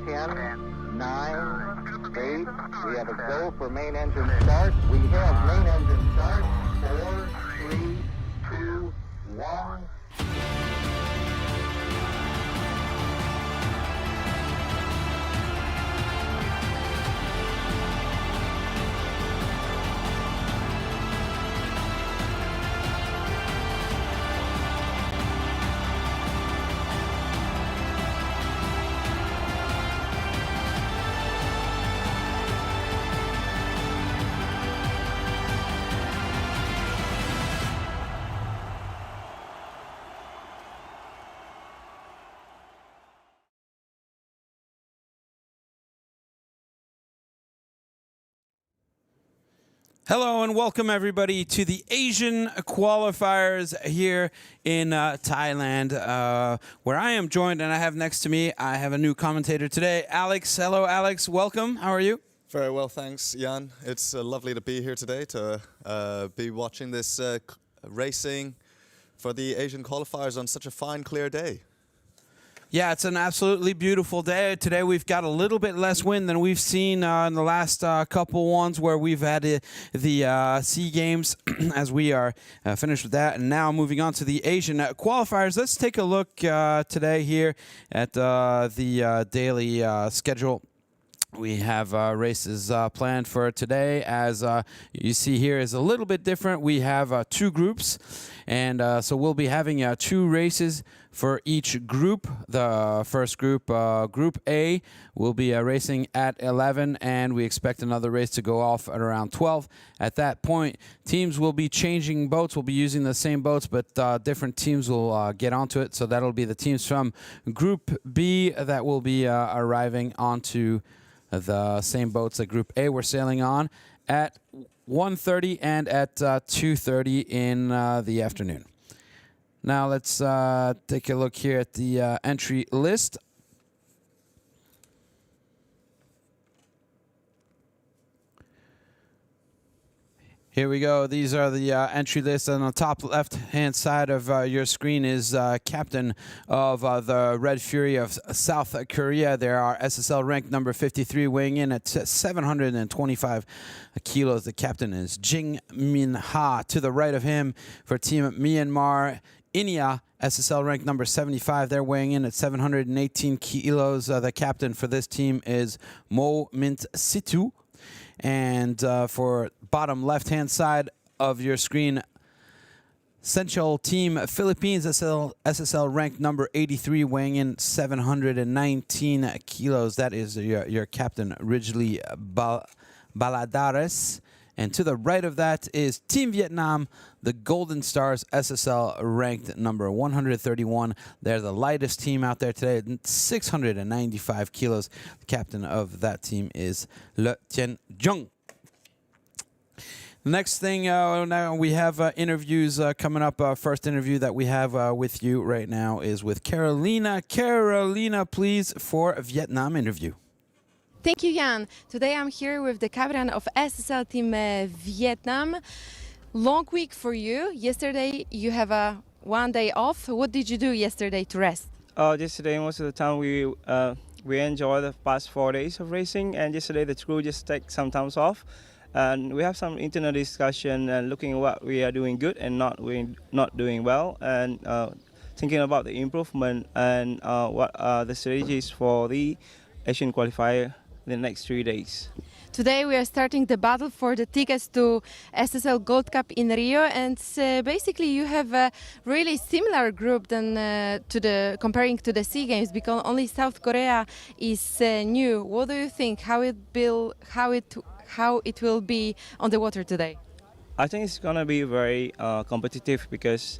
10, 9, 8. We have a go for main engine start. We have main engine start. 4, 3, 2, 1. Hello and welcome everybody to the Asian qualifiers here in Thailand, where I am joined, and I have next to me, I have a new commentator today, Alex. Hello, Alex. Welcome. How are you? Very well, thanks, Jan. It's lovely to be here today to be watching this racing for the Asian qualifiers on such a fine, clear day. Yeah, it's an absolutely beautiful day. Today we've got a little bit less wind than we've seen in the last couple ones where we've had the SEA Games as we are finished with that. And now moving on to the Asian qualifiers. Let's take a look today here at the daily schedule. We have races planned for today. As you see here is a little bit different. We have two groups, and so we'll be having two races for each group. The first group, Group A, will be racing at 11, and we expect another race to go off at around 12. At that point, teams will be changing boats. We'll be using the same boats, but different teams will get onto it. So that'll be the teams from Group B that will be arriving onto the same boats that Group A were sailing on at 1:30 and at 2:30 in the afternoon. Now let's take a look here at the entry list. Here we go. These are the entry lists. On the top left-hand side of your screen is captain of the Red Fury of South Korea. There are SSL ranked number 53 weighing in at 725 kilos. The captain is Jing Min Ha. To the right of him for Team Myanmar, Inya, SSL ranked number 75. They're weighing in at 718 kilos. The captain for this team is Mo Mint Situ. And for bottom left-hand side of your screen, Centennial Team Philippines, SSL ranked number 83, weighing in 719 kilos. That is your captain, Ridgely Baladares. And to the right of that is Team Vietnam, the Golden Stars, SSL ranked number 131. They're the lightest team out there today, 695 kilos. The captain of that team is Le Tien Jung. Next thing, now we have interviews coming up. First interview that we have with you right now is with Carolina. Carolina, please, for a Vietnam interview. Thank you, Jan. Today I'm here with the captain of SSL Team Vietnam. Long week for you. Yesterday you have a 1 day off. What did you do yesterday to rest? Yesterday most of the time we enjoy the past 4 days of racing, and yesterday the crew just take some time off. And we have some internal discussion and looking at what we are doing good and not doing well, and thinking about the improvement and what are the strategies for the Asian qualifier the next 3 days. Today we are starting the battle for the tickets to SSL Gold Cup in Rio, and basically you have a really similar group than comparing to the SEA Games, because only South Korea is new. What do you think? How it will be on the water today? I think it's gonna be very competitive because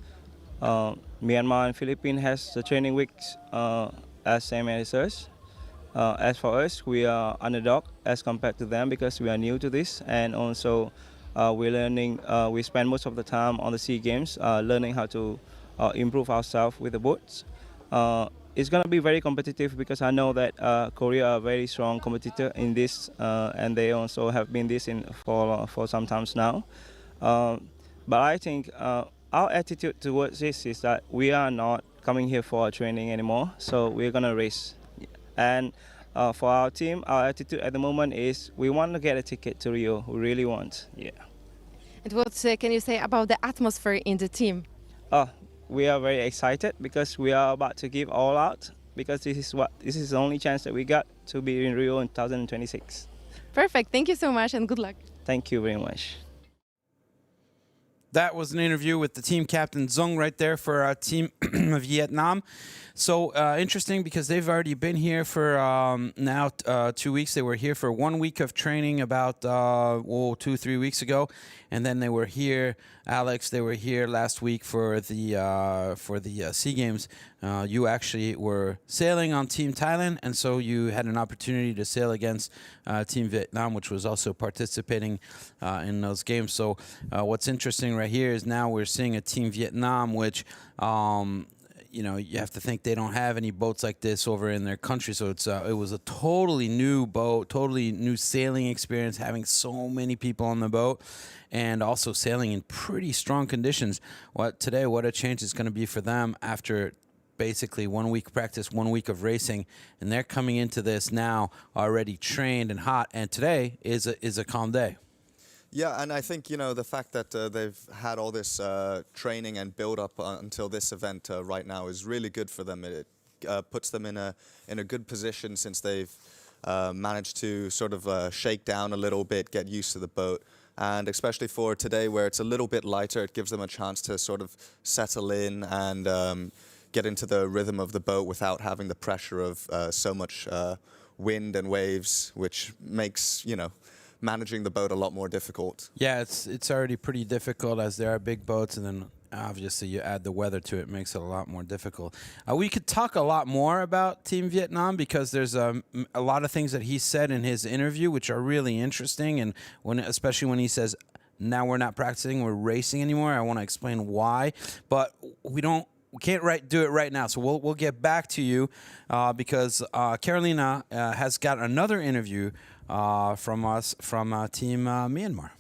Myanmar and Philippines has the training weeks as same as us. As for us, we are underdog as compared to them because we are new to this, and also we're learning. We spend most of the time on the SEA Games learning how to improve ourselves with the boats. It's going to be very competitive because I know that Korea are a very strong competitor in this, and they also have been this for some times now. But I think our attitude towards this is that we are not coming here for training anymore, so we're going to race. And For our team, our attitude at the moment is we want to get a ticket to Rio. We really want. Yeah. And what can you say about the atmosphere in the team? Oh, we are very excited because we are about to give all out because this is the only chance that we got to be in Rio in 2026. Perfect. Thank you so much and good luck. Thank you very much. That was an interview with the team captain Zung right there for Team Vietnam. So interesting because they've already been here for now 2 weeks. They were here for 1 week of training about 2-3 weeks ago, and then they were here. Alex, they were here last week for the SEA Games. You actually were sailing on Team Thailand, and so you had an opportunity to sail against Team Vietnam, which was also participating in those games. So what's interesting right here is now we're seeing a Team Vietnam, which you have to think they don't have any boats like this over in their country. So it was a totally new boat, totally new sailing experience, having so many people on the boat and also sailing in pretty strong conditions. What a change it's going to be for them after basically 1 week practice, 1 week of racing, and they're coming into this now already trained and hot. And today is a calm day. Yeah, and I think, the fact that they've had all this training and build-up until this event right now is really good for them. It puts them in a good position since they've managed to sort of shake down a little bit, get used to the boat. And especially for today, where it's a little bit lighter, it gives them a chance to sort of settle in and get into the rhythm of the boat without having the pressure of so much wind and waves, which makes, managing the boat a lot more difficult. Yeah, it's already pretty difficult as there are big boats, and then obviously you add the weather to it, makes it a lot more difficult. We could talk a lot more about Team Vietnam because there's a lot of things that he said in his interview which are really interesting, and especially when he says, now we're not practicing, we're racing anymore. I want to explain why, but we can't do it right now, so we'll get back to you because Carolina has got another interview from us from Team Myanmar.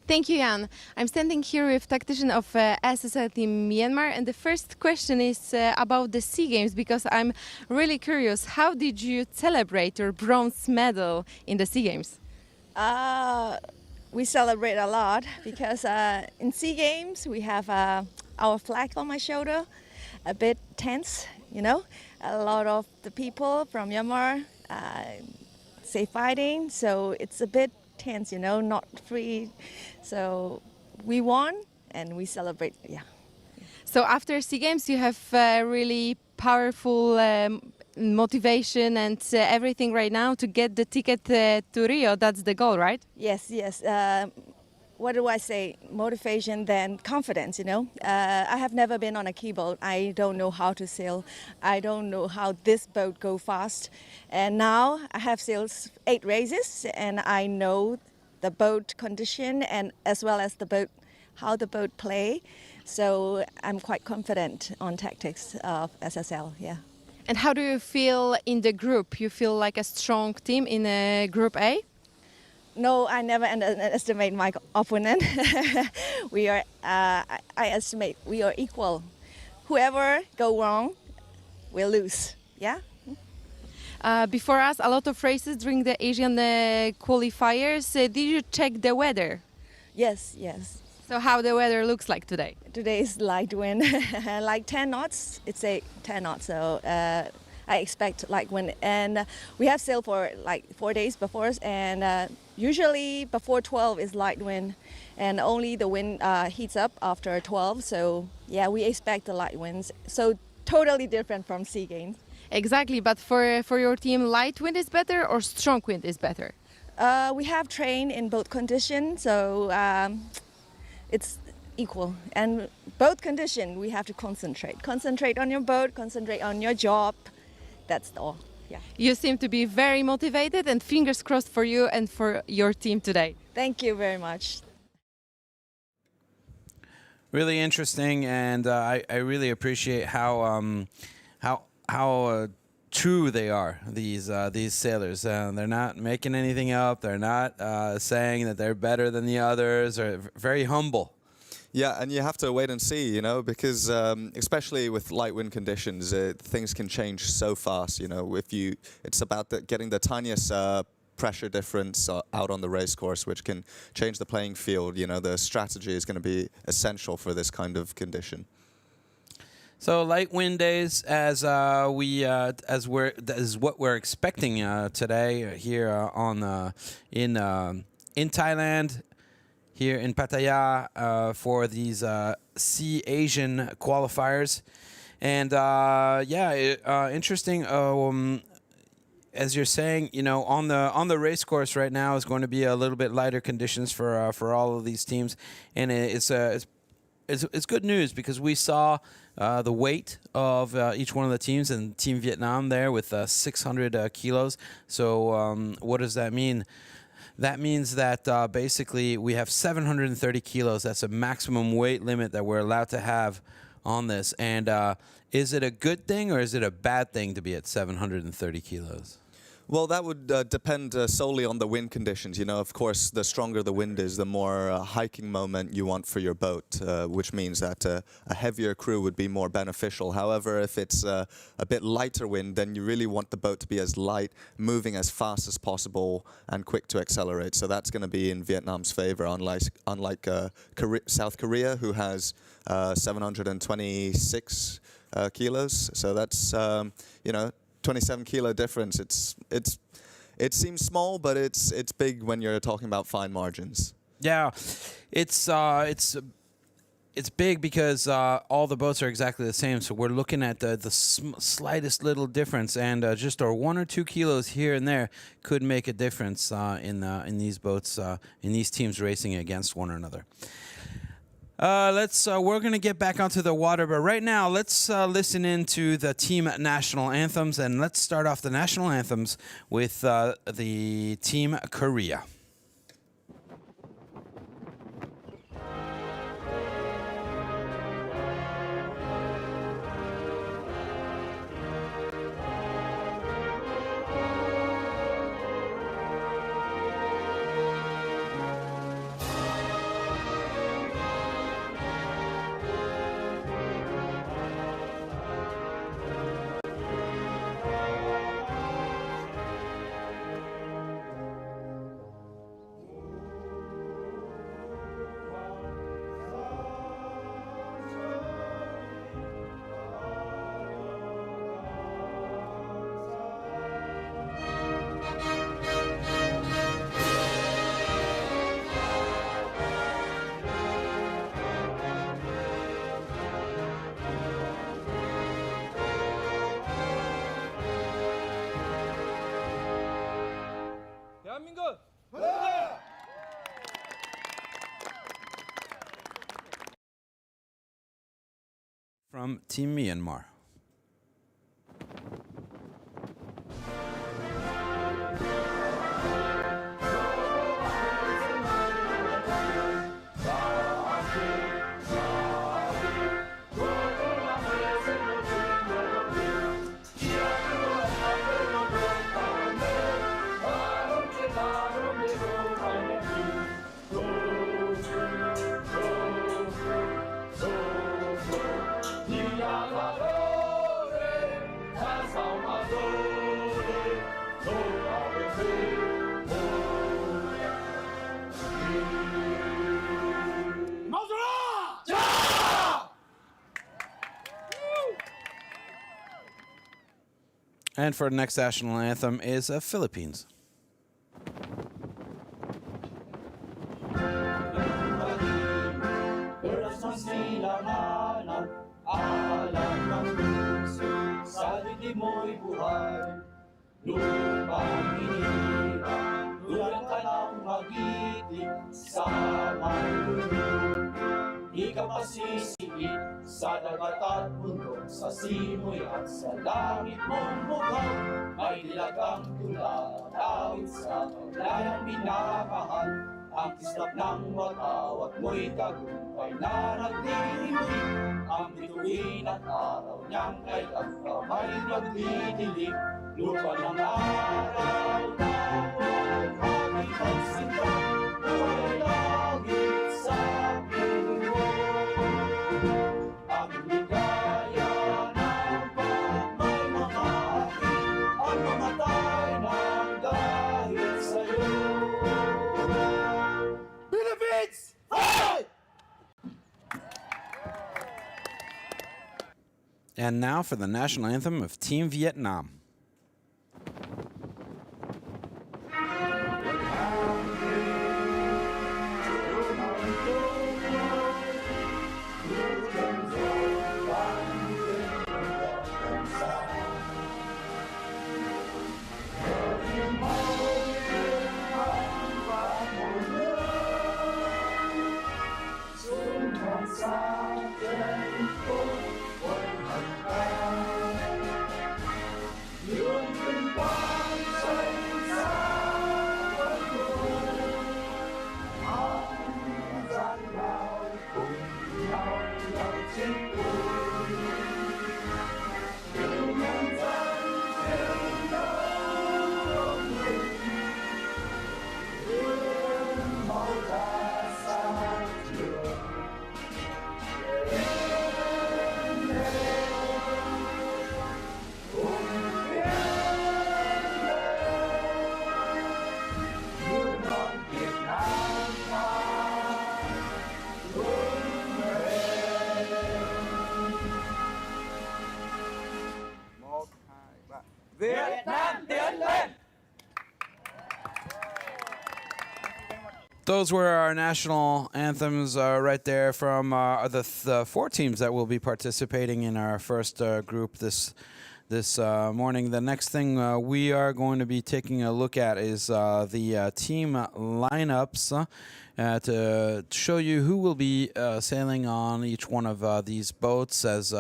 Thank you, Jan. I'm standing here with tactician of SSL Team Myanmar, and the first question is about the SEA Games, because I'm really curious. How did you celebrate your bronze medal in the SEA Games? We celebrate a lot because in SEA Games we have our flag on my shoulder, a bit tense, A lot of the people from Myanmar say fighting, so it's a bit tense, not free. So we won and we celebrate, yeah. So after SEA Games you have really powerful motivation and everything right now to get the ticket to Rio. That's the goal, right? Yes. What do I say? Motivation, then confidence, I have never been on a key boat. I don't know how to sail. I don't know how this boat go fast. And now I have sailed 8 races and I know the boat condition and as well as how the boat play. So I'm quite confident on tactics of SSL, yeah. And how do you feel in the group? You feel like a strong team in Group A? No, I never underestimate my opponent. I estimate we are equal. Whoever go wrong will lose, yeah? Before us, a lot of races during the Asian qualifiers. Did you check the weather? Yes. So how the weather looks like today? Today is light wind, like 10 knots. It's 10 knots, so I expect light wind. And we have sailed for like 4 days before us, and usually before 12 is light wind, and only the wind heats up after 12. So yeah, we expect the light winds. So totally different from SEA Games. Exactly, but for your team, light wind is better or strong wind is better? We have trained in both conditions, so it's equal. And both conditions, we have to concentrate. Concentrate on your boat, concentrate on your job. That's all, yeah. You seem to be very motivated, and fingers crossed for you and for your team today. Thank you very much. Really interesting, and I really appreciate how true they are, these sailors. They're not making anything up. They're not saying that they're better than the others. They're very humble. Yeah, and you have to wait and see, you know, because especially with light wind conditions, things can change so fast. You know, it's about getting the tiniest pressure difference out on the race course, which can change the playing field. You know, the strategy is going to be essential for this kind of condition. So light wind days, as what we're expecting today here in Thailand, here in Pattaya for these Sea Asian qualifiers, and interesting. As you're saying, you know, on the race course right now is going to be a little bit lighter conditions for all of these teams, and it's good news because we saw the weight of each one of the teams, and Team Vietnam there with 600 kilos. So what does that mean? That means that basically we have 730 kilos. That's a maximum weight limit that we're allowed to have on this. And is it a good thing or is it a bad thing to be at 730 kilos? Well, that would depend solely on the wind conditions. You know, of course, the stronger the wind is, the more hiking moment you want for your boat, which means that a heavier crew would be more beneficial. However, if it's a bit lighter wind, then you really want the boat to be as light, moving as fast as possible, and quick to accelerate. So that's going to be in Vietnam's favor, unlike South Korea, who has 726 kilos. So that's, 27 kilo difference. It seems small, but it's big when you're talking about fine margins. Yeah, it's big because all the boats are exactly the same. So we're looking at the slightest little difference, and just 1 or 2 kilos here and there could make a difference in these boats, in these teams racing against one another. We're going to get back onto the water, but right now let's listen into the team national anthems, and let's start off the national anthems with the Team Korea. From Team Myanmar. And for the next national anthem is Philippines. Di ka pasisiit sa dagat at bundok, sa simoy at sa langit mong bughaw. May dilagang tula, tawid sa paglayang minamahal. Ang kislap ng watawat mo'y tagumpay na nagdilimlim. Ang bituin at araw niyang kay kamay nagdidilim. Lupa ng araw na huwag magsinta, buhay langit sa aking And now for the national anthem of Team Vietnam. Those were our national anthems right there from the 4 teams that will be participating in our first group this morning. The next thing we are going to be taking a look at is the team lineups to show you who will be sailing on each one of these boats as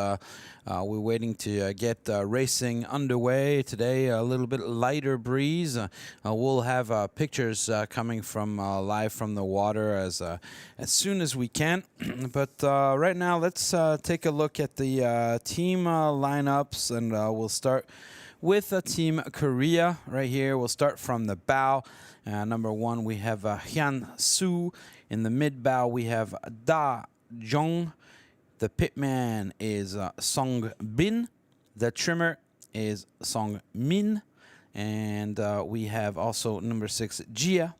we're waiting to get racing underway today. A little bit lighter breeze. We'll have pictures coming from live from the water as soon as we can. But right now, let's take a look at the team lineups, and we'll start with Team Korea right here. We'll start from the bow. Number 1, we have Hyun Soo. In the mid bow, we have Da Jong. The pitman is Song Bin. The trimmer is Song Min. And we have also number 6, Jia.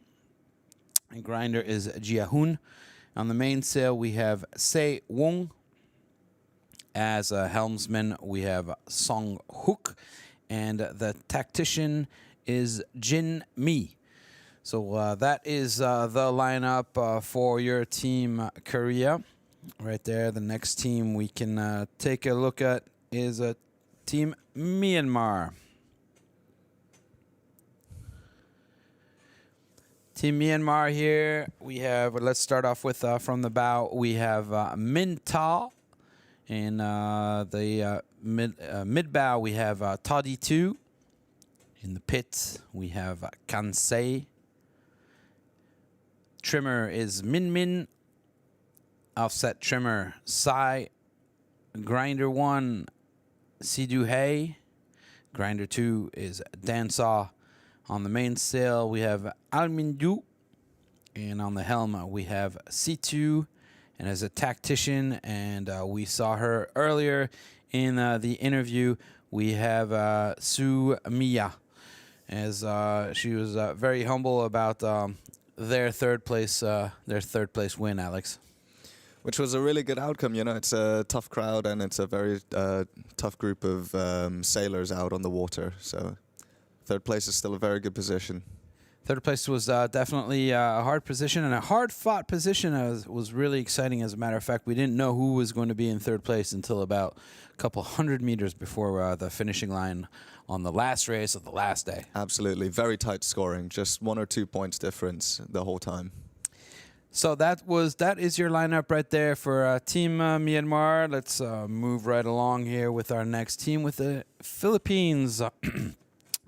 And grinder is Jia Hun. On the mainsail, we have Se Wong. As a helmsman, we have Song Hook. And the tactician is Jin Mi. So that is the lineup for your team Korea. Right there, the next team we can take a look at is Team Myanmar. Team Myanmar here, we have, let's start off with from the bow, we have Min Ta. In the mid bow, we have Toddy 2. In the pit, we have Kansei. Trimmer is Min Min. Offset trimmer, Sai. Grinder 1, Sidu Hay. Grinder 2 is Dansaw. On the mainsail, we have Almindu. And on the helm, we have C2. And as a tactician, and we saw her earlier in the interview, we have Su Mia. As she was very humble about their third place win, Alex. Which was a really good outcome. You know, it's a tough crowd and it's a very tough group of sailors out on the water. So third place is still a very good position. Third place was definitely a hard position and a hard-fought position. It was really exciting. As a matter of fact, we didn't know who was going to be in third place until about a couple hundred meters before the finishing line on the last race of the last day. Absolutely. Very tight scoring. Just 1 or 2 points difference the whole time. So that is your lineup right there for Team Myanmar. Let's move right along here with our next team, with the Philippines.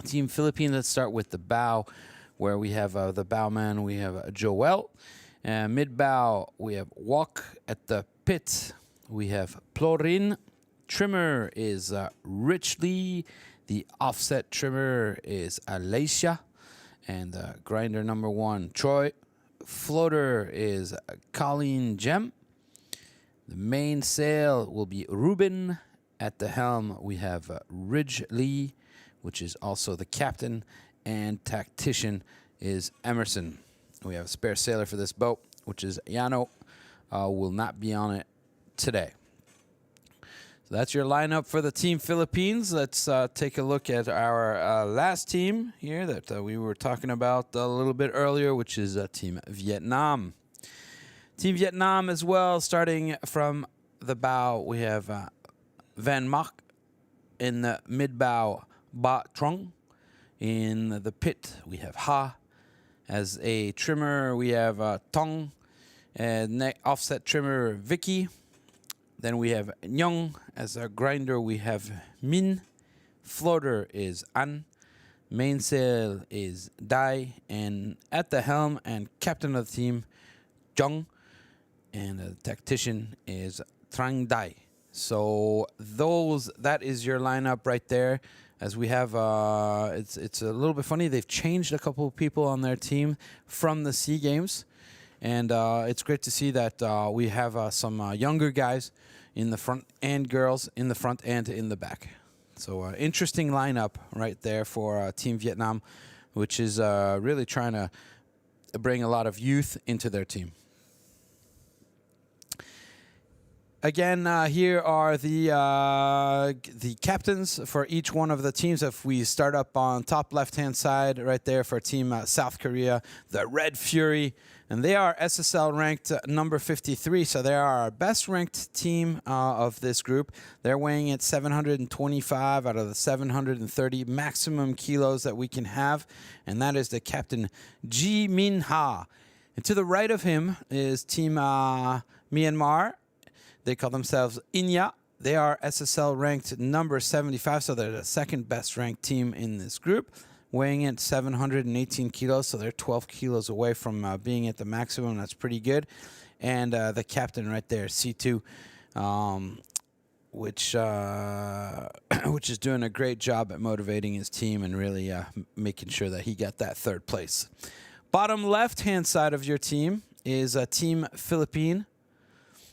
Team Philippines, let's start with the bow, where we have the bowman, we have Joel. Mid-bow, we have Wok. At the pit, we have Plorin. Trimmer is Rich Lee. The offset trimmer is Alicia. And grinder number 1, Troy. Floater is Colleen Gem. The mainsail will be Ruben. At the helm, we have Ridge Lee, which is also the captain, and tactician is Emerson. We have a spare sailor for this boat, which is Yano. Will not be on it today. So So that's your lineup for the Team Philippines. Let's take a look at our last team here that we were talking about a little bit earlier, which is Team Vietnam. Team Vietnam as well, starting from the bow, we have Van Mak. In the mid-bow, Ba Trong. In the pit, we have Ha. As a trimmer, we have Tong. And offset trimmer, Vicky. Then we have Nyong. As a grinder, we have Min. Floater is An. Mainsail is Dai. And at the helm and captain of the team, Jung. And the tactician is Trang Dai. So that is your lineup right there. As we have, it's a little bit funny. They've changed a couple of people on their team from the SEA Games, and it's great to see that we have some younger guys in the front and girls in the front and in the back. So interesting lineup right there for Team Vietnam, which is really trying to bring a lot of youth into their team. Again, here are the captains for each one of the teams. If we start up on top left-hand side, right there for Team South Korea, the Red Fury, and they are SSL ranked number 53. So they are our best ranked team of this group. They're weighing at 725 out of the 730 maximum kilos that we can have, and that is the captain Ji Min Ha. And to the right of him is Team Myanmar. They call themselves Inya. They are SSL ranked number 75, so they're the second best ranked team in this group, weighing at 718 kilos, so they're 12 kilos away from being at the maximum. That's pretty good. And the captain right there, C2, which is doing a great job at motivating his team and really making sure that he got that third place. Bottom left-hand side of your team is Team Philippine.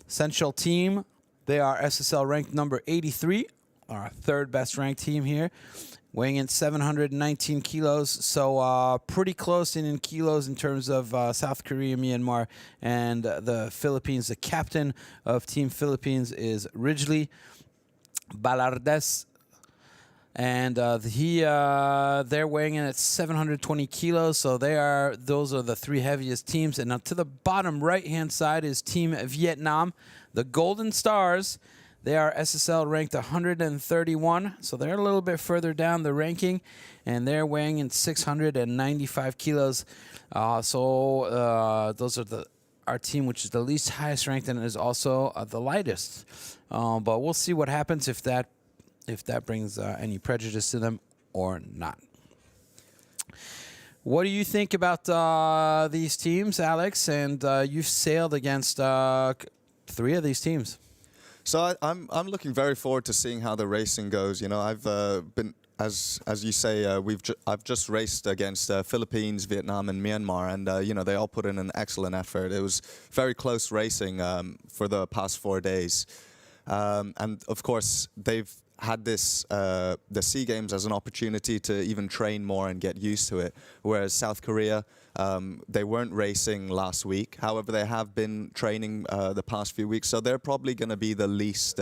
Central team, they are SSL ranked number 83, our third best ranked team here, weighing in 719 kilos, so pretty close in kilos in terms of South Korea, Myanmar, and the Philippines. The captain of Team Philippines is Ridgely Balardes, and they're weighing in at 720 kilos, so those are the three heaviest teams. And now to the bottom right-hand side is Team Vietnam, the Golden Stars. They are SSL ranked 131, so they're a little bit further down the ranking, and they're weighing in 695 kilos. Those are our team, which is the least highest ranked and is also the lightest. But we'll see what happens if that brings any prejudice to them or not. What do you think about these teams, Alex? And you've sailed against 3 of these teams. So I'm looking very forward to seeing how the racing goes. You know, I've been, as you say, I've just raced against Philippines, Vietnam, and Myanmar, and you know, they all put in an excellent effort. It was very close racing for the past 4 days, and of course they've had this the SEA Games as an opportunity to even train more and get used to it. Whereas South Korea, they weren't racing last week. However, they have been training the past few weeks, so they're probably going to be the least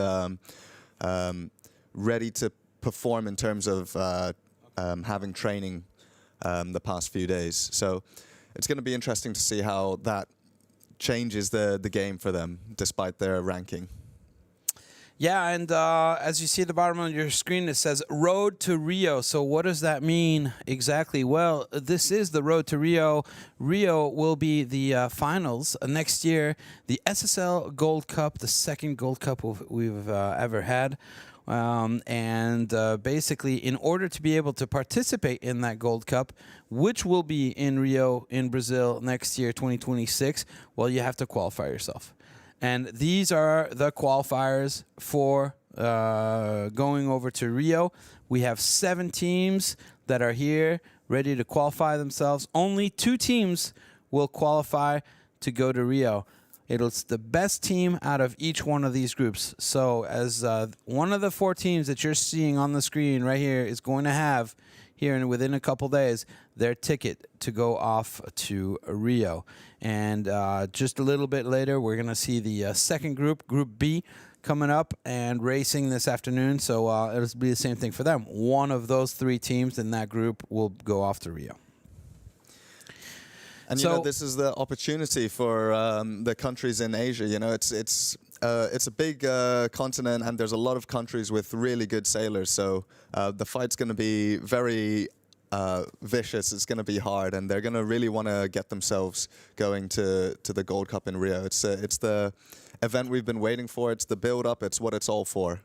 ready to perform in terms of having training the past few days. So it's going to be interesting to see how that changes the game for them, despite their ranking. Yeah, and as you see at the bottom of your screen, it says Road to Rio. So what does that mean exactly? Well, this is the Road to Rio. Rio will be the finals next year. The SSL Gold Cup, the second Gold Cup we've ever had. Basically, in order to be able to participate in that Gold Cup, which will be in Rio, in Brazil, next year, 2026, well, you have to qualify yourself. And these are the qualifiers for going over to Rio. We have 7 teams that are here ready to qualify themselves. Only 2 teams will qualify to go to Rio. It's the best team out of each one of these groups. So as one of the 4 teams that you're seeing on the screen right here is going to have here and within a couple days their ticket to go off to Rio. And just a little bit later, we're going to see the second group, Group B, coming up and racing this afternoon, so it'll be the same thing for them. One of those 3 teams in that group will go off to Rio. And So- you know, this is the opportunity for the countries in Asia. You know, it's a big continent, and there's a lot of countries with really good sailors. So the fight's going to be very vicious. It's going to be hard, and they're going to really want to get themselves going to the Gold Cup in Rio. It's the event we've been waiting for. It's the build-up. It's what it's all for.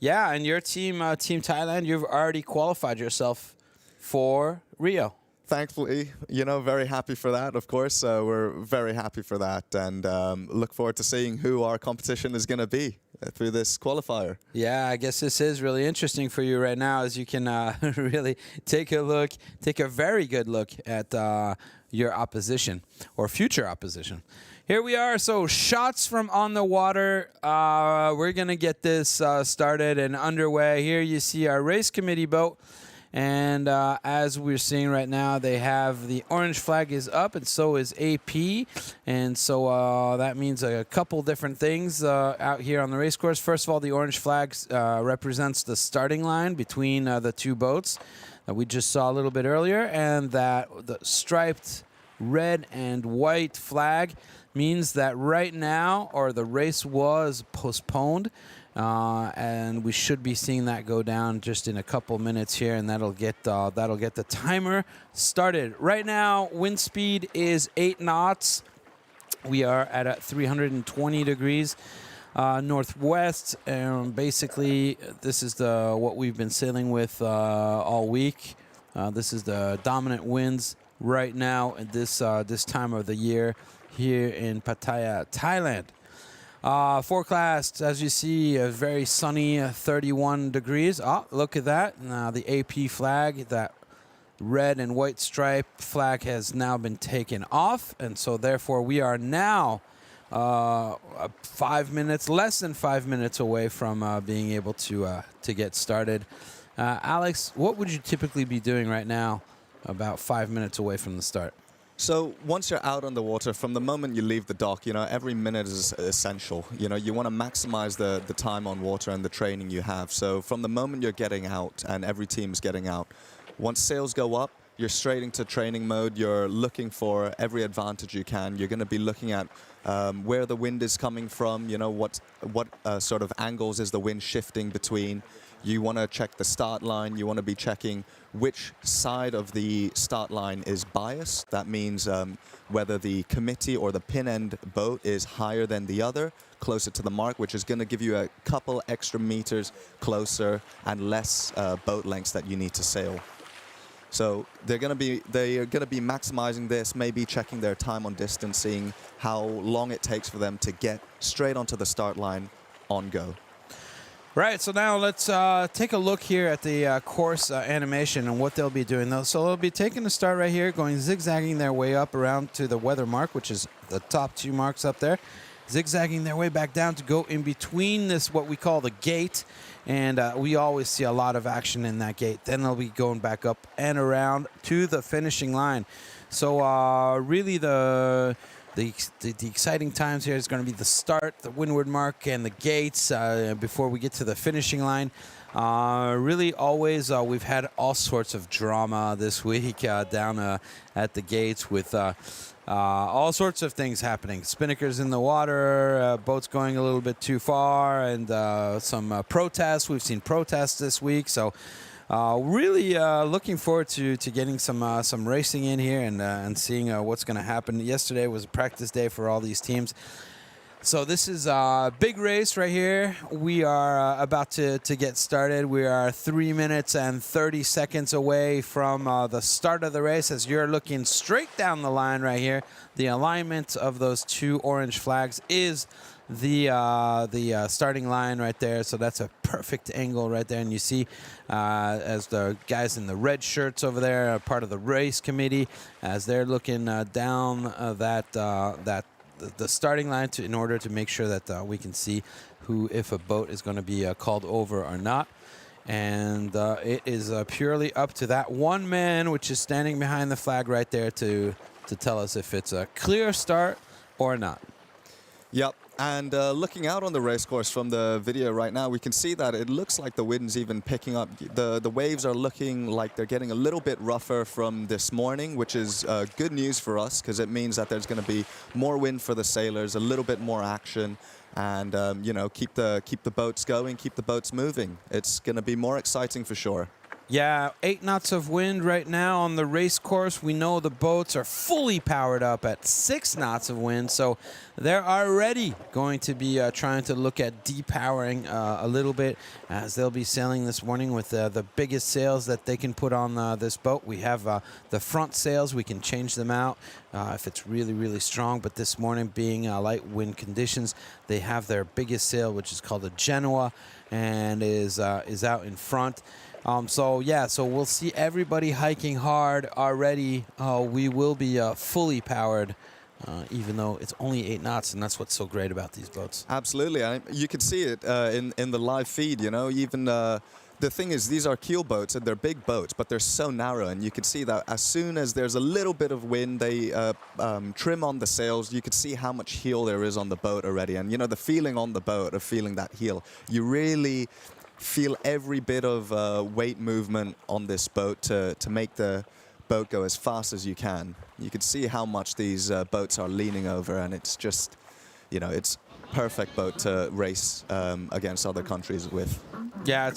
Yeah, and your team, Team Thailand, you've already qualified yourself for Rio. Thankfully, you know, very happy for that, of course. We're very happy for that, and look forward to seeing who our competition is going to be through this qualifier. Yeah, I guess this is really interesting for you right now, as you can really take a very good look at your opposition or future opposition. Here we are. So shots from on the water. We're going to get this started and underway. Here you see our race committee boat. And as we're seeing right now, they have the orange flag is up, and so is AP. And so that means a couple different things out here on the race course. First of all, the orange flag represents the starting line between the 2 boats that we just saw a little bit earlier. And that the striped red and white flag means that right now, or the race was postponed. And we should be seeing that go down just in a couple minutes here, and that'll get the timer started. Right now, wind speed is 8 knots. We are at 320 degrees northwest, and basically this is what we've been sailing with all week. This is the dominant winds right now at this time of the year here in Pattaya, Thailand. Forecast, as you see, a very sunny 31 degrees. Oh, look at that. Now the AP flag, that red and white stripe flag, has now been taken off. And so therefore we are now 5 minutes, less than 5 minutes away from being able to get started. Alex, what would you typically be doing right now about 5 minutes away from the start? So once you're out on the water, from the moment you leave the dock, you know, every minute is essential. You know, you want to maximize the time on water and the training you have. So from the moment you're getting out, and every team's getting out, once sails go up, you're straight into training mode. You're looking for every advantage you can. You're going to be looking at where the wind is coming from, you know, what sort of angles is the wind shifting between. You want to check the start line. You want to be checking which side of the start line is biased. That means whether the committee or the pin end boat is higher than the other, closer to the mark, which is going to give you a couple extra meters closer and less boat lengths that you need to sail. So they are going to be maximizing this, maybe checking their time on distance, seeing how long it takes for them to get straight onto the start line on go. Right, so now let's take a look here at the course animation and what they'll be doing. So they'll be taking the start right here, going zigzagging their way up around to the weather mark, which is the top 2 marks up there, zigzagging their way back down to go in between this, what we call the gate, and we always see a lot of action in that gate. Then they'll be going back up and around to the finishing line. So really the exciting times here is going to be the start, the windward mark, and the gates before we get to the finishing line. Really, always, we've had all sorts of drama this week down at the gates with all sorts of things happening. Spinnakers in the water, boats going a little bit too far, and some protests. We've seen protests this week, so really looking forward to getting some racing in here and seeing what's going to happen. Yesterday was a practice day for all these teams. So this is a big race right here. We are about to get started. We are 3 minutes and 30 seconds away from the start of the race. As you're looking straight down the line right here, the alignment of those 2 orange flags is the starting line right there. So that's a perfect angle right there. And you see as the guys in the red shirts over there are part of the race committee, as they're looking down the starting line in order to make sure that we can see if a boat is going to be called over or not. And it is purely up to that one man, which is standing behind the flag right there, to tell us if it's a clear start or not. Yep. And looking out on the race course from the video right now, we can see that it looks like the wind's even picking up. The waves are looking like they're getting a little bit rougher from this morning, which is good news for us because it means that there's going to be more wind for the sailors, a little bit more action, and you know, keep the boats going, keep the boats moving. It's going to be more exciting for sure. Yeah, 8 knots of wind right now on the race course. We know the boats are fully powered up at 6 knots of wind, so they're already going to be trying to look at depowering a little bit as they'll be sailing this morning with the biggest sails that they can put on this boat. We have the front sails. We can change them out if it's really, really strong, but this morning being light wind conditions, they have their biggest sail, which is called a Genoa, and is out in front. So yeah, so we'll see everybody hiking hard already. We will be fully powered, even though it's only 8 knots, and that's what's so great about these boats. Absolutely, you can see it in the live feed. You know, even the thing is, these are keel boats and they're big boats, but they're so narrow, and you can see that as soon as there's a little bit of wind, they trim on the sails. You can see how much heel there is on the boat already, and you know the feeling on the boat of feeling that heel. You really feel every bit of weight movement on this boat to make the boat go as fast as you can. You can see how much these boats are leaning over, and it's just, you know, it's perfect boat to race against other countries with. Yeah,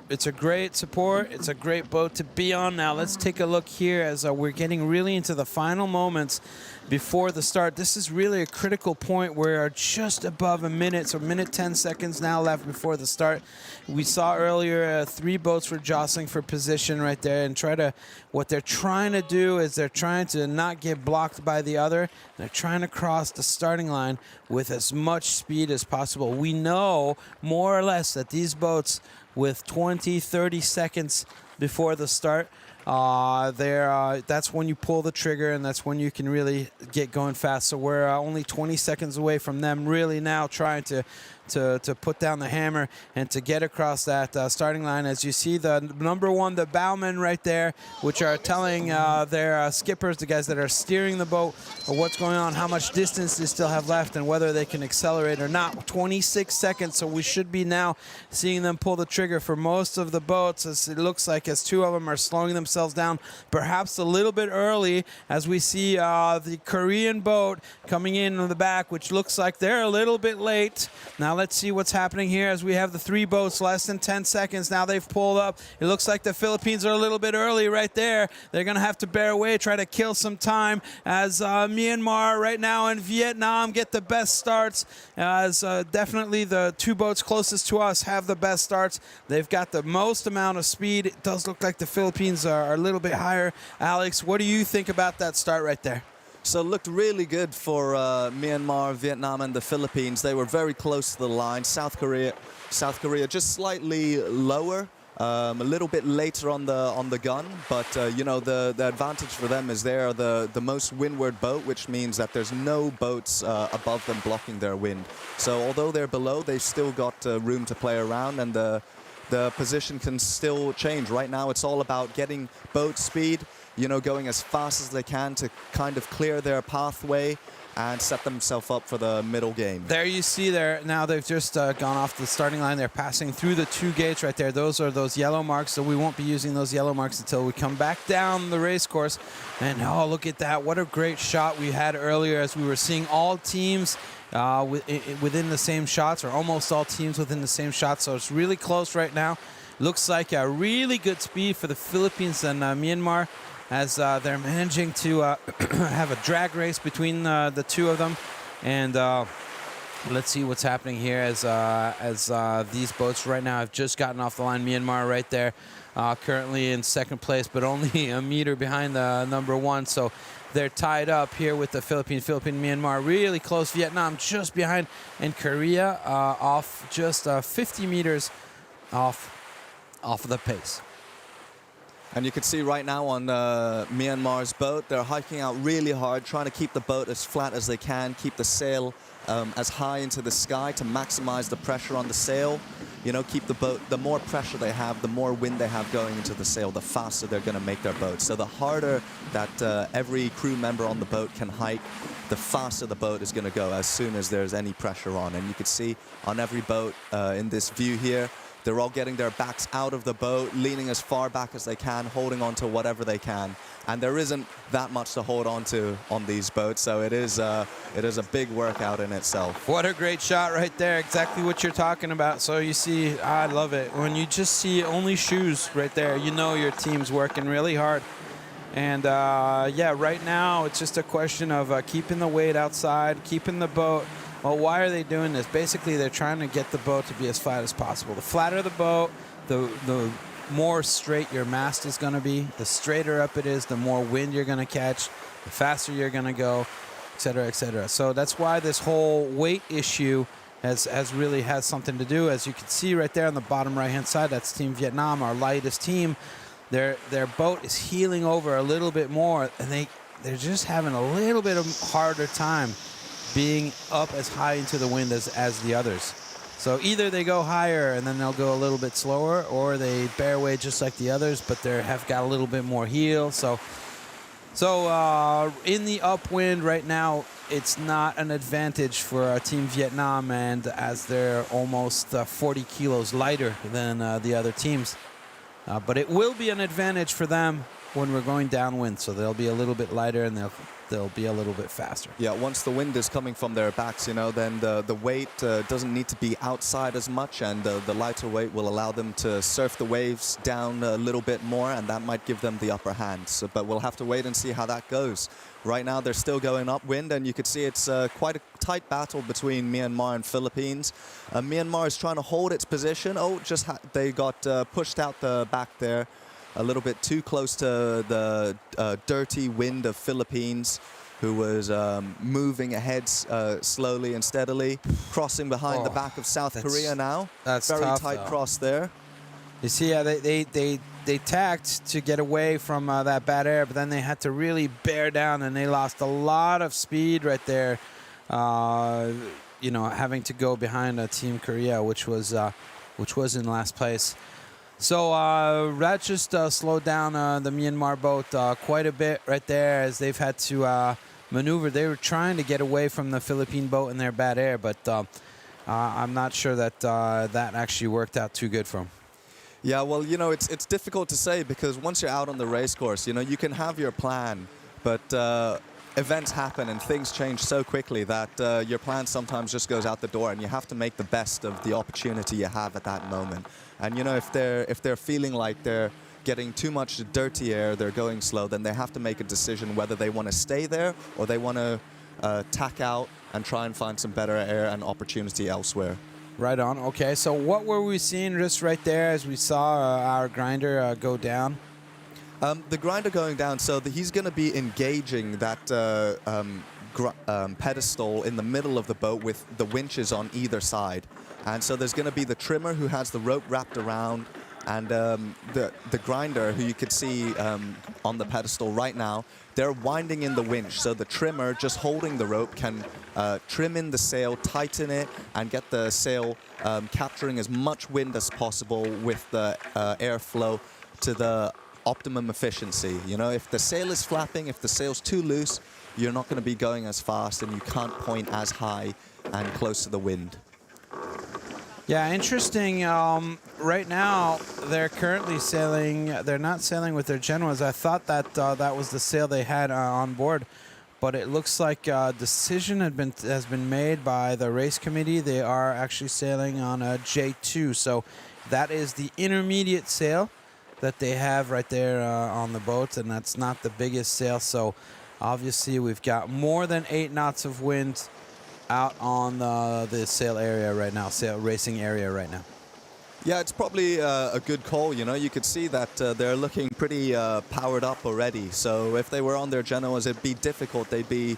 it's a great support. It's a great boat to be on. Now let's take a look here as we're getting really into the final moments before the start. This is really a critical point. We're just above a minute, so minute 10 seconds now left before the start. We saw earlier 3 boats were jostling for position right there, and what they're trying to do is they're trying to not get blocked by the other. They're trying to cross the starting line with as much speed as possible. We know more or less that these boats with 20, 30 seconds before the start, that's when you pull the trigger, and that's when you can really get going fast. So we're only 20 seconds away from them really now trying to put down the hammer and to get across that starting line. As you see the number 1, the bowmen right there, which are telling their skippers, the guys that are steering the boat, what's going on, how much distance they still have left, and whether they can accelerate or not. 26 seconds, so we should be now seeing them pull the trigger for most of the boats, as it looks like as 2 of them are slowing themselves down perhaps a little bit early, as we see the Korean boat coming in the back, which looks like they're a little bit late. Now let's see what's happening here as we have the 3 boats, less than 10 seconds. Now they've pulled up. It looks like the Philippines are a little bit early right there. They're going to have to bear away, try to kill some time, as Myanmar right now and Vietnam get the best starts, as definitely the 2 boats closest to us have the best starts. They've got the most amount of speed. It does look like the Philippines are a little bit higher. Alex, what do you think about that start right there? So it looked really good for Myanmar, Vietnam, and the Philippines. They were very close to the line. South Korea just slightly lower, a little bit later on the gun. But you know, the advantage for them is they're the most windward boat, which means that there's no boats above them blocking their wind. So although they're below, they've still got room to play around, and the position can still change. Right now, it's all about getting boat speed, you know, going as fast as they can to kind of clear their pathway and set themselves up for the middle game. There you see there, now they've just gone off the starting line. They're passing through the 2 gates right there. Those are those yellow marks, so we won't be using those yellow marks until we come back down the race course. And oh, look at that. What a great shot we had earlier as we were seeing all teams within the same shots, or almost all teams within the same shots. So it's really close right now. Looks like a really good speed for the Philippines and Myanmar, as they're managing to have a drag race between the 2 of them. And let's see what's happening here as these boats right now have just gotten off the line. Myanmar right there, currently in 2nd place, but only a meter behind the number 1. So they're tied up here with the Myanmar really close. Vietnam just behind, and Korea off just 50 meters off the pace. And you can see right now on Myanmar's boat, they're hiking out really hard, trying to keep the boat as flat as they can, keep the sail as high into the sky to maximize the pressure on the sail. you know, keep the boat, the more pressure they have, the more wind they have going into the sail, the faster they're going to make their boat. So the harder that every crew member on the boat can hike, the faster the boat is going to go as soon as there's any pressure on. And you can see on every boat in this view here, they're all getting their backs out of the boat, leaning as far back as they can, holding on to whatever they can. And there isn't that much to hold on to on these boats, so it is a big workout in itself. What a great shot right there. Exactly what you're talking about. So you see, I love it. When you just see only shoes right there, you know your team's working really hard. And yeah, right now it's just a question of keeping the weight outside, keeping the boat. Well, why are they doing this? Basically, they're trying to get the boat to be as flat as possible. The flatter the boat, the more straight your mast is going to be. The straighter up it is, the more wind you're going to catch, the faster you're going to go, et cetera, et cetera. So that's why this whole weight issue has something to do. As you can see right there on the bottom right-hand side, that's Team Vietnam, our lightest team. Their boat is heeling over a little bit more, and they're just having a little bit of harder time being up as high into the wind as the others. So either they go higher and then they'll go a little bit slower, or they bear weight just like the others, but they have got a little bit more heel. So in the upwind right now, it's not an advantage for Team Vietnam, and as they're almost 40 kilos lighter than the other teams. But it will be an advantage for them when we're going downwind, so they'll be a little bit lighter and they'll be a little bit faster. Yeah, once the wind is coming from their backs, you know, then the weight doesn't need to be outside as much, and the lighter weight will allow them to surf the waves down a little bit more, and that might give them the upper hand. So, but we'll have to wait and see how that goes. Right now, they're still going upwind, and you can see it's quite a tight battle between Myanmar and Philippines. Myanmar is trying to hold its position. Oh, they got pushed out the back there. A little bit too close to the dirty wind of Philippines, who was moving ahead slowly and steadily, crossing behind the back of South Korea now. That's very tough, tight though. cross there. You see, they tacked to get away from that bad air, but then they had to really bear down, and they lost a lot of speed right there. You know, having to go behind Team Korea, which was in last place. So that just slowed down the Myanmar boat quite a bit right there, as they've had to maneuver. They were trying to get away from the Philippine boat in their bad air, but I'm not sure that that actually worked out too good for them. Yeah, well, you know, it's difficult to say, because once you're out on the race course, you know, you can have your plan, but events happen and things change so quickly that your plan sometimes just goes out the door, and you have to make the best of the opportunity you have at that moment. And you know, if they're feeling like they're getting too much dirty air, they're going slow, then they have to make a decision whether they want to stay there or they want to tack out and try and find some better air and opportunity elsewhere. Right on. Okay, so what were we seeing just right there as we saw our grinder go down? The grinder going down, so he's going to be engaging that pedestal in the middle of the boat with the winches on either side. And so there's going to be the trimmer who has the rope wrapped around, and the grinder, who you could see on the pedestal right now, they're winding in the winch. So the trimmer, just holding the rope, can trim in the sail, tighten it, and get the sail capturing as much wind as possible with the airflow to the optimum efficiency. You know, if the sail is flapping, if the sail's too loose, you're not going to be going as fast, and you can't point as high and close to the wind. Yeah, interesting. Right now, they're currently sailing. They're not sailing with their generals. I thought that that was the sail they had on board, but it looks like a decision has been made by the race committee. They are actually sailing on a J2, so that is the intermediate sail that they have right there on the boat, and that's not the biggest sail. So obviously, we've got more than 8 knots of wind out on the sail area right now, sail racing area right now. Yeah, it's probably a good call. You know, you could see that they're looking pretty powered up already. So if they were on their genoas, it'd be difficult. They'd be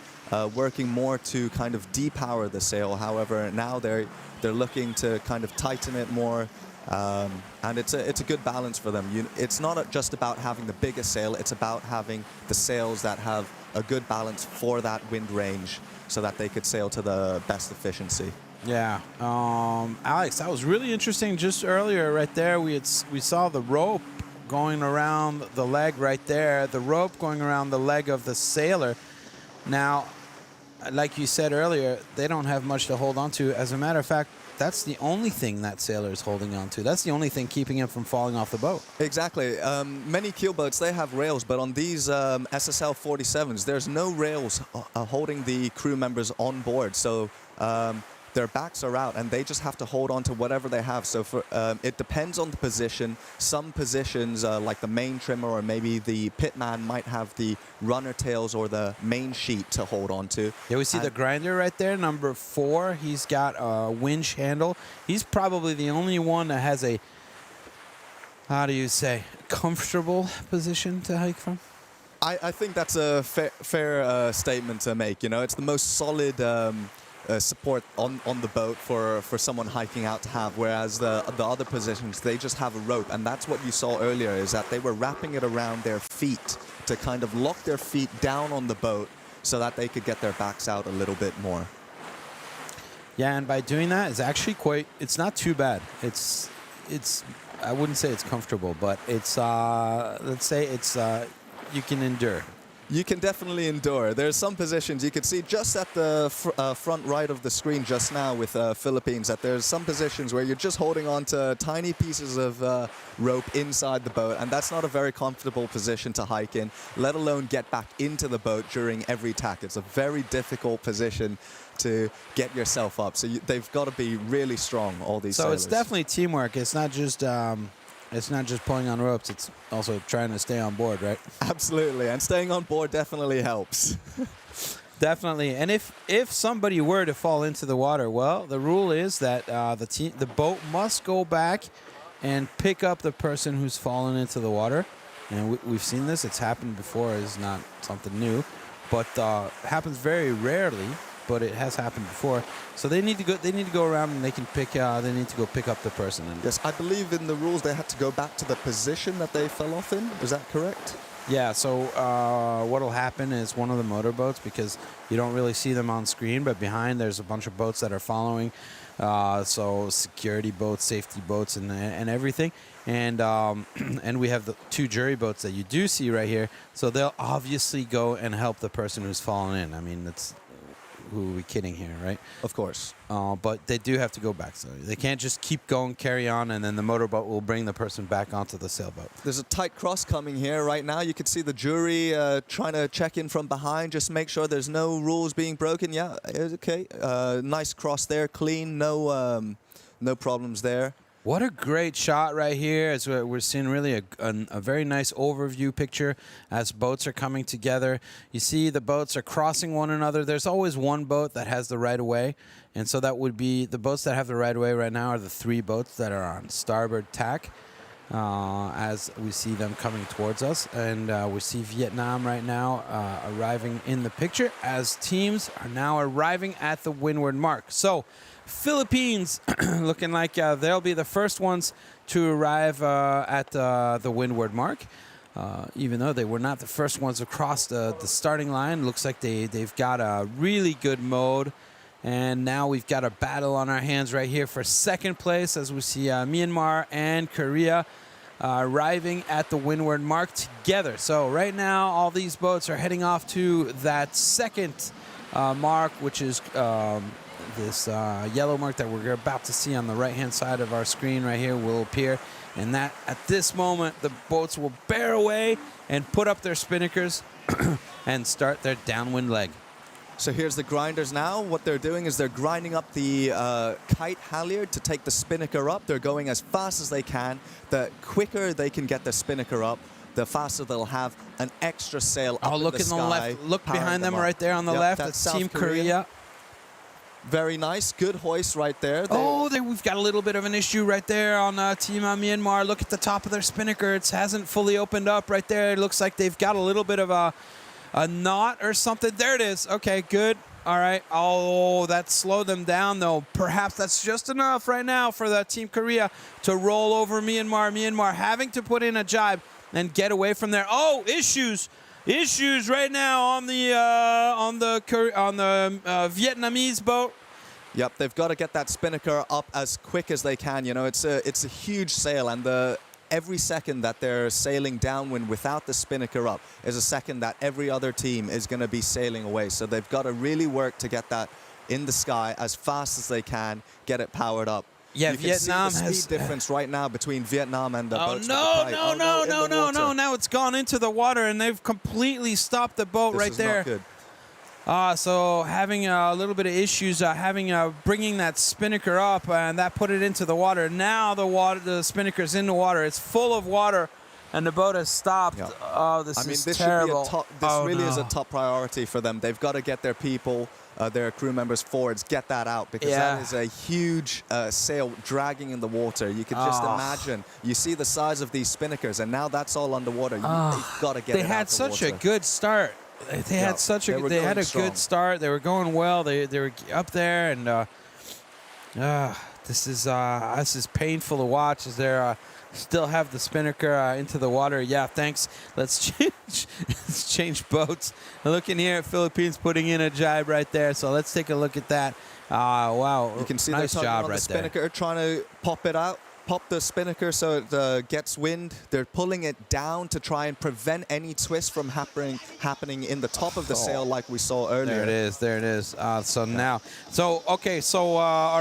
working more to kind of depower the sail. However, now they're looking to kind of tighten it more, and it's a good balance for them. It's not just about having the biggest sail. It's about having the sails that have a good balance for that wind range, so that they could sail to the best efficiency. Yeah, Alex, that was really interesting. Just earlier, right there, we saw the rope going around the leg right there. The rope going around the leg of the sailor. Now, like you said earlier, they don't have much to hold on to. As a matter of fact, that's the only thing that sailor is holding on to. That's the only thing keeping him from falling off the boat. Exactly. Many keelboats, they have rails, but on these SSL 47s, there's no rails holding the crew members on board. So their backs are out, and they just have to hold on to whatever they have. So for it depends on the position. Some positions, like the main trimmer or maybe the pitman, might have the runner tails or the main sheet to hold on to. Yeah, we see the grinder right there, number 4. He's got a winch handle. He's probably the only one that has a, how do you say, comfortable position to hike from. I think that's a fair statement to make. You know, it's the most solid support on the boat for someone hiking out to have, whereas the other positions, they just have a rope. And that's what you saw earlier, is that they were wrapping it around their feet to kind of lock their feet down on the boat so that they could get their backs out a little bit more. Yeah, and by doing that, it's actually it's not too bad. It's I wouldn't say it's comfortable, but it's let's say it's you can endure. You can definitely endure. There's some positions you could see just at the front right of the screen just now with Philippines, that there's some positions where you're just holding on to tiny pieces of rope inside the boat, and that's not a very comfortable position to hike in, let alone get back into the boat during every tack. It's a very difficult position to get yourself up. So they've got to be really strong, all these sailors. It's definitely teamwork. It's not just pulling on ropes. It's also trying to stay on board, right? Absolutely, and staying on board definitely helps. Definitely. And if somebody were to fall into the water, well, the rule is that the boat must go back and pick up the person who's fallen into the water. And we've seen this. It's happened before. It's not something new, but happens very rarely. But it has happened before, so they need to go. They need to go around and they can pick. They need to go pick up the person. Yes, I believe in the rules they had to go back to the position that they fell off in. Is that correct? Yeah. So what'll happen is one of the motorboats, because you don't really see them on screen, but behind there's a bunch of boats that are following. So security boats, safety boats, and everything. And and we have the 2 jury boats that you do see right here. So they'll obviously go and help the person who's fallen in. I mean, that's. Who are we kidding here, right? Of course. But they do have to go back. So they can't just keep going, carry on, and then the motorboat will bring the person back onto the sailboat. There's a tight cross coming here right now. You can see the jury trying to check in from behind, just make sure there's no rules being broken. Yeah, okay. Nice cross there, clean, no problems there. What a great shot right here. As we're seeing really a very nice overview picture as boats are coming together. You see the boats are crossing one another. There's always one boat that has the right of way. And so that would be the boats that have the right of way right now are the 3 boats that are on starboard tack as we see them coming towards us. And we see Vietnam right now arriving in the picture as teams are now arriving at the windward mark. So Philippines looking like they'll be the first ones to arrive at the windward mark. Even though they were not the first ones across the starting line. Looks like they've got a really good mode. And now we've got a battle on our hands right here for second place as we see Myanmar and Korea arriving at the windward mark together. So right now all these boats are heading off to that second mark, which is this yellow mark that we're about to see on the right-hand side of our screen right here will appear. And that at this moment, the boats will bear away and put up their spinnakers and start their downwind leg. So here's the grinders now. What they're doing is they're grinding up the kite halyard to take the spinnaker up. They're going as fast as they can. The quicker they can get the spinnaker up, the faster they'll have an extra sail up look in the in sky. the left. Look behind them right there on the left. That's Team Korea. Very nice. Good hoist right there. We've got a little bit of an issue right there on Team Myanmar. Look at the top of their spinnaker. It hasn't fully opened up right there. It looks like they've got a little bit of a knot or something. There it is. Okay, good. All right. Oh, that slowed them down, though. Perhaps that's just enough right now for the Team Korea to roll over Myanmar. Myanmar having to put in a jibe and get away from there. Oh, issues right now on the Vietnamese boat. Yep, they've got to get that spinnaker up as quick as they can. You know, it's a huge sail, and every second that they're sailing downwind without the spinnaker up is a second that every other team is going to be sailing away. So they've got to really work to get that in the sky as fast as they can, get it powered up. Yeah, you Vietnam can see the speed difference right now between Vietnam and the boats. No! Now it's gone into the water, and they've completely stopped the boat right there. This is not good. So having a little bit of issues, bringing that spinnaker up, and that put it into the water. Now the spinnaker's in the water. It's full of water, and the boat has stopped. Yeah. Oh, this is this terrible. Should be this really is a top priority for them. They've got to get their people, their crew members forwards, get that out, because that is a huge sail dragging in the water. You can just imagine. You see the size of these spinnakers, and now that's all underwater. They've got to get it out of the water. They had such a good start. They had a good start. They were going well. They were up there, and this is painful to watch as they still have the spinnaker into the water. Yeah, thanks. Let's change boats. Looking here at Philippines putting in a jibe right there. So let's take a look at that. Wow, you can see nice they're job on right the spinnaker, trying to pop it out. Pop the spinnaker so it gets wind. They're pulling it down to try and prevent any twist from happening in the top of the sail like we saw earlier. There it is. All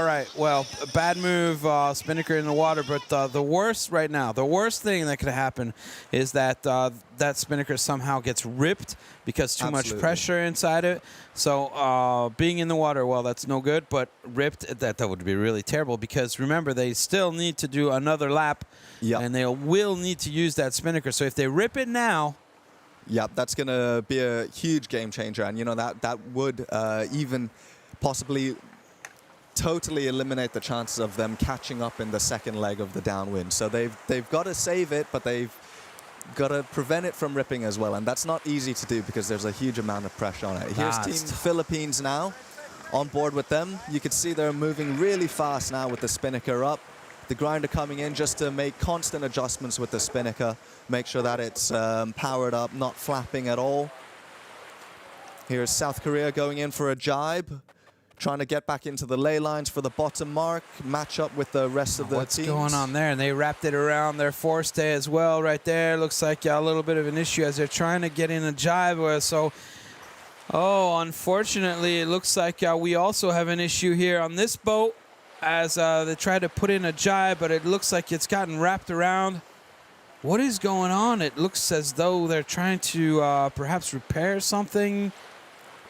right. Well, bad move, spinnaker in the water. But the worst thing that could happen is that that spinnaker somehow gets ripped because too much pressure inside it. So being in the water, well, that's no good. But ripped, that would be really terrible, because remember, they still need to do another lap, and they will need to use that spinnaker. So if they rip it now, that's going to be a huge game changer, and you know that would even possibly totally eliminate the chances of them catching up in the second leg of the downwind. So they've got to save it, but they've got to prevent it from ripping as well, and that's not easy to do because there's a huge amount of pressure on it. Here's Team Philippines now on board with them. You can see they're moving really fast now with the spinnaker up. The grinder coming in just to make constant adjustments with the spinnaker, make sure that it's powered up, not flapping at all. Here's South Korea going in for a jibe, trying to get back into the ley lines for the bottom mark, match up with the rest of the teams. What's going on there? And they wrapped it around their forestay as well right there. Looks like a little bit of an issue as they're trying to get in a jibe. Unfortunately, it looks like we also have an issue here on this boat as they try to put in a jibe, but it looks like it's gotten wrapped around. What is going on? It looks as though they're trying to perhaps repair something.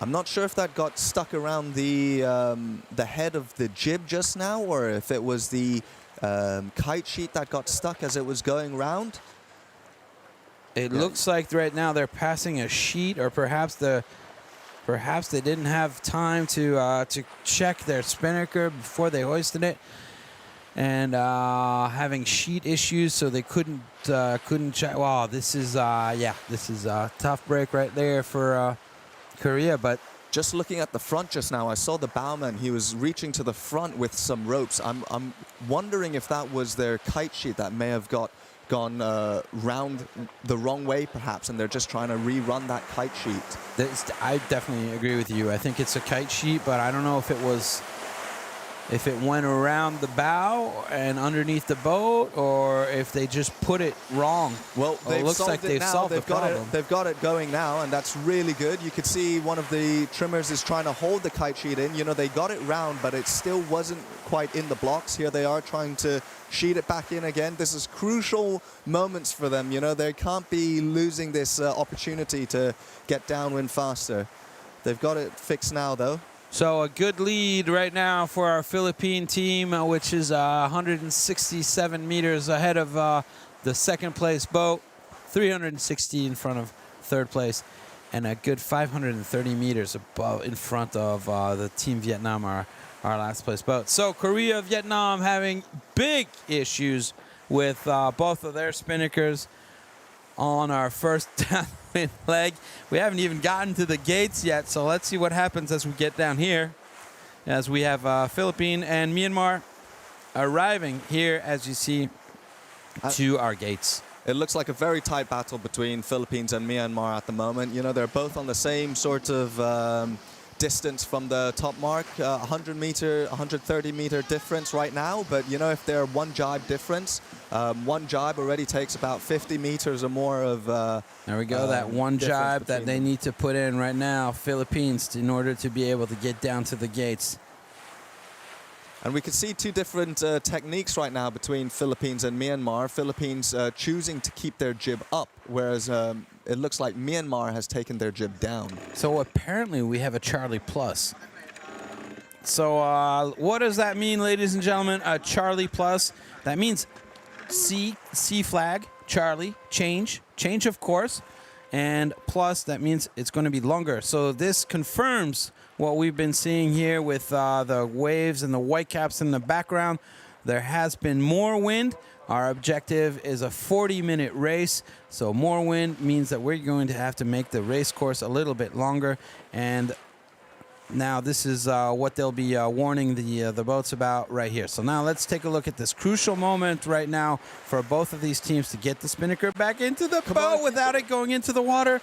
I'm not sure if that got stuck around the head of the jib just now, or if it was the kite sheet that got stuck as it was going round. It looks like right now they're passing a sheet, or perhaps they didn't have time to check their spinnaker before they hoisted it, and having sheet issues, so they couldn't check. Wow, this is a tough break right there for Korea. But just looking at the front just now, I saw the bowman. He was reaching to the front with some ropes. I'm wondering if that was their kite sheet that may have gone round the wrong way, perhaps, and they're just trying to rerun that kite sheet. I definitely agree with you. I think it's a kite sheet, but I don't know if it went around the bow and underneath the boat, or if they just put it wrong. Well, it looks like they've solved the problem. They've got it going now, and that's really good. You could see one of the trimmers is trying to hold the kite sheet in. You know, they got it round, but it still wasn't quite in the blocks. Here they are trying to sheet it back in again. This is crucial moments for them. You know, they can't be losing this opportunity to get downwind faster. They've got it fixed now, though. So a good lead right now for our Philippine team, which is 167 meters ahead of the second place boat, 360 in front of third place, and a good 530 meters above in front of the Team Vietnam, our last place boat. So Korea, Vietnam having big issues with both of their spinnakers on our first downwind leg. We haven't even gotten to the gates yet, so let's see what happens as we get down here, as we have Philippines and Myanmar arriving here, as you see, to our gates. It looks like a very tight battle between Philippines and Myanmar at the moment. You know, they're both on the same sort of distance from the top mark, 100 meter, 130 meter difference right now. But you know, if they're one jibe difference, one jibe already takes about 50 meters or more of. There we go. That one jibe that they need to put in right now, Philippines, in order to be able to get down to the gates. And we can see two different techniques right now between Philippines and Myanmar. Philippines choosing to keep their jib up, whereas it looks like Myanmar has taken their jib down. So apparently we have a Charlie plus. So what does that mean, ladies and gentlemen? A Charlie plus. That means C flag, Charlie, change of course, and plus that means it's going to be longer. So this confirms what we've been seeing here with the waves and the whitecaps in the background. There has been more wind. Our objective is a 40-minute race, so more wind means that we're going to have to make the race course a little bit longer. And now this is what they'll be warning the boats about right here. So now let's take a look at this crucial moment right now for both of these teams to get the spinnaker back into the boat without it going into the water.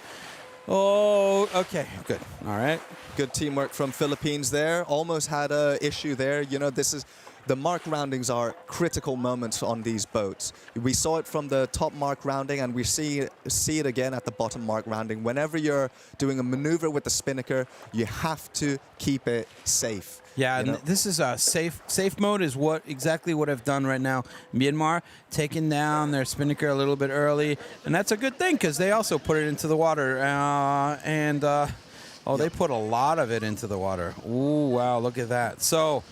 Oh, okay, good. All right. Good teamwork from Philippines there. Almost had a issue there. You know, this is the mark roundings are critical moments on these boats. We saw it from the top mark rounding, and we see it again at the bottom mark rounding. Whenever you're doing a maneuver with the spinnaker, you have to keep it safe. Yeah, and this is a safe mode is exactly what I've done right now. Myanmar taking down their spinnaker a little bit early, and that's a good thing because they also put it into the water. They put a lot of it into the water. Ooh, wow, look at that. So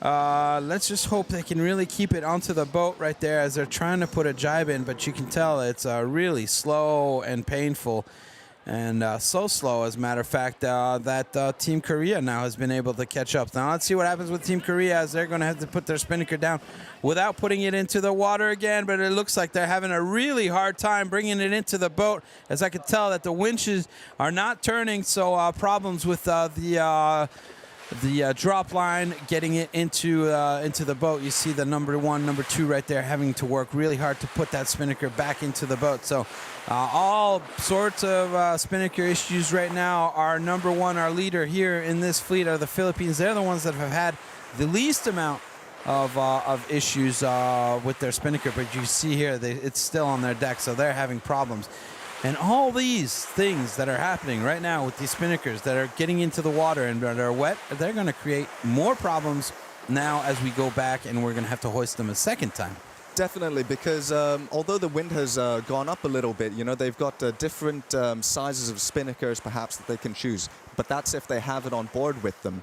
let's just hope they can really keep it onto the boat right there as they're trying to put a jibe in, but you can tell it's really slow and painful. And so slow, as a matter of fact, that Team Korea now has been able to catch up. Now let's see what happens with Team Korea as they're going to have to put their spinnaker down without putting it into the water again. But it looks like they're having a really hard time bringing it into the boat, as I could tell that the winches are not turning. So problems with the drop line, getting it into the boat. You see the number 1, number 2 right there having to work really hard to put that spinnaker back into the boat. So all sorts of spinnaker issues right now. Our number 1, our leader here in this fleet are the Philippines. They're the ones that have had the least amount of issues with their spinnaker. But you see here, it's still on their deck, so they're having problems. And all these things that are happening right now with these spinnakers that are getting into the water and that are wet, they're going to create more problems now as we go back, and we're going to have to hoist them a second time. Definitely, because although the wind has gone up a little bit, you know, they've got different sizes of spinnakers perhaps that they can choose. But that's if they have it on board with them.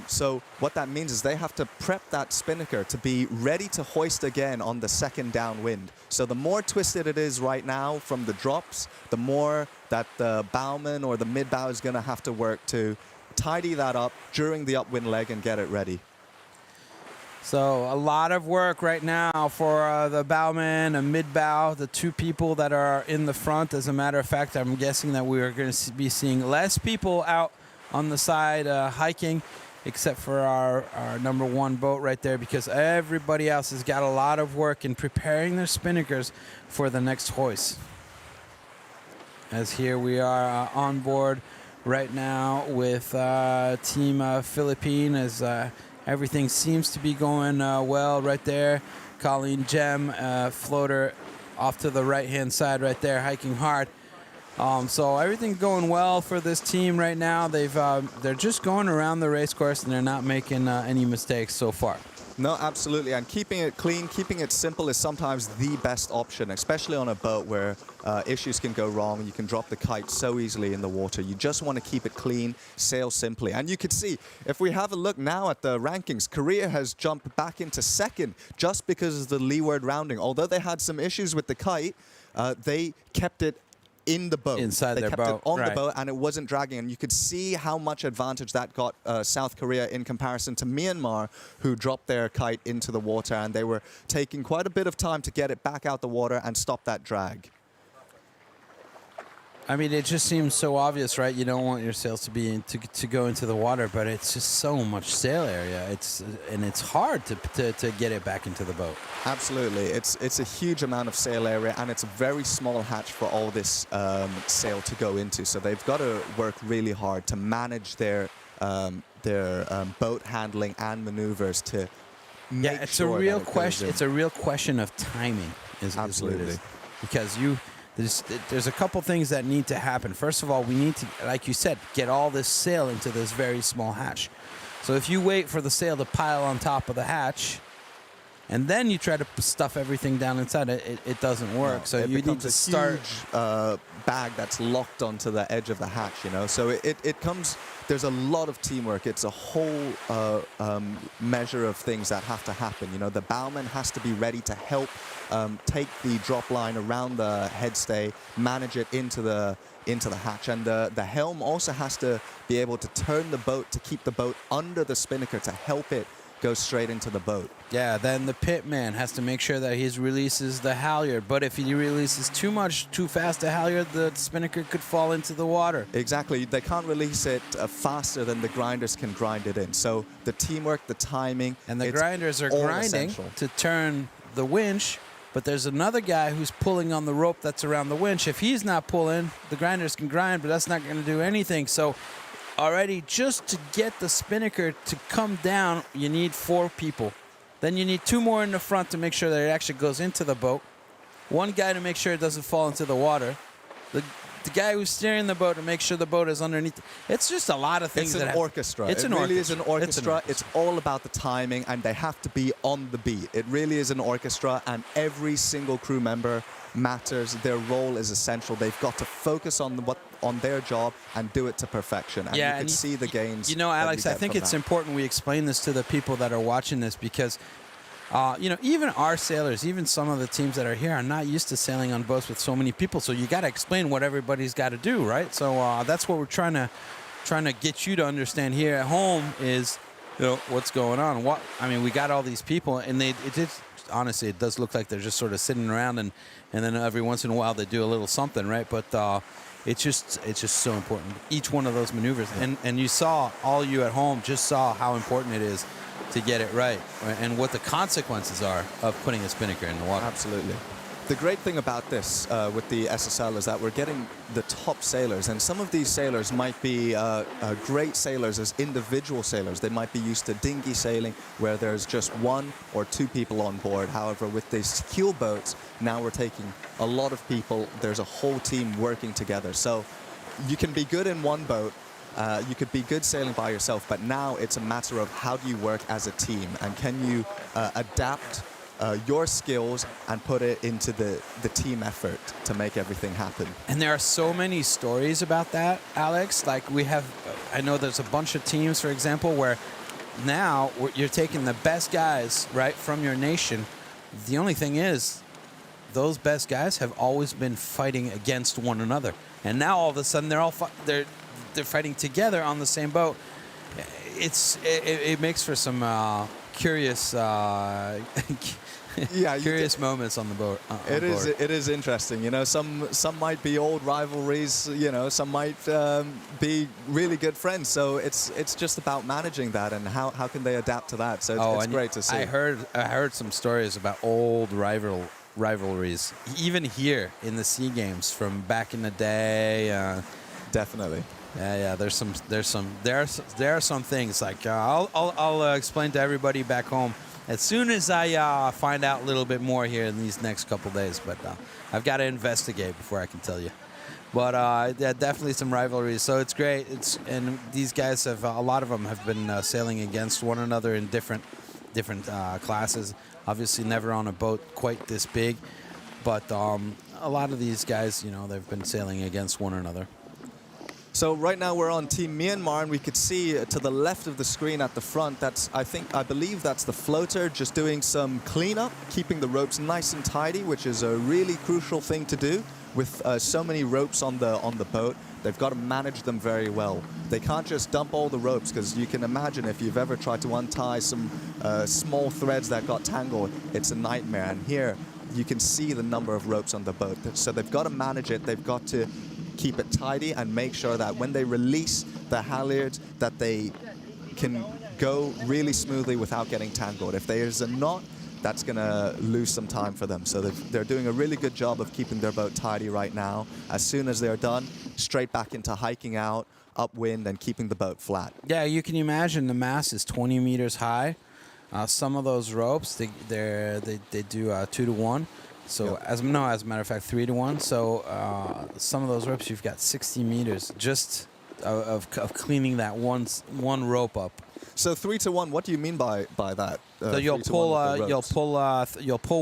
So what that means is they have to prep that spinnaker to be ready to hoist again on the second downwind. So the more twisted it is right now from the drops, the more that the bowman or the mid-bow is going to have to work to tidy that up during the upwind leg and get it ready. So a lot of work right now for the bowman and mid-bow, the 2 people that are in the front. As a matter of fact, I'm guessing that we are going to be seeing less people out on the side hiking, except for our number 1 boat right there, because everybody else has got a lot of work in preparing their spinnakers for the next hoist. As here we are on board right now with Team Philippine, as everything seems to be going well right there. Colleen Gem, floater off to the right-hand side right there, hiking hard. So everything's going well for this team right now. They're just going around the race course, and they're not making any mistakes so far. No, absolutely. And keeping it clean, keeping it simple is sometimes the best option, especially on a boat where issues can go wrong. You can drop the kite so easily in the water. You just want to keep it clean, sail simply. And you can see, if we have a look now at the rankings, Korea has jumped back into second just because of the leeward rounding. Although they had some issues with the kite, they kept it in the boat. Inside their boat. They kept it on the boat, and it wasn't dragging. And you could see how much advantage that got South Korea in comparison to Myanmar, who dropped their kite into the water, and they were taking quite a bit of time to get it back out the water and stop that drag. I mean, it just seems so obvious, right? You don't want your sails to be to go into the water, but it's just so much sail area. It's hard to get it back into the boat. Absolutely, it's a huge amount of sail area, and it's a very small hatch for all this sail to go into. So they've got to work really hard to manage their boat handling and maneuvers to make Yeah, it's sure a real that it goes question. in. It's a real question of timing. Is what it Absolutely. is. Because there's a couple things that need to happen. First of all, we need to, like you said, get all this sail into this very small hatch. So if you wait for the sail to pile on top of the hatch, and then you try to stuff everything down inside, it doesn't work. No, so it you need becomes to a start. huge bag that's locked onto the edge of the hatch, you know. So it comes. There's a lot of teamwork. It's a whole measure of things that have to happen. You know, the bowman has to be ready to help take the drop line around the headstay, manage it into the hatch, and the helm also has to be able to turn the boat to keep the boat under the spinnaker to help it go straight into the boat. Yeah, then the pitman has to make sure that he releases the halyard. But if he releases too fast a halyard, the spinnaker could fall into the water. Exactly. They can't release it faster than the grinders can grind it in. So the teamwork, the timing, And the it's grinders are all grinding essential. to turn the winch, but there's another guy who's pulling on the rope that's around the winch. If he's not pulling, the grinders can grind, but that's not going to do anything. So already, just to get the spinnaker to come down, you need 4 people. Then you need 2 more in the front to make sure that it actually goes into the boat. 1 guy to make sure it doesn't fall into the water. The guy who's steering the boat to make sure the boat is underneath. It's just a lot of things. It's an orchestra. It's It an really is an orchestra. orchestra. It's all about the timing, and they have to be on the beat. It really is an orchestra, and every single crew member matters. Their role is essential. They've got to focus on their job and do it to perfection. And you can see the gains. You know, that Alex, you I get think from it's that. important we explain this to the people that are watching this because, you know, even our sailors, even some of the teams that are here are not used to sailing on boats with so many people. So you got to explain what everybody's got to do, right? So that's what we're trying to get you to understand here at home is, you know, what's going on. We got all these people, and honestly, it does look like they're just sort of sitting around, and then every once in a while they do a little something, right? But it's just so important. Each one of those maneuvers, and you saw, all you at home just saw how important it is to get it right, and what the consequences are of putting a spinnaker in the water. Absolutely. The great thing about this with the SSL is that we're getting the top sailors, and some of these sailors might be great sailors as individual sailors. They might be used to dinghy sailing where there's just 1 or 2 people on board. However, with these keel boats, now we're taking a lot of people. There's a whole team working together. So you can be good in one boat, you could be good sailing by yourself, but now it's a matter of how do you work as a team, and can you adapt your skills and put it into the team effort to make everything happen. And there are so many stories about that, Alex. Like I know there's a bunch of teams, for example, where now you're taking the best guys, right, from your nation. The only thing is, those best guys have always been fighting against one another, and now all of a sudden they're fighting together on the same boat. It makes for some curious. Curious moments on the boat. It is interesting. You know, some might be old rivalries. You know, some might be really good friends. So it's just about managing that and how can they adapt to that. So it's great to see. I heard some stories about old rivalries, even here in the SEA Games from back in the day. Definitely. Yeah. There are some things like I'll explain to everybody back home as soon as I find out a little bit more here in these next couple days. But I've got to investigate before I can tell you. But yeah, definitely some rivalries. So it's great. And these guys have a lot of them have been sailing against one another in different classes. Obviously, never on a boat quite this big, but a lot of these guys, you know, they've been sailing against one another. So right now we're on Team Myanmar, and we could see to the left of the screen at the front, I believe that's the floater just doing some cleanup, keeping the ropes nice and tidy, which is a really crucial thing to do with so many ropes on the boat. They've got to manage them very well. They can't just dump all the ropes, because you can imagine if you've ever tried to untie some small threads that got tangled, it's a nightmare. And here you can see the number of ropes on the boat. So they've got to manage it. They've got to keep it tidy and make sure that when they release the halyards, that they can go really smoothly without getting tangled. If there's a knot, that's going to lose some time for them. So they're doing a really good job of keeping their boat tidy right now. As soon as they're done, straight back into hiking out, upwind, and keeping the boat flat. Yeah, you can imagine the mast is 20 meters high. Some of those ropes, they do 2 to 1. So as a matter of fact, 3 to 1. So some of those ropes, you've got 60 meters just of cleaning that one rope up. So 3 to 1. What do you mean by that? So you'll pull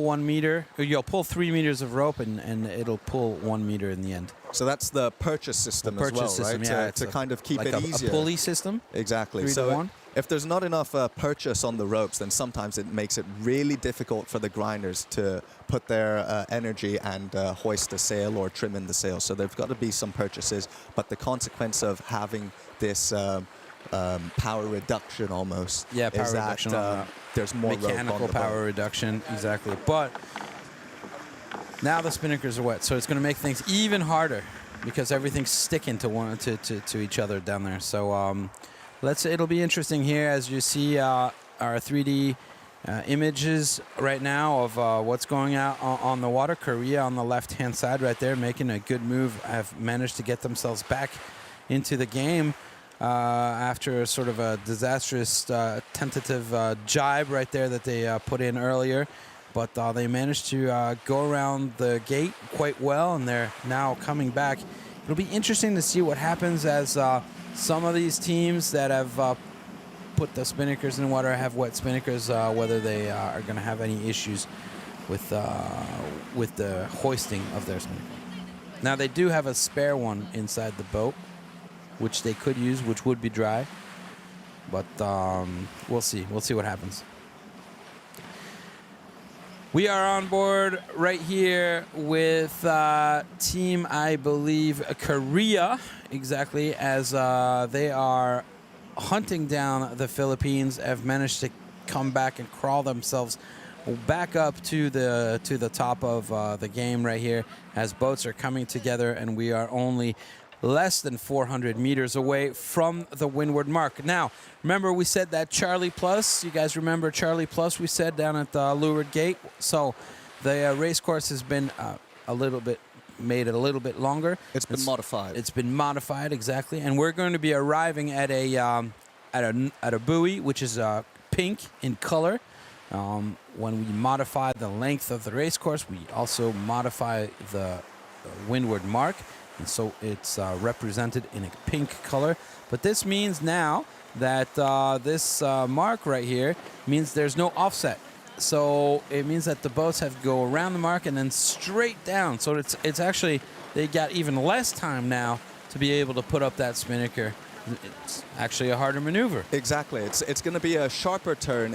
1 meter, or you'll pull 3 meters of rope, and it'll pull 1 meter in the end. So that's the purchase system as well, right? Yeah, to kind of keep like it easier. A pulley system. Exactly. 3 to 1. If there's not enough purchase on the ropes, then sometimes it makes it really difficult for the grinders to put their energy and hoist the sail or trim in the sail. So there's got to be some purchases. But the consequence of having this power reduction almost is that there's more mechanical rope on the power boat. reduction, exactly. But now the spinnakers are wet, so it's going to make things even harder because everything's sticking to each other down there. So it'll be interesting here as you see our 3D images right now of what's going out on the water. Korea on the left-hand side right there, making a good move, have managed to get themselves back into the game after sort of a disastrous tentative jibe right there that they put in earlier. But they managed to go around the gate quite well, and they're now coming back. It'll be interesting to see what happens as some of these teams that have put the spinnakers in water have wet spinnakers, whether they are going to have any issues with the hoisting of their spinnaker. Now, they do have a spare one inside the boat, which they could use, which would be dry. But we'll see. We'll see what happens. We are on board right here with team, I believe, Korea, exactly, as they are hunting down the Philippines, have managed to come back and crawl themselves back up to the top of the game right here as boats are coming together, and we are only less than 400 meters away from the windward mark. Now, remember we said that Charlie Plus, you guys remember Charlie Plus we said down at the Leeward Gate? So the race course has been made a little bit longer. It's been modified. It's been modified, exactly. And we're going to be arriving at a buoy, which is pink in color. When we modify the length of the race course, we also modify the windward mark. And so it's represented in a pink color. But this means now that this mark right here means there's no offset. So it means that the boats have to go around the mark and then straight down. So it's actually, they got even less time now to be able to put up that spinnaker. It's actually a harder maneuver. Exactly. It's going to be a sharper turn.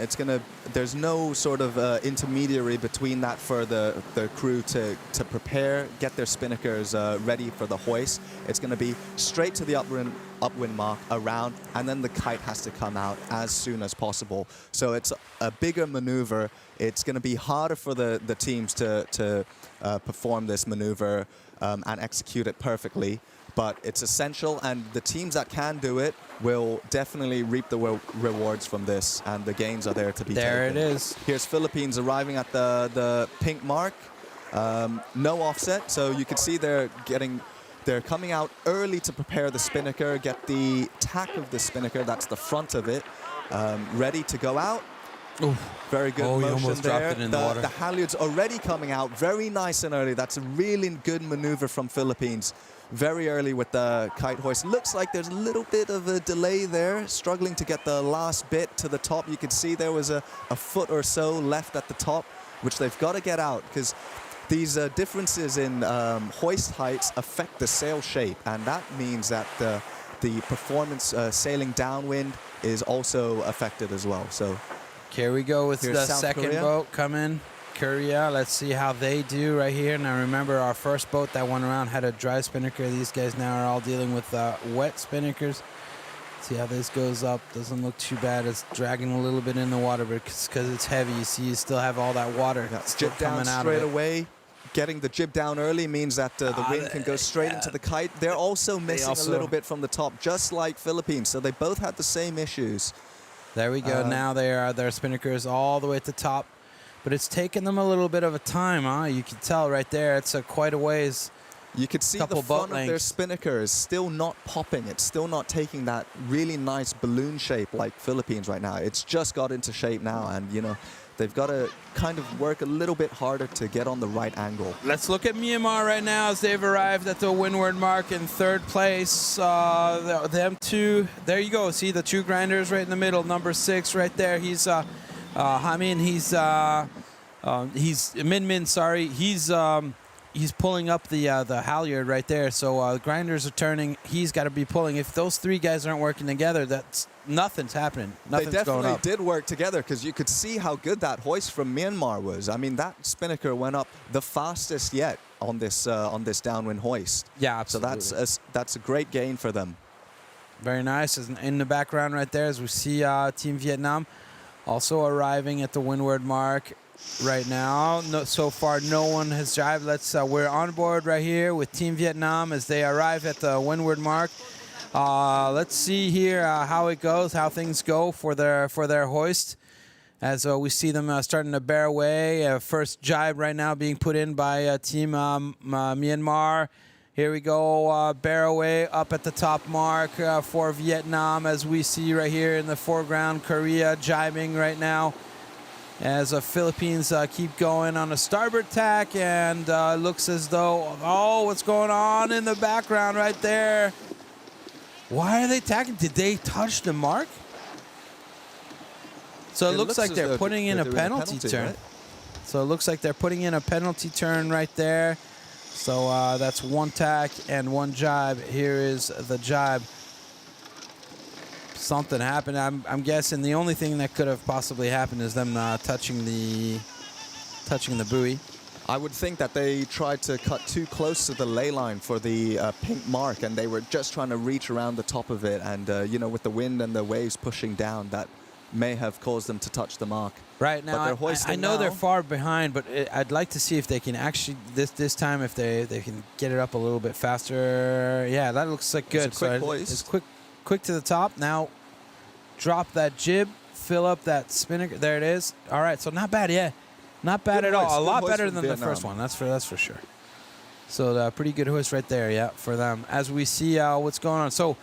There's no sort of intermediary between that for the crew to prepare, get their spinnakers ready for the hoist. It's going to be straight to the upwind mark, around, and then the kite has to come out as soon as possible. So it's a bigger maneuver. It's going to be harder for the teams to perform this maneuver and execute it perfectly. But it's essential, and the teams that can do it will definitely reap the rewards from this, and the gains are there to be taken. There it is. Here's Philippines arriving at the pink mark. No offset, so you can see they're coming out early to prepare the spinnaker, get the tack of the spinnaker, that's the front of it, ready to go out. Ooh. Very good he motion almost there. dropped it in the water. The halyards already coming out, very nice and early. That's a really good maneuver from Philippines. Very early with the kite hoist. Looks like there's a little bit of a delay there, struggling to get the last bit to the top. You can see there was a foot or so left at the top, which they've got to get out, because these differences in hoist heights affect the sail shape, and that means that the performance sailing downwind is also affected as well. So here we go with the South second Korea. boat coming. Korea, let's see how they do right here. Now remember, our first boat that went around had a dry spinnaker. These guys now are all dealing with wet spinnakers. See how this goes up. Doesn't look too bad. It's dragging a little bit in the water, but because it's heavy, you see you still have all that water still Jet down coming out straight of it. away. getting the jib down early means that the wind can go straight into the kite. They're also missing a little bit from the top, just like Philippines. So they both had the same issues. There we go. Now their spinnakers all the way at the top. But it's taken them a little bit of a time, huh? You can tell right there. It's quite a ways. You could see the front of their spinnaker is still not popping. It's still not taking that really nice balloon shape like Philippines right now. It's just got into shape now. And, you know, they've got to kind of work a little bit harder to get on the right angle. Let's look at Myanmar right now as they've arrived at the windward mark in third place. Them two, there you go. See the two grinders right in the middle. Number 6 right there. He's Hamin. He's Min Min. Sorry, he's pulling up the halyard right there. So grinders are turning. He's got to be pulling. If those 3 guys aren't working together, that's nothing's happening. Nothing's they going up. definitely did work together because you could see how good that hoist from Myanmar was. I mean, that spinnaker went up the fastest yet on this downwind hoist. Yeah, absolutely. So that's a great gain for them. Very nice. In the background right there, as we see Team Vietnam also arriving at the windward mark right now. So far, no one has jibed. We're on board right here with Team Vietnam as they arrive at the windward mark. Let's see here how it goes, how things go for their hoist. As we see them starting to bear away. First jibe right now being put in by Team Myanmar. Here we go, bear away up at the top mark for Vietnam, as we see right here in the foreground. Korea jibing right now as the Philippines keep going on a starboard tack, and looks as though, what's going on in the background right there? Why are they tacking? Did they touch the mark? So it looks like they're putting in a penalty turn. Right? So it looks like they're putting in a penalty turn right there. So that's 1 tack and 1 jibe. Here is the jibe. Something happened. I'm guessing the only thing that could have possibly happened is them touching the buoy. I would think that they tried to cut too close to the ley line for the pink mark, and they were just trying to reach around the top of it. And, you know, with the wind and the waves pushing down, that may have caused them to touch the mark. Right now, I know they're far behind, but I'd like to see if they can actually this time if they can get it up a little bit faster. Yeah, that looks like good. It's a quick hoist. It's quick to the top. Now, drop that jib, fill up that spinnaker. There it is. All right, so not bad. Yeah, not bad good at hoist, all. A lot hoist better than Vietnam. the first one. That's for sure. So pretty good hoist right there. Yeah, for them. As we see what's going on. So.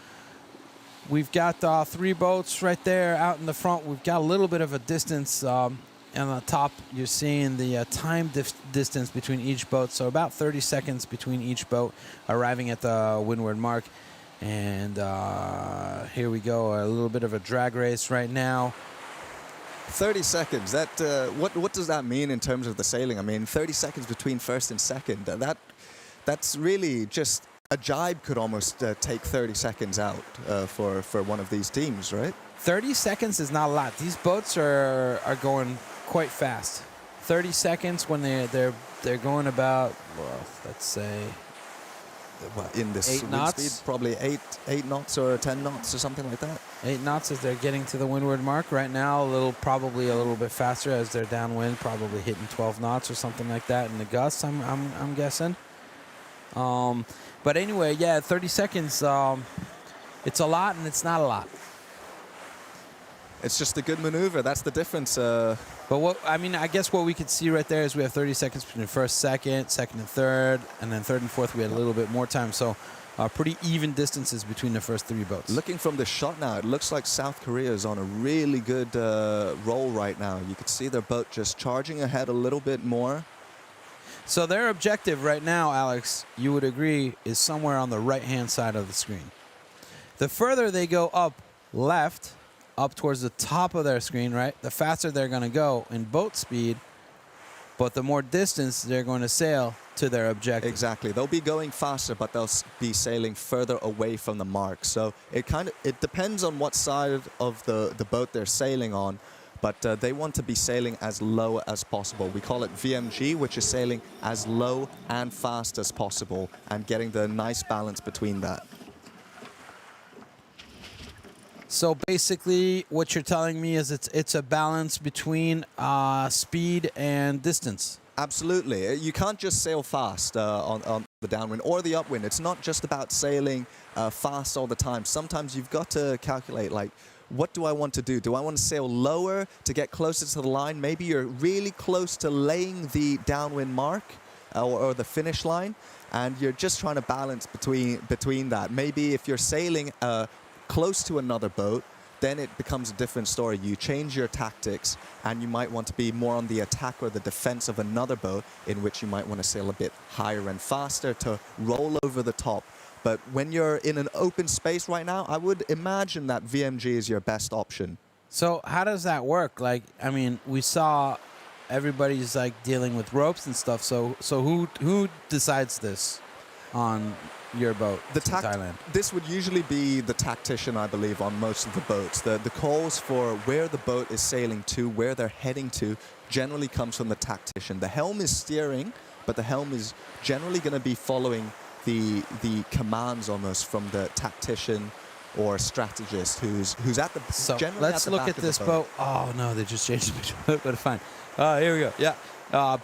We've got 3 boats right there out in the front. We've got a little bit of a distance. On the top, you're seeing the time distance between each boat. So about 30 seconds between each boat arriving at the windward mark. And here we go, a little bit of a drag race right now. 30 seconds. That what does that mean in terms of the sailing? I mean, 30 seconds between first and second. That's really just... A jibe could almost take 30 seconds out for one of these teams, right? 30 seconds is not a lot. These boats are going quite fast. 30 seconds when they're going about, well, let's say, in this 8 knots, speed, probably 8 knots or 10 knots or something like that. 8 knots as they're getting to the windward mark right now. Probably a little bit faster as they're downwind, probably hitting 12 knots or something like that in the gusts. I'm guessing. But anyway, yeah, 30 seconds, it's a lot and it's not a lot. It's just a good maneuver. That's the difference. But I guess what we could see right there is we have 30 seconds between first, second and third, and then third and fourth we had a little bit more time. So pretty even distances between the first 3 boats. Looking from the shot now, it looks like South Korea is on a really good roll right now. You could see their boat just charging ahead a little bit more. So their objective right now, Alex, you would agree, is somewhere on the right-hand side of the screen. The further they go up left, up towards the top of their screen, right, the faster they're going to go in boat speed, but the more distance they're going to sail to their objective. Exactly. They'll be going faster, but they'll be sailing further away from the mark. So it depends on what side of the boat they're sailing on. But they want to be sailing as low as possible. We call it VMG, which is sailing as low and fast as possible and getting the nice balance between that. So basically, what you're telling me is it's a balance between speed and distance. Absolutely. You can't just sail fast on the downwind or the upwind. It's not just about sailing fast all the time. Sometimes you've got to calculate, like, what do I want to do? Do I want to sail lower to get closer to the line? Maybe you're really close to laying the downwind mark or the finish line, and you're just trying to balance between that. Maybe if you're sailing close to another boat, then it becomes a different story. You change your tactics, and you might want to be more on the attack or the defense of another boat, in which you might want to sail a bit higher and faster to roll over the top. But when you're in an open space right now, I would imagine that VMG is your best option. So how does that work? Like, I mean, we saw everybody's like dealing with ropes and stuff. So who decides this on your boat in Thailand? This would usually be the tactician, I believe, on most of the boats. The calls for where the boat is sailing to, where they're heading to, generally comes from the tactician. The helm is steering, but the helm is generally going to be following the commands almost from the tactician or strategist who's at the So generally let's at the look back at of the this boat. Oh no, they just changed the picture. But fine. Here we go. Yeah.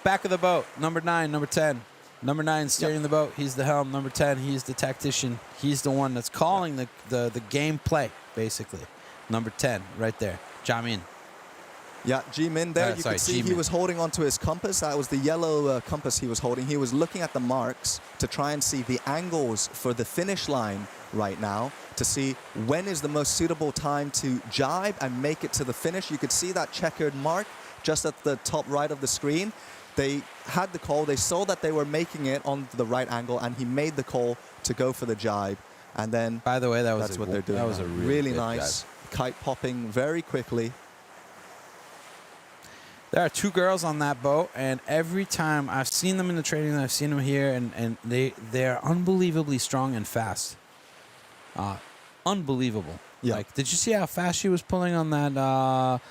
Back of the boat. Number 9, number 10. Number 9 steering the boat. He's the helm. Number 10, he's the tactician. He's the one that's calling the game play, basically. Number 10, right there. Jamin. Yeah, Jimin there. You could see he Jimin. was holding onto his compass. That was the yellow compass he was holding. He was looking at the marks to try and see the angles for the finish line right now, to see when is the most suitable time to jibe and make it to the finish. You could see that checkered mark just at the top right of the screen. They had the call. They saw that they were making it on the right angle, and he made the call to go for the jibe. And then, By the way, that's what they're doing. That was a now. really good nice kite popping very quickly. There are 2 girls on that boat, and every time I've seen them in the training, I've seen them here, and they're unbelievably strong and fast. Unbelievable. Yeah. Like, did you see how fast she was pulling on that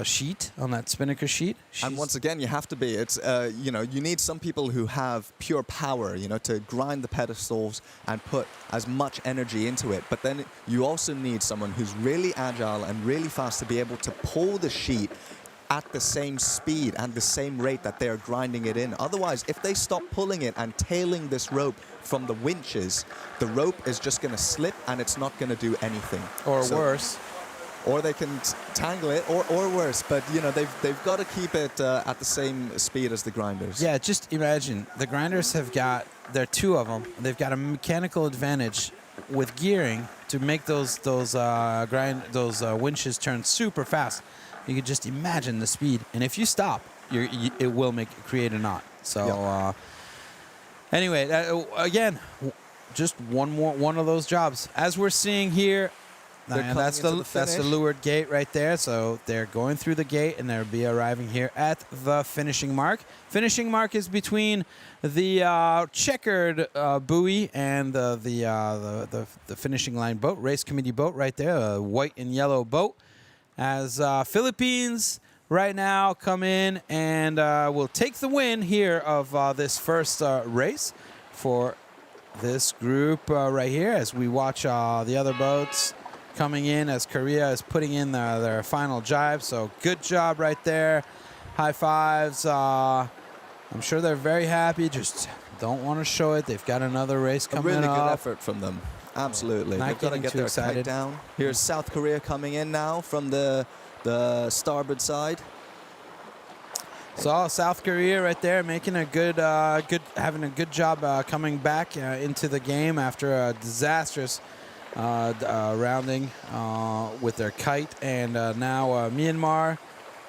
sheet, on that spinnaker sheet? And once again, you have to be. It's you need some people who have pure power, to grind the pedestals and put as much energy into it. But then you also need someone who's really agile and really fast to be able to pull the sheet at the same speed and the same rate that they're grinding it in. Otherwise, if they stop pulling it and tailing this rope from the winches, the rope is just going to slip and it's not going to do anything. Or worse. Or they can tangle it, or worse. But, they've got to keep it at the same speed as the grinders. Yeah, just imagine. The grinders there are 2 of them. They've got a mechanical advantage with gearing to make those winches turn super fast. You could just imagine the speed, and if you stop, it will create a knot. So, anyway, again, just one of those jobs. As we're seeing here, that's the leeward gate right there. So they're going through the gate, and they'll be arriving here at the finishing mark. Finishing mark is between the checkered buoy and the finishing line boat, race committee boat right there, a white and yellow boat. As Philippines right now come in and will take the win here of this first race for this group right here, as we watch the other boats coming in, as Korea is putting in their final jibe. So good job right there. High fives. I'm sure they're very happy, just don't want to show it. They've got another race coming up. A really good effort from them. Absolutely. Not They've got to get their excited. kite down. Here's South Korea coming in now from the starboard side. So South Korea right there making a having a good job coming back into the game after a disastrous rounding with their kite, and now Myanmar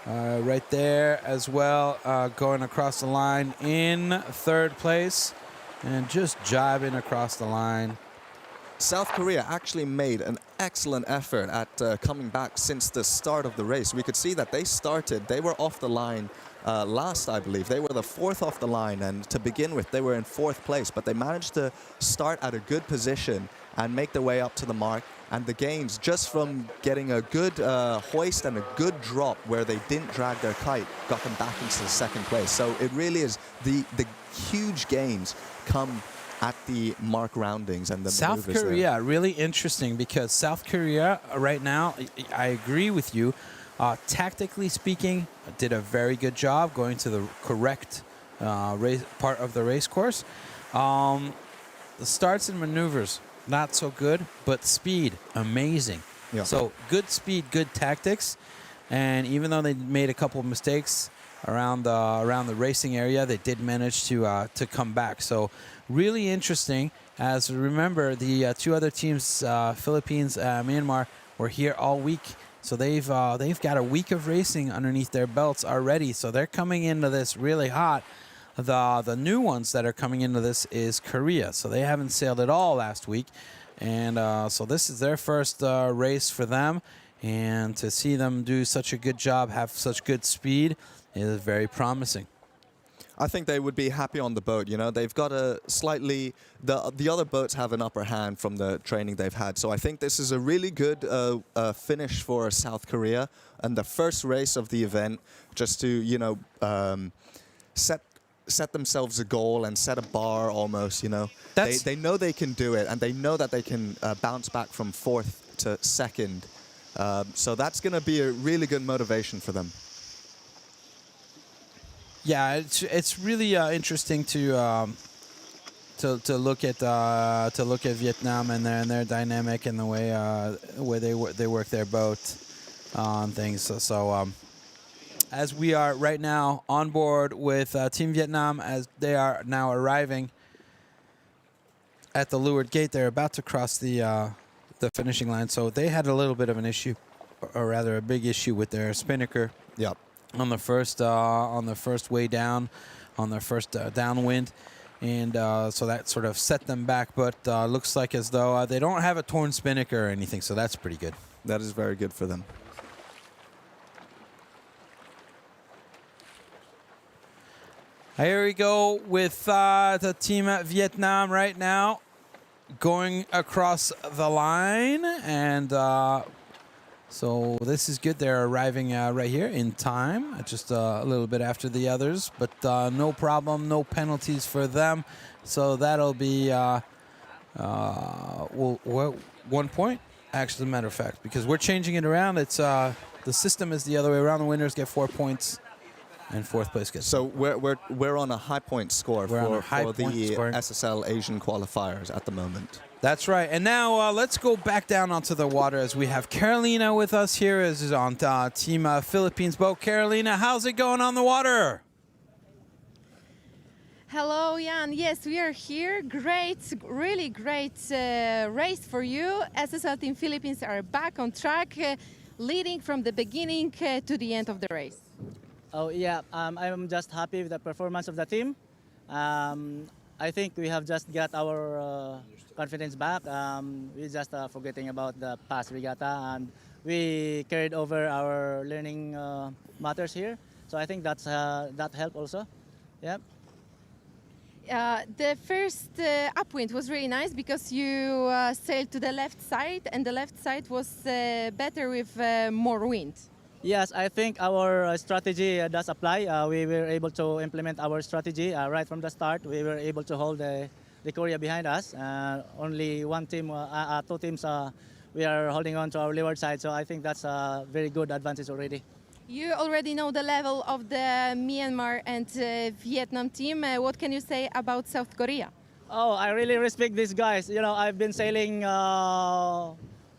right there as well, going across the line in 3rd place and just jibing across the line. South Korea actually made an excellent effort at coming back since the start of the race. We could see that they were off the line last, I believe. They were the 4th off the line, and to begin with, they were in 4th place, but they managed to start at a good position and make their way up to the mark. And the gains, just from getting a good hoist and a good drop where they didn't drag their kite, got them back into the 2nd place. So it really is the huge gains come at the mark roundings and the South maneuvers Korea, there. really interesting, because South Korea right now, I agree with you, Tactically speaking, did a very good job going to the correct race part of the race course. The starts and maneuvers, not so good, but speed, amazing. Yeah. So good speed, good tactics, and even though they made a couple of mistakes around the racing area, they did manage to come back. So really interesting. As remember, the two other teams, Philippines, Myanmar, were here all week. So they've got a week of racing underneath their belts already. So they're coming into this really hot. The new ones that are coming into this is Korea. So they haven't sailed at all last week. And so this is their first race for them. And to see them do such a good job, have such good speed, is very promising. I think they would be happy on the boat. You know, they've got a slightly the other boats have an upper hand from the training they've had. So I think this is a really good finish for South Korea and the first race of the event, just to set themselves a goal and set a bar almost. You know, they know they can do it, and they know that they can bounce back from fourth to second. So that's going to be a really good motivation for them. Yeah, it's really interesting to look at Vietnam and their dynamic and the way they work their boat on things. So as we are right now on board with Team Vietnam, as they are now arriving at the leeward gate, they're about to cross the finishing line. So they had a little bit of an issue, or rather a big issue, with their spinnaker. Yeah. On the first way down, on their first downwind, and so that sort of set them back. But looks like as though they don't have a torn spinnaker or anything, so that's pretty good. That is very good for them. Here we go with the team at Vietnam right now, going across the line, and so this is good. They're arriving right here in time, just a little bit after the others, but no problem, no penalties for them. So that'll be 1 point, actually, as a matter of fact, because we're changing it around. It's the system is the other way around. The winners get 4 points, and fourth place gets. So we're on a high point score for the SSL Asian qualifiers at the moment. That's right. And now let's go back down onto the water as we have Carolina with us here as on Team Philippines boat. Carolina, how's it going on the water? Hello, Jan. Yes, we are here. Great, really great race for you. SSL Team Philippines are back on track, leading from the beginning to the end of the race. Oh, yeah. I'm just happy with the performance of the team. I think we have just got our confidence back. We're just forgetting about the past regatta, and we carried over our learning matters here. So I think that helped also. Yeah. The first upwind was really nice because you sailed to the left side, and the left side was better with more wind. Yes, I think our strategy does apply. We were able to implement our strategy right from the start. We were able to hold the Korea behind us. Only one team, two teams, we are holding on to our leeward side. So I think that's a very good advantage already. You already know the level of the Myanmar and Vietnam team. What can you say about South Korea? Oh, I really respect these guys. You know, I've been sailing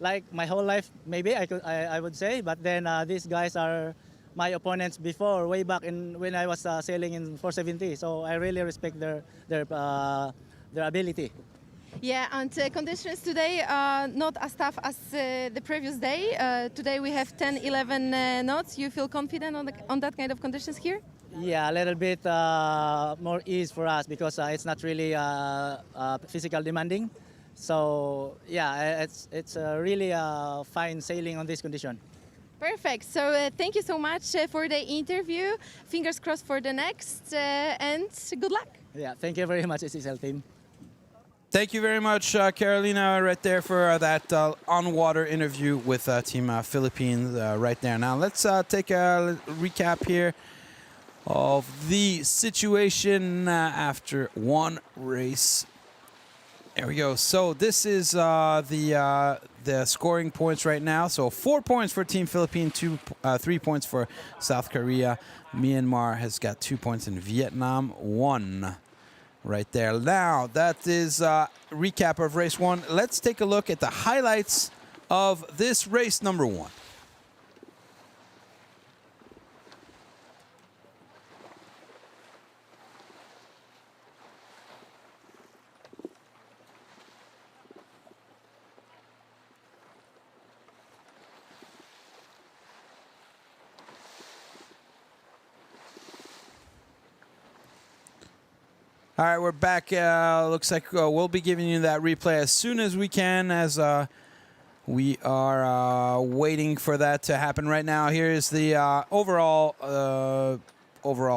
like my whole life, maybe I would say. But then these guys are my opponents before, way back when I was sailing in 470. So I really respect their ability. Yeah, and conditions today are not as tough as the previous day. Today we have 10, 11 knots. You feel confident on that kind of conditions here? Yeah, a little bit more ease for us because it's not really physical demanding. So yeah, it's really fine sailing on this condition. Perfect. So thank you so much for the interview. Fingers crossed for the next, and good luck. Yeah, thank you very much, SSL team. Thank you very much, Carolina, right there for that on-water interview with Team Philippines right there. Now, let's take a recap here of the situation after one race. There we go. So this is the the scoring points right now. So 4 points for Team Philippines, 3 points for South Korea. Myanmar has got 2 points and Vietnam 1 right there. Now, that is a recap of race 1. Let's take a look at the highlights of this race number 1. All right, we're back. Looks like we'll be giving you that replay as soon as we can, as we are waiting for that to happen right now. Here's the overall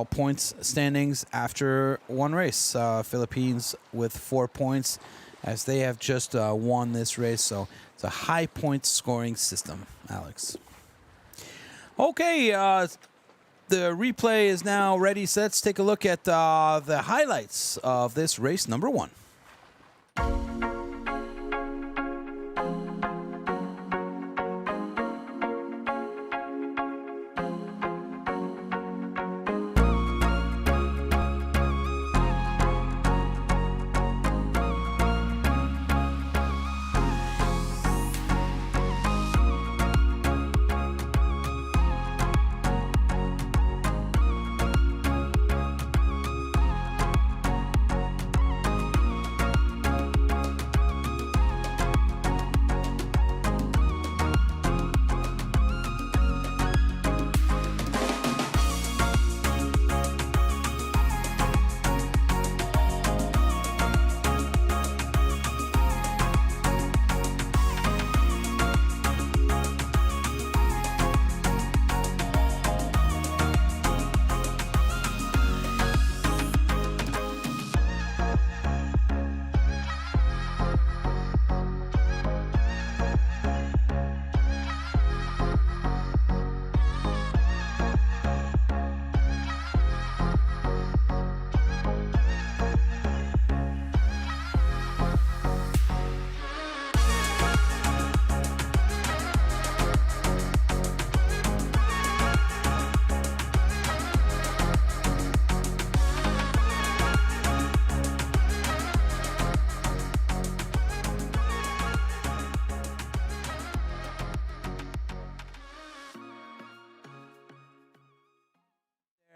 points standings after one race. Philippines with 4 points, as they have just won this race. So it's a high point scoring system, Alex. Okay. The replay is now ready, so let's take a look at the highlights of this race number 1.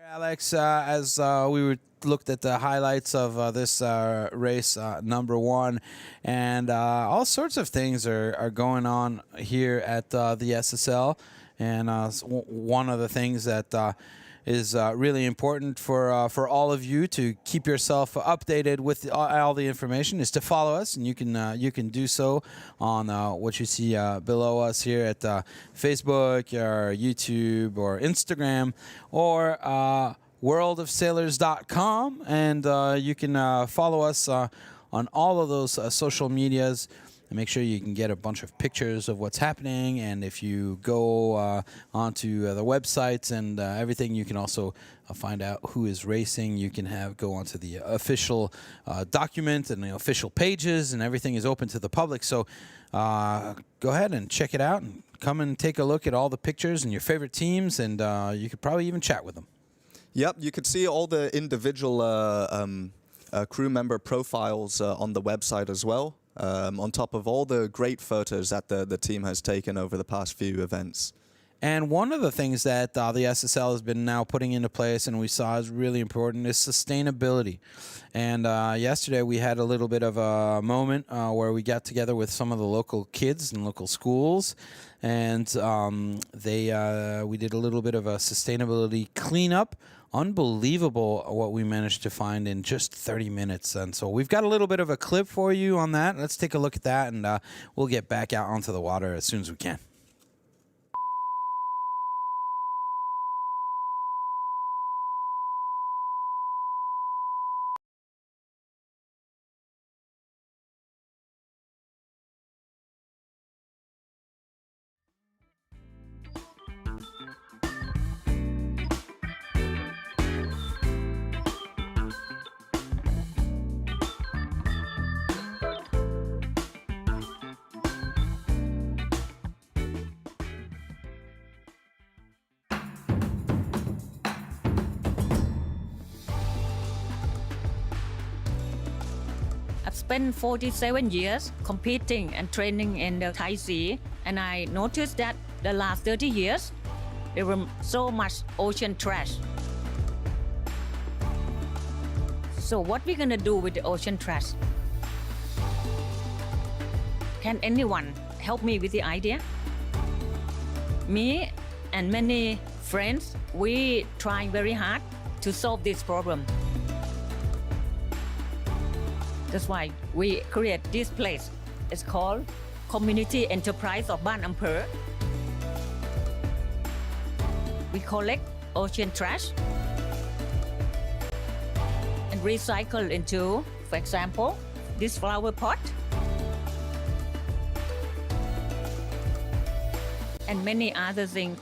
Alex, as we looked at the highlights of this race number 1, and all sorts of things are going on here at the SSL, and one of the things that is really important for all of you to keep yourself updated with all the information is to follow us, and you can do so on what you see below us here at Facebook or YouTube or Instagram or worldofsailors.com, and you can follow us on all of those social medias. And make sure you can get a bunch of pictures of what's happening. And if you go onto the websites and everything, you can also find out who is racing. You can go onto the official document and the official pages, and everything is open to the public. So go ahead and check it out and come and take a look at all the pictures and your favorite teams, and you could probably even chat with them. Yep, you could see all the individual crew member profiles on the website as well. On top of all the great photos that the team has taken over the past few events. And one of the things that the SSL has been now putting into place, and we saw is really important, is sustainability. And yesterday we had a little bit of a moment where we got together with some of the local kids and local schools, and we did a little bit of a sustainability cleanup. Unbelievable what we managed to find in just 30 minutes. And so we've got a little bit of a clip for you on that. Let's take a look at that, and we'll get back out onto the water as soon as we can. spent 47 years competing and training in the Thai Sea, and I noticed that the last 30 years, there were so much ocean trash. So what we gonna do with the ocean trash? Can anyone help me with the idea? Me and many friends, we trying very hard to solve this problem. That's why we create this place. It's called Community Enterprise of Ban Ampere. We collect ocean trash and recycle into, for example, this flower pot and many other things.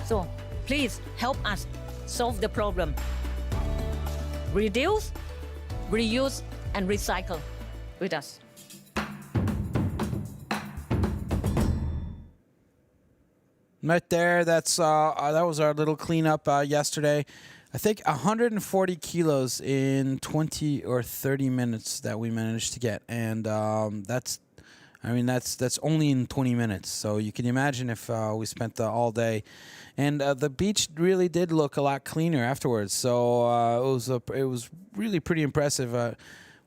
So please help us solve the problem. Reduce, reuse, and recycle with us. Right there, that was our little cleanup yesterday. I think 140 kilos in 20 or 30 minutes that we managed to get, and that's only in 20 minutes. So you can imagine if we spent all day, and the beach really did look a lot cleaner afterwards. So it was really pretty impressive.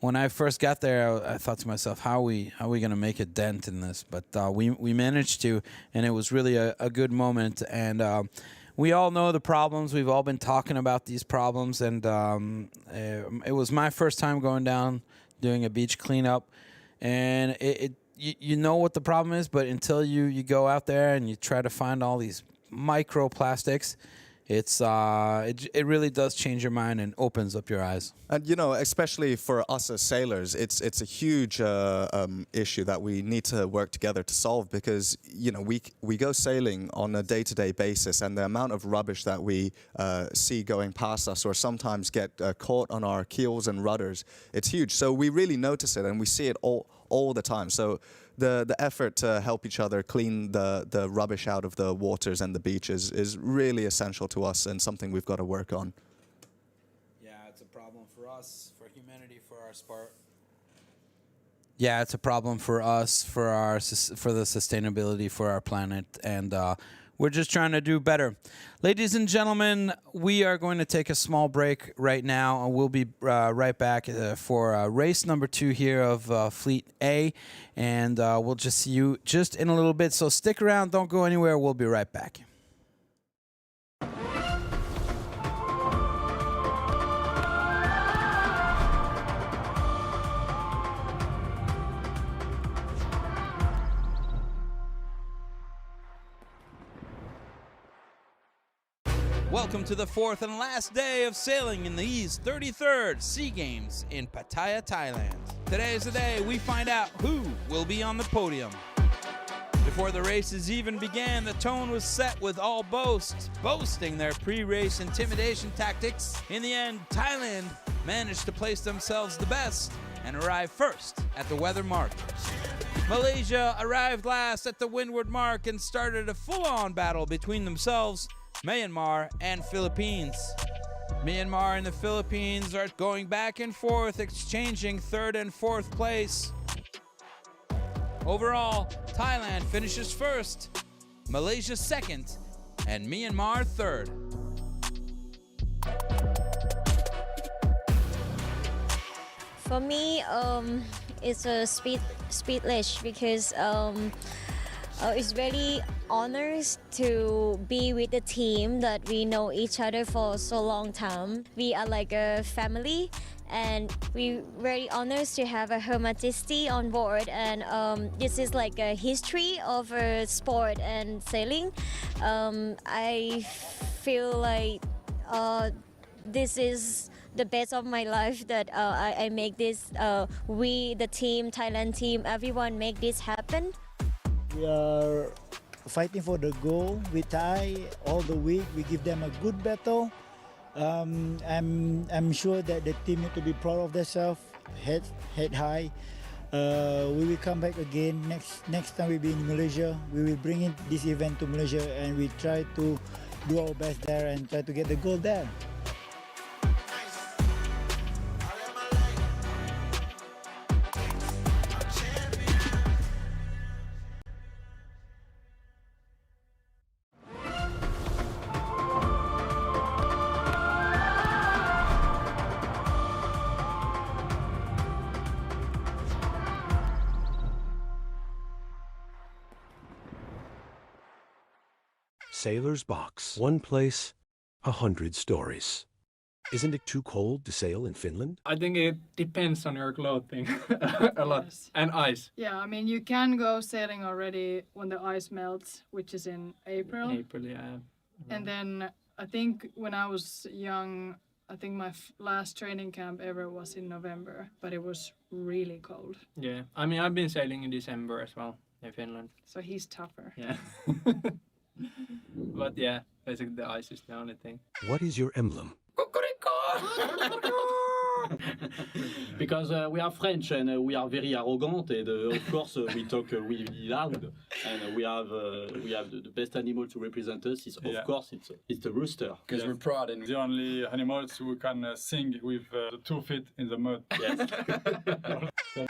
When I first got there, I thought to myself, how are we going to make a dent in this? But we managed to, and it was really a good moment. And we all know the problems. We've all been talking about these problems. And it was my first time going down, doing a beach cleanup. And you know what the problem is, but until you go out there and you try to find all these microplastics, it really does change your mind and opens up your eyes. And especially for us as sailors, it's a huge issue that we need to work together to solve, because we go sailing on a day-to-day basis, and the amount of rubbish that we see going past us, or sometimes get caught on our keels and rudders, it's huge. So we really notice it, and we see it all the time. So the effort to help each other clean the rubbish out of the waters and the beaches is really essential to us, and something we've got to work on. Yeah, it's a problem for us, for humanity, for our sport. Yeah, it's a problem for us, for the sustainability, for our planet, and we're just trying to do better. Ladies and gentlemen, we are going to take a small break right now, and we'll be right back for race number 2 here of Fleet A, and we'll just see you just in a little bit. So stick around, don't go anywhere. We'll be right back. Welcome to the 4th and last day of sailing in these 33rd SEA Games in Pattaya, Thailand. Today is the day we find out who will be on the podium. Before the races even began, the tone was set with all boasting their pre-race intimidation tactics. In the end, Thailand managed to place themselves the best and arrive first at the weather mark. Malaysia arrived last at the windward mark and started a full-on battle between themselves, Myanmar and Philippines. Myanmar and the Philippines are going back and forth, exchanging 3rd and 4th place. Overall, Thailand finishes 1st, Malaysia 2nd, and Myanmar 3rd. For me, it's a speechless, because it's very honors to be with a team that we know each other for so long time. We are like a family, and we very honors to have a Her Majesty on board, and this is like a history of sport and sailing. I feel like this is the best of my life, that I make this, we, the team, Thailand team, everyone make this happen. We are fighting for the goal with Thai all the week. We give them a good battle. I'm sure that the team need to be proud of themselves, head high. We will come back again next time we be in Malaysia. We will bring in this event to Malaysia, and we try to do our best there and try to get the goal there. Sailor's Box. One place, 100 stories. Isn't it too cold to sail in Finland? I think it depends on your clothing a lot. Yes. And ice. Yeah, I mean, you can go sailing already when the ice melts, which is in April. April, yeah. And then I think when I was young, I think my last training camp ever was in November, but it was really cold. Yeah, I mean, I've been sailing in December as well in Finland. So he's tougher. Yeah. But yeah, basically the ice is the only thing. What is your emblem? Because we are French and we are very arrogant, and of course we talk really loud, and we have the best animal to represent us. Is of course it's the rooster. Because we're proud and the only animals who can sing with the 2 feet in the mud. Yes.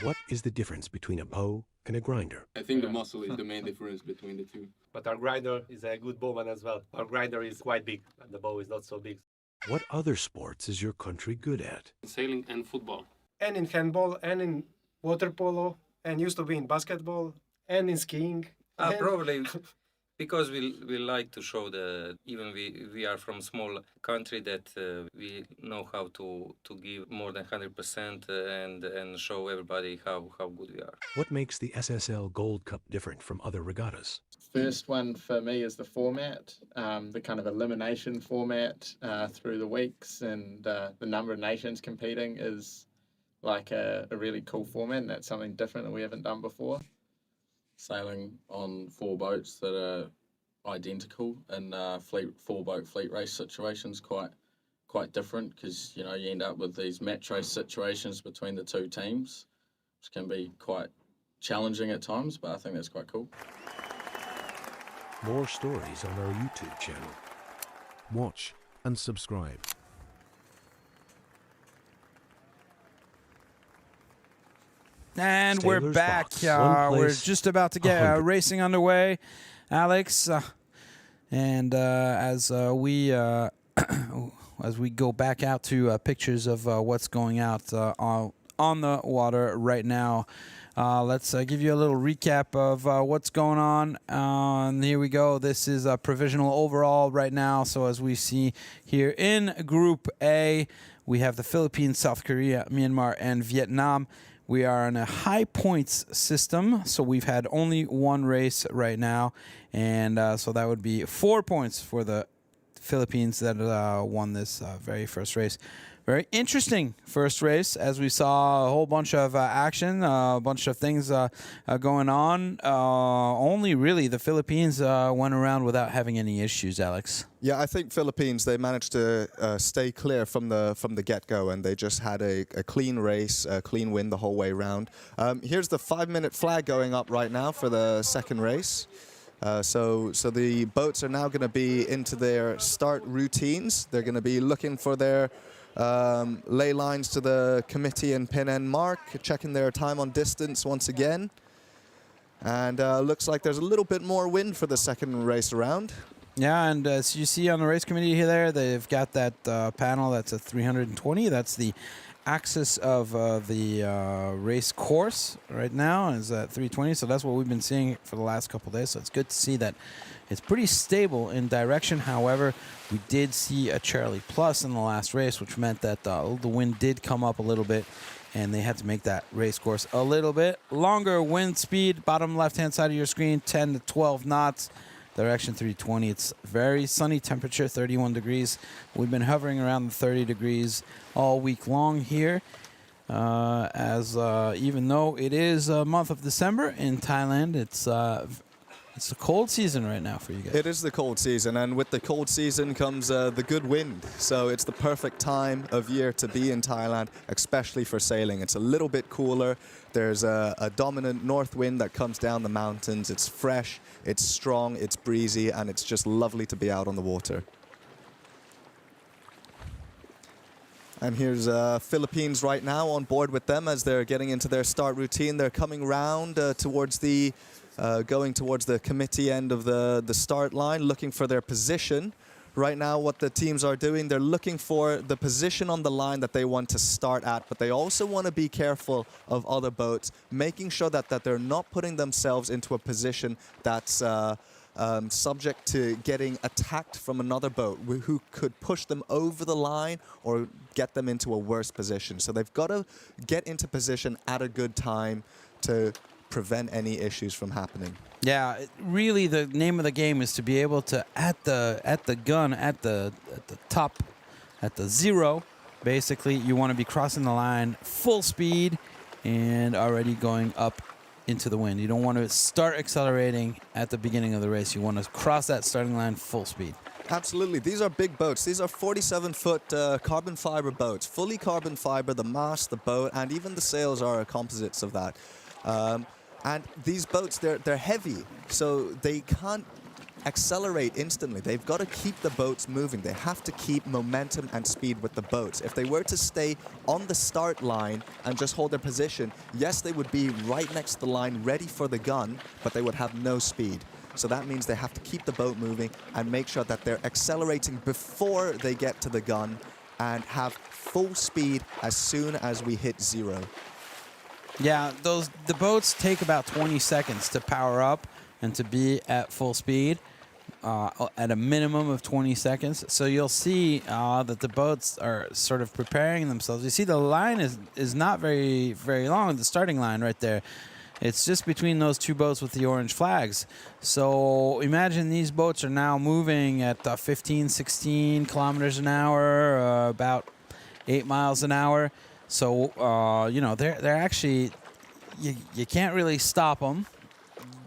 What is the difference between a bow and a grinder? I think the muscle is the main difference between the two. But our grinder is a good bowman as well. Our grinder is quite big, and the bow is not so big. What other sports is your country good at? Sailing and football. And in handball, and in water polo, and used to be in basketball, and in skiing. Probably because we like to show that even we are from a small country that we know how to give more than 100% and show everybody how good we are. What makes the SSL Gold Cup different from other regattas? First one for me is the format, the kind of elimination format through the weeks, and the number of nations competing is like a really cool format, and that's something different that we haven't done before. Sailing on 4 boats that are identical in four-boat fleet race situations quite different, because you end up with these match race situations between the 2 teams, which can be quite challenging at times, but I think that's quite cool. More stories on our YouTube channel. Watch and subscribe. And Sailor's we're back. Box. One We're place, just about to get 100. racing underway, Alex. And as we go back out to pictures of what's going out on the water right now, let's give you a little recap of what's going on. And here we go. This is a provisional overall right now. So as we see here in Group A, we have the Philippines, South Korea, Myanmar, and Vietnam. We are in a high points system, so we've had only 1 race right now, and so that would be 4 points for the Philippines that won this very first race. Very interesting first race, as we saw a whole bunch of action, a bunch of things going on. Only really the Philippines went around without having any issues, Alex. Yeah, I think Philippines, they managed to stay clear from the get-go, and they just had a clean race, a clean win the whole way around. Here's the 5-minute flag going up right now for the second race. So the boats are now going to be into their start routines. They're going to be looking for their ley lines to the committee and pin end mark, checking their time on distance once again. And looks like there's a little bit more wind for the second race around. Yeah, and as you see on the race committee here, they've got that panel that's at 320. That's the axis of the race course right now is at 320. So that's what we've been seeing for the last couple of days. So it's good to see that it's pretty stable in direction. However, we did see a Charlie Plus in the last race, which meant that the wind did come up a little bit, and they had to make that race course a little bit longer. Wind speed, bottom left-hand side of your screen, 10 to 12 knots. Direction 320. It's very sunny temperature, 31 degrees. We've been hovering around the 30 degrees all week long here. Even though it is a month of December in Thailand, it's It's the cold season right now for you guys. It is the cold season, and with the cold season comes the good wind. So it's the perfect time of year to be in Thailand, especially for sailing. It's a little bit cooler. There's a dominant north wind that comes down the mountains. It's fresh, it's strong, it's breezy, and it's just lovely to be out on the water. And here's Philippines right now on board with them as they're getting into their start routine. They're coming round towards the, going towards the committee end of the start line, looking for their position. Right now, what the teams are doing, they're looking for the position on the line that they want to start at, but they also want to be careful of other boats, making sure that they're not putting themselves into a position that's subject to getting attacked from another boat who could push them over the line or get them into a worse position. So they've got to get into position at a good time to prevent any issues from happening. Yeah, really the name of the game is to be able to at the gun at the top at the zero, basically you want to be crossing the line full speed and already going up into the wind. You don't want to start accelerating at the beginning of the race. You want to cross that starting line full speed. Absolutely. These are big boats. These are 47-foot carbon fiber boats. Fully carbon fiber, the mast, the boat, and even the sails are composites of that. And these boats, they're heavy, so they can't accelerate instantly. They've got to keep the boats moving. They have to keep momentum and speed with the boats. If they were to stay on the start line and just hold their position, yes, they would be right next to the line, ready for the gun, but they would have no speed. So that means they have to keep the boat moving and make sure that they're accelerating before they get to the gun and have full speed as soon as we hit zero. Yeah, the boats take about 20 seconds to power up and to be at full speed. At a minimum of 20 seconds. So you'll see that the boats are sort of preparing themselves. You see the line is not very long, the starting line right there. It's just between those two boats with the orange flags. So imagine these boats are now moving at 15, 16 kilometers an hour, about 8 miles an hour. So, you know, they're actually, you can't really stop them.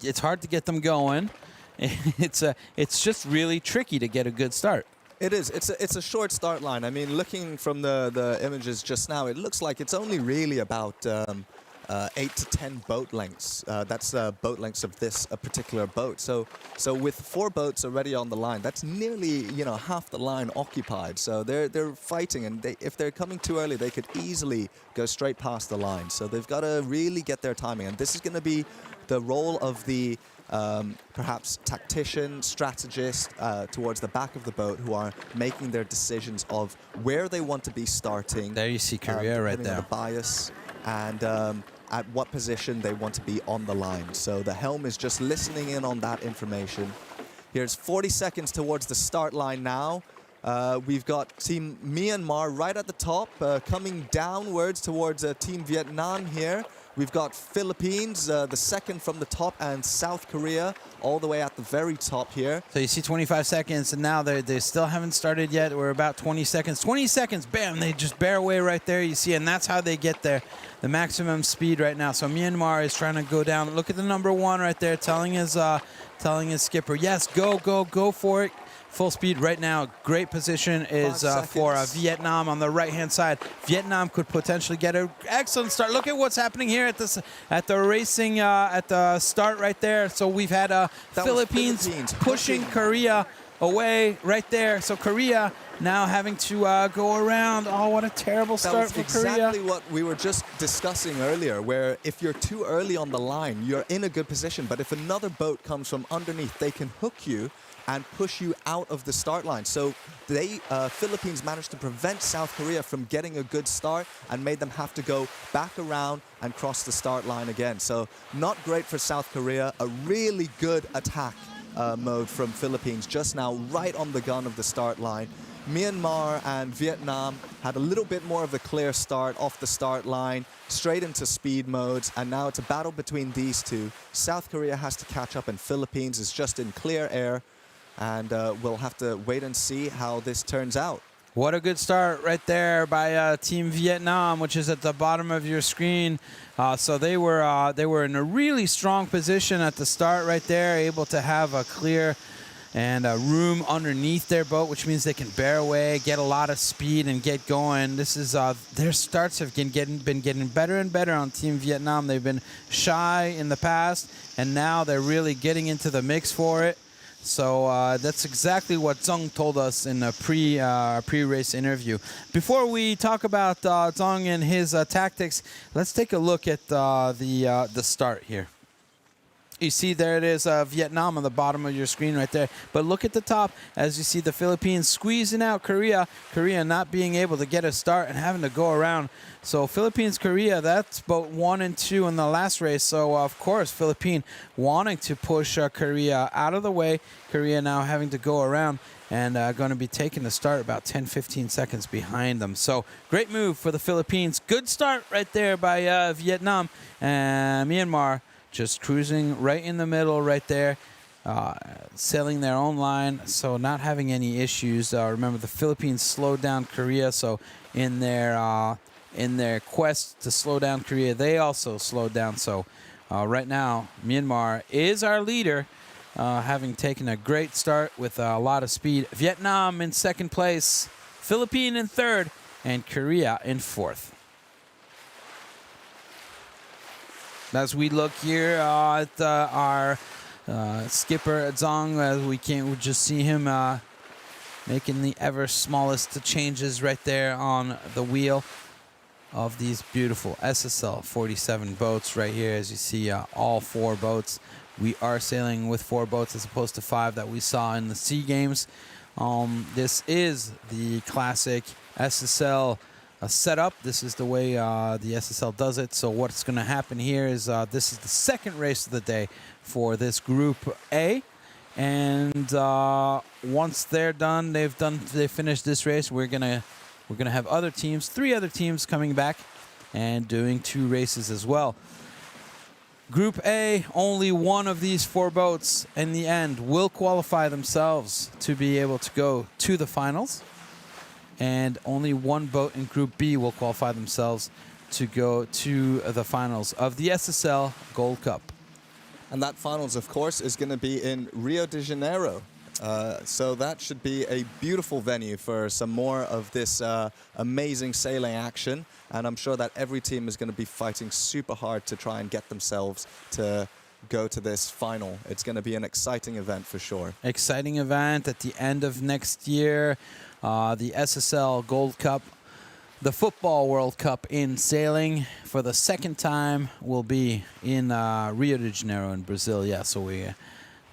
It's hard to get them going. It's just really tricky to get a good start. It is. It's a short start line. I mean, looking from the images just now, it looks like it's only really about 8 to 10 boat lengths. That's boat lengths of this particular boat. So with 4 boats already on the line, that's nearly, you know, half the line occupied. So they're fighting, and if they're coming too early, they could easily go straight past the line. So they've got to really get their timing, and this is going to be the role of the perhaps tactician, strategist towards the back of the boat, who are making their decisions of where they want to be starting. There you see Korea right there. The bias and at what position they want to be on the line. So the helm is just listening in on that information. Here's 40 seconds towards the start line now. We've got Team Myanmar right at the top, coming downwards towards Team Vietnam here. We've got Philippines, the second from the top, and South Korea all the way at the very top here. So you see 25 seconds, and now they still haven't started yet. We're about 20 seconds. 20 seconds, bam, they just bear away right there. You see, and that's how they get there, the maximum speed right now. So Myanmar is trying to go down. Look at the number 1 right there, telling his skipper, yes, go for it. Full speed right now. Great position is for Vietnam on the right-hand side. Vietnam could potentially get an excellent start. Look at what's happening here at the racing at the start right there. So we've had Philippines pushing Korea away right there. So Korea now having to go around. Oh, what a terrible start for Korea. That's exactly what we were just discussing earlier, where if you're too early on the line, you're in a good position. But if another boat comes from underneath, they can hook you and push you out of the start line. So Philippines managed to prevent South Korea from getting a good start and made them have to go back around and cross the start line again. So not great for South Korea. A really good attack mode from Philippines just now, right on the gun of the start line. Myanmar and Vietnam had a little bit more of a clear start off the start line, straight into speed modes, and now it's a battle between these two. South Korea has to catch up, and Philippines is just in clear air. And we'll have to wait and see how this turns out. What a good start right there by Team Vietnam, which is at the bottom of your screen. So they were in a really strong position at the start right there, able to have a clear and a room underneath their boat, which means they can bear away, get a lot of speed, and get going. This is their starts have been getting better and better on Team Vietnam. They've been shy in the past, and now they're really getting into the mix for it. So that's exactly what Zheng told us in a pre-race interview. Before we talk about Zheng and his tactics, let's take a look at the start here. You see there it is, Vietnam on the bottom of your screen right there. But look at the top as you see the Philippines squeezing out Korea. Korea not being able to get a start and having to go around. So Philippines, Korea, that's boat 1 and 2 in the last race. So of course, Philippines wanting to push Korea out of the way. Korea now having to go around and going to be taking the start about 10-15 seconds behind them. So great move for the Philippines. Good start right there by Vietnam and Myanmar. Just cruising right in the middle right there, sailing their own line, so not having any issues. Remember, the Philippines slowed down Korea, so in their quest to slow down Korea, they also slowed down. So right now, Myanmar is our leader, having taken a great start with a lot of speed. Vietnam in second place, Philippines in third, and Korea in fourth. As we look here at our skipper Zhang, we just see him making the ever smallest changes right there on the wheel of these beautiful SSL 47 boats right here. As you see, all 4 boats. We are sailing with 4 boats as opposed to 5 that we saw in the SEA Games. This is the classic SSL setup. This is the way the SSL does it. So what's going to happen here is this is the second race of the day for this Group A, and once they're done, they finished this race. We're gonna have other teams, 3 other teams coming back and doing 2 races as well. Group A, only one of these 4 boats in the end will qualify themselves to be able to go to the finals. And only one boat in Group B will qualify themselves to go to the finals of the SSL Gold Cup. And that finals, of course, is going to be in Rio de Janeiro. So that should be a beautiful venue for some more of this amazing sailing action. And I'm sure that every team is going to be fighting super hard to try and get themselves to go to this final. It's going to be an exciting event for sure. Exciting event at the end of next year. The SSL Gold Cup, the Football World Cup in sailing for the second time will be in Rio de Janeiro in Brazil. Yeah, so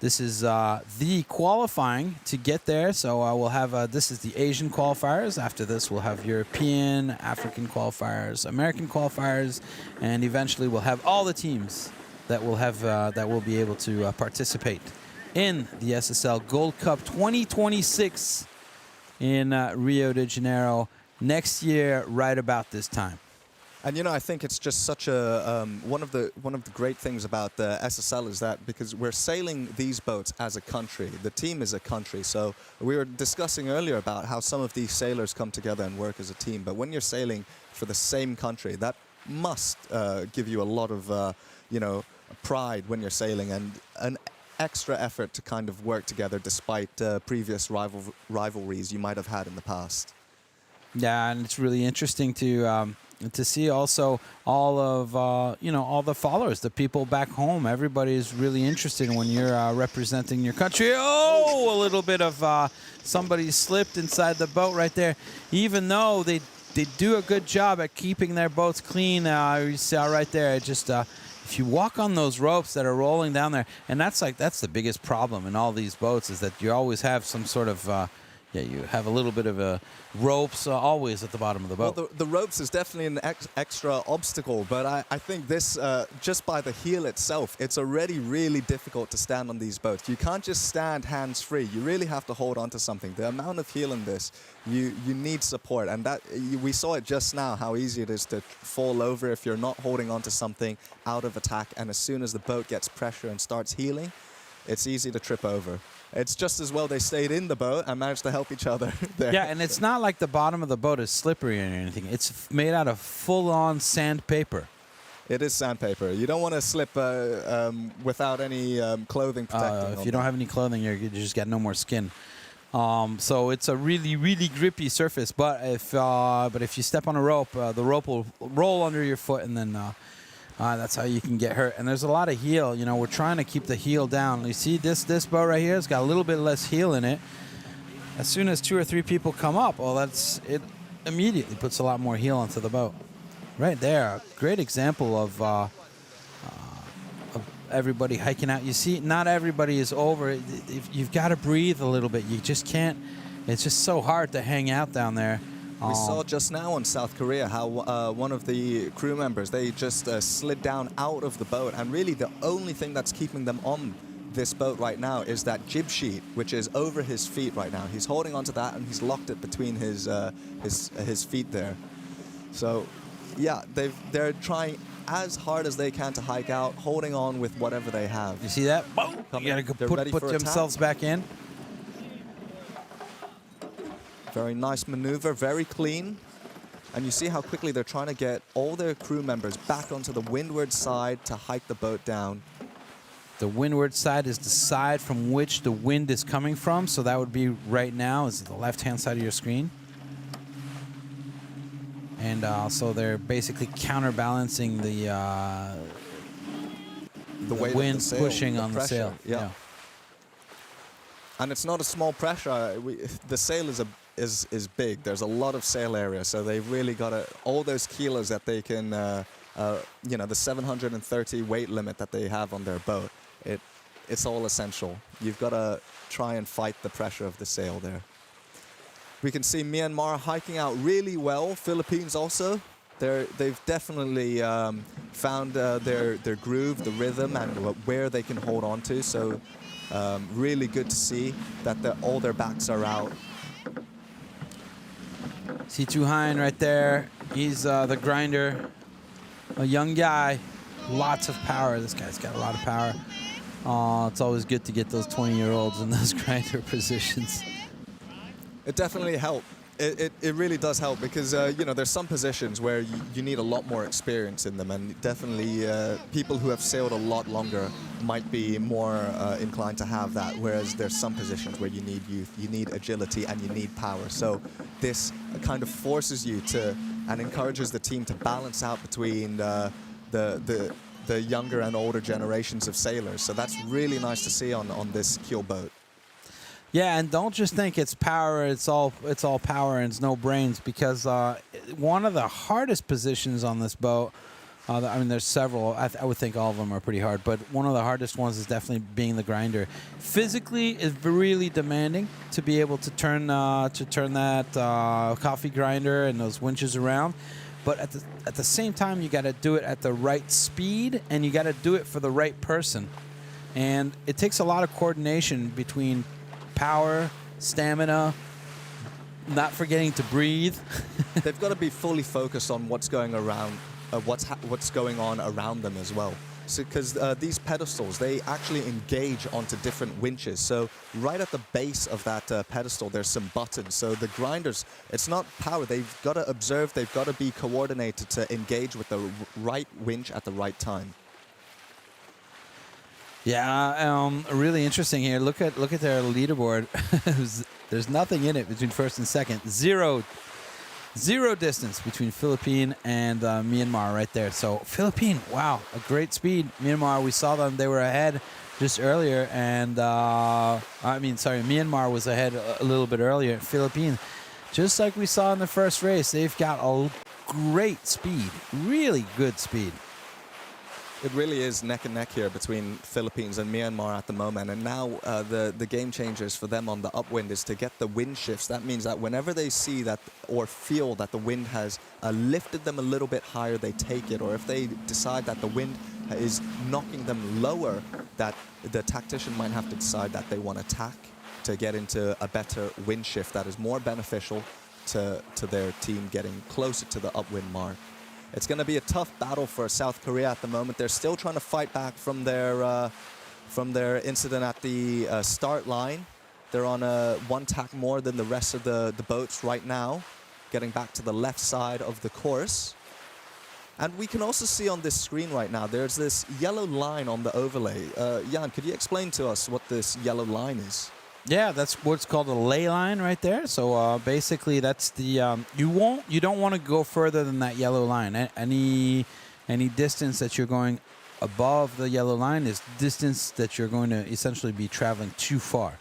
this is the qualifying to get there. So we'll have, this is the Asian qualifiers. After this, we'll have European, African qualifiers, American qualifiers, and eventually we'll have all the teams that will have that will be able to participate in the SSL Gold Cup 2026 in Rio de Janeiro next year, right about this time. And you know, I think it's just such a one of the great things about the SSL is that because we're sailing these boats as a country, the team is a country. So we were discussing earlier about how some of these sailors come together and work as a team. But when you're sailing for the same country, that must give you a lot of you know, pride when you're sailing and an extra effort to kind of work together despite previous rivalries you might have had in the past. Yeah, and it's really interesting to see also all of you know, all the followers, the people back home. Everybody is really interested when you're representing your country. Oh, a little bit of somebody slipped inside the boat right there. Even though they do a good job at keeping their boats clean, you see right there. It just if you walk on those ropes that are rolling down there, and that's the biggest problem in all these boats is that you always have some sort of you have a little bit of ropes always at the bottom of the boat. Well, the ropes is definitely an extra obstacle, but I think this, just by the heel itself, it's already really difficult to stand on these boats. You can't just stand hands-free. You really have to hold on to something. The amount of heel in this, you need support, and that we saw it just now, how easy it is to fall over if you're not holding on to something out of attack, and as soon as the boat gets pressure and starts heeling, it's easy to trip over. it's just as well they stayed in the boat and managed to help each other there. Yeah, and it's not like the bottom of the boat is slippery or anything. It's made out of full-on sandpaper. It is sandpaper. You don't want to slip without any clothing protecting. If you don't have any clothing, you just got no more skin. So it's a really, really grippy surface. But if you step on a rope, the rope will roll under your foot, and then that's how you can get hurt. And there's a lot of heel. You know, we're trying to keep the heel down. You see this boat right here? It's got a little bit less heel in it. As soon as 2 or 3 people come up, it immediately puts a lot more heel onto the boat. Right there, a great example of everybody hiking out. You see, not everybody is over. You've got to breathe a little bit. You just can't. It's just so hard to hang out down there. We saw just now in South Korea how one of the crew members, they just slid down out of the boat, and really the only thing that's keeping them on this boat right now is that jib sheet, which is over his feet right now. He's holding onto that, and he's locked it between his feet there. So, yeah, they're trying as hard as they can to hike out, holding on with whatever they have. You see that? Boom! You got to put themselves back in. Very nice maneuver, very clean. And you see how quickly they're trying to get all their crew members back onto the windward side to hike the boat down. The windward side is the side from which the wind is coming from. So that would be right now is the left-hand side of your screen. And so they're basically counterbalancing the wind pushing on the sail. Yeah. And it's not a small pressure. The sail is big. There's a lot of sail area, so they've really got all those kilos that they can, the 730 weight limit that they have on their boat. It's all essential. You've got to try and fight the pressure of the sail there. We can see Myanmar hiking out really well. Philippines also. They've definitely found their groove, the rhythm, and where they can hold on to. So really good to see that all their backs are out. See Tu Hein right there. He's the grinder. A young guy. Lots of power. This guy's got a lot of power. It's always good to get those 20-year-olds in those grinder positions. It definitely helps. It really does help because, there's some positions where you need a lot more experience in them, and definitely people who have sailed a lot longer might be more inclined to have that, whereas there's some positions where you need youth, you need agility, and you need power. So this kind of forces you to, and encourages the team to balance out between the younger and older generations of sailors. So that's really nice to see on this keel boat. Yeah, and don't just think it's power. It's all power and it's no brains, because one of the hardest positions on this boat. I mean, there's several. I would think all of them are pretty hard, but one of the hardest ones is definitely being the grinder. Physically, it's really demanding to be able to turn that coffee grinder and those winches around. But at the same time, you got to do it at the right speed, and you got to do it for the right person. And it takes a lot of coordination between power, stamina, not forgetting to breathe. They've got to be fully focused on what's going around, what's going on around them as well. So, because these pedestals, they actually engage onto different winches. So right at the base of that pedestal, there's some buttons. So the grinders, it's not power. They've got to observe. They've got to be coordinated to engage with the right winch at the right time. Yeah, really interesting here. Look at their leaderboard. There's nothing in it between first and second. Zero distance between Philippines and Myanmar right there. So Philippines, wow, a great speed. Myanmar, we saw them; they were ahead just earlier, and Myanmar was ahead a little bit earlier. Philippines, just like we saw in the first race, they've got a great speed, really good speed. It really is neck and neck here between Philippines and Myanmar at the moment. And now the game changers for them on the upwind is to get the wind shifts. That means that whenever they see that or feel that the wind has lifted them a little bit higher, they take it. Or if they decide that the wind is knocking them lower, that the tactician might have to decide that they want to tack to get into a better wind shift that is more beneficial to their team getting closer to the upwind mark. It's going to be a tough battle for South Korea at the moment. They're still trying to fight back from their from their incident at the start line. They're on one tack more than the rest of the boats right now, getting back to the left side of the course. And we can also see on this screen right now, there's this yellow line on the overlay. Jan, could you explain to us what this yellow line is? Yeah, that's what's called a ley line right there. So basically, that's the you don't want to go further than that yellow line. Any distance that you're going above the yellow line is distance that you're going to essentially be traveling too far,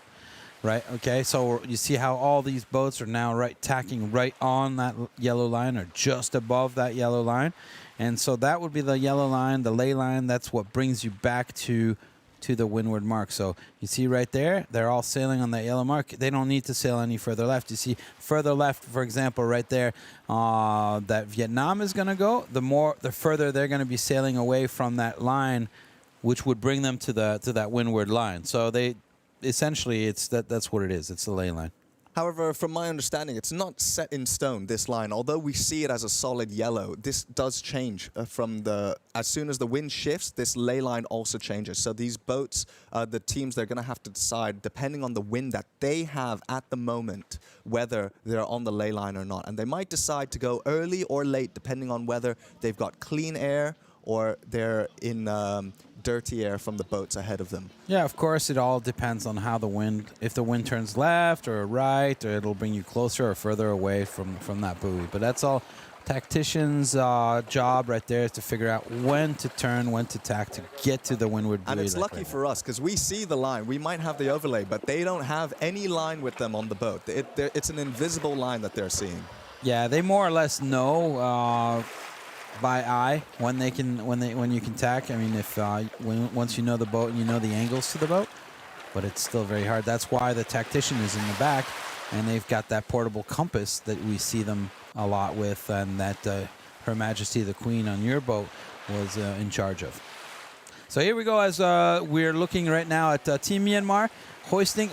right? Okay, so you see how all these boats are now tacking right on that yellow line or just above that yellow line, and so that would be the yellow line, the ley line. That's what brings you back to the windward mark. So you see right there, they're all sailing on that yellow mark. They don't need to sail any further left. You see further left, for example, right there, that Vietnam is going to go, the further they're going to be sailing away from that line, which would bring them to that windward line. So they essentially, that's what it is. It's the ley line. However, from my understanding, it's not set in stone, this line. Although we see it as a solid yellow, this does change as soon as the wind shifts, this ley line also changes. So these boats, the teams, they're going to have to decide, depending on the wind that they have at the moment, whether they're on the ley line or not. And they might decide to go early or late, depending on whether they've got clean air or they're in dirty air from the boats ahead of them. Yeah, of course, it all depends on how the wind, if the wind turns left or right, or it'll bring you closer or further away from that buoy. But that's all tactician's job right there, is to figure out when to turn, when to tack to get to the windward buoy. And it's lucky for us, because we see the line. We might have the overlay, but they don't have any line with them on the boat. It's an invisible line that they're seeing. Yeah, they more or less know by eye when you can tack. I mean, if once you know the boat and you know the angles to the boat, but it's still very hard. That's why the tactician is in the back, and they've got that portable compass that we see them a lot with, and that Her Majesty the Queen on your boat was in charge of. So here we go, as we're looking right now at Team Myanmar hoisting.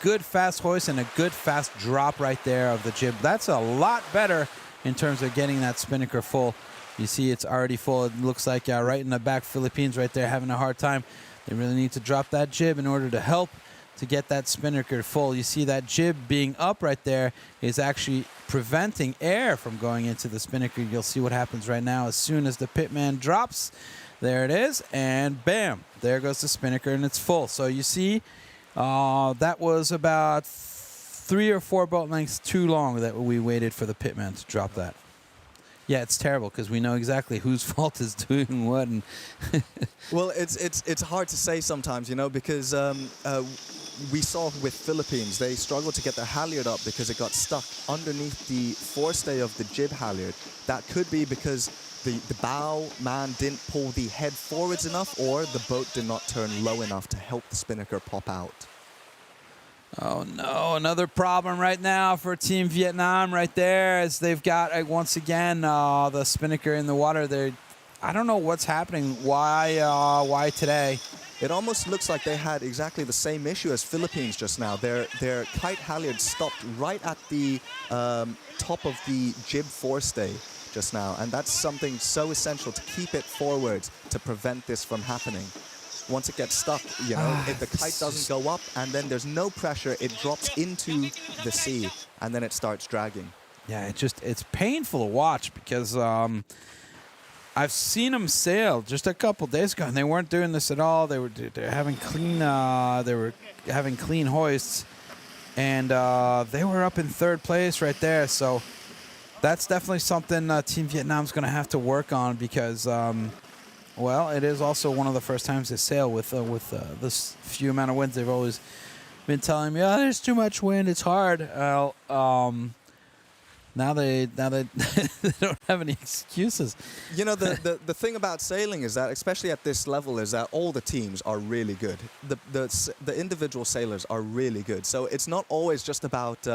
Good fast hoist and a good fast drop right there of the jib. That's a lot better in terms of getting that spinnaker full. You see it's already full. It looks like right in the back, Philippines right there having a hard time. They really need to drop that jib in order to help to get that spinnaker full. You see that jib being up right there is actually preventing air from going into the spinnaker. You'll see what happens right now as soon as the pitman drops. There it is, and bam, there goes the spinnaker, and it's full. So you see that was about 3 or 4 boat lengths too long that we waited for the pitman to drop that. Yeah, it's terrible because we know exactly whose fault is doing what. And well, it's hard to say sometimes, you know, because we saw with Philippines, they struggled to get their halyard up because it got stuck underneath the forestay of the jib halyard. That could be because the bow man didn't pull the head forwards enough, or the boat did not turn low enough to help the spinnaker pop out. Oh no, another problem right now for Team Vietnam right there, as they've got, once again, the spinnaker in the water. I don't know what's happening. Why today? It almost looks like they had exactly the same issue as Philippines just now. Their kite halyard stopped right at the top of the jib forestay just now, and that's something so essential to keep it forward to prevent this from happening. Once it gets stuck, you know, if the kite doesn't go up and then there's no pressure, it drops into the sea and then it starts dragging. Yeah, it's painful to watch because I've seen them sail just a couple days ago and they weren't doing this at all. They're having clean hoists, and they were up in 3rd place right there. So that's definitely something Team Vietnam's going to have to work on because. Well, it is also one of the first times they sail with this few amount of winds. They've always been telling me, "Oh, there's too much wind. It's hard." Well, now they don't have any excuses. You know, the thing about sailing is that, especially at this level, is that all the teams are really good. The individual sailors are really good. So it's not always just about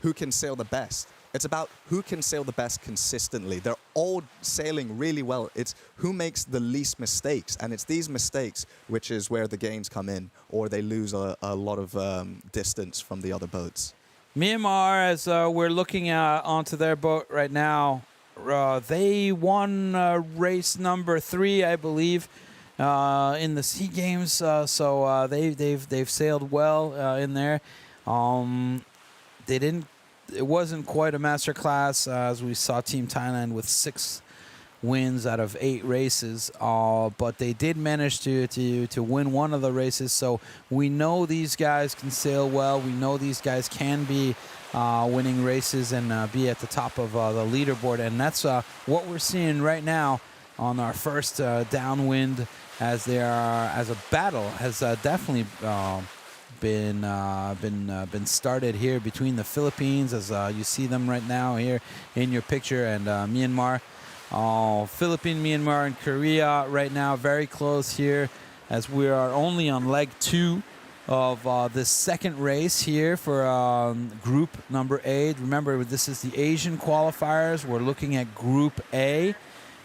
who can sail the best. It's about who can sail the best consistently. They're all sailing really well. It's who makes the least mistakes. And it's these mistakes which is where the gains come in, or they lose a lot of distance from the other boats. Myanmar, as we're looking onto their boat right now, they won race number 3, I believe. in the SEA Games, so they've sailed well in there. It wasn't quite a master class, as we saw Team Thailand with 6 wins out of 8 races, but they did manage to win one of the races. So we know these guys can sail well. We know these guys can be winning races and be at the top of the leaderboard, and that's what we're seeing right now on our first downwind, as they are, as a battle has definitely been started here between the Philippines, as you see them right now here in your picture, and Myanmar. Philippines, Myanmar, and Korea right now very close here, as we are only on leg 2 of this second race here for group number 8. Remember, this is the Asian qualifiers. We're looking at Group A.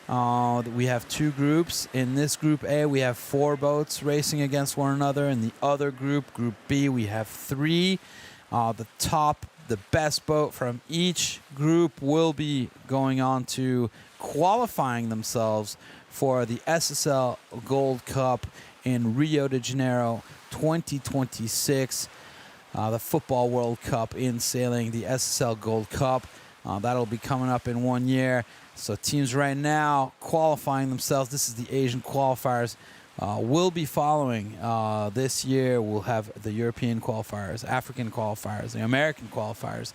We have 2 groups. In this Group A, we have 4 boats racing against one another. In the other group, Group B, we have 3. The best boat from each group will be going on to qualifying themselves for the SSL Gold Cup in Rio de Janeiro 2026, the Football World Cup in sailing, the SSL Gold Cup. That'll be coming up in 1 year. So teams right now qualifying themselves. This is the Asian qualifiers. We'll be following this year. We'll have the European qualifiers, African qualifiers, the American qualifiers.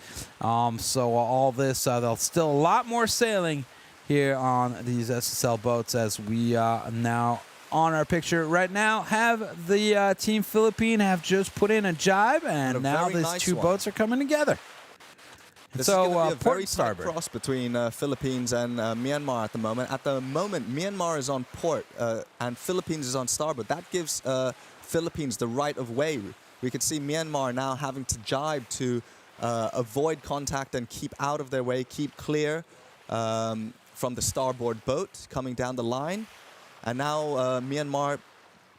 So all this, there's still a lot more sailing here on these SSL boats, as we now on our picture right now have the Team Philippine have just put in a jibe, and now these nice 2 boats are coming together. This so, is going to be a very tight starboard cross between Philippines and Myanmar at the moment. At the moment, Myanmar is on port and Philippines is on starboard. That gives Philippines the right of way. We could see Myanmar now having to jibe to avoid contact and keep out of their way, keep clear from the starboard boat coming down the line. And now Myanmar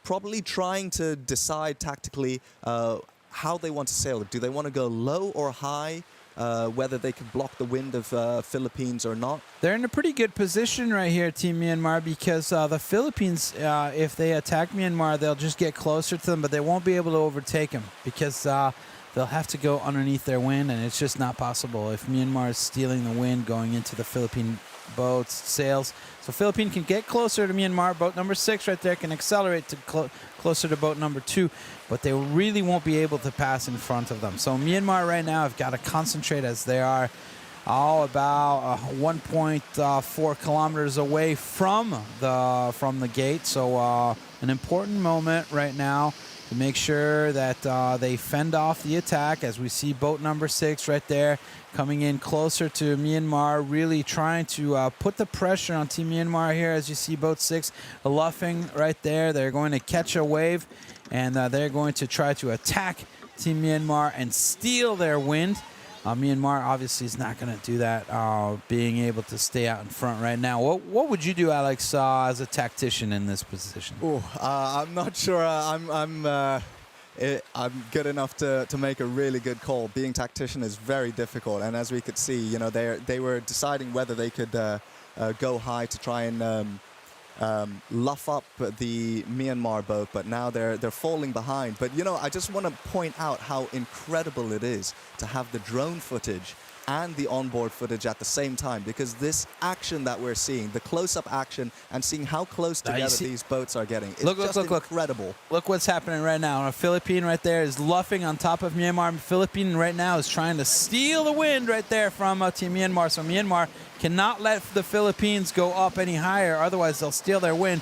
probably trying to decide tactically how they want to sail. Do they want to go low or high? Whether they can block the wind of Philippines or not. They're in a pretty good position right here, Team Myanmar, because the Philippines, if they attack Myanmar, they'll just get closer to them, but they won't be able to overtake them, because they'll have to go underneath their wind, and it's just not possible if Myanmar is stealing the wind going into the Philippine boats, sails. So Philippines can get closer to Myanmar. Boat number 6 right there can accelerate to closer to boat number 2, but they really won't be able to pass in front of them. So Myanmar right now have got to concentrate, as they are about 1.4 kilometers away from the gate. So an important moment right now to make sure that they fend off the attack, as we see boat number 6 right there coming in closer to Myanmar, really trying to put the pressure on Team Myanmar here. As you see boat 6 luffing right there, they're going to catch a wave, and they're going to try to attack Team Myanmar and steal their wind. Myanmar obviously is not going to do that, being able to stay out in front right now. What would you do, Alex, as a tactician in this position? I'm not sure I'm good enough to make a really good call. Being tactician is very difficult, and as we could see, you know, they were deciding whether they could go high to try and luff up the Myanmar boat, but now they're falling behind. But you know, I just want to point out how incredible it is to have the drone footage and the onboard footage at the same time, because this action that we're seeing, the close-up action, and seeing how close together these boats are getting, it's just incredible. Look what's happening right now. A Philippine right there is luffing on top of Myanmar. Philippine right now is trying to steal the wind right there from Team Myanmar. So Myanmar cannot let the Philippines go up any higher, otherwise they'll steal their wind.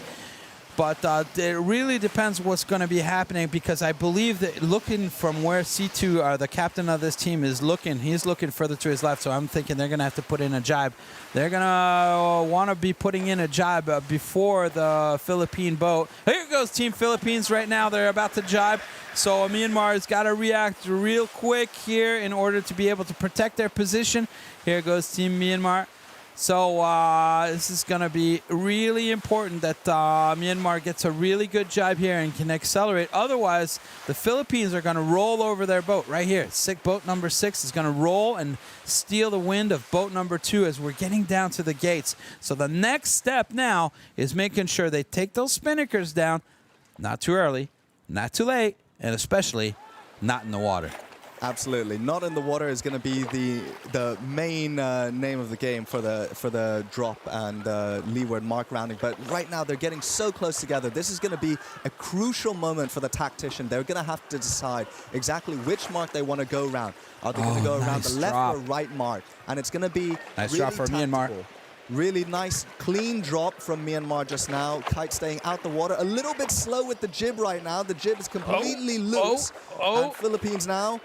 But it really depends what's going to be happening, because I believe that looking from where C2, the captain of this team, is looking, he's looking further to his left, so I'm thinking they're going to have to put in a jibe. They're going to want to be putting in a jibe before the Philippine boat. Here goes Team Philippines right now. They're about to jibe. So Myanmar's got to react real quick here in order to be able to protect their position. Here goes Team Myanmar. So this is going to be really important that Myanmar gets a really good job here and can accelerate. Otherwise, the Philippines are going to roll over their boat right here. Boat number 6 is going to roll and steal the wind of boat number 2 as we're getting down to the gates. So the next step now is making sure they take those spinnakers down, not too early, not too late, and especially not in the water. Absolutely, not in the water is going to be the main name of the game for the drop and leeward mark rounding. But right now they're getting so close together. This is going to be a crucial moment for the tactician. They're going to have to decide exactly which mark they want to go around. Are they going to go around the left or right mark? And it's going to be nice really drop for Myanmar. Really nice, clean drop from Myanmar just now. Kite staying out the water. A little bit slow with the jib right now. The jib is completely loose. And Philippines now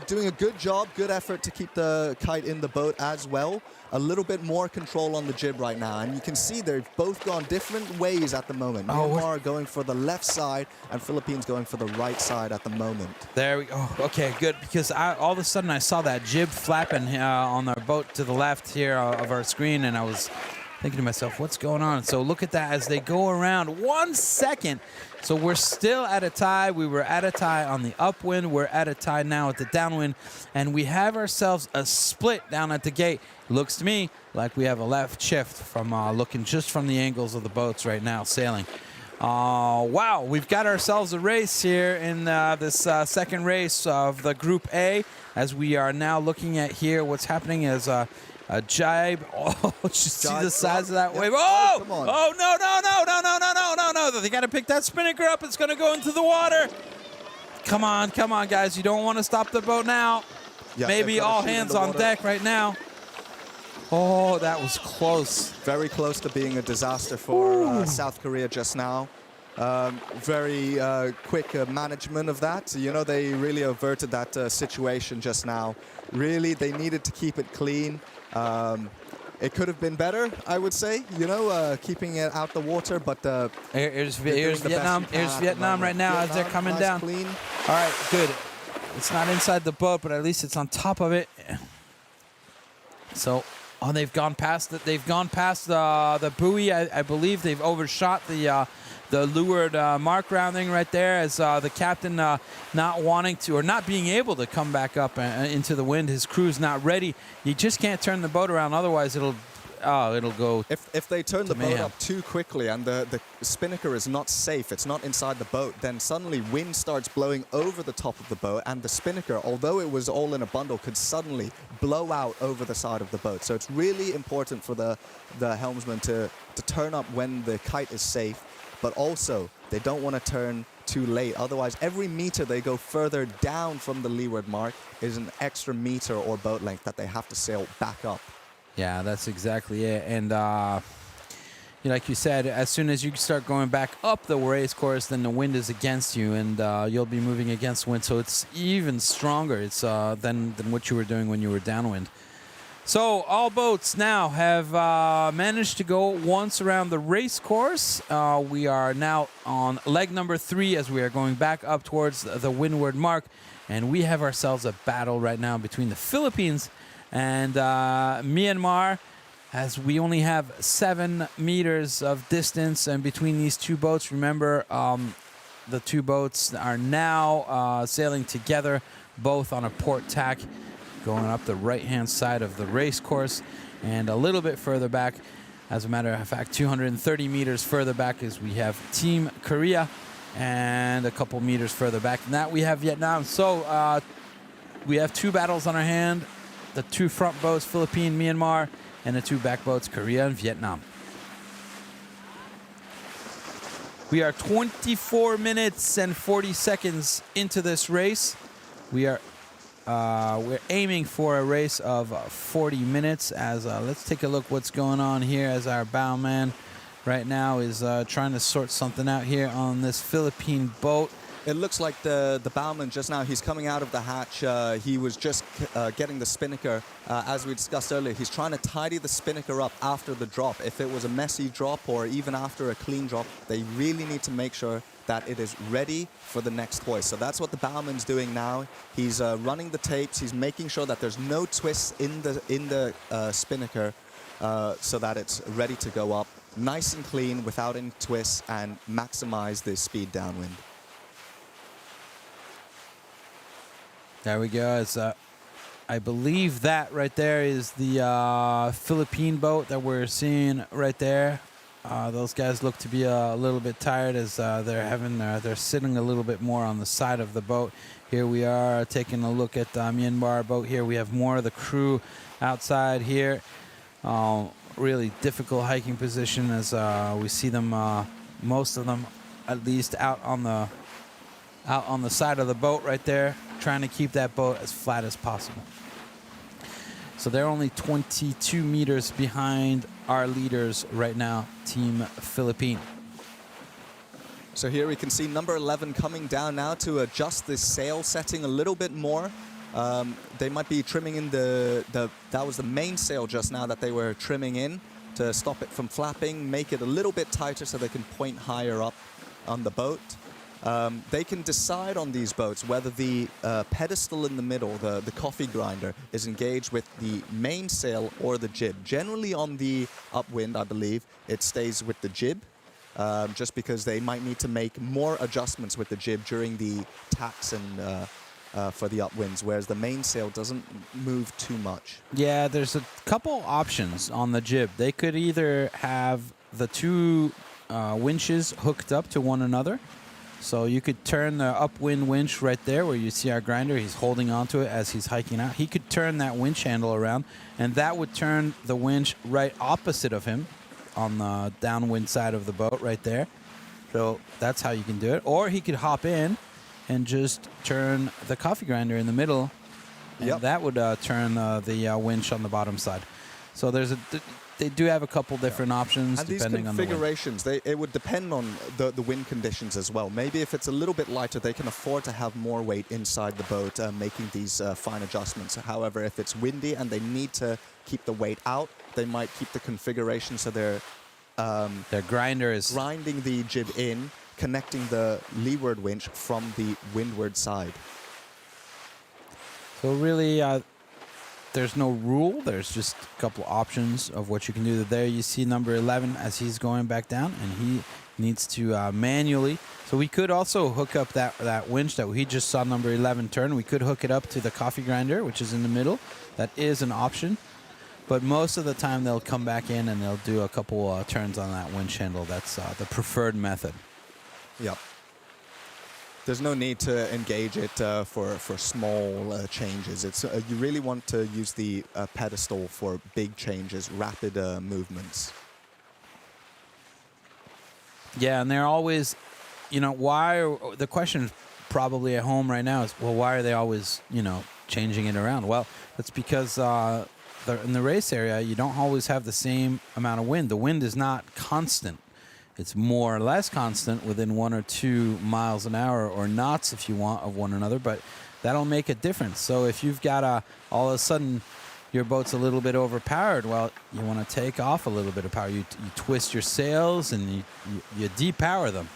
doing a good job, good effort to keep the kite in the boat as well. A little bit more control on the jib right now. And you can see they've both gone different ways at the moment. Myanmar going for the left side and Philippines going for the right side at the moment. There we go. Okay, good. Because all of a sudden I saw that jib flapping on our boat to the left here of our screen, and I was thinking to myself, what's going on? So look at that as they go around 1 second. So we're still at a tie. We were at a tie on the upwind. We're at a tie now at the downwind. And we have ourselves a split down at the gate. Looks to me like we have a left shift from looking just from the angles of the boats right now sailing. Wow, we've got ourselves a race here in this second race of the Group A, as we are now looking at here what's happening as a jibe. Oh, just see the size of that wave. Oh! Come on. Oh, no. They got to pick that spinnaker up. It's going to go into the water. Come on, guys. You don't want to stop the boat now. Yeah, maybe all hands on deck right now. Oh, that was close. Very close to being a disaster for South Korea just now. Very quick management of that. You know, they really averted that situation just now. Really, they needed to keep it clean. It could have been better, I would say, you know, keeping it out the water, but here's Vietnam. Here's Vietnam right now as they're coming down. Clean. All right, good. It's not inside the boat, but at least it's on top of it. So, they've gone past it. They've gone past the buoy. I believe they've overshot the leeward mark rounding right there, as the captain not wanting to or not being able to come back up into the wind. His crew's not ready. You just can't turn the boat around, otherwise it'll go. If they turn the boat up too quickly and the spinnaker is not safe, it's not inside the boat, then suddenly wind starts blowing over the top of the boat, and the spinnaker, although it was all in a bundle, could suddenly blow out over the side of the boat. So it's really important for the helmsman to turn up when the kite is safe, but also they don't want to turn too late. Otherwise, every meter they go further down from the leeward mark is an extra meter or boat length that they have to sail back up. Yeah, that's exactly it. And like you said, as soon as you start going back up the race course, then the wind is against you, and you'll be moving against wind. So it's even stronger. It's than what you were doing when you were downwind. So all boats now have managed to go once around the race course. We are now on leg number 3 as we are going back up towards the windward mark, and we have ourselves a battle right now between the Philippines and Myanmar, as we only have 7 meters of distance and between these two boats. Remember, the two boats are now sailing together, both on a port tack, going up the right-hand side of the race course, and a little bit further back, as a matter of fact, 230 meters further back, is we have Team Korea, and a couple meters further back than that we have Vietnam. So we have 2 battles on our hand. The 2 front boats, Philippines, Myanmar, and the 2 back boats, Korea and Vietnam. We are 24 minutes and 40 seconds into this race. We're aiming for a race of 40 minutes. As let's take a look what's going on here, as our bowman right now is trying to sort something out here on this Philippine boat. It looks like the bowman just now, he's coming out of the hatch. He was just getting the spinnaker. As we discussed earlier, he's trying to tidy the spinnaker up after the drop. If it was a messy drop or even after a clean drop, they really need to make sure that it is ready for the next hoist. So that's what the bowman's doing now. He's running the tapes. He's making sure that there's no twists in the spinnaker so that it's ready to go up, nice and clean without any twists, and maximize the speed downwind. There we go. It's, I believe that right there is the Philippine boat that we're seeing right there. Those guys look to be a little bit tired as they're sitting a little bit more on the side of the boat. Here we are taking a look at the Myanmar boat. Here we have more of the crew outside here. Really difficult hiking position as we see them, most of them at least out on the side of the boat right there, trying to keep that boat as flat as possible. So they're only 22 meters behind our leaders right now, Team Philippine. So here we can see number 11 coming down now to adjust the sail setting a little bit more. They might be trimming in that was the main sail just now that they were trimming in to stop it from flapping, make it a little bit tighter so they can point higher up on the boat. They can decide on these boats whether the pedestal in the middle, the coffee grinder, is engaged with the mainsail or the jib. Generally on the upwind, I believe, it stays with the jib, just because they might need to make more adjustments with the jib during the tacks and for the upwinds, whereas the mainsail doesn't move too much. Yeah, there's a couple options on the jib. They could either have the two winches hooked up to one another. So you could turn the upwind winch right there where you see our grinder. He's holding onto it as he's hiking out. He could turn that winch handle around, and that would turn the winch right opposite of him on the downwind side of the boat right there. So that's how you can do it. Or he could hop in and just turn the coffee grinder in the middle, and that would turn the winch on the bottom side. So they do have a couple different options and depending on the wind. These configurations, it would depend on the wind conditions as well. Maybe if it's a little bit lighter, they can afford to have more weight inside the boat, making these fine adjustments. However, if it's windy and they need to keep the weight out, they might keep the configuration so their grinder is grinding the jib in, connecting the leeward winch from the windward side. So really, there's no rule. There's just a couple options of what you can do. There you see number 11 as he's going back down, and he needs to manually. So we could also hook up that winch that we just saw number 11 turn. We could hook it up to the coffee grinder, which is in the middle. That is an option. But most of the time they'll come back in and they'll do a couple turns on that winch handle. That's the preferred method. Yep. There's no need to engage it for small changes. It's you really want to use the pedestal for big changes, rapid movements. Yeah, and they're always, the question probably at home right now is, well, why are they always, changing it around? Well, that's because in the race area, you don't always have the same amount of wind. The wind is not constant. It's more or less constant within 1 or 2 miles an hour, or knots if you want, of one another, but that'll make a difference. So if you've got all of a sudden your boat's a little bit overpowered, well, you want to take off a little bit of power. You twist your sails and you depower them.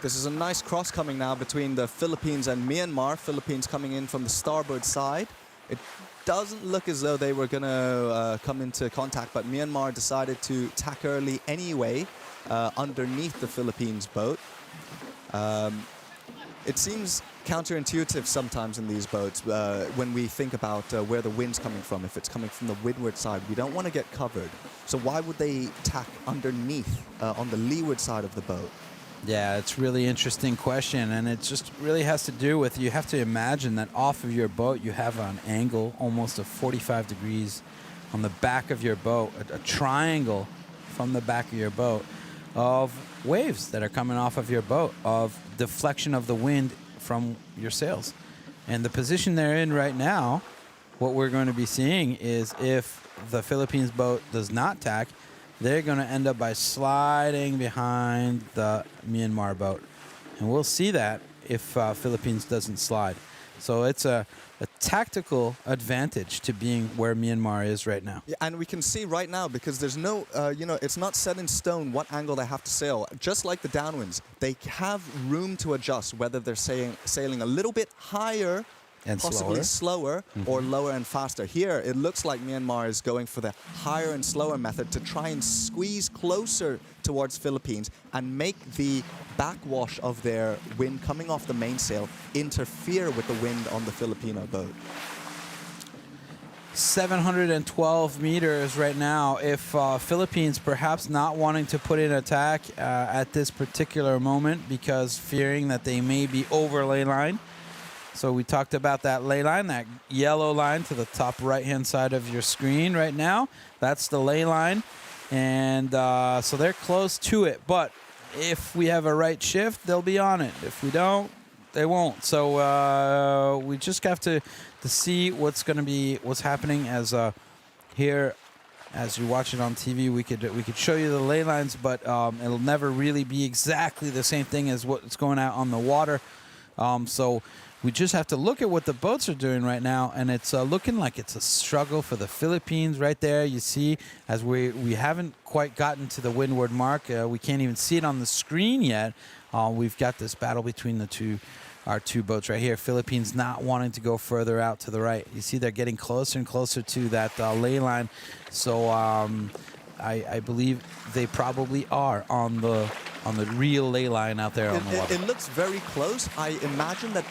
This is a nice cross coming now between the Philippines and Myanmar. Philippines coming in from the starboard side. It doesn't look as though they were going to come into contact, but Myanmar decided to tack early anyway. Underneath the Philippines boat. It seems counterintuitive sometimes in these boats when we think about where the wind's coming from. If it's coming from the windward side, we don't want to get covered. So why would they tack underneath on the leeward side of the boat? Yeah, it's a really interesting question, and it just really has to do with, you have to imagine that off of your boat you have an angle almost of 45 degrees on the back of your boat, a triangle from the back of your boat, of waves that are coming off of your boat, of deflection of the wind from your sails. And the position they're in right now, what we're going to be seeing is if the Philippines boat does not tack, they're going to end up by sliding behind the Myanmar boat. And we'll see that if Philippines doesn't slide. So it's a tactical advantage to being where Myanmar is right now. Yeah, and we can see right now, because there's no, it's not set in stone what angle they have to sail. Just like the downwinds, they have room to adjust whether they're sailing a little bit higher And possibly slower or lower and faster. Here, it looks like Myanmar is going for the higher and slower method to try and squeeze closer towards Philippines and make the backwash of their wind coming off the mainsail interfere with the wind on the Filipino boat. 712 meters right now. If Philippines perhaps not wanting to put in attack at this particular moment because fearing that they may be over ley line. So we talked about that ley line, that yellow line to the top right-hand side of your screen right now. That's the ley line. And so they're close to it. But if we have a right shift, they'll be on it. If we don't, they won't. So we just have to see what's happening as here. As you watch it on TV, we could show you the ley lines, but it'll never really be exactly the same thing as what's going out on the water. So we just have to look at what the boats are doing right now, and it's looking like it's a struggle for the Philippines right there. You see, as we haven't quite gotten to the windward mark. We can't even see it on the screen yet. We've got this battle between our two boats right here. Philippines not wanting to go further out to the right. You see they're getting closer and closer to that ley line. So I believe they probably are on the real ley line out there on the water. It looks very close. I imagine that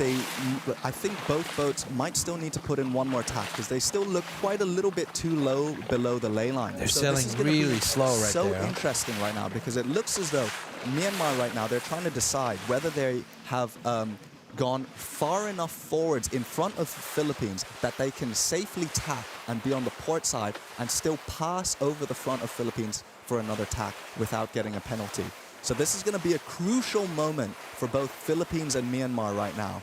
I think both boats might still need to put in one more tack because they still look quite a little bit too low below the ley line. They're sailing really slow right there. So interesting right now because it looks as though Myanmar right now, they're trying to decide whether they have gone far enough forwards in front of the Philippines that they can safely tack and be on the port side and still pass over the front of Philippines for another tack without getting a penalty. So this is going to be a crucial moment for both Philippines and Myanmar right now,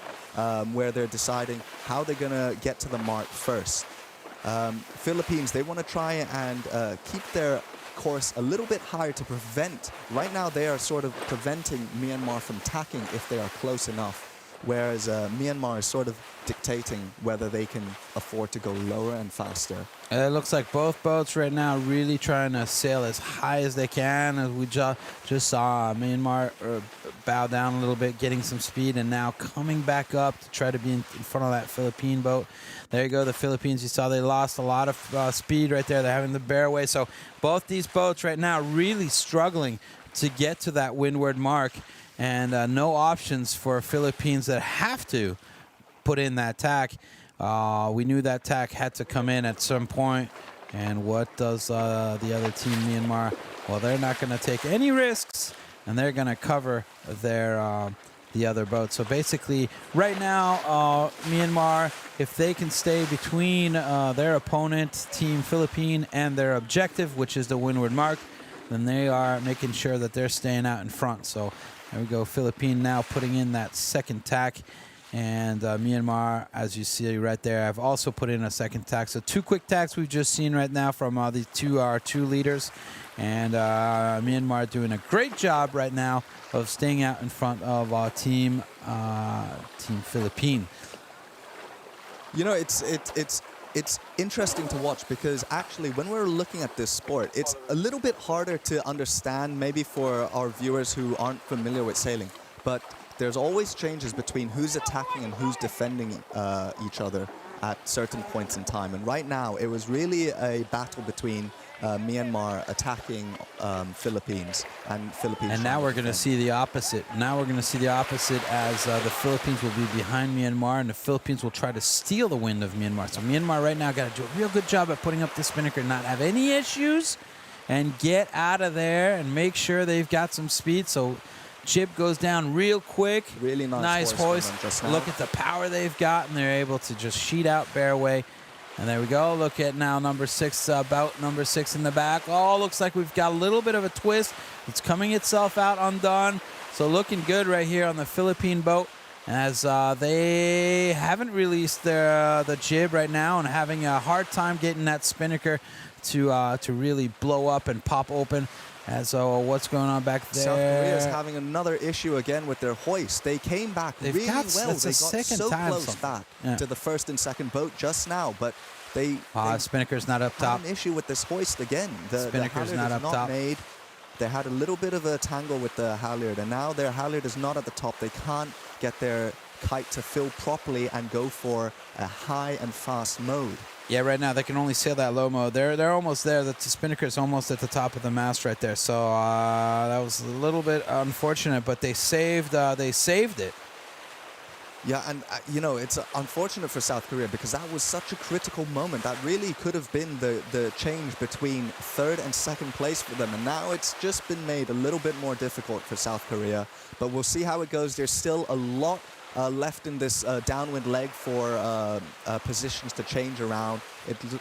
where they're deciding how they're going to get to the mark first. Philippines, they want to try and keep their course a little bit higher to prevent. Right now, they are sort of preventing Myanmar from tacking if they are close enough, whereas Myanmar is sort of dictating whether they can afford to go lower and faster. It looks like both boats right now really trying to sail as high as they can. As we just saw Myanmar bow down a little bit, getting some speed, and now coming back up to try to be in front of that Philippine boat. There you go, the Philippines. You saw they lost a lot of speed right there. They're having to bear away. So both these boats right now really struggling to get to that windward mark, and no options for Philippines that have to put in that tack. We knew that tack had to come in at some point. And what does the other team, Myanmar? Well, they're not going to take any risks, and they're going to cover the other boat. So basically, right now, Myanmar, if they can stay between their opponent, Team Philippine, and their objective, which is the windward mark, then they are making sure that they're staying out in front. So there we go, Philippine now putting in that second tack. And Myanmar, as you see right there, I've also put in a second tack. So two quick tacks we've just seen right now from our two leaders. And Myanmar doing a great job right now of staying out in front of our Team Philippine. You know, it's interesting to watch because actually when we're looking at this sport, it's a little bit harder to understand maybe for our viewers who aren't familiar with sailing. But there's always changes between who's attacking and who's defending each other at certain points in time. And right now, it was really a battle between Myanmar attacking Philippines and Philippines. And now we're going to see the opposite. Now we're going to see the opposite as the Philippines will be behind Myanmar, and the Philippines will try to steal the wind of Myanmar. So Myanmar right now got to do a real good job at putting up the spinnaker, not have any issues, and get out of there and make sure they've got some speed. So jib goes down real quick. Really nice hoist. Look at the power they've got, and they're able to just sheet out, bear away. And there we go. Look at now number 6, bout number 6 in the back. Oh, looks like we've got a little bit of a twist. It's coming itself out undone. So looking good right here on the Philippine boat, as they haven't released the jib right now and having a hard time getting that spinnaker to really blow up and pop open. And so what's going on back there? South Korea is having another issue again with their hoist. They came back really well. They got so close back to the first and second boat just now, but they spinnaker's not up top. An issue with this hoist again. The spinnaker's not up top. Made. they had a little bit of a tangle with the halyard, and now their halyard is not at the top. They can't get their kite to fill properly and go for a high and fast mode. Yeah, right now they can only sail that low mode. They're almost there. The spinnaker is almost at the top of the mast right there. So that was a little bit unfortunate, but they saved it. Yeah, and you know, it's unfortunate for South Korea because that was such a critical moment. That really could have been the change between third and second place for them. And now it's just been made a little bit more difficult for South Korea. But we'll see how it goes. There's still a lot left in this downwind leg for positions to change around.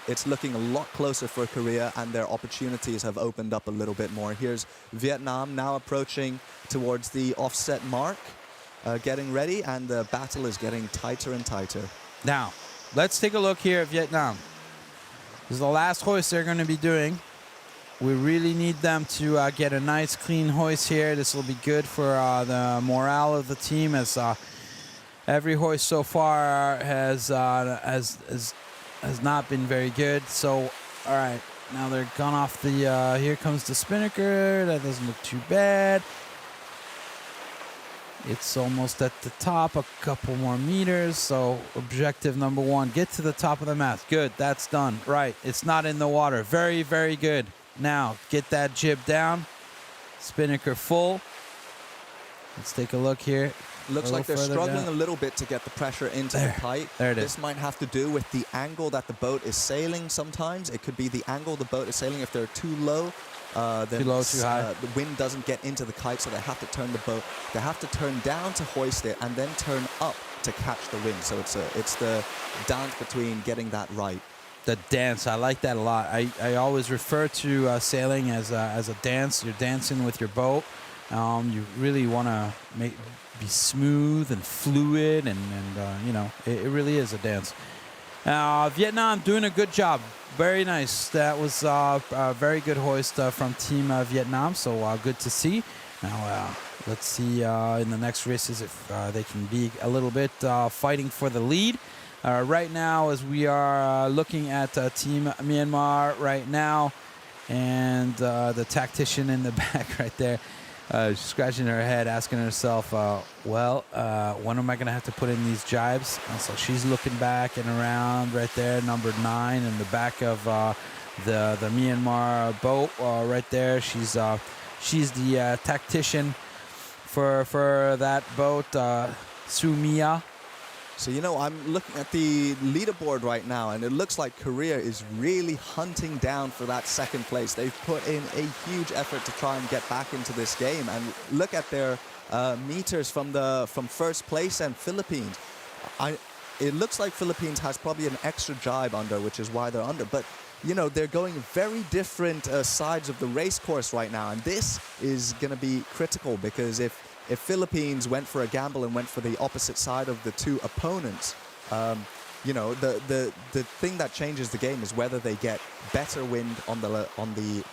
It's looking a lot closer for Korea, and their opportunities have opened up a little bit more. Here's Vietnam now approaching towards the offset mark. Getting ready, and the battle is getting tighter and tighter. Now, let's take a look here at Vietnam. This is the last hoist they're going to be doing. We really need them to get a nice, clean hoist here. This will be good for the morale of the team, as every hoist so far has not been very good. So, all right, now they're gone off the. Here comes the spinnaker. That doesn't look too bad. It's almost at the top, a couple more meters. So objective number 1, get to the top of the mast. Good, that's done. Right, it's not in the water. Very, very good. Now, get that jib down. Spinnaker full. Let's take a look here. Looks like they're struggling a little bit to get the pressure into the kite. There it is. This might have to do with the angle that the boat is sailing sometimes. It could be the angle the boat is sailing. If they're too low, then too low, too high. The wind doesn't get into the kite, so they have to turn the boat. They have to turn down to hoist it and then turn up to catch the wind. So it's the dance between getting that right. The dance, I like that a lot. I always refer to sailing as a dance. You're dancing with your boat. You really want to be smooth and fluid, and you know, it really is a dance. Vietnam doing a good job. Very nice. That was a very good hoist from Team Vietnam, so good to see. Now, let's see in the next races if they can be a little bit fighting for the lead. Right now, as we are looking at Team Myanmar right now, and the tactician in the back right there, scratching her head, asking herself, when am I going to have to put in these jibes? And so she's looking back and around right there, number 9 in the back of the Myanmar boat right there. She's the tactician for that boat, Sumia. So, you know, I'm looking at the leaderboard right now, and it looks like Korea is really hunting down for that second place. They've put in a huge effort to try and get back into this game. And look at their meters from first place and Philippines. It looks like Philippines has probably an extra jibe under, which is why they're under. But, you know, they're going very different sides of the race course right now. And this is going to be critical, because if Philippines went for a gamble and went for the opposite side of the two opponents, you know, the thing that changes the game is whether they get better wind on the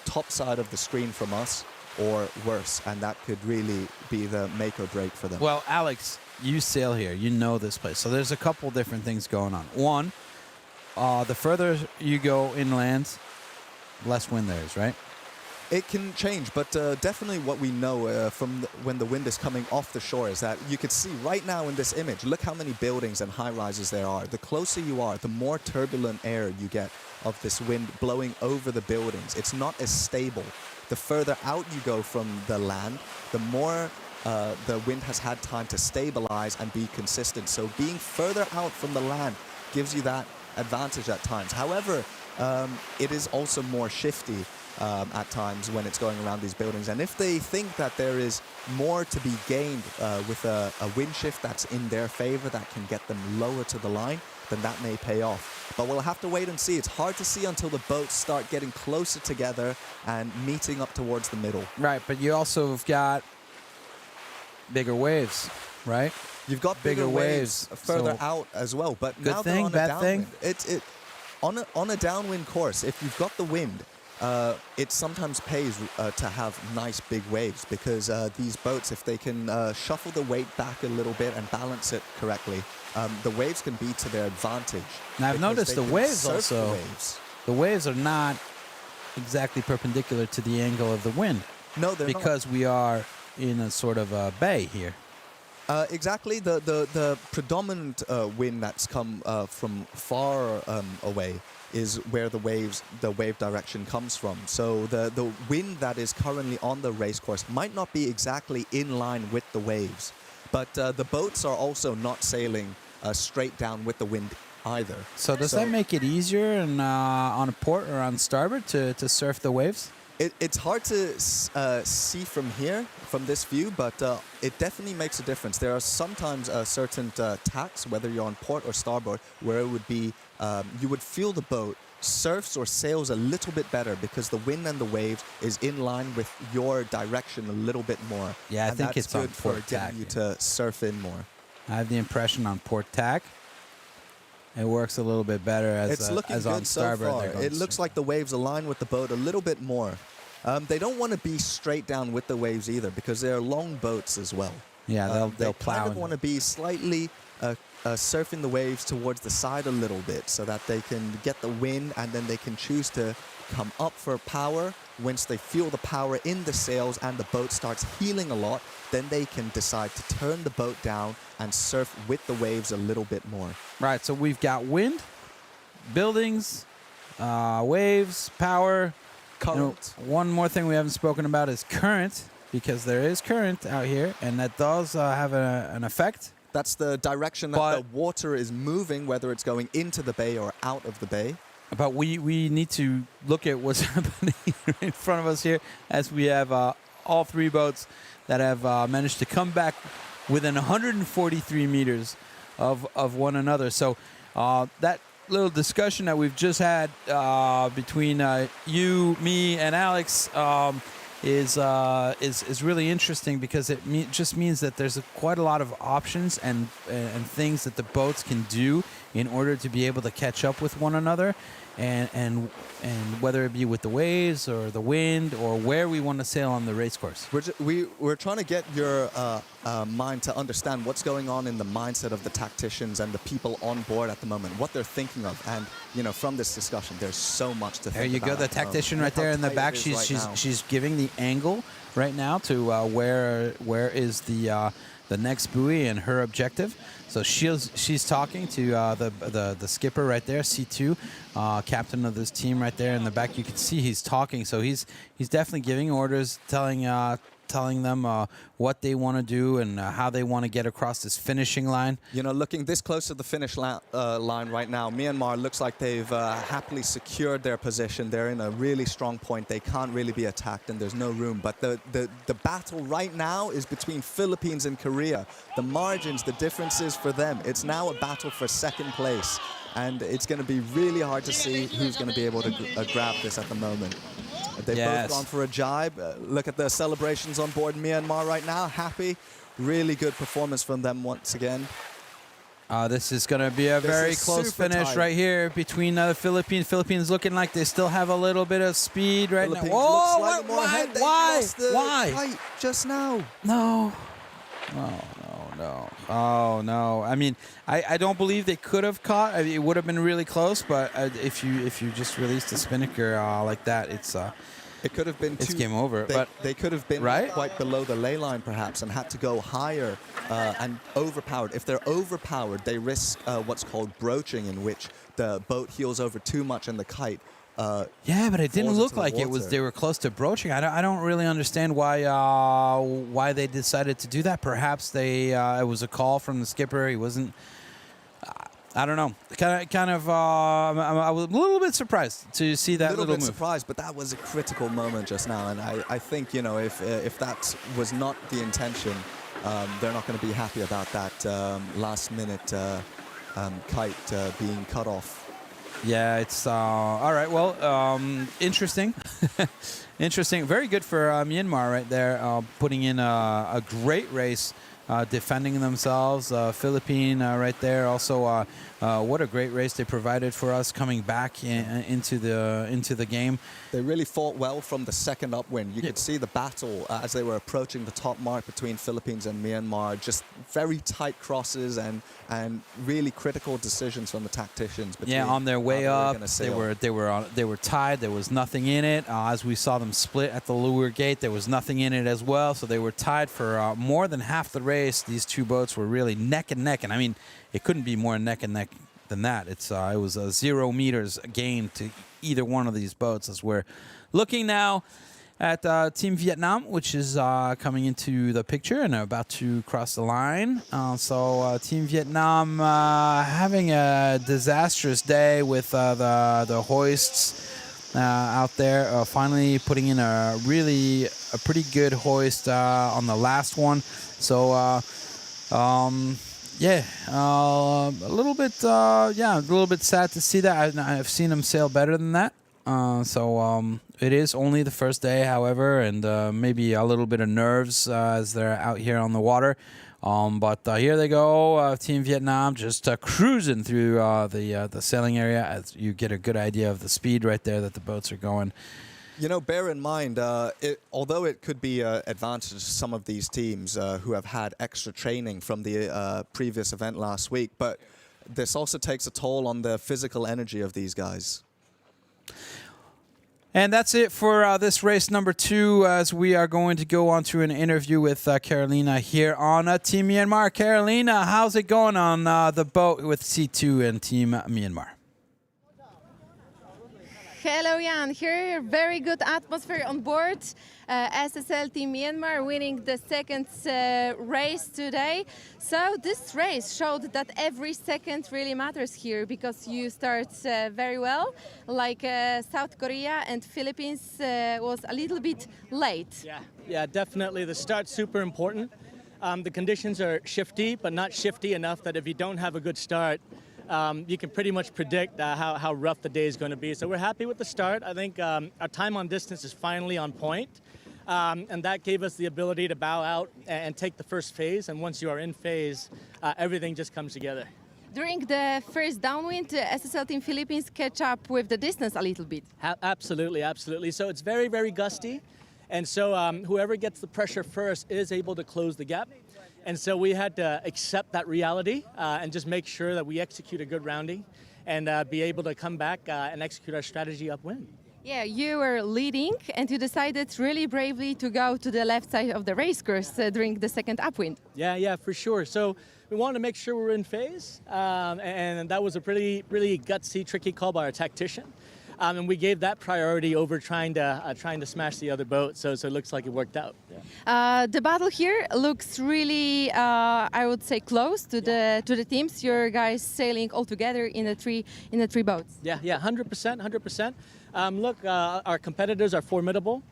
top side of the screen from us or worse, and that could really be the make or break for them. Well, Alex, you sail here, you know this place, so there's a couple different things going on. One, the further you go inland, less wind there is, right? It can change, but definitely what we know from when the wind is coming off the shore is that you could see right now in this image, look how many buildings and high-rises there are. The closer you are, the more turbulent air you get of this wind blowing over the buildings. It's not as stable. The further out you go from the land, the more the wind has had time to stabilize and be consistent. So being further out from the land gives you that advantage at times. However, it is also more shifty at times when it's going around these buildings. And if they think that there is more to be gained with a wind shift that's in their favor that can get them lower to the line, then that may pay off. But we'll have to wait and see. It's hard to see until the boats start getting closer together and meeting up towards the middle. Right, but you also have got bigger waves, right? You've got bigger waves further out as well. But good now thing, they're on bad a thing? downwind. On a downwind course, if you've got the wind, it sometimes pays to have nice big waves, because these boats, if they can shuffle the weight back a little bit and balance it correctly, the waves can be to their advantage. Now I've noticed the waves also. The waves are not exactly perpendicular to the angle of the wind. No, they're because we are in a sort of a bay here. Exactly. The predominant wind that's come from far away is where the wave direction comes from. So the wind that is currently on the race course might not be exactly in line with the waves, but the boats are also not sailing straight down with the wind either. So does that make it easier on a port or on starboard to surf the waves? It's hard to see from here, from this view, but it definitely makes a difference. There are sometimes certain tacks, whether you're on port or starboard, where it would be, you would feel the boat surfs or sails a little bit better because the wind and the waves is in line with your direction a little bit more. Yeah, I think that's it's on good for port tack. getting you to surf in more. I have the impression on port tack, it works a little bit better as on starboard. So far. It looks like the waves align with the boat a little bit more. They don't want to be straight down with the waves either because they're long boats as well. Yeah, they'll plow. They kind of want to be slightly surfing the waves towards the side a little bit so that they can get the wind and then they can choose to come up for power. Once they feel the power in the sails and the boat starts heeling a lot, then they can decide to turn the boat down and surf with the waves a little bit more. Right, so we've got wind, buildings, waves, power. Current. One more thing we haven't spoken about is current, because there is current out here, and that does have an effect. That's the direction that the water is moving, whether it's going into the bay or out of the bay. But we need to look at what's happening in front of us here, as we have all three boats that have managed to come back within 143 meters of one another. So that little discussion that we've just had between you, me, and Alex is really interesting, because it just means that there's quite a lot of options and things that the boats can do in order to be able to catch up with one another, and whether it be with the waves or the wind or where we want to sail on the race course. We're trying to get your mind to understand what's going on in the mindset of the tacticians and the people on board at the moment, what they're thinking of, and from this discussion, there's so much to think about. There you go, the tactician right there in the back. She's giving the angle right now to where is the next buoy and her objective. So she's talking to the skipper right there, C2, captain of this team right there in the back. You can see he's talking. So he's definitely giving orders, telling them what they want to do and how they want to get across this finishing line. Looking this close to the finish line right now, Myanmar looks like they've happily secured their position. They're in a really strong point. They can't really be attacked, and there's no room. But the battle right now is between Philippines and Korea. The margins, the differences for them. It's now a battle for second place, and it's going to be really hard to see who's going to be able to grab this at the moment. They've both gone for a jibe. Look at the celebrations on board Myanmar right now. Happy. Really good performance from them once again. This is going to be a very close finish tight. right here between the Philippines. Philippines looking like they still have a little bit of speed right now. Whoa! Why? Why? Just now. No. Oh, no. I mean, I don't believe they could have caught. I mean, it would have been really close, but if you just released a spinnaker like that, it could have been. It's game over. They could have been quite below the ley line, perhaps, and had to go higher and overpowered. If they're overpowered, they risk what's called broaching, in which the boat heels over too much and the kite. Yeah, but it didn't look like they were close to broaching. I don't really understand why they decided to do that. Perhaps it was a call from the skipper. He wasn't. I don't know. I was a little bit surprised to see that little move. Surprised, but that was a critical moment just now, and I think if that was not the intention, they're not going to be happy about that last minute kite being cut off. Yeah, it's all right. Well, interesting. Interesting. Very good for Myanmar right there, putting in a great race defending themselves. Philippine right there. Also, what a great race they provided for us coming back into the game. They really fought well from the second upwind. You could see the battle as they were approaching the top mark between Philippines and Myanmar. Just very tight crosses and really critical decisions from the tacticians. Yeah, on their way up, they were tied. There was nothing in it. As we saw them split at the Lure Gate, there was nothing in it as well. So they were tied for more than half the race. These two boats were really neck and neck, and I mean, it couldn't be more neck and neck than that. It was 0 meters gain to either one of these boats. As we're looking now at Team Vietnam, which is coming into the picture and about to cross the line. So Team Vietnam having a disastrous day with the hoists out there. Finally putting in a pretty good hoist on the last one. So yeah, a little bit sad to see that. I've seen them sail better than that. So it is only the first day, however, and maybe a little bit of nerves as they're out here on the water. But here they go, Team Vietnam just cruising through the sailing area as you get a good idea of the speed right there that the boats are going. You know, bear in mind, although it could be an advantage to some of these teams who have had extra training from the previous event last week, but this also takes a toll on the physical energy of these guys. And that's it for this race number 2, as we are going to go on to an interview with Carolina here on Team Myanmar. Carolina, how's it going on the boat with C2 and Team Myanmar? Hello, Jan. Here, very good atmosphere on board. SSL Team Myanmar winning the second race today. So this race showed that every second really matters here, because you start very well, like South Korea and Philippines was a little bit late. Yeah, definitely. The start's super important. The conditions are shifty, but not shifty enough that if you don't have a good start, you can pretty much predict how rough the day is going to be. So we're happy with the start. I think our time on distance is finally on point. And that gave us the ability to bow out and take the first phase. And once you are in phase, everything just comes together. During the first downwind, SSL Team Philippines catch up with the distance a little bit. Absolutely, absolutely. So it's very, very gusty. And so whoever gets the pressure first is able to close the gap. And so we had to accept that reality and just make sure that we execute a good rounding and be able to come back and execute our strategy upwind. Yeah, you were leading and you decided really bravely to go to the left side of the race course during the second upwind. Yeah, for sure. So we wanted to make sure we're in phase, and that was a really gutsy, tricky call by our tactician. And we gave that priority over trying to smash the other boat. So it looks like it worked out. Yeah. The battle here looks really, I would say, close to the teams. Your guys sailing all together in the three boats. Yeah, 100%. Look, our competitors are formidable.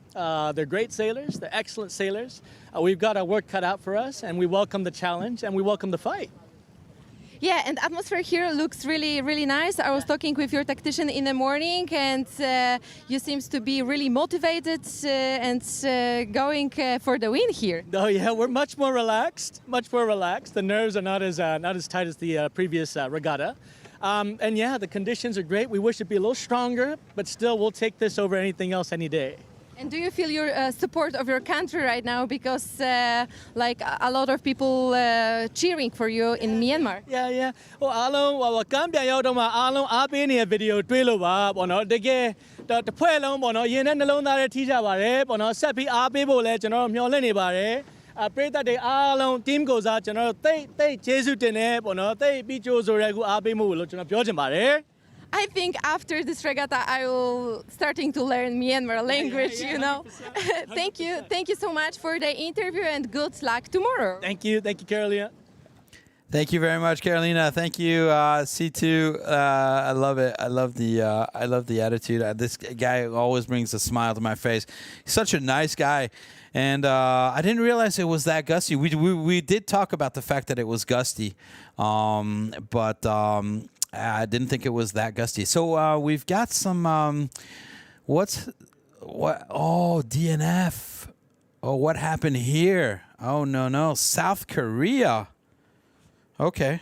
They're great sailors. They're excellent sailors. We've got our work cut out for us, and we welcome the challenge and we welcome the fight. Yeah, and atmosphere here looks really nice. I was talking with your tactician in the morning, and you seems to be really motivated and going for the win here. Oh yeah, we're much more relaxed. The nerves are not as tight as the previous regatta. And yeah, the conditions are great. We wish it'd be a little stronger, but still, we'll take this over anything else any day. And do you feel your support of your country right now? Because like a lot of people cheering for you in Myanmar. Yeah. Well, အားလုံးကမ်းပြန်ရောက်တော့မှအားလုံးအားပေးနေတဲ့ video တွေ့လို့ပါပေါ့နော်တကယ်တစ်ဖွဲ့လုံးပေါ့နော်ရင်ထဲနှလုံးသားထဲထိကြပါတယ်ပေါ့နော်ဆက်ပြီးအားပေးဖို့လဲကျွန်တော်တို့မျှော်လင့်နေပါတယ်ပရိသတ်တွေအားလုံး team ကိုစားကျွန်တော်တို့သိကျေးဇူးတင်တယ်ပေါ့နော်သိပြီးကြိုးဆိုတဲ့အခုအားပေးမှုကိုလို့ကျွန်တော်ပြောချင်ပါတယ် I think after this regatta I will starting to learn Myanmar language, you know. Thank you so much for the interview and good luck tomorrow. Thank you Carolina. Thank you very much, Carolina. Thank you, C2. I love it. I love the attitude. This guy always brings a smile to my face. He's such a nice guy. And I didn't realize it was that gusty. We did talk about the fact that it was gusty, but I didn't think it was that gusty. So we've got some DNF. Oh, what happened here? Oh, no. South Korea. Okay.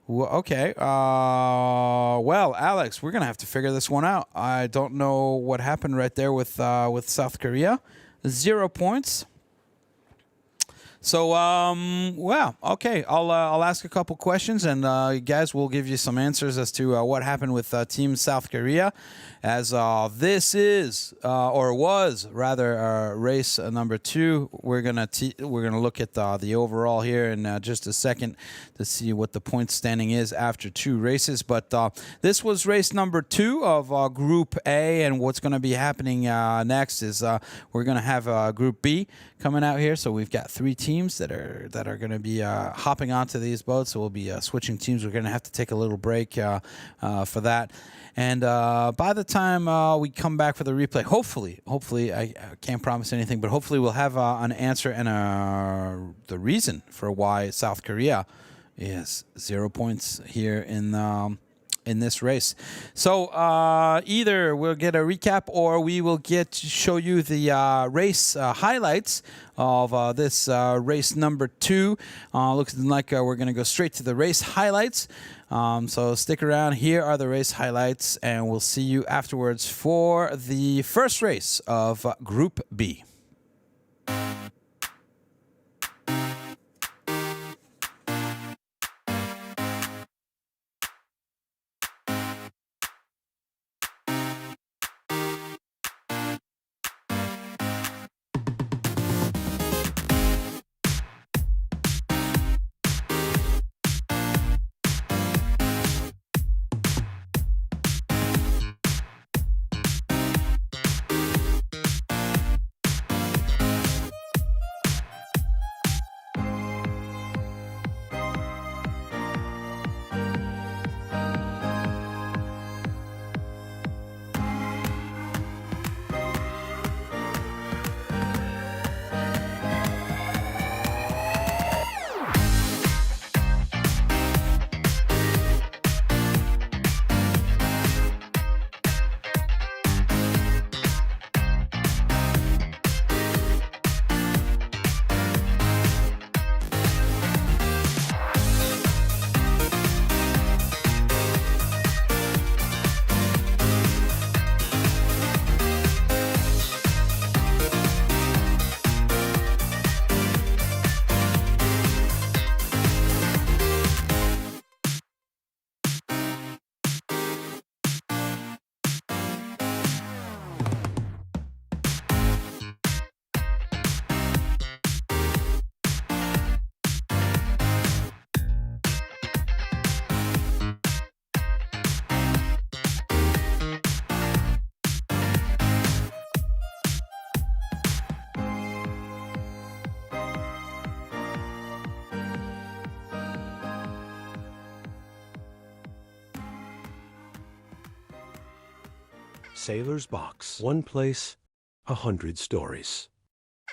Okay. Well, Alex, we're going to have to figure this one out. I don't know what happened right there with South Korea. 0 points. So, well, okay. I'll ask a couple questions, and guys will give you some answers as to what happened with Team South Korea, as this is or was rather race number 2. We're gonna look at the overall here in just a second to see what the point standing is after 2 races. But this was race number 2 of Group A, and what's going to be happening next is we're going to have Group B coming out here. So we've got 3 teams that are going to be hopping onto these boats. So we'll be switching teams. We're going to have to take a little break for that. And by the time we come back for the replay, hopefully, I can't promise anything, but hopefully we'll have an answer and the reason for why South Korea is 0 points here in this race. So either we'll get a recap or we will show you the race highlights of this race number 2. Looks like we're going to go straight to the race highlights. So stick around. Here are the race highlights, and we'll see you afterwards for the first race of Group B. Sailor's Box. One place, 100 stories.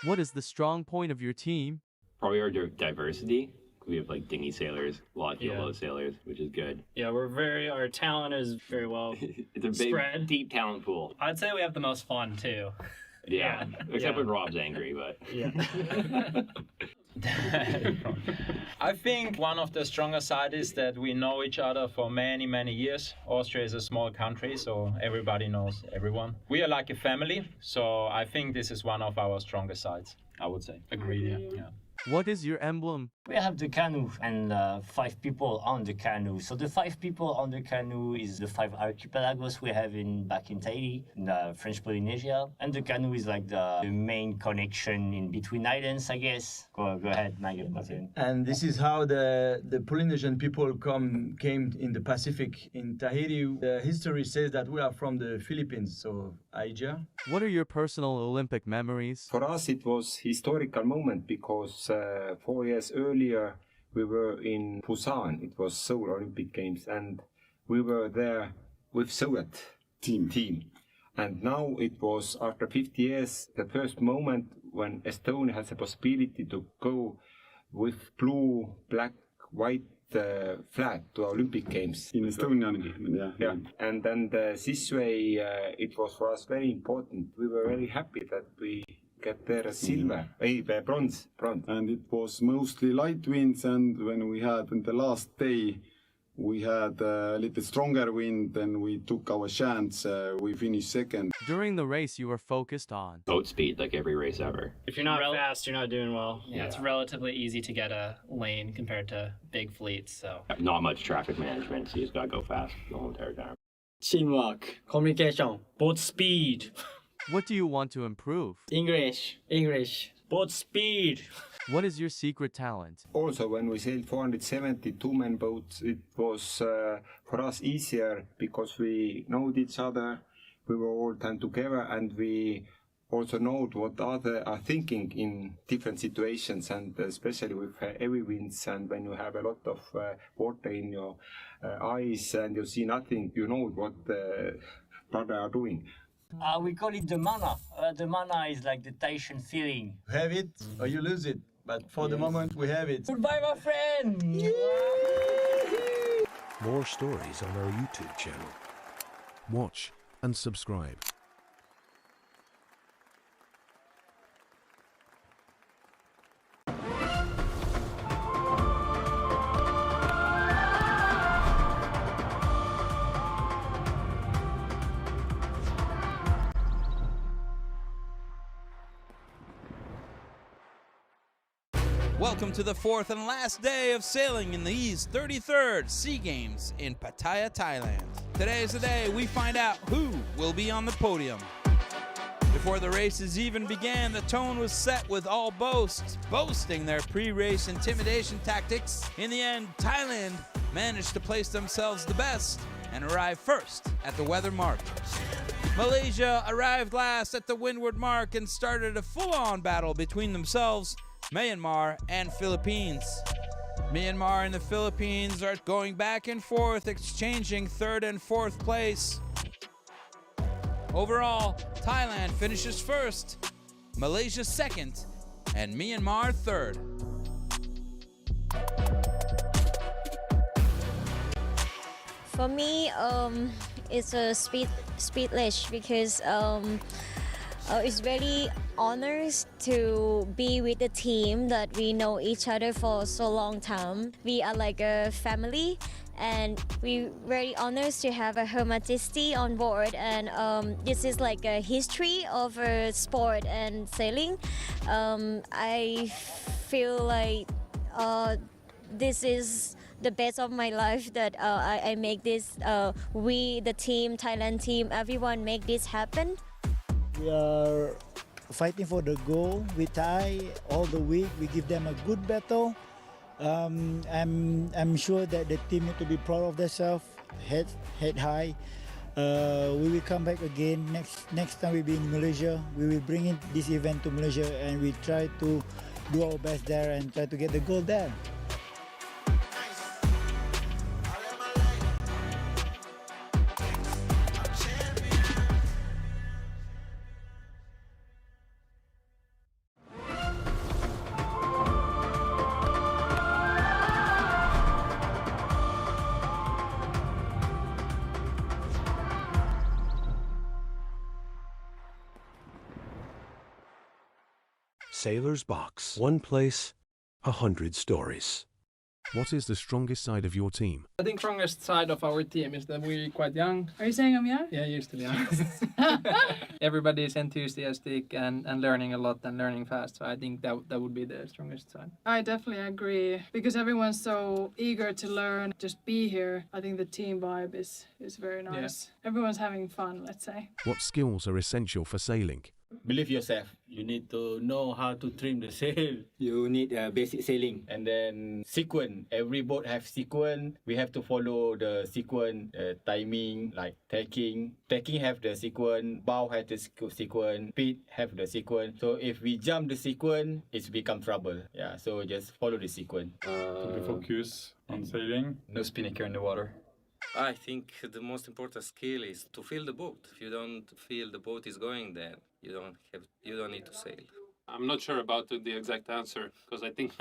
What is the strong point of your team? Probably our diversity. We have like dinghy sailors, a lot of yellow sailors, which is good. Yeah, our talent is very well It's a big, spread. deep talent pool. I'd say we have the most fun too. Yeah, except when Rob's angry, but. Yeah. I think one of the stronger sides is that we know each other for many, many years. Austria is a small country, so everybody knows everyone. We are like a family, so I think this is one of our strongest sides, I would say. Agreed, yeah. What is your emblem? We have the canoe and 5 people on the canoe. So the 5 people on the canoe is the 5 archipelagos we have back in Tahiti, in the French Polynesia. And the canoe is like the main connection in between islands, I guess. Go ahead, Nigel. And this is how the Polynesian people came in the Pacific. In Tahiti, the history says that we are from the Philippines, so Asia. What are your personal Olympic memories? For us, it was historical moment because 4 years earlier we were in Busan. It was Seoul Olympic Games, and we were there with Soviet team. And now it was after 50 years the first moment when Estonia has a possibility to go with blue, black, white flag to Olympic Games. In Estonia, yeah. And then this way, it was for us very important. We were very happy that we get there silver, bronze. And it was mostly light winds, and when we had on the last day, we had a little stronger wind and we took our chance. We finished second. During the race, you were focused on Boat speed, like every race ever. If you're not fast, you're not doing well. Yeah. It's relatively easy to get a lane compared to big fleets. So Not much traffic management, so you just gotta go fast the whole entire time. teamwork, communication, boat speed, what do you want to improve? English, boat speed. What is your secret talent? Also, when we sailed 470 two-man boats, it was for us easier because we know each other. We were all time together, and we also know what others are thinking in different situations, and especially with heavy winds, and when you have a lot of water in your eyes and you see nothing, you know what the brother are doing. We call it the mana. The mana is like the tension feeling. You have it or you lose it. But for the moment, we have it. Goodbye, my friend! More stories on our YouTube channel. Watch and subscribe. Welcome to the fourth and last day of sailing in these 33rd Sea Games in Pattaya, Thailand. Today is the day we find out who will be on the podium. Before the races even began, the tone was set with all boats boasting their pre-race intimidation tactics. In the end, Thailand managed to place themselves the best and arrive first at the weather mark. Malaysia arrived last at the windward mark and started a full-on battle between themselves, Myanmar and Philippines. Myanmar and the Philippines are going back and forth, exchanging third and fourth place. Overall, Thailand finishes first, Malaysia second, and Myanmar third. For me, it's a speedless because it's very honors to be with the team that we know each other for so long time. We are like a family, and we very honors to have a Her Majesty on board. And this is like a history of sport and sailing. I feel like this is the best of my life that I make this. We, the team, Thailand team, everyone make this happen. We are fighting for the goal with Thai all the week. We give them a good battle. I'm sure that the team need to be proud of themselves, head high. We will come back again next time we be in Malaysia. We will bring in this event to Malaysia, and we try to do our best there and try to get the goal there. Sailor's Box. One place, 100 stories. What is the strongest side of your team? I think strongest side of our team is that we're quite young. Are you saying I'm young? Yeah, you're still young. Everybody is enthusiastic and learning a lot and learning fast. So I think that would be the strongest side. I definitely agree, because everyone's so eager to learn, just be here. I think the team vibe is very nice. Yeah. Everyone's having fun, let's say. What skills are essential for sailing? Believe yourself. You need to know how to trim the sail. You need basic sailing. And then sequence. Every boat have sequence. We have to follow the sequence, timing, like tacking. Tacking have the sequence. Bow have the sequence. Speed have the sequence. So if we jump the sequence, it's become trouble. Yeah, so just follow the sequence. To be focused on sailing. No spinnaker in the water. I think the most important skill is to feel the boat. If you don't feel the boat is going, then you don't need to sail. I'm not sure about the exact answer because I think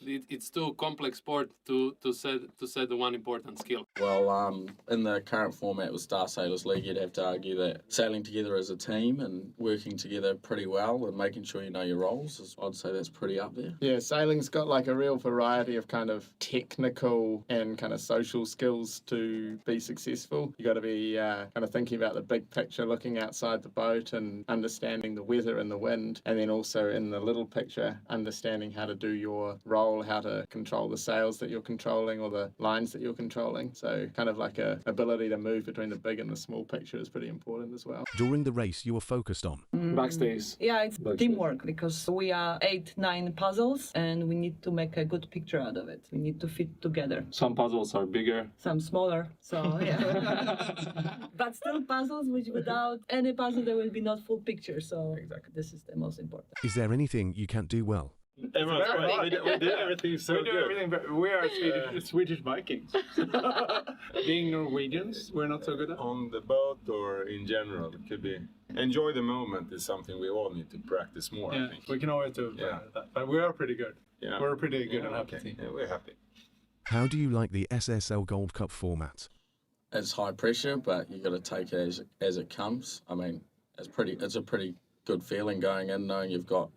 it's too complex sport to set the one important skill. Well, in the current format with Star Sailors League, you'd have to argue that sailing together as a team and working together pretty well and making sure you know your roles, I'd say that's pretty up there. Yeah, sailing's got like a real variety of kind of technical and kind of social skills to be successful. You got to be kind of thinking about the big picture, looking outside the boat and understanding the weather and the wind, and then also in the little picture, understanding how to do your role, how to control the sails that you're controlling or the lines that you're controlling. So kind of like a ability to move between the big and the small picture is pretty important as well. During the race, you were focused on backstage. Yeah, it's teamwork because we are 8-9 puzzles and we need to make a good picture out of it. We need to fit together. Some puzzles are bigger, some smaller. So yeah, but still puzzles. Which without any puzzle, there will be not full picture. So exactly, this is the most important. Is there anything you can't do well? Everyone's we did everything so good. Everything, but we are Swedish Vikings. Being Norwegians, we're not so good at. On the boat or in general, it could be. Enjoy the moment is something we all need to practice more, Yeah, I think. we can always do better at that. But we are pretty good. Yeah. We're a pretty good and happy team. Yeah, we're happy. How do you like the SSL Gold Cup format? It's high pressure, but you got to take it as it comes. I mean, it's a pretty good feeling going in knowing you've got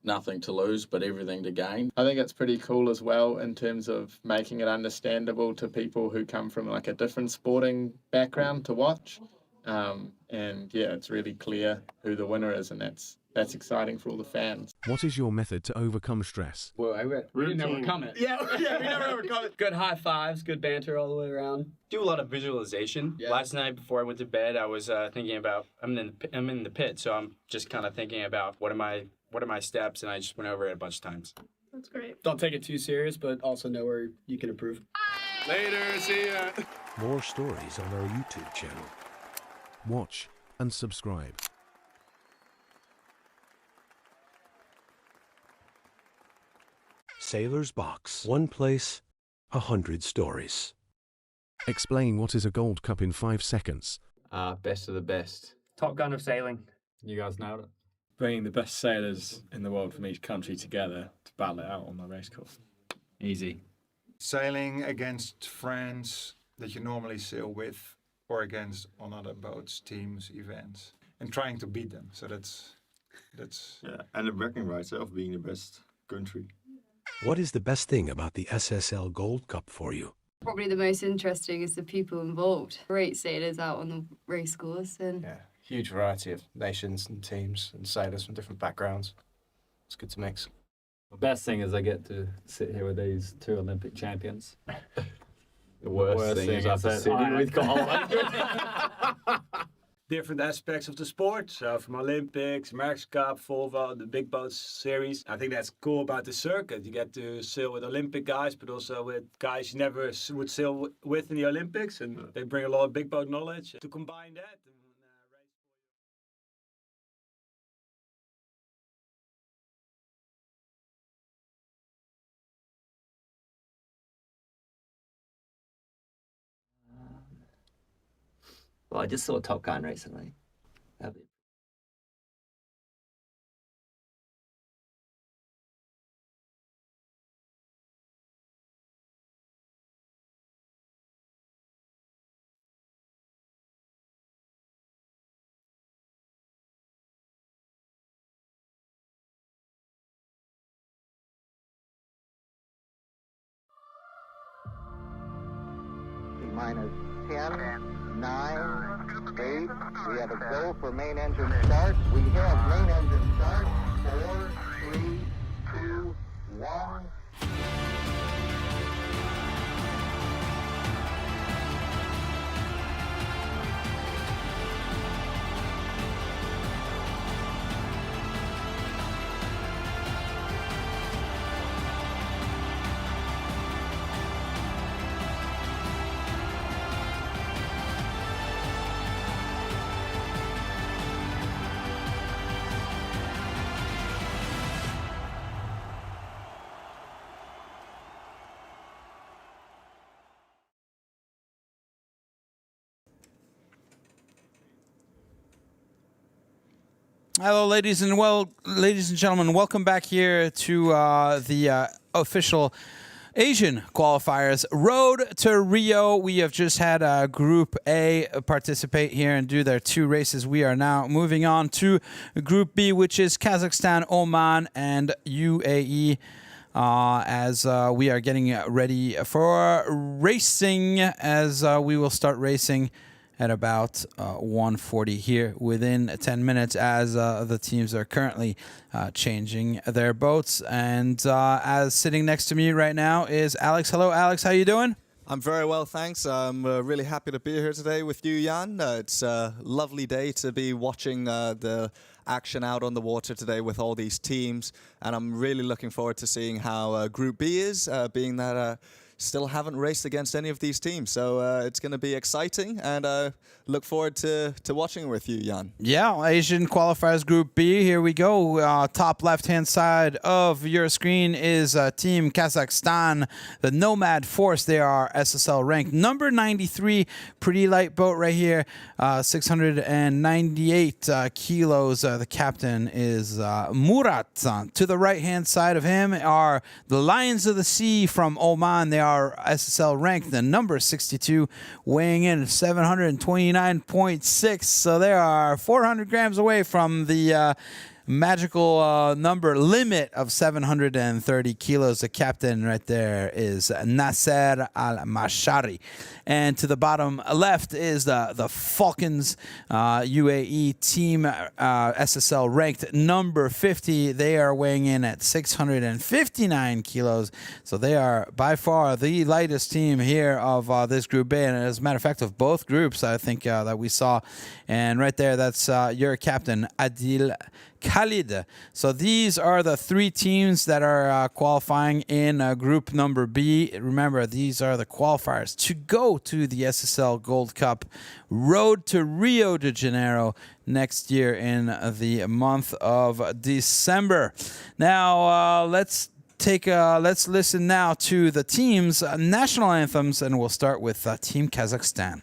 nothing to lose but everything to gain. I think it's pretty cool as well in terms of making it understandable to people who come from like a different sporting background to watch. And yeah, it's really clear who the winner is, and that's exciting for all the fans. What is your method to overcome stress? Well, we didn't overcome it. Yeah, we never overcome it. Good high fives, good banter all the way around. Do a lot of visualization. Yeah. Last night before I went to bed, I was thinking about I'm in the pit, so I'm just kind of thinking about what are my steps, and I just went over it a bunch of times. That's great. Don't take it too serious, but also know where you can improve. Later, see ya. More stories on our YouTube channel. Watch and subscribe. Sailor's Box. One place, 100 stories. Explain what is a Gold Cup in 5 seconds. Best of the best. Top gun of sailing. You guys nailed it. Bringing the best sailors in the world from each country together to battle it out on the race course. Easy. Sailing against friends that you normally sail with or against on other boats, teams, events, and trying to beat them. So that's Yeah, and the bragging rights of being the best country. What is the best thing about the SSL Gold Cup for you? Probably the most interesting is the people involved. Great sailors out on the race course and Huge variety of nations and teams and sailors from different backgrounds. It's good to mix. The best thing is I get to sit here with these 2 Olympic champions. The worst thing is I have to sit here with Different aspects of the sport, so from Olympics, America's Cup, Volvo, the big boats series. I think that's cool about the circuit. You get to sail with Olympic guys, but also with guys you never would sail with in the Olympics, and they bring a lot of big boat knowledge. To combine that. Well, I just saw Top Gun recently. Minus 10, 9, 8. We have a go for main engine start. We have main engine start. 4, 3, 2, 1. Hello, ladies and gentlemen. Welcome back here to the official Asian qualifiers. Road to Rio. We have just had Group A participate here and do their 2 races. We are now moving on to Group B, which is Kazakhstan, Oman, and UAE. As we are getting ready for racing, as we will start racing at about 1:40 here within 10 minutes, as the teams are currently changing their boats. And as sitting next to me right now is Alex. Hello, Alex. How you doing? I'm very well, thanks. I'm really happy to be here today with you, Jan. It's a lovely day to be watching the action out on the water today with all these teams, and I'm really looking forward to seeing how Group B is, being that still haven't raced against any of these teams. So it's going to be exciting, and look forward to watching with you, Jan. Yeah, Asian Qualifiers Group B. Here we go. Top left-hand side of your screen is Team Kazakhstan, the Nomad Force. They are SSL ranked number 93. Pretty light boat right here, 698 kilos. The captain is Murat. To the right-hand side of him are the Lions of the Sea from Oman. They are SSL ranked the number 62, weighing in 729.6. So they are 400 grams away from the magical number limit of 730 kilos. The captain right there is Nasser Al-Mashari. And to the bottom left is the Falcons UAE team, SSL ranked number 50. They are weighing in at 659 kilos. So they are by far the lightest team here of this Group A. And as a matter of fact, of both groups, I think that we saw. And right there, that's your captain, Adil Khalid. So these are the 3 teams that are qualifying in group number B. Remember, these are the qualifiers to go to the SSL Gold Cup Road to Rio de Janeiro next year in the month of December. Now, let's listen now to the teams' national anthems, and we'll start with Team Kazakhstan.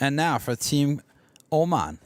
And now for Team Oman.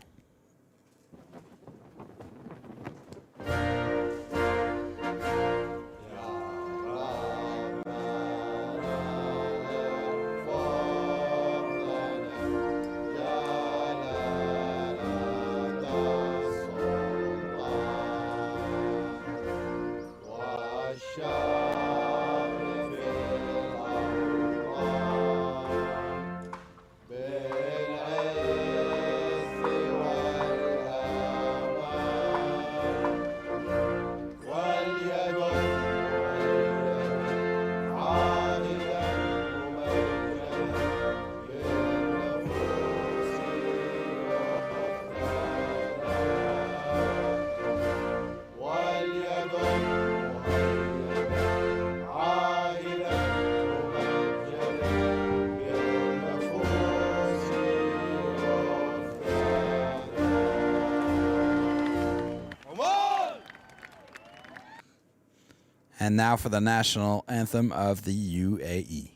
And now for the national anthem of the UAE.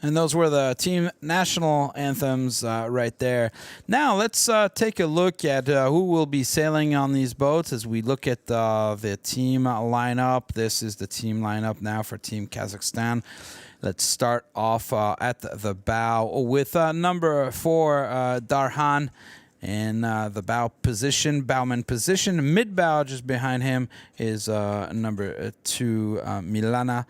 And those were the team national anthems right there. Now let's take a look at who will be sailing on these boats as we look at the team lineup. This is the team lineup now for Team Kazakhstan. Let's start off at the bow with number 4, Darhan, in the bowman position. Mid-bow, just behind him, is number 2, Milana.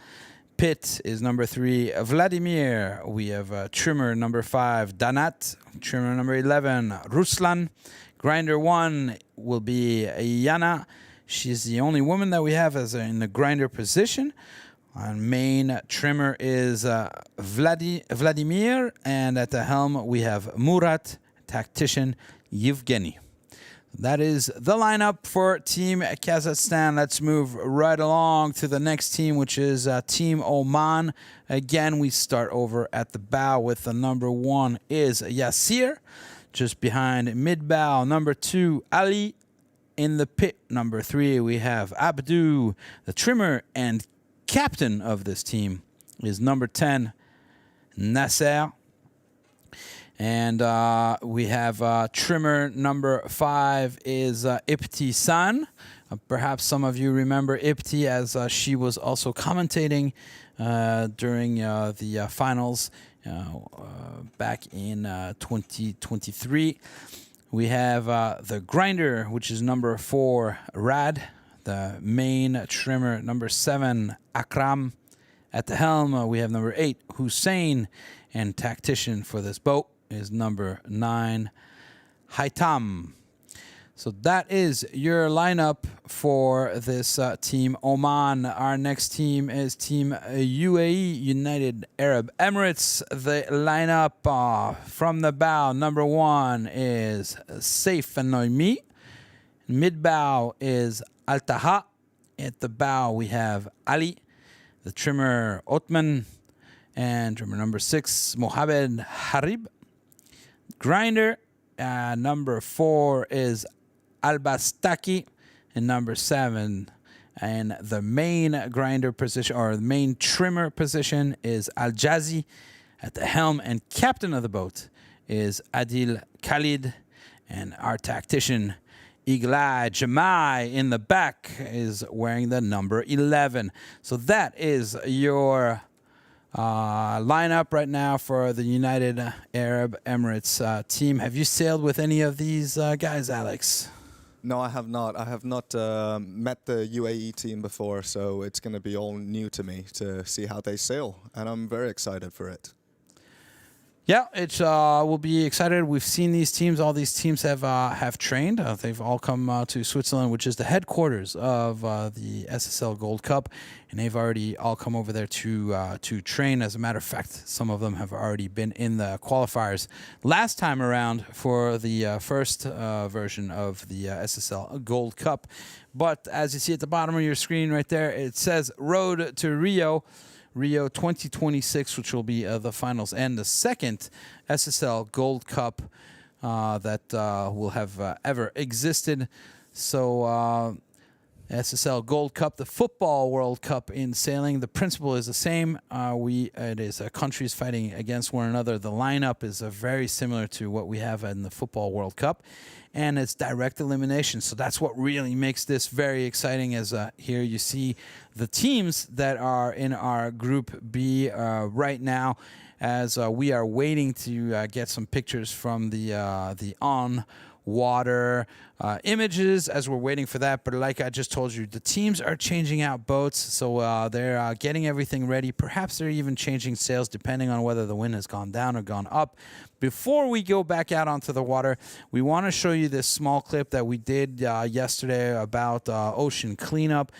Pit is number 3, Vladimir. We have trimmer number 5, Danat. Trimmer number 11, Ruslan. Grinder 1 will be Inya. She's the only woman that we have as in the grinder position. Our main trimmer is Vladimir. And at the helm, we have Murat. Tactician, Yevgeny. That is the lineup for Team Kazakhstan. Let's move right along to the next team, which is Team Oman. Again, we start over at the bow with the number 1 is Yasir. Just behind mid-bow, number 2, Ali. In the pit, number 3, we have Abdu. The trimmer and captain of this team is number 10, Nasser. And we have trimmer number 5 is Ibti-san. Perhaps some of you remember Ibti as she was also commentating during the finals back in 2023. We have the grinder, which is number 4, Rad. The main trimmer, number 7, Akram. At the helm, we have number 8, Hussein. And tactician for this boat is number 9, Haitam. So that is your lineup for this Team Oman. Our next team is Team UAE, United Arab Emirates. The lineup from the bow, number 1 is Saif Noimi. Mid-bow is Al-Taha. At the bow, we have Ali. The trimmer, Otman. And trimmer number 6, Mohamed Harib. Grinder, number 4 is Al-Bastaki. And number 7, and the main grinder position, or the main trimmer position, is Al-Jazi. At the helm and captain of the boat is Adil Khalid. And our tactician, Iglai Jamai, in the back is wearing the number 11. So that is your lineup right now for the United Arab Emirates team. Have you sailed with any of these guys, Alex? No, I have not. I have not met the UAE team before, so it's going to be all new to me to see how they sail, and I'm very excited for it. Yeah, it will be excited. We've seen these teams. All these teams have trained. They've all come to Switzerland, which is the headquarters of the SSL Gold Cup, and they've already all come over there to train. As a matter of fact, some of them have already been in the qualifiers last time around for the first version of the SSL Gold Cup. But as you see at the bottom of your screen right there, it says Road to Rio 2026, which will be the finals and the second SSL Gold Cup that will have ever existed. So SSL Gold Cup, the football World Cup in sailing, the principle is the same. It is countries fighting against one another. The lineup is very similar to what we have in the football World Cup. And it's direct elimination. So that's what really makes this very exciting, as here you see the teams that are in our Group B right now, as we are waiting to get some pictures from the on-water images as we're waiting for that. But like I just told you, the teams are changing out boats, so they're getting everything ready. Perhaps they're even changing sails depending on whether the wind has gone down or gone up. Before we go back out onto the water, we want to show you this small clip that we did yesterday about ocean cleanup,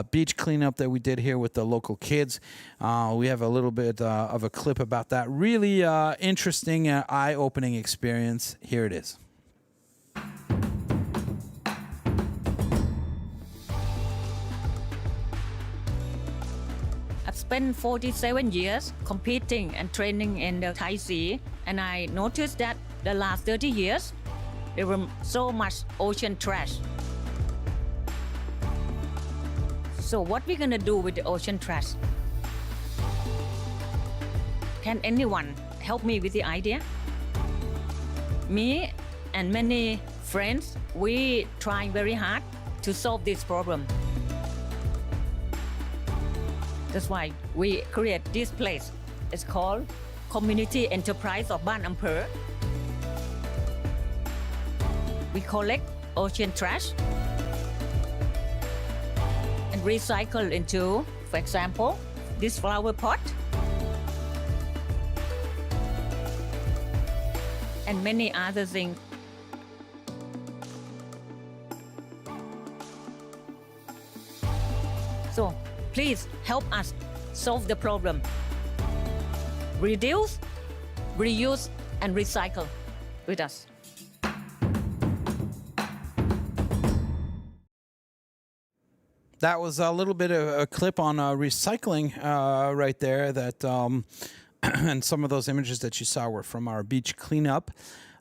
beach cleanup that we did here with the local kids. We have a little bit of a clip about that. Really interesting, eye-opening experience. Here it is. I've spent 47 years competing and training in the Thai Sea, and I noticed that the last 30 years, there were so much ocean trash. So what we're gonna do with the ocean trash? Can anyone help me with the idea? Me and many friends, we try very hard to solve this problem. That's why we create this place. It's called Community Enterprise of Ban Ampere. We collect ocean trash and recycle into, for example, this flower pot and many other things. So please help us solve the problem. Reduce, reuse, and recycle with us. That was a little bit of a clip on recycling right there. That and some of those images that you saw were from our beach cleanup.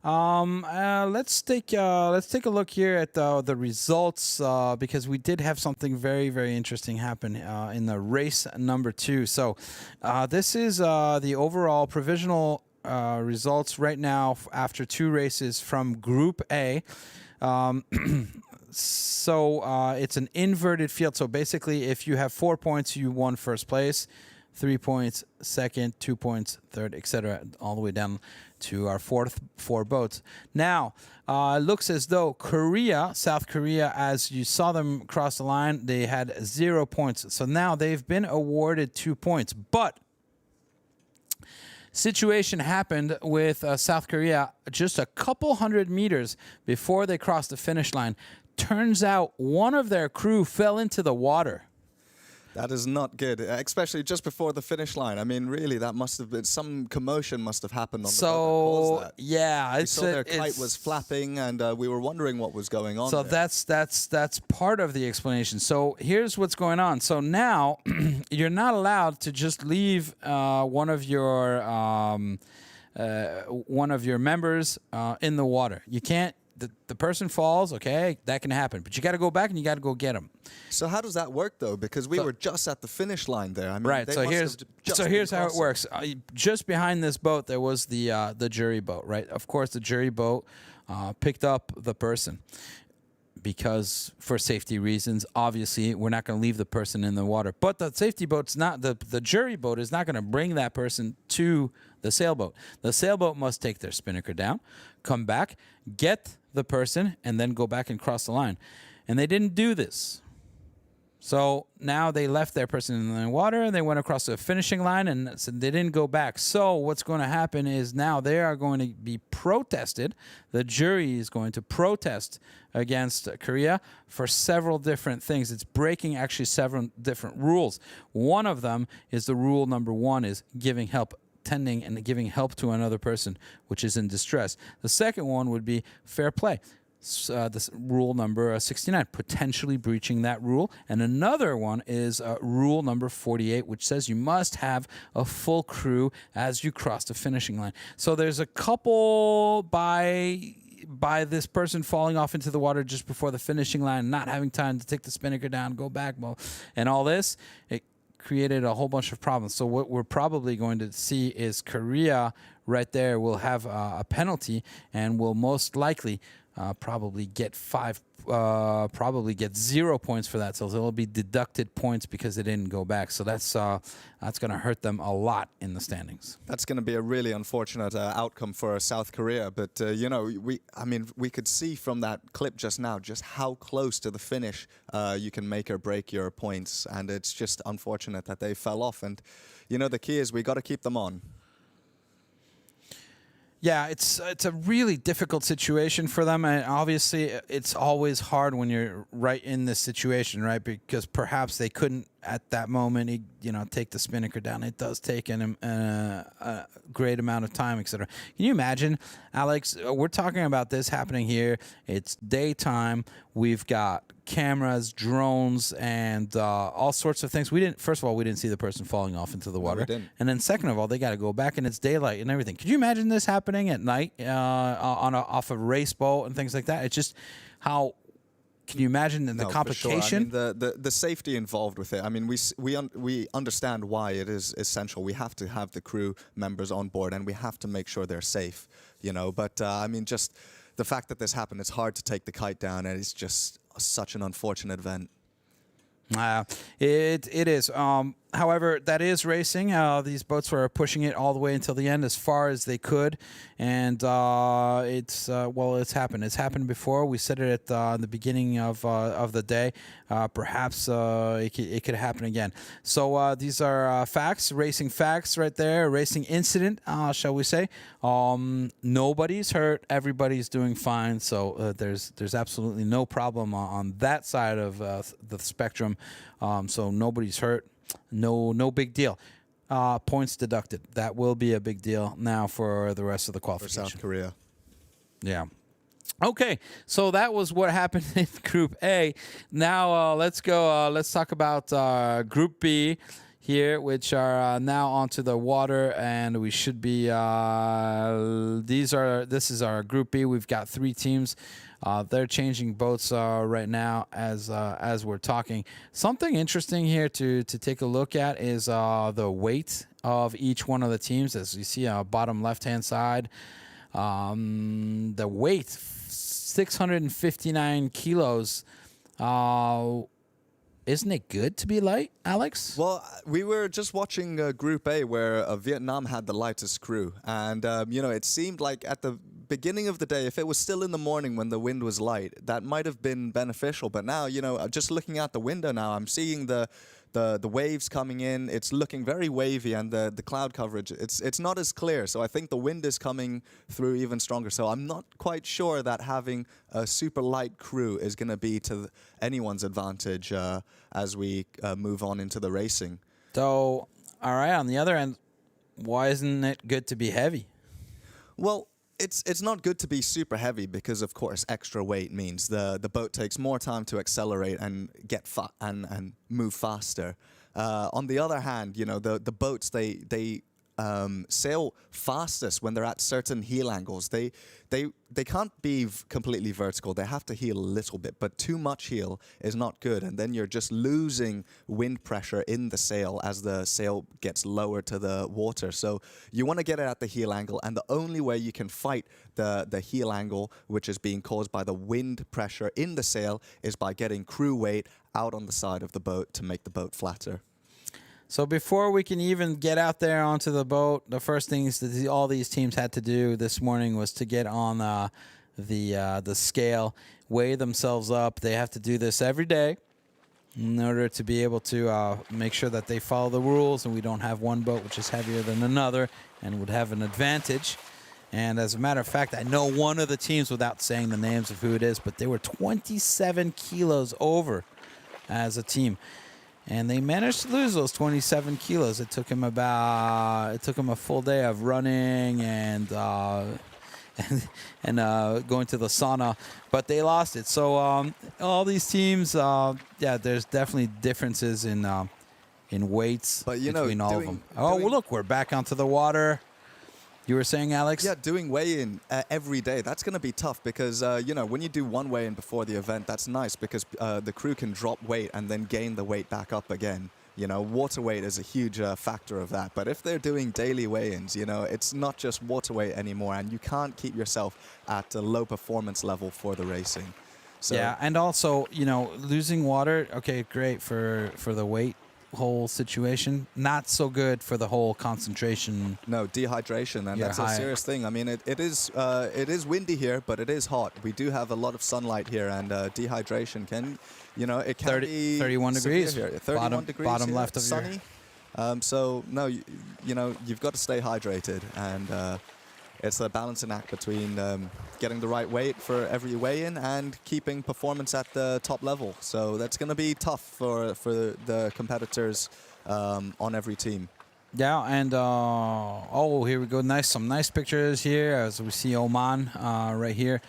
Let's take a look here at the results because we did have something very, very interesting happen in the race number 2. So this is the overall provisional results right now after 2 races from Group A. So it's an inverted field. So basically, if you have 4 points, you won first place. 3 points, second, 2 points, third, etc., all the way down to our 4 boats. Now, it looks as though South Korea, as you saw them cross the line, they had 0 points. So now they've been awarded 2 points. But situation happened with South Korea just a couple hundred meters before they crossed the finish line. Turns out one of their crew fell into the water. That is not good, especially just before the finish line. I mean, really, that must have been some commotion must have happened on the boat that caused that. Yeah, we saw their kite was flapping, and we were wondering what was going on. So there. that's part of the explanation. So here's what's going on. So now you're not allowed to just leave one of your members in the water. You can't. The person falls, okay, that can happen. But you got to go back and you got to go get them. So how does that work, though? Because we were just at the finish line there. I mean, right, so here's how it works. Just behind this boat, there was the jury boat, right? Of course, the jury boat picked up the person because for safety reasons, obviously, we're not going to leave the person in the water. But the safety boat's not, the jury boat is not going to bring that person to the sailboat. The sailboat must take their spinnaker down, come back, get the person, and then go back and cross the line. And they didn't do this. So now they left their person in the water, and they went across the finishing line, and so they didn't go back. So what's going to happen is now they are going to be protested. The jury is going to protest against Korea for several different things. It's breaking actually several different rules. One of them is the rule number 1 is giving help, tending and giving help to another person which is in distress. The second one would be fair play. This rule number 69, potentially breaching that rule. And another one is rule number 48, which says you must have a full crew as you cross the finishing line. So there's a couple by this person falling off into the water just before the finishing line, not having time to take the spinnaker down, go back, and all this. It created a whole bunch of problems. So what we're probably going to see is Korea right there will have a penalty and will most likely probably get 0 points for that. So they'll be deducted points because they didn't go back. So that's going to hurt them a lot in the standings. That's going to be a really unfortunate outcome for South Korea. But we could see from that clip just now just how close to the finish you can make or break your points, and it's just unfortunate that they fell off. And the key is we got to keep them on. Yeah, it's a really difficult situation for them, and obviously it's always hard when you're right in this situation, right? Because perhaps they couldn't at that moment, take the spinnaker down. It does take a great amount of time, etc. Can you imagine, Alex? We're talking about this happening here. It's daytime. We've got cameras, drones, and all sorts of things. First of all, we didn't see the person falling off into the water. No, we didn't. And then second of all, they got to go back and it's daylight and everything. Could you imagine this happening at night off a race boat and things like that? It's just how can you imagine the No, for complication? sure. I mean, the safety involved with it. I mean, we understand why it is essential. We have to have the crew members on board, and we have to make sure they're safe. You know, but I mean, just the fact that this happened, it's hard to take the kite down, and it's just such an unfortunate event. It is. However, that is racing. These boats were pushing it all the way until the end, as far as they could, and it's happened. It's happened before. We said it at the beginning of the day. Perhaps it could happen again. So these are facts, racing facts, right there. Racing incident, shall we say? Nobody's hurt. Everybody's doing fine. So there's absolutely no problem on that side of the spectrum. So nobody's hurt. No big deal. Points deducted. That will be a big deal now for the rest of the qualification. For South Korea. Yeah. Okay, so that was what happened in Group A. Now let's go. Let's talk about Group B here, which are now onto the water, and we should be. This is our Group B. We've got 3 teams. They're changing boats right now as we're talking. Something interesting here to take a look at is the weight of each one of the teams. As you see on bottom left-hand side, the weight, 659 kilos. Isn't it good to be light, Alex? Well, we were just watching Group A where Vietnam had the lightest crew. And, it seemed like at the beginning of the day, if it was still in the morning when the wind was light, that might have been beneficial. But now, just looking out the window now, I'm seeing the waves coming in. It's looking very wavy, and the cloud coverage, it's not as clear. So I think the wind is coming through even stronger. So I'm not quite sure that having a super light crew is going to be to anyone's advantage as we move on into the racing. So, all right, on the other end, why isn't it good to be heavy? Well, it's not good to be super heavy because, of course, extra weight means the boat takes more time to accelerate and get and move faster. On the other hand, the boats they sail fastest when they're at certain heel angles. They can't be completely vertical. They have to heel a little bit, but too much heel is not good, and then you're just losing wind pressure in the sail as the sail gets lower to the water. So you want to get it at the heel angle, and the only way you can fight the heel angle, which is being caused by the wind pressure in the sail, is by getting crew weight out on the side of the boat to make the boat flatter. So before we can even get out there onto the boat, the first things that all these teams had to do this morning was to get on the scale, weigh themselves up. They have to do this every day in order to be able to make sure that they follow the rules and we don't have one boat which is heavier than another and would have an advantage. And as a matter of fact, I know one of the teams, without saying the names of who it is, but they were 27 kilos over as a team. And they managed to lose those 27 kilos. It took him a full day of running and going to the sauna, but they lost it. So all these teams, there's definitely differences in weights between all of them. Oh, well, look, we're back onto the water. You were saying, Alex? Yeah, doing weigh-in every day, that's going to be tough because, when you do one weigh-in before the event, that's nice because the crew can drop weight and then gain the weight back up again. Water weight is a huge factor of that. But if they're doing daily weigh-ins, it's not just water weight anymore, and you can't keep yourself at a low performance level for the racing. So yeah, and also, losing water, okay, great for the weight whole situation, not so good for the whole concentration. No, dehydration, and that's a serious thing. I mean, it is windy here, but it is hot. We do have a lot of sunlight here, and dehydration can, it can be 31 degrees here. 31 degrees bottom here, left of sunny. So no, you've got to stay hydrated, and it's a balancing act between getting the right weight for every weigh-in and keeping performance at the top level. So that's going to be tough for the competitors on every team. Yeah, and here we go. Some nice pictures here as we see Oman right here,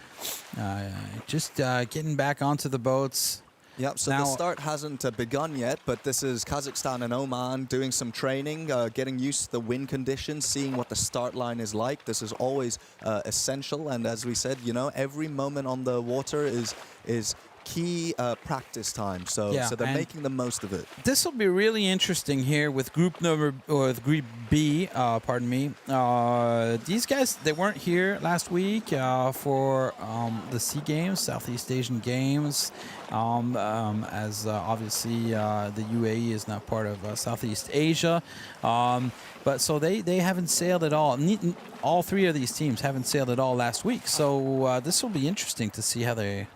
just getting back onto the boats. Yep, so the start hasn't begun yet, but this is Kazakhstan and Oman doing some training, getting used to the wind conditions, seeing what the start line is like. This is always essential, and as we said, every moment on the water is key practice time. So they're making the most of it. This will be really interesting here with Group B. Pardon me. These guys, they weren't here last week for the SEA Games, Southeast Asian Games, as obviously the UAE is not part of Southeast Asia. But so they haven't sailed at all. All three of these teams haven't sailed at all last week. So this will be interesting to see how they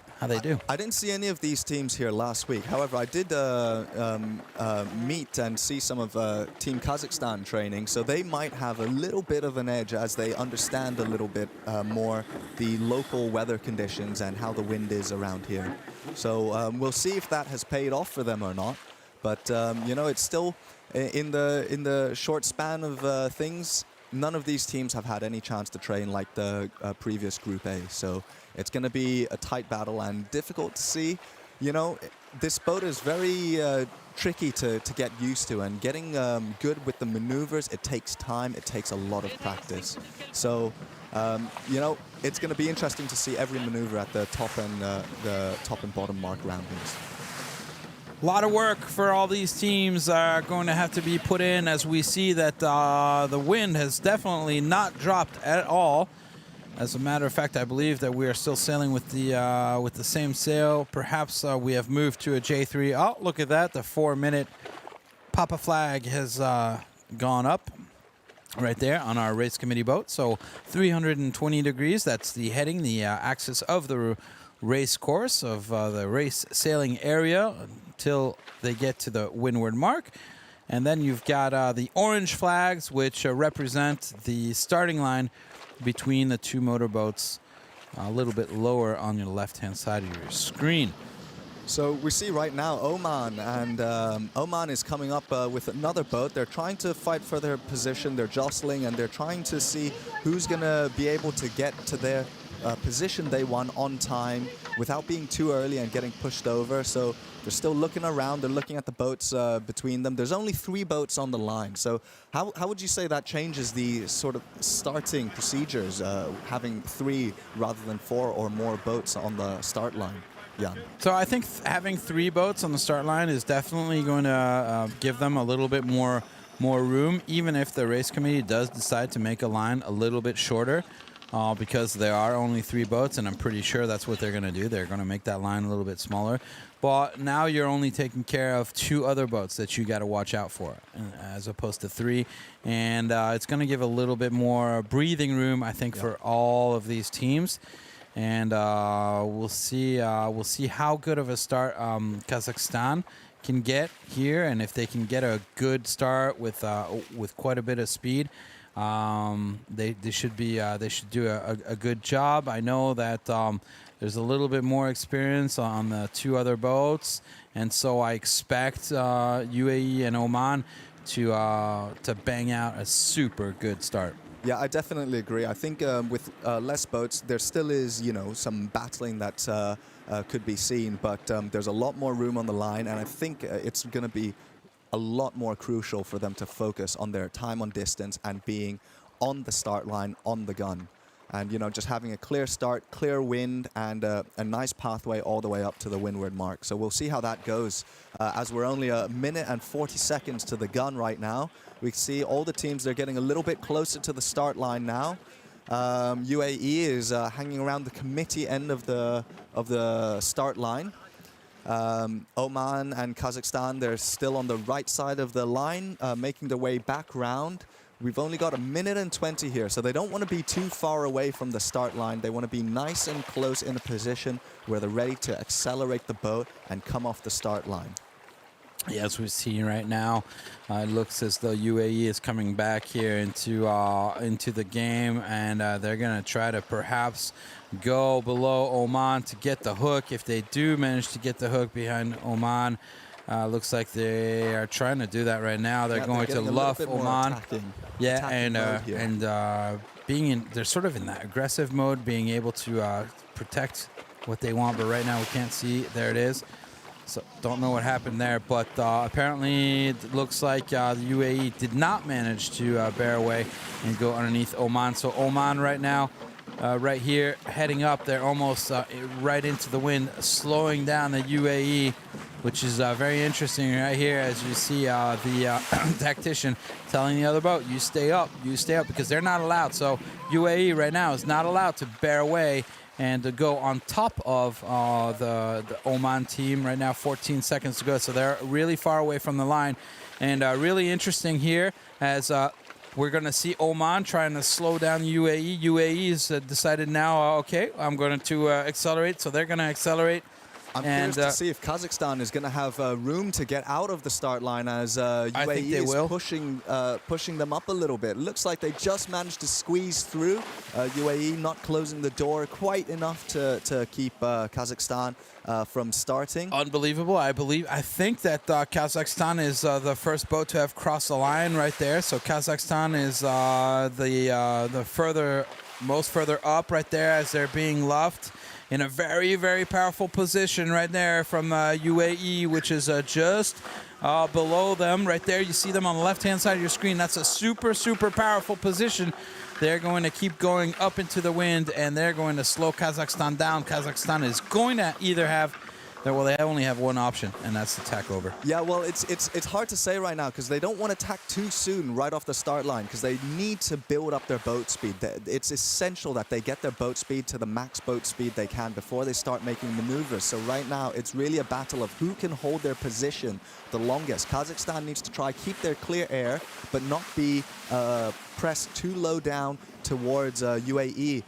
do. I didn't see any of these teams here last week. However, I did meet and see some of Team Kazakhstan training, so they might have a little bit of an edge as they understand a little bit more the local weather conditions and how the wind is around here. So we'll see if that has paid off for them or not. But you know, it's still in the short span of things. None of these teams have had any chance to train like the previous Group A. So it's going to be a tight battle and difficult to see. You know, this boat is very tricky to get used to, and getting good with the maneuvers, it takes time, it takes a lot of practice. So, you know, it's going to be interesting to see every maneuver at the top and bottom mark roundings. A lot of work for all these teams are going to have to be put in, as we see that the wind has definitely not dropped at all. As a matter of fact, I believe that we are still sailing with the same sail. Perhaps we have moved to a J3. Oh, look at that. The 4-minute Papa flag has gone up right there on our race committee boat. So 320 degrees. That's the heading, the axis of the race course of the race sailing area until they get to the windward mark. And then you've got the orange flags, which represent the starting line between the two motorboats, a little bit lower on your left-hand side of your screen. So we see right now Oman, and Oman is coming up with another boat. They're trying to fight for their position. They're jostling, and they're trying to see who's going to be able to get to their position they want on time without being too early and getting pushed over. So they're still looking around. They're looking at the boats between them. There's only 3 boats on the line. So how would you say that changes the sort of starting procedures, having 3 rather than 4 or more boats on the start line? Jan. So I think having 3 boats on the start line is definitely going to give them a little bit more room, even if the race committee does decide to make a line a little bit shorter. Because there are only 3 boats, and I'm pretty sure that's what they're going to do. They're going to make that line a little bit smaller. But now you're only taking care of 2 other boats that you got to watch out for, as opposed to 3. And it's going to give a little bit more breathing room, I think, for all of these teams. And we'll see how good of a start Kazakhstan can get here, and if they can get a good start with quite a bit of speed. They should do a good job. I know that there's a little bit more experience on the 2 other boats, and so I expect UAE and Oman to bang out a super good start. Yeah, I definitely agree. I think with less boats, there still is, you know, some battling that could be seen, but there's a lot more room on the line, and I think it's going to be a lot more crucial for them to focus on their time on distance and being on the start line, on the gun. And, you know, just having a clear start, clear wind, and a nice pathway all the way up to the windward mark. So we'll see how that goes. As we're only 1 minute and 40 seconds to the gun right now, we see all the teams, they're getting a little bit closer to the start line now. UAE is hanging around the committee end of the start line. Oman and Kazakhstan, they're still on the right side of the line, making their way back round. We've only got 1 minute and 20 here, so they don't want to be too far away from the start line. They want to be nice and close in a position where they're ready to accelerate the boat and come off the start line. Yeah, as we're seeing right now, it looks as though UAE is coming back here into the game, and they're going to try to perhaps go below Oman to get the hook. If they do manage to get the hook behind Oman, looks like they are trying to do that right now. They're going to luff Oman. Yeah, and they're sort of in that aggressive mode, being able to protect what they want. But right now we can't see. There it is. So don't know what happened there, but apparently it looks like the UAE did not manage to bear away and go underneath Oman. So Oman right now right here, heading up. They're almost right into the wind, slowing down the UAE, which is very interesting right here as you see the tactician telling the other boat, you stay up, because they're not allowed. So UAE right now is not allowed to bear away and to go on top of the Oman team right now. 14 seconds to go, so they're really far away from the line. And really interesting here as we're going to see Oman trying to slow down UAE. UAE has decided now, okay, I'm going to accelerate, so they're going to accelerate. I'm curious to see if Kazakhstan is going to have room to get out of the start line as UAE is pushing them up a little bit. Looks like they just managed to squeeze through. UAE not closing the door quite enough to keep Kazakhstan from starting. Unbelievable. I think that Kazakhstan is the first boat to have crossed the line right there. So Kazakhstan is the most further up right there as they're being luffed. In a very, very powerful position right there from UAE, which is just below them. Right there, you see them on the left-hand side of your screen. That's a super, super powerful position. They're going to keep going up into the wind, and they're going to slow Kazakhstan down. Kazakhstan is going to either have... Well, they only have one option, and that's to tack over. Yeah, well, it's hard to say right now because they don't want to tack too soon right off the start line because they need to build up their boat speed. It's essential that they get their boat speed to the max boat speed they can before they start making maneuvers. So right now, it's really a battle of who can hold their position the longest. Kazakhstan needs to try keep their clear air, but not be pressed too low down towards UAE.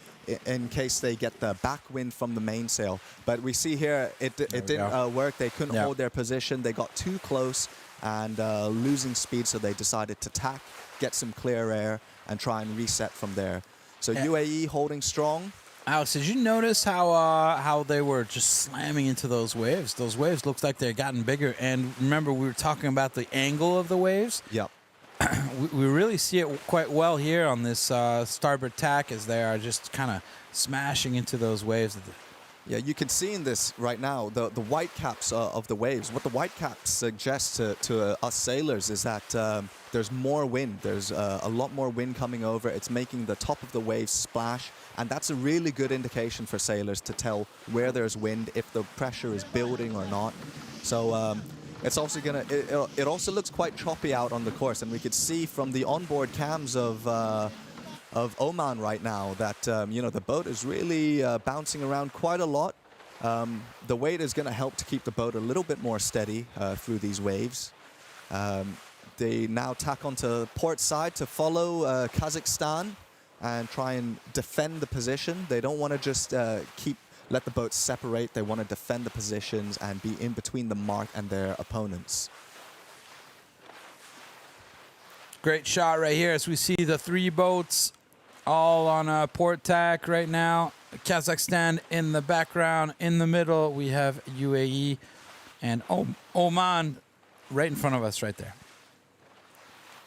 In case they get the backwind from the mainsail. But we see here it didn't work. They couldn't hold their position. They got too close and losing speed, so they decided to tack, get some clear air, and try and reset from there. So UAE holding strong. Alex, did you notice how they were just slamming into those waves? Those waves looks like they're gotten bigger. And remember, we were talking about the angle of the waves? Yep. We really see it quite well here on this starboard tack as they are just kind of smashing into those waves. Yeah, you can see in this right now the white caps of the waves. What the white caps suggest to us sailors is that there's more wind. There's a lot more wind coming over. It's making the top of the waves splash, and that's a really good indication for sailors to tell where there's wind, if the pressure is building or not. So it's also it also looks quite choppy out on the course, and we could see from the onboard cams of Oman right now that the boat is really bouncing around quite a lot. The weight is going to help to keep the boat a little bit more steady through these waves. They now tack onto port side to follow Kazakhstan and try and defend the position. They don't want to just let the boats separate. They want to defend the positions and be in between the mark and their opponents. Great shot right here as we see the three boats all on a port tack right now. Kazakhstan in the background. In the middle, we have UAE and Oman right in front of us right there.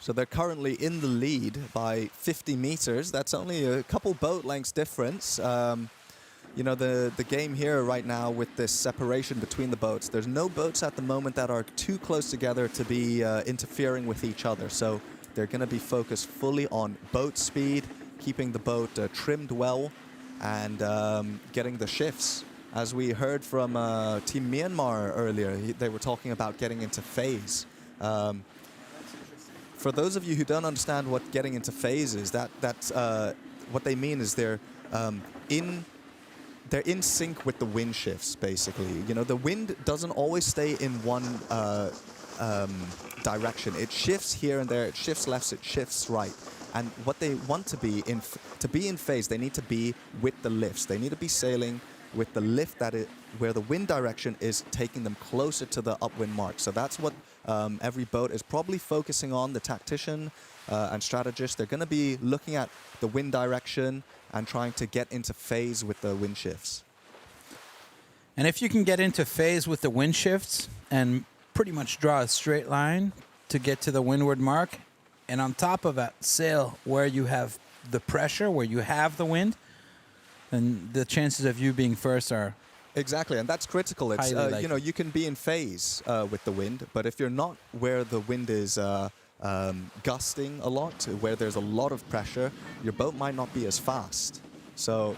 So they're currently in the lead by 50 meters. That's only a couple boat lengths difference. The game here right now with this separation between the boats, there's no boats at the moment that are too close together to be interfering with each other. So they're going to be focused fully on boat speed, keeping the boat trimmed well, and getting the shifts. As we heard from Team Myanmar earlier, they were talking about getting into phase. For those of you who don't understand what getting into phase is, that's what they mean is they're in sync with the wind shifts, basically. The wind doesn't always stay in one direction. It shifts here and there. It shifts left, it shifts right. And what they want to be in phase, they need to be with the lifts. They need to be sailing with the lift where the wind direction is taking them closer to the upwind mark. So that's what every boat is probably focusing on. The tactician and strategist, they're going to be looking at the wind direction and trying to get into phase with the wind shifts. And if you can get into phase with the wind shifts and pretty much draw a straight line to get to the windward mark, and on top of that, sail where you have the pressure, where you have the wind, then the chances of you being first are exactly, and that's critical. It's you can be in phase with the wind, but if you're not where the wind is gusting a lot, where there's a lot of pressure, your boat might not be as fast. So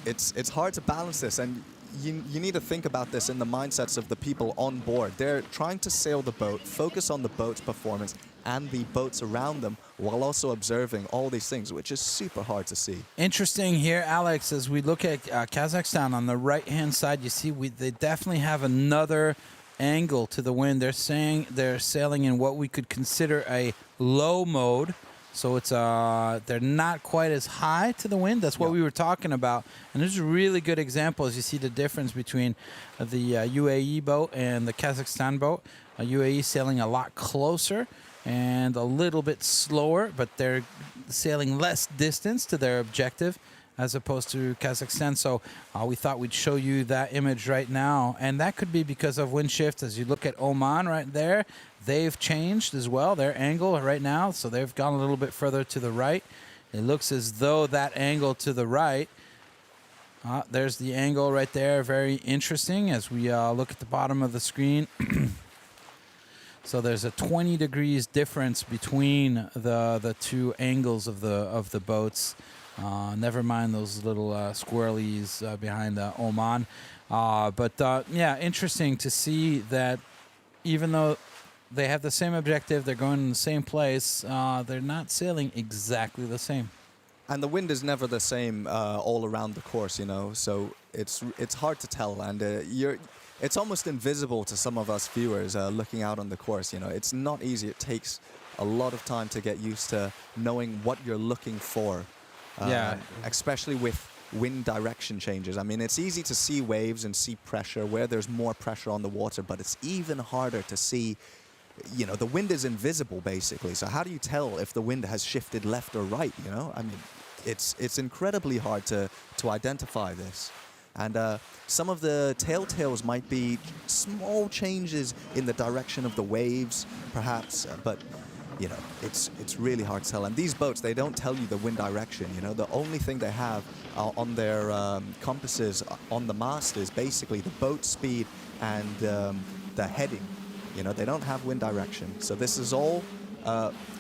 it's hard to balance this, and you need to think about this in the mindsets of the people on board. They're trying to sail the boat, focus on the boat's performance and the boats around them, while also observing all these things, which is super hard to see. Interesting here, Alex, as we look at Kazakhstan on the right-hand side, you see they definitely have another angle to the wind. They're saying they're sailing in what we could consider a low mode. So it's they're not quite as high to the wind. That's what we were talking about. And this is a really good example as you see the difference between the UAE boat and the Kazakhstan boat. UAE sailing a lot closer and a little bit slower, but they're sailing less distance to their objective as opposed to Kazakhstan. So we thought we'd show you that image right now. And that could be because of wind shift. As you look at Oman right there, they've changed as well, their angle right now. So they've gone a little bit further to the right. It looks as though that angle to the right, there's the angle right there. Very interesting as we look at the bottom of the screen. So there's a 20 degrees difference between the two angles of the boats. Never mind those little squirrelies behind Oman. Yeah, interesting to see that even though they have the same objective, they're going in the same place, they're not sailing exactly the same. And the wind is never the same all around the course, you know, so it's hard to tell, and it's almost invisible to some of us viewers looking out on the course, you know. It's not easy. It takes a lot of time to get used to knowing what you're looking for. Especially with wind direction changes. I mean, it's easy to see waves and see pressure where there's more pressure on the water, but it's even harder to see, you know, the wind is invisible basically. So how do you tell if the wind has shifted left or right, you know? I mean, it's incredibly hard to identify this. And some of the telltales might be small changes in the direction of the waves, perhaps, but you know, it's really hard to tell. And these boats, they don't tell you the wind direction, you know. The only thing they have on their compasses on the mast is basically the boat speed and the heading. You know, they don't have wind direction. So this is all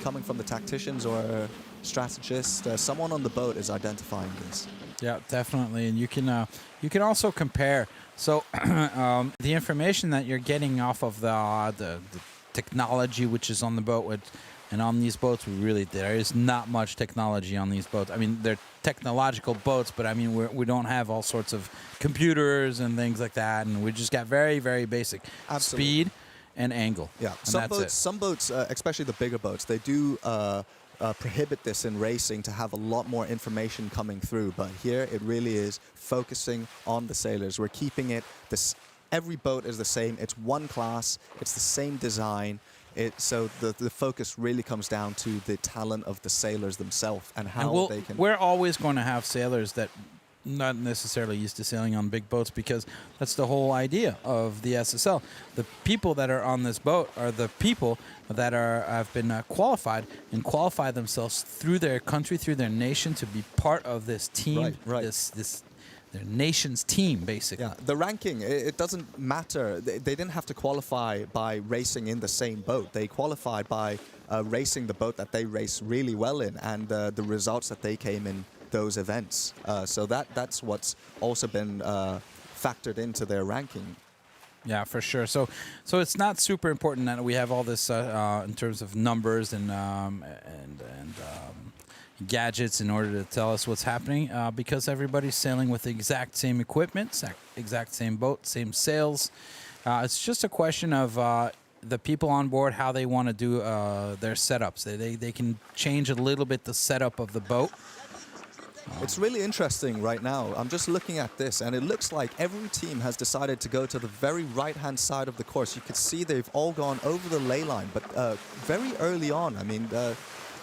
coming from the tacticians or strategists. Someone on the boat is identifying this. Yeah, definitely. And you can also compare. So the information that you're getting off of the technology which is on the boat, and on these boats, there is not much technology on these boats. I mean, they're technological boats, but I mean, we don't have all sorts of computers and things like that, and we just got very, very basic speed and angle. Yeah, some boats, especially the bigger boats, they do prohibit this in racing to have a lot more information coming through. But here, it really is focusing on the sailors. We're keeping it every boat is the same. It's one class. It's the same design. So the focus really comes down to the talent of the sailors themselves and how they can. We're always going to have sailors that not necessarily used to sailing on big boats, because that's the whole idea of the SSL. The people that are on this boat are the people that have been qualified and qualify themselves through their country, through their nation, to be part of this team, this their nation's team, basically. Yeah, the ranking, it doesn't matter. They didn't have to qualify by racing in the same boat. They qualified by racing the boat that they race really well in, and the results that they came in those events. So that's what's also been factored into their ranking. Yeah, for sure. So it's not super important that we have all this in terms of numbers and gadgets in order to tell us what's happening, because everybody's sailing with the exact same equipment, exact same boat, same sails. It's just a question of the people on board, how they want to do their setups. They can change a little bit the setup of the boat. It's really interesting right now. I'm just looking at this, and it looks like every team has decided to go to the very right-hand side of the course. You can see they've all gone over the ley line, but very early on. I mean,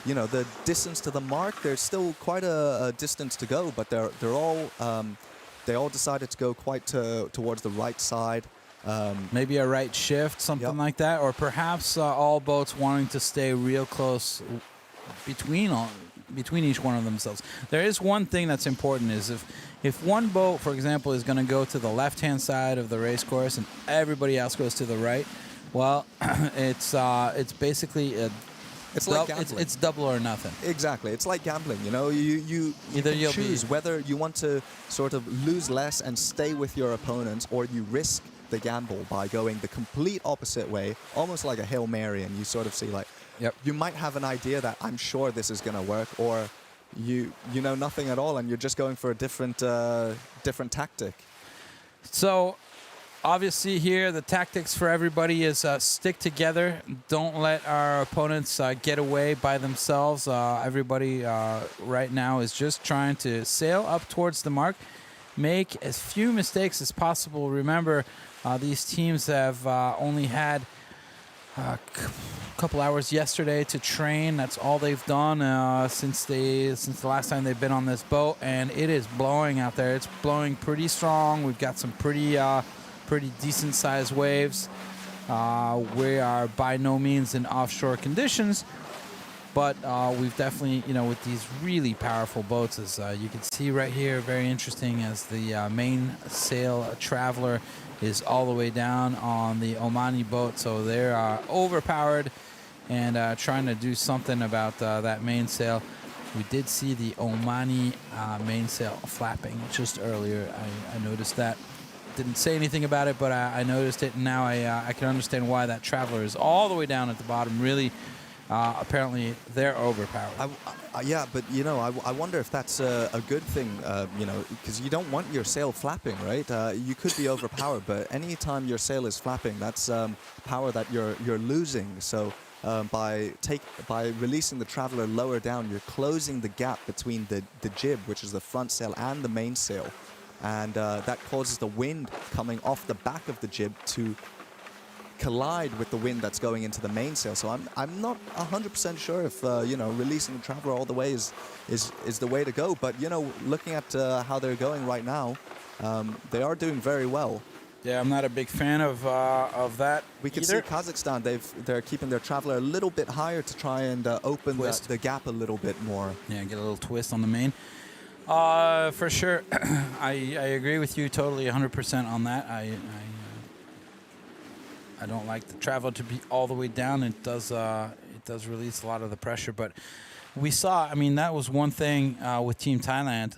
you know, the distance to the mark, there's still quite a distance to go, but they all decided to go quite towards the right side. Maybe a right shift, something like that, or perhaps all boats wanting to stay real close between each one of themselves. There is one thing that's important, is if one boat, for example, is going to go to the left-hand side of the race course and everybody else goes to the right, well, it's basically It's like gambling. It's double or nothing. Exactly. It's like gambling, you know. You Either you'll choose whether you want to sort of lose less and stay with your opponents, or you risk the gamble by going the complete opposite way, almost like a Hail Mary, and you sort of see like, you might have an idea that I'm sure this is going to work, or you know nothing at all, and you're just going for a different tactic. So obviously here the tactics for everybody is stick together. Don't let our opponents get away by themselves. Everybody right now is just trying to sail up towards the mark, make as few mistakes as possible. Remember, these teams have only had a couple hours yesterday to train. That's all they've done since the last time they've been on this boat, and it is blowing out there. It's blowing pretty strong. We've got some pretty decent sized waves. We are by no means in offshore conditions, but we've definitely, with these really powerful boats, as you can see right here, very interesting, as the mainsail Traveler is all the way down on the Omani boat. So they're overpowered and trying to do something about that mainsail. We did see the Omani mainsail flapping just earlier. I noticed that. Didn't say anything about it, but I noticed it, and now I can understand why that Traveler is all the way down at the bottom. Really, apparently they're overpowered. Yeah, but I wonder if that's a good thing, because you don't want your sail flapping, right? You could be overpowered, but anytime your sail is flapping, that's power that you're losing. So by releasing the Traveler lower down, you're closing the gap between the jib, which is the front sail, and the mainsail. And that causes the wind coming off the back of the jib to collide with the wind that's going into the mainsail. So I'm not 100% sure if releasing the Traveler all the way is the way to go. But looking at how they're going right now, they are doing very well. Yeah, I'm not a big fan of that. We can see Kazakhstan. They're keeping their Traveler a little bit higher to try and open the gap a little bit more. Yeah, get a little twist on the main. For sure, I agree with you totally 100% on that. I don't like the Traveler to be all the way down. It does release a lot of the pressure, but we saw, that was one thing with Team Thailand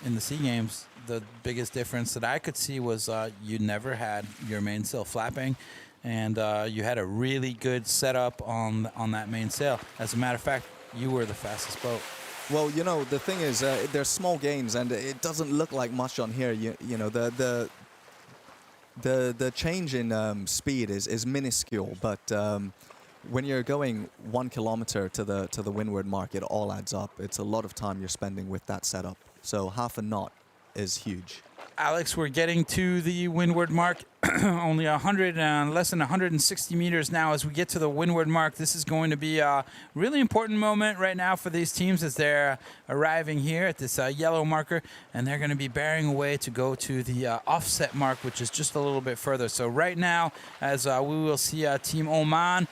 in the SEA Games. The biggest difference that I could see was you never had your mainsail flapping, and you had a really good setup on that mainsail. As a matter of fact, you were the fastest boat. Well, the thing is, they're small gains, and it doesn't look like much on here. The change in speed is minuscule, but when you're going 1 kilometer to the windward mark, it all adds up. It's a lot of time you're spending with that setup. So half a knot is huge. Alex, we're getting to the windward mark. Only less than 160 meters now as we get to the windward mark. This is going to be a really important moment right now for these teams as they're arriving here at this yellow marker, and they're going to be bearing away to go to the offset mark, which is just a little bit further. So right now, as we will see Team Oman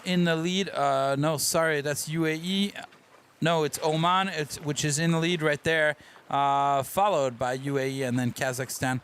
in the lead. No, sorry, that's UAE. No, it's Oman, which is in the lead right there, followed by UAE and then Kazakhstan.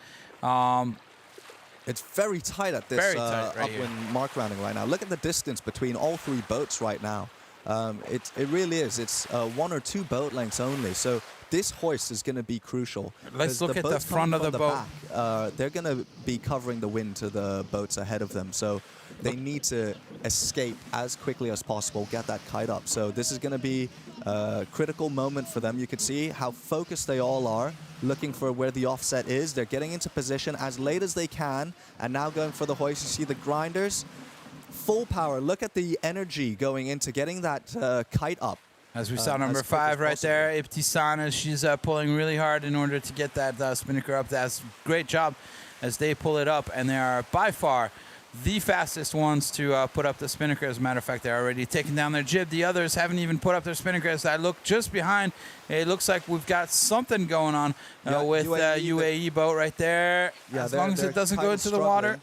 It's very tight at this upwind mark rounding right now. Look at the distance between all three boats right now. It really is. It's 1 or 2 boat lengths only. So this hoist is going to be crucial. Let's look at the front of the boat. They're going to be covering the wind to the boats ahead of them. So they need to escape as quickly as possible, get that kite up. So this is going to be a critical moment for them. You can see how focused they all are, looking for where the offset is. They're getting into position as late as they can, and now going for the hoist. You see the grinders, full power. Look at the energy going into getting that kite up. As we saw number 5 right there, Ibtisana, she's pulling really hard in order to get that spinnaker up. That's a great job as they pull it up, and they are by far the fastest ones to put up the spinnaker. As a matter of fact, they're already taking down their jib. The others haven't even put up their spinnakers. I look just behind. It looks like we've got something going on with UAE boat right there. Yeah, as long as it doesn't go into the water.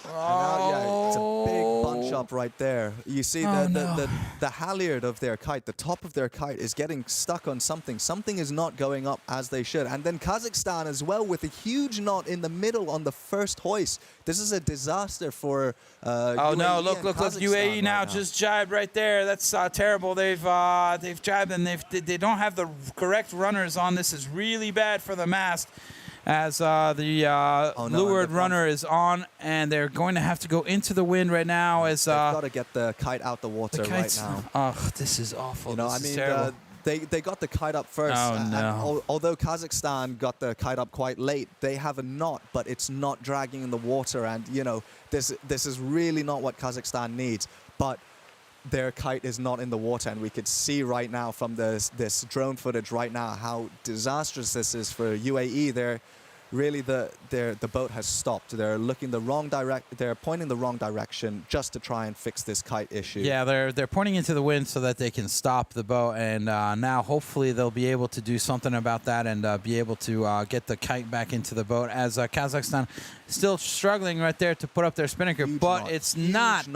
It's a big bunch finish up right there. You see the halyard of their kite, the top of their kite is getting stuck on something. Something is not going up as they should. And then Kazakhstan as well with a huge knot in the middle on the first hoist. This is a disaster for oh UAE no, look, and UAE Kazakhstan now right just jibed right there. That's terrible. They've jibed and they don't have the correct runners on. This is really bad for the mast. As the lured runner is on, and they're going to have to go into the wind right now. As they've got to get the kite out the water right now. Oh, this is awful. You know, this I is mean, terrible. they got the kite up first. Oh, no. Although Kazakhstan got the kite up quite late, they have a knot, but it's not dragging in the water. And, you know, this is really not what Kazakhstan needs. But their kite is not in the water, and we could see right now from this drone footage right now how disastrous this is for UAE. The boat has stopped. They're looking the wrong They're pointing the wrong direction just to try and fix this kite issue. Yeah, they're pointing into the wind so that they can stop the boat, and now hopefully they'll be able to do something about that and be able to get the kite back into the boat. As Kazakhstan still struggling right there to put up their spinnaker, but it's not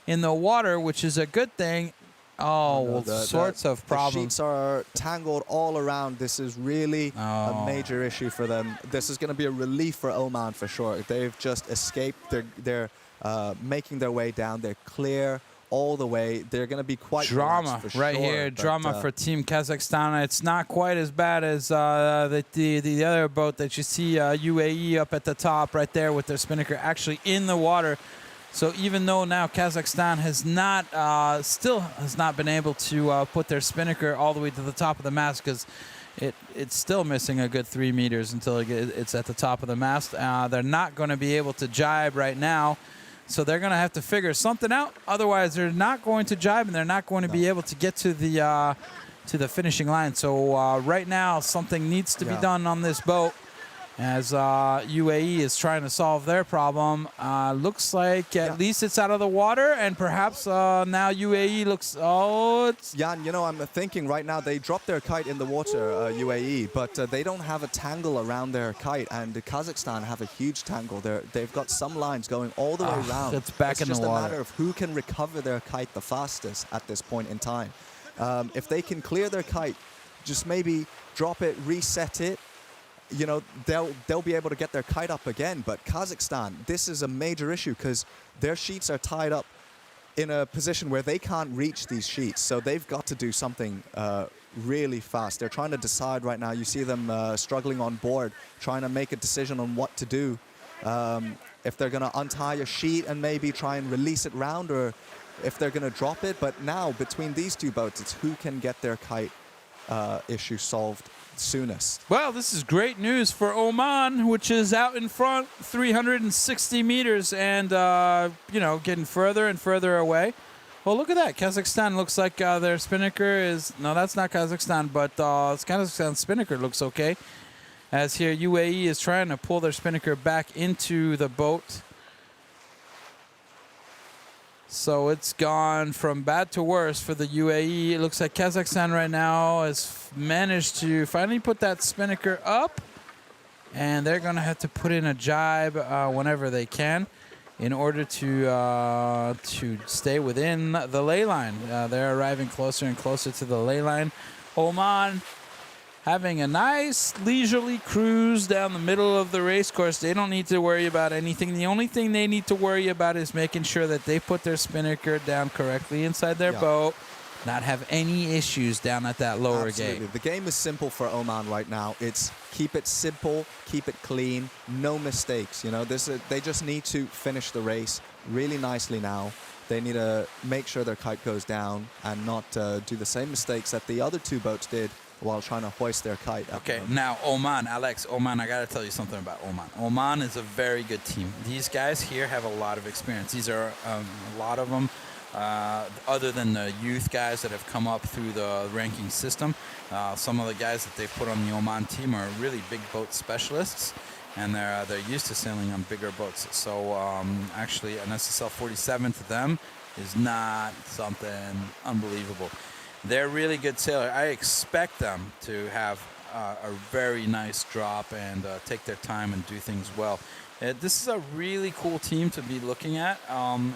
in the water, which is a good thing. Oh, sorts of problems. The sheets are tangled all around. This is really a major issue for them. This is going to be a relief for Oman for sure. They've just escaped. They're making their way down. They're clear all the way. They're going to be quite drama for right sure, here. but, Drama for Team Kazakhstan. It's not quite as bad as the other boat that you see UAE up at the top right there with their spinnaker actually in the water. So even though now Kazakhstan has not, still has not been able to put their spinnaker all the way to the top of the mast because it's still missing a good 3 meters until it's at the top of the mast. They're not going to be able to jibe right now. So they're going to have to figure something out. Otherwise, they're not going to jibe and they're not going to be able to get to the finishing line. So right now, something needs to be done on this boat. As UAE is trying to solve their problem. Looks like at least it's out of the water, and perhaps now UAE looks... Jan, you know, I'm thinking right now they dropped their kite in the water, UAE, but they don't have a tangle around their kite, and Kazakhstan have a huge tangle. They've got some lines going all the way around. It's back in the water. It's just a matter of who can recover their kite the fastest at this point in time. If they can clear their kite, just maybe drop it, reset it, you know, they'll be able to get their kite up again. But Kazakhstan, this is a major issue because their sheets are tied up in a position where they can't reach these sheets. So they've got to do something really fast. They're trying to decide right now. You see them struggling on board, trying to make a decision on what to do. If they're going to untie a sheet and maybe try and release it round, or if they're going to drop it. But now between these two boats, it's who can get their kite issue solved soonest. Well, this is great news for Oman, which is out in front 360 meters and, you know, getting further and further away. Well, look at that. Kazakhstan looks like their spinnaker is... No, that's not Kazakhstan, but Kazakhstan's spinnaker looks okay. As here, UAE is trying to pull their spinnaker back into the boat. So it's gone from bad to worse for the UAE. It looks like Kazakhstan right now has managed to finally put that spinnaker up. And they're going to have to put in a jibe whenever they can in order to stay within the ley line. They're arriving closer and closer to the ley line. Oman having a nice leisurely cruise down the middle of the race course. They don't need to worry about anything. The only thing they need to worry about is making sure that they put their spinnaker down correctly inside their boat, not have any issues down at that lower gate. The game is simple for Oman right now. It's keep it simple, keep it clean, no mistakes. You know, they just need to finish the race really nicely now. They need to make sure their kite goes down and not do the same mistakes that the other two boats did while trying to hoist their kite. Okay, now Oman, Alex, Oman, I got to tell you something about Oman. Oman is a very good team. These guys here have a lot of experience. These are a lot of them, other than the youth guys that have come up through the ranking system. Some of the guys that they put on the Oman team are really big boat specialists, and they're used to sailing on bigger boats. So actually, an SSL 47 to them is not something unbelievable. They're really good sailors. I expect them to have a very nice drop and take their time and do things well. This is a really cool team to be looking at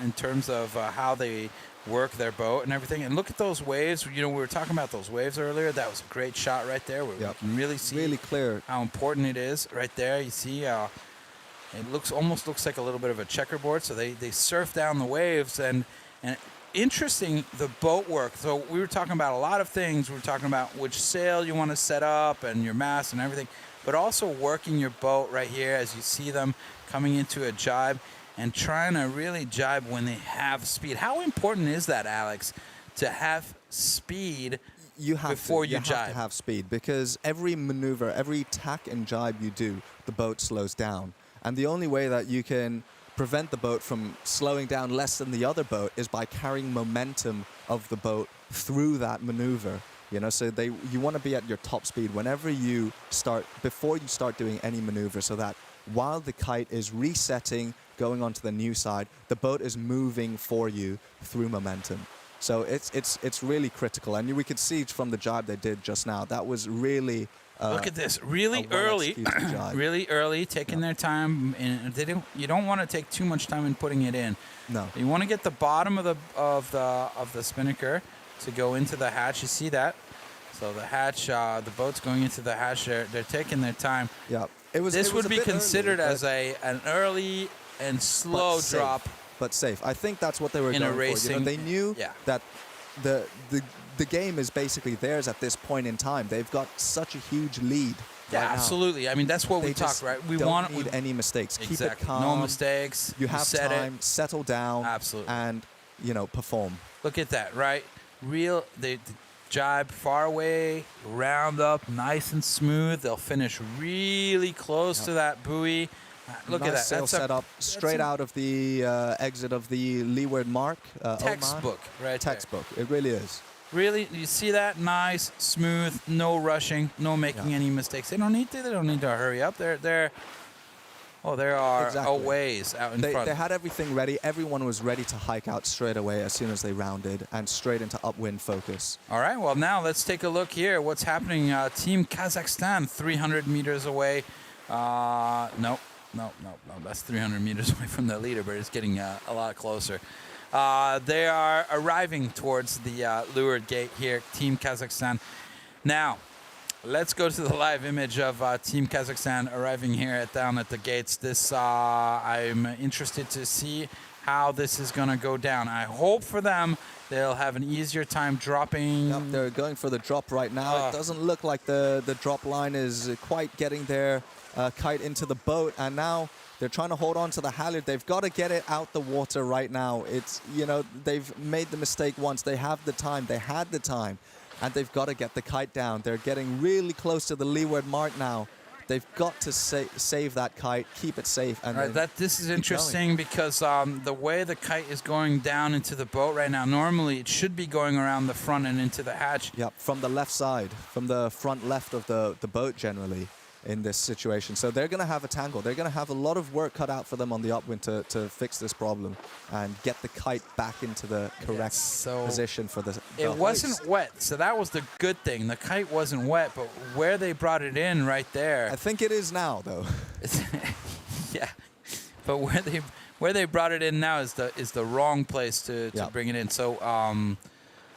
in terms of how they work their boat and everything. And look at those waves. You know, we were talking about those waves earlier. That was a great shot right there where you can really see really clear how important it is right there. You see it almost looks like a little bit of a checkerboard. So they surf down the waves and interesting, the boat work. So we were talking about a lot of things. We were talking about which sail you want to set up and your mast and everything, but also working your boat right here as you see them coming into a jibe and trying to really jibe when they have speed. How important is that, Alex, to have speed before you jibe? You have to have speed because every maneuver, every tack and jibe you do, the boat slows down. And the only way that you can prevent the boat from slowing down less than the other boat is by carrying momentum of the boat through that maneuver. You know, so you want to be at your top speed whenever you start, before you start doing any maneuver, so that while the kite is resetting, going onto the new side, the boat is moving for you through momentum. So it's really critical, and we could see from the jibe they did just now, that was really look at this, really early, really early, taking their time, and you don't want to take too much time in putting it in. No, you want to get the bottom of the spinnaker to go into the hatch. You see that? So the hatch, the boat's going into the hatch. They're taking their time. Yeah, this would be considered as an early and slow drop, but safe. I think that's what they were in going a racing. For. You know, they knew that the game is basically theirs at this point in time. They've got such a huge lead. Yeah, right absolutely. Now. I mean, that's what we talked, right? We don't need any mistakes. Exactly. Keep it calm. No mistakes. You have time. Settle down. Absolutely. And perform. Look at that, right? They jibe far away, round up, nice and smooth. They'll finish really close to that buoy. Look at that. Sail set up straight out of the exit of the leeward mark. Textbook, Oman. right? Textbook. It really is. Really, you see that? Nice, smooth, no rushing, no making any mistakes. They don't need to. They don't need to hurry up. There are a ways out in front. They had everything ready. Everyone was ready to hike out straight away as soon as they rounded and straight into upwind focus. All right. Well, now let's take a look here. What's happening? Team Kazakhstan, 300 meters away. No. That's 300 meters away from the leader, but it's getting a lot closer. They are arriving towards the leeward gate here, Team Kazakhstan. Now, let's go to the live image of Team Kazakhstan arriving here down at the gates. This I'm interested to see how this is going to go down. I hope for them they'll have an easier time dropping. Yep, they're going for the drop right now. It doesn't look like the drop line is quite getting their kite into the boat, and now they're trying to hold on to the halyard. They've got to get it out the water right now. It's, they've made the mistake once. They have the time. They had the time. And they've got to get the kite down. They're getting really close to the leeward mark now. They've got to save that kite, keep it safe. And this is interesting because the way the kite is going down into the boat right now, normally it should be going around the front and into the hatch. Yep, from the left side, from the front left of the boat generally. In this situation. So they're going to have a tangle. They're going to have a lot of work cut out for them on the upwind to fix this problem and get the kite back into the correct position for the It wasn't wet, so that was the good thing. The kite wasn't wet, but where they brought it in right there. I think it is now, though. Yeah, but where they brought it in now is the wrong place to bring it in. So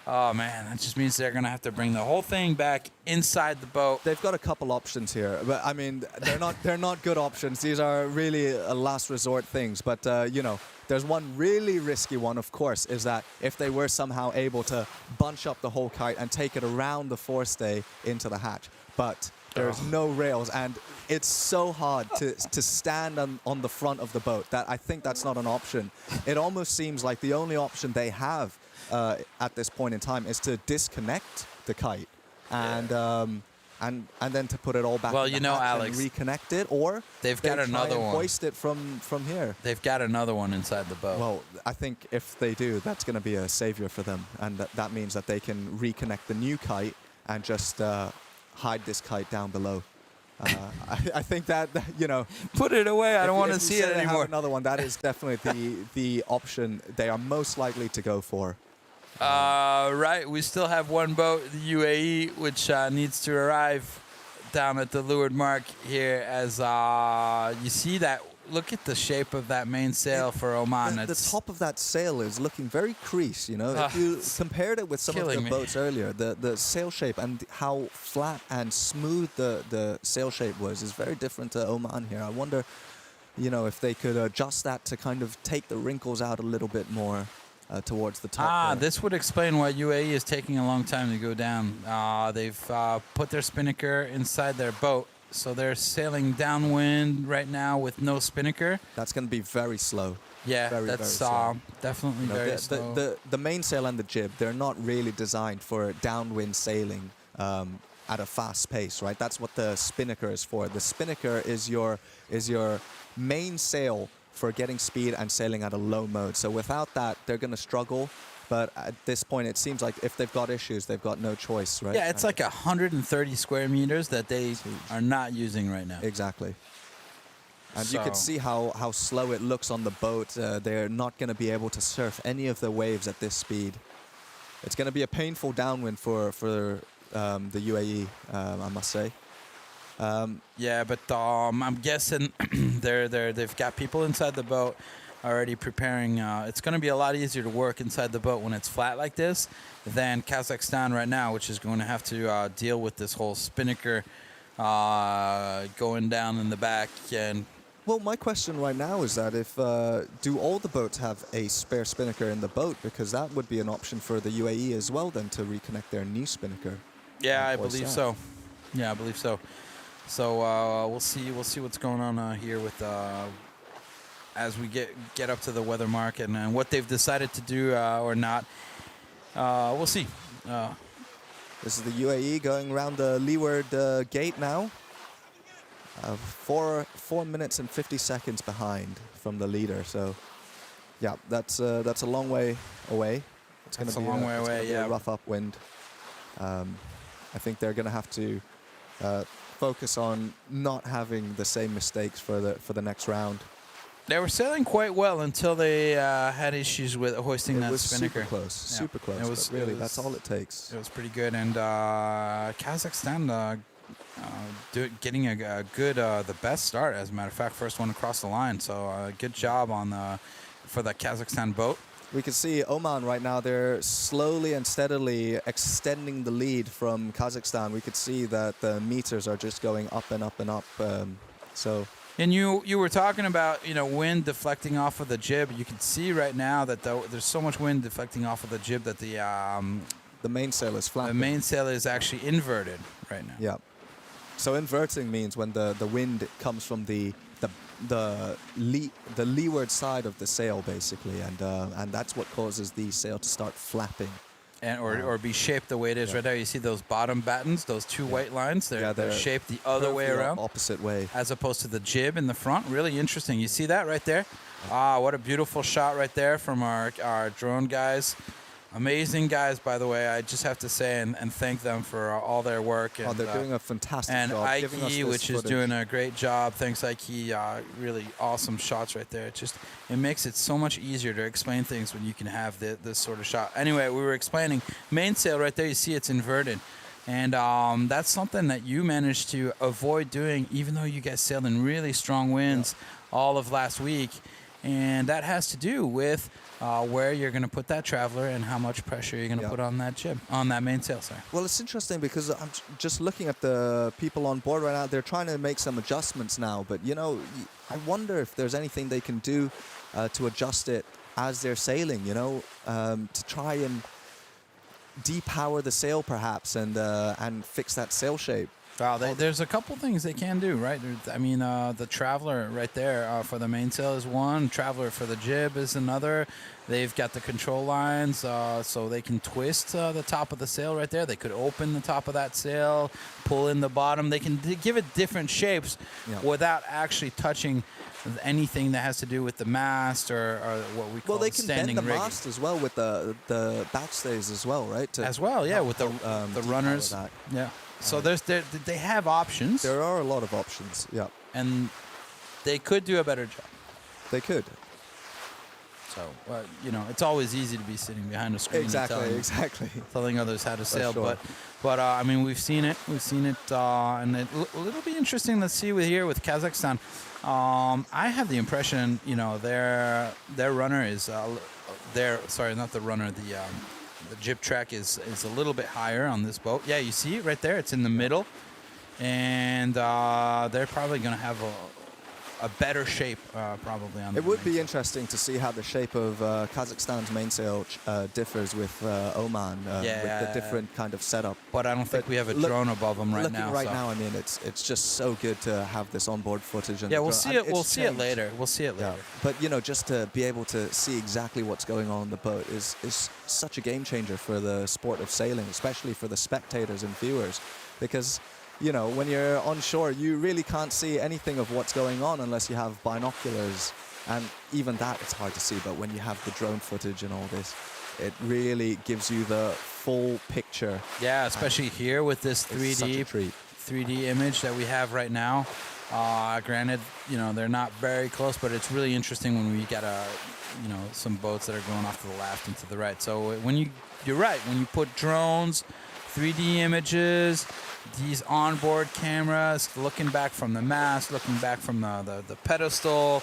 oh man, that just means they're gonna have to bring the whole thing back inside the boat. They've got a couple options here, but I mean, they're not good options. These are really last resort things. But there's one really risky one, of course, is that if they were somehow able to bunch up the whole kite and take it around the forestay into the hatch, but there's no rails, and it's so hard to stand on the front of the boat that I think that's not an option. It almost seems like the only option they have at this point in time is to disconnect the kite and then to put it all back. Well, in the hatch Alex, and reconnect it, or they've got another one. Hoist it from here. They've got another one inside the boat. Well, I think if they do, that's going to be a savior for them, and that means that they can reconnect the new kite and just hide this kite down below. I think that put it away. I don't want to see it anymore. Have another one. That is definitely the option they are most likely to go for. Right, we still have one boat, the UAE, which needs to arrive down at the leeward mark here. As you see that look at the shape of that mainsail for Oman. The top of that sail is looking very creased, you know. If you compared it with some of the boats earlier, the sail shape and how flat and smooth the sail shape was is very different to Oman here. I wonder, you know, if they could adjust that to kind of take the wrinkles out a little bit more towards the top. This would explain why UAE is taking a long time to go down. They've put their spinnaker inside their boat. So they're sailing downwind right now with no spinnaker. That's going to be very slow. Yeah, very, that's very slow. definitely very slow. The mainsail and the jib, they're not really designed for downwind sailing at a fast pace, right? That's what the spinnaker is for. The spinnaker is your mainsail for getting speed and sailing at a low mode. So without that, they're going to struggle. But at this point, it seems like if they've got issues, they've got no choice, right? Yeah, it's like 130 square meters that they are not using right now. Exactly. And you can see how slow it looks on the boat. They're not going to be able to surf any of the waves at this speed. It's going to be a painful downwind for the UAE, I must say. Yeah, but I'm guessing they've got people inside the boat already preparing. It's going to be a lot easier to work inside the boat when it's flat like this than Kazakhstan right now, which is going to have to deal with this whole spinnaker going down in the back. And well, my question right now is that if do all the boats have a spare spinnaker in the boat, because that would be an option for the UAE as well then to reconnect their new spinnaker. Yeah, I believe so. Yeah, I believe so. So we'll see what's going on here with as we get up to the weather mark and what they've decided to do or not. We'll see. This is the UAE going around the leeward gate now. 4 minutes and 50 seconds behind from the leader. So, yeah, that's a long way away. It's going to be a long way away. Yeah, a rough upwind. I think they're going to have to focus on not having the same mistakes for the next round. They were sailing quite well until they had issues with hoisting that spinnaker. Super close, super close. But really, that's all it takes. It was pretty good, and Kazakhstan getting a good, the best start. As a matter of fact, first one across the line. So good job for the Kazakhstan boat. We can see Oman right now. They're slowly and steadily extending the lead from Kazakhstan. We could see that the meters are just going up and up and up. And you were talking about, you know, wind deflecting off of the jib. You can see right now that there's so much wind deflecting off of the jib that the mainsail is flat. The mainsail is actually inverted right now. Yeah. So inverting means when the wind comes from the leeward side of the sail, basically, and that's what causes the sail to start flapping. And or be shaped the way it is right now. You see those bottom battens, those two white lines? They're shaped the other way around. Opposite way. As opposed to the jib in the front. Really interesting. You see that right there? What a beautiful shot right there from our drone guys. Amazing guys, by the way. I just have to say and thank them for all their work. And, they're doing a fantastic job. And Ike, which is doing a great job. Thanks, Ike. Really awesome shots right there. It makes it so much easier to explain things when you can have this sort of shot. Anyway, we were explaining mainsail right there. You see it's inverted. And that's something that you managed to avoid doing, even though you guys sailed in really strong winds all of last week. And that has to do with where you're going to put that traveler and how much pressure you're going to put on that jib, on that mainsail. Sorry. Well, it's interesting because I'm just looking at the people on board right now. They're trying to make some adjustments now, but you know, I wonder if there's anything they can do to adjust it as they're sailing. You know, to try and depower the sail perhaps and fix that sail shape. Wow, there's a couple things they can do, right? I mean, the traveler right there for the mainsail is one. Traveler for the jib is another. They've got the control lines, so they can twist the top of the sail right there. They could open the top of that sail, pull in the bottom. They can give it different shapes without actually touching anything that has to do with the mast or what we call standing rigging. Well, they can bend the mast as well with the backstays as well, right? As well, yeah, with the runners. Yeah. So they have options. There are a lot of options, yeah. And they could do a better job. They could. So, you know, it's always easy to be sitting behind a screen Exactly. telling others how to sail. sure. But I mean, we've seen it, and it'll be interesting to see here with Kazakhstan. I have the impression, you know, their runner is not the runner, the jib track is a little bit higher on this boat. Yeah, you see it right there. It's in the middle, and they're probably going to have a better shape probably on. It would be interesting to see how the shape of Kazakhstan's mainsail differs with Oman, with the different kind of setup. But I don't think we have a drone above them right now. Right now, I mean, it's just so good to have this onboard footage. And yeah, we'll see it. We'll see it later. We'll see it later. Yeah. But you know, just to be able to see exactly what's going on the boat is such a game changer for the sport of sailing, especially for the spectators and viewers, because, you know, when you're on shore, you really can't see anything of what's going on unless you have binoculars. And even that, it's hard to see. But when you have the drone footage and all this, it really gives you the full picture. Yeah, especially here with this 3D image that we have right now. Granted, you know, they're not very close, but it's really interesting when we get some boats that are going off to the left and to the right. So you're right, when you put drones, 3D images, these onboard cameras, looking back from the mast, looking back from the pedestal,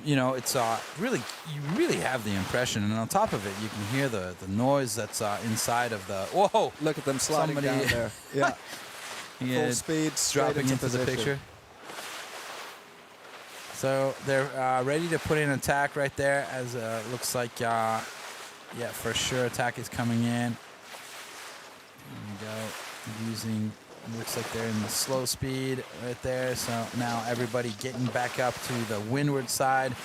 you know, it's you really have the impression. And on top of it, you can hear the noise that's inside of the. Whoa! Look at them sliding down there. Yeah. Full speed, dropping into the picture. So they're ready to put in attack right there, as looks like, yeah, for sure, attack is coming in. There we go. Looks like they're in the slow speed right there. So now everybody getting back up to the windward side.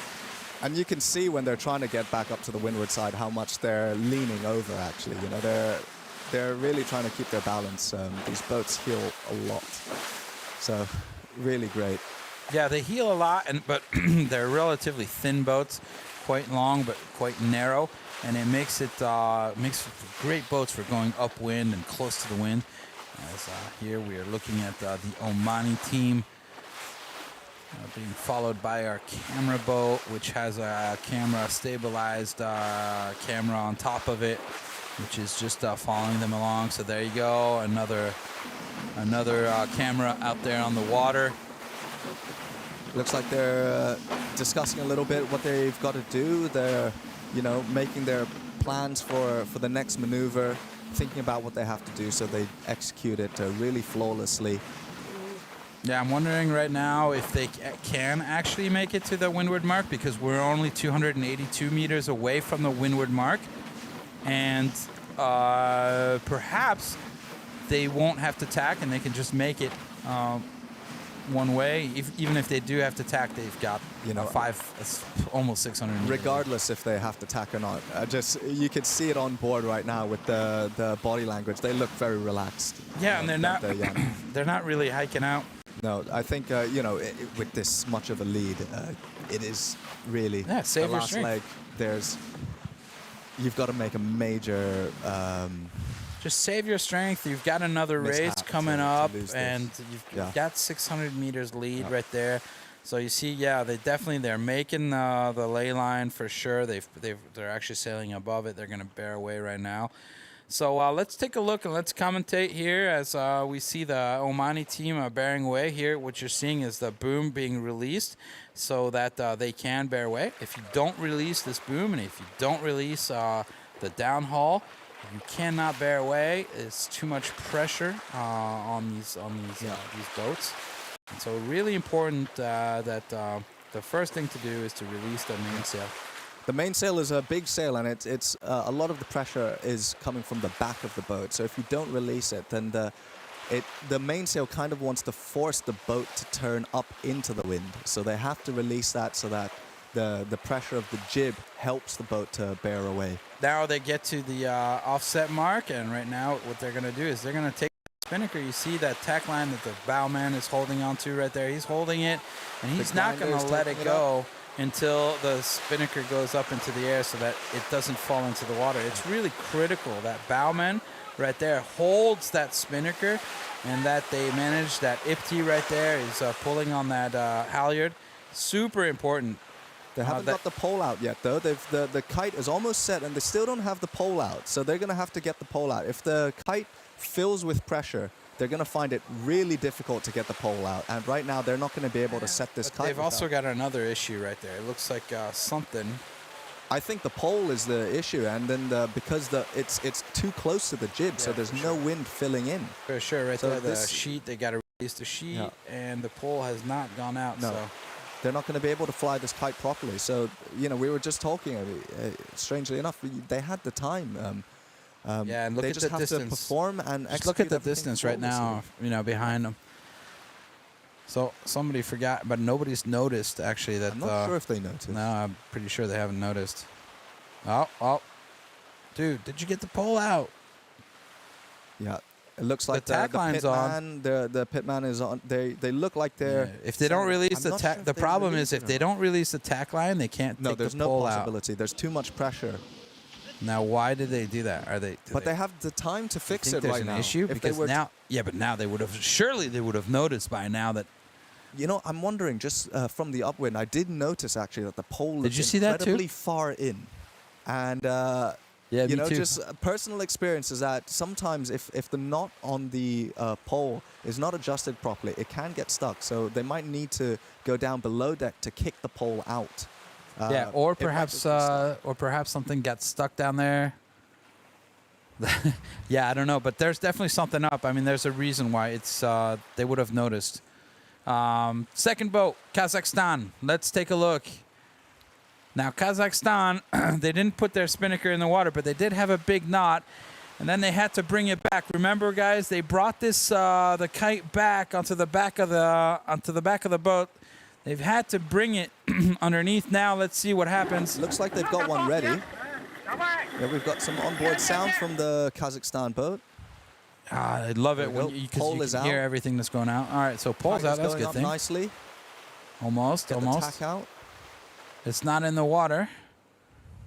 And you can see when they're trying to get back up to the windward side how much they're leaning over, actually. You know, they're really trying to keep their balance. These boats heel a lot. So really great. Yeah, they heel a lot, but they're relatively thin boats, quite long but quite narrow, and it makes great boats for going upwind and close to the wind. As here we are looking at the Omani team being followed by our camera boat, which has a camera stabilized camera on top of it, which is just following them along. So there you go, another camera out there on the water. Looks like they're discussing a little bit what they've got to do. They're, you know, making their plans for the next maneuver, thinking about what they have to do so they execute it really flawlessly. Yeah, I'm wondering right now if they can actually make it to the windward mark, because we're only 282 meters away from the windward mark. And perhaps they won't have to tack and they can just make it one way. Even if they do have to tack, they've got, you know, almost 600 meters. Regardless if they have to tack or not. You could see it on board right now with the body language. They look very relaxed. Yeah, and they're not really hiking out. No, I think, you know, with this much of a lead, it is really save the your last strength. leg. You've got to make a major... just save your strength. You've got another race coming up, and you've got 600 meters lead right there. So you see, yeah, they're making the ley line for sure. They're actually sailing above it. They're going to bear away right now. So let's take a look and let's commentate here as we see the Omani team bearing away here. What you're seeing is the boom being released so that they can bear away. If you don't release this boom and if you don't release the downhaul, you cannot bear away. It's too much pressure on these boats. And so really important that the first thing to do is to release the mainsail. The mainsail is a big sail, and it's a lot of the pressure is coming from the back of the boat. So if you don't release it, then the mainsail kind of wants to force the boat to turn up into the wind. So they have to release that so that the pressure of the jib helps the boat to bear away. Now they get to the offset mark, and right now what they're going to do is they're going to take the spinnaker. You see that tack line that the bowman is holding onto right there. He's holding it, and he's not going to let it go until the spinnaker goes up into the air so that it doesn't fall into the water. It's really critical that bowman right there holds that spinnaker, and that they manage that IPT right there is pulling on that halyard. Super important. They haven't got the pole out yet, though. The kite is almost set, and they still don't have the pole out. So they're going to have to get the pole out. If the kite fills with pressure, they're going to find it really difficult to get the pole out. And right now, they're not going to be able to set this kite. They've also got another issue right there. It looks like something. I think the pole is the issue, and then because it's too close to the jib, so there's no wind filling in. For sure, right there, the sheet, they got to release the sheet, and the pole has not gone out. No. So. They're not going to be able to fly this kite properly. So, you know, we were just talking, strangely enough, they had the time. Yeah, and look they at just the have distance. to perform and just look at the everything distance right now, you know, behind them. So somebody forgot, but nobody's noticed, actually. That I'm not sure if they noticed. No, I'm pretty sure they haven't noticed. Oh. Dude, did you get the pole out? Yeah. It looks like the tack line's on. The pitman is on. They look like they're. Yeah. If they don't release the tack, the problem is if they don't release the tack line, they can't take there's the no pole possibility. There's too much pressure. Now, why did they do that? But they have the time to fix it there's right an now. issue? If Because now, but now they would have, surely they would have noticed by now that. You know, I'm wondering, just from the upwind, I did notice actually that the pole Did is you see that too? incredibly far in. And, yeah, you me know, too. just personal experience is that sometimes if the knot on the pole is not adjusted properly, it can get stuck. So they might need to go down below deck to kick the pole out. Yeah, or perhaps something got stuck down there. Yeah, I don't know, but there's definitely something up. I mean, there's a reason why it's they would have noticed. Second boat, Kazakhstan. Let's take a look. Now, Kazakhstan, they didn't put their spinnaker in the water, but they did have a big knot, and then they had to bring it back. Remember, guys, they brought this the kite back onto the back of the boat. They've had to bring it underneath. Now, let's see what happens. Looks like they've got one ready. Yeah, we've got some onboard sound from the Kazakhstan boat. I love it when you can hear everything that's going out. All right, so pole's out. That's a good thing. Nicely. Almost. The tack out. It's not in the water.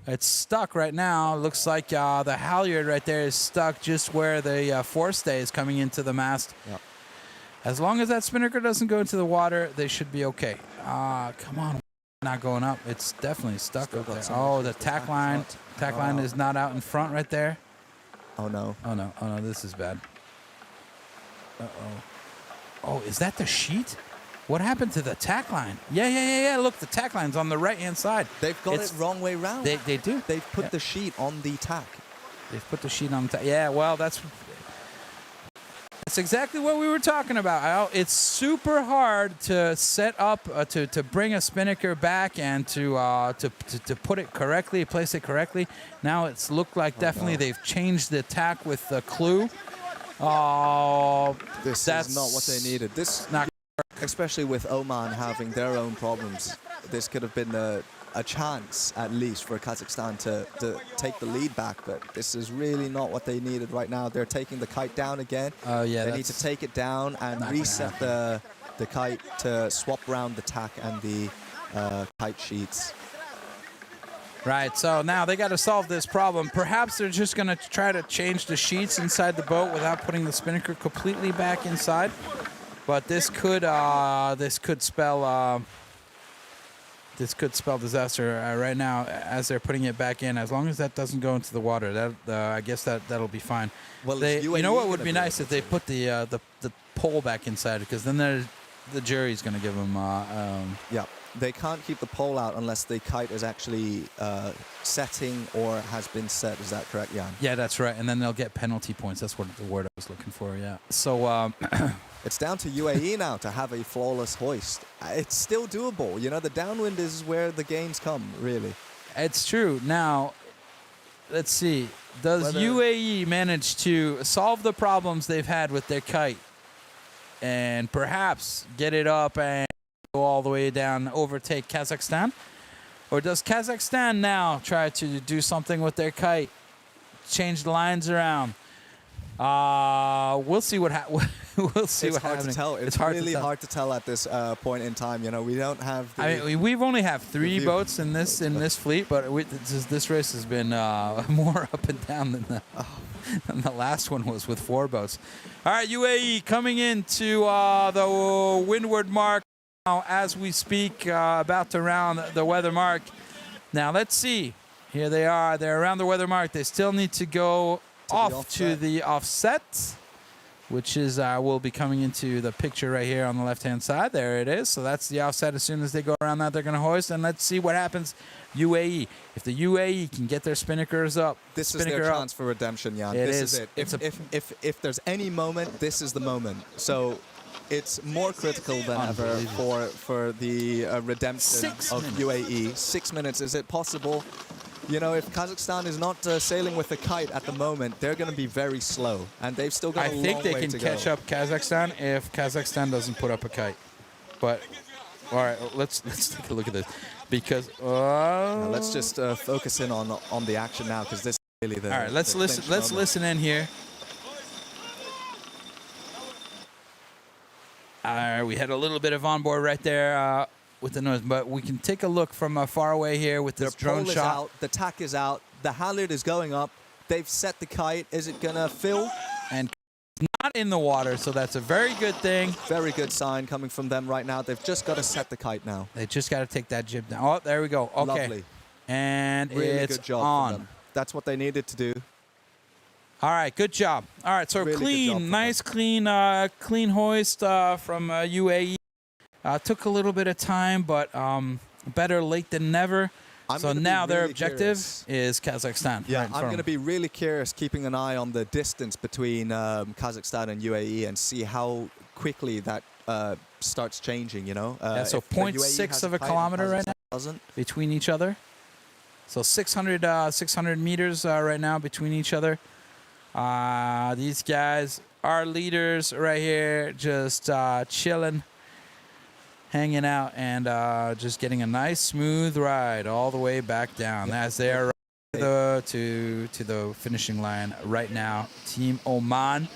It's stuck right now. Looks like the halyard right there is stuck just where the forestay is coming into the mast. Yep. As long as that spinnaker doesn't go into the water, they should be okay. Come on. Not going up. It's definitely stuck up there. Oh, the tack line. Tack line is not out in front right there. Oh, no. Oh, no. Oh, no. This is bad. Uh-oh. Oh, is that the sheet? What happened to the tack line? Yeah. Look, the tack line's on the right-hand side. They've got it wrong way round. They do. They've put the sheet on the tack. They've put the sheet on the tack. Yeah, well, that's exactly what we were talking about. It's super hard to set up, to bring a spinnaker back and to put it correctly, place it correctly. Now it's looked like definitely they've changed the tack with the clue. This is not what they needed. This not. Especially with Oman having their own problems, this could have been a chance, at least, for Kazakhstan to take the lead back. But this is really not what they needed right now. They're taking the kite down again. Oh, yeah. They need to take it down and reset the kite to swap around the tack and the kite sheets. Right, so now they got to solve this problem. Perhaps they're just going to try to change the sheets inside the boat without putting the spinnaker completely back inside. But this could spell disaster right now as they're putting it back in. As long as that doesn't go into the water, I guess that'll be fine. Well, you know what would be nice if they put the pole back inside, because then the jury's going to give them. Yeah, they can't keep the pole out unless the kite is actually setting or has been set. Is that correct, Jan? Yeah, that's right. And then they'll get penalty points. That's what the word I was looking for. Yeah. So. It's down to UAE now to have a flawless hoist. It's still doable. You know, the downwind is where the gains come, really. It's true. Now, let's see. Does UAE manage to solve the problems they've had with their kite and perhaps get it up and go all the way down, overtake Kazakhstan? Or does Kazakhstan now try to do something with their kite, change the lines around? We'll see what happens. We'll see it's what hard happens. To tell. It's really hard to tell at this point in time. You know, we don't have. I mean, we've only have 3 boats in this fleet, but this race has been more up and down than the last one was with 4 boats. All right, UAE coming into the windward mark. now, as we speak, about to round the weather mark. Now, let's see. Here they are. They're around the weather mark. They still need to go off to the offset, which is will be coming into the picture right here on the left-hand side. There it is. So that's the offset. As soon as they go around that, they're going to hoist. And let's see what happens. UAE. If the UAE can get their spinnakers up, this is their chance for redemption, Jan. This is it. If there's any moment, this is the moment. So it's more critical than ever for the redemption of UAE. 6 minutes. Is it possible? You know, if Kazakhstan is not sailing with a kite at the moment, they're going to be very slow, and they've still got a long way to go. I think they can catch up Kazakhstan if Kazakhstan doesn't put up a kite. But all right, let's take a look at this, because now let's just focus in on the action now, because this is really the. All right, let's listen. Let's listen in here. We had a little bit of onboard right there. With the noise, but we can take a look from far away here with this drone shot. Out, the tack is out, the halyard is going up. They've set the kite. Is it gonna fill? And not in the water, so that's a very good thing. Very good sign coming from them right now. They've just got to set the kite now. They just got to take that jib down. Oh, there we go. Okay. Lovely. And really it's good job on. For them. That's what they needed to do. All right, good job. All right, so really clean, nice, clean hoist from UAE. Took a little bit of time, but better late than never. So now their objective is Kazakhstan. Yeah, I'm going to be really curious, keeping an eye on the distance between Kazakhstan and UAE, and see how quickly that starts changing, you know. Yeah, so 0.6 of a kilometer right now between each other. So 600 meters right now between each other. These guys are leaders right here, just chilling, hanging out, and just getting a nice smooth ride all the way back down as they are to the finishing line right now. Team Oman.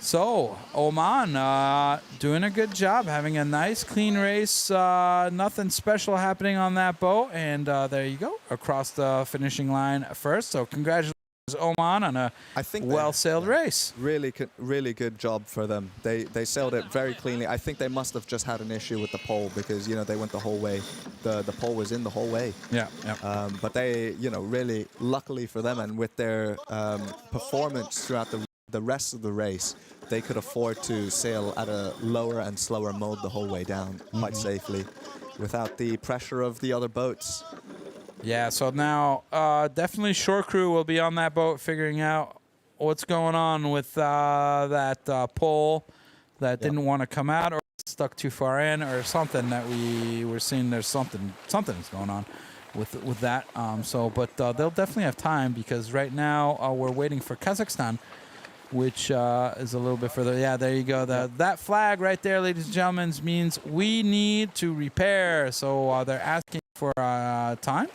So Oman doing a good job, having a nice clean race. Nothing special happening on that boat, and there you go, across the finishing line first. So congratulations, Oman, on a well-sailed race. Really good job for them. They sailed it very cleanly. I think they must have just had an issue with the pole, because, you know, they went the whole way. The pole was in the whole way. Yeah. But they, you know, really, luckily for them, and with their performance throughout the rest of the race, they could afford to sail at a lower and slower mode the whole way down quite safely, without the pressure of the other boats. Yeah, so now definitely shore crew will be on that boat figuring out what's going on with that pole that didn't want to come out, or stuck too far in, or something that we were seeing. There's something's going on with that. But they'll definitely have time, because right now we're waiting for Kazakhstan, which is a little bit further. Yeah, there you go. That flag right there, ladies and gentlemen, means we need to repair. So they're asking for time.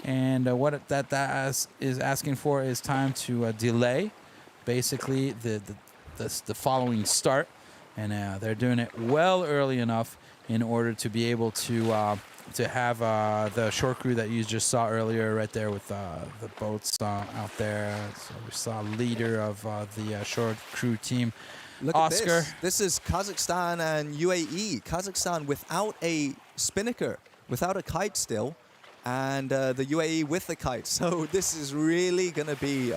And what that is asking for is time to delay, basically, the following start. And they're doing it well early enough in order to be able to have the shore crew that you just saw earlier right there with the boats out there. So we saw leader of the shore crew team, Look Oscar. At this. This is Kazakhstan and UAE. Kazakhstan without a spinnaker, without a kite still, and the UAE with the kite. So this is really going to be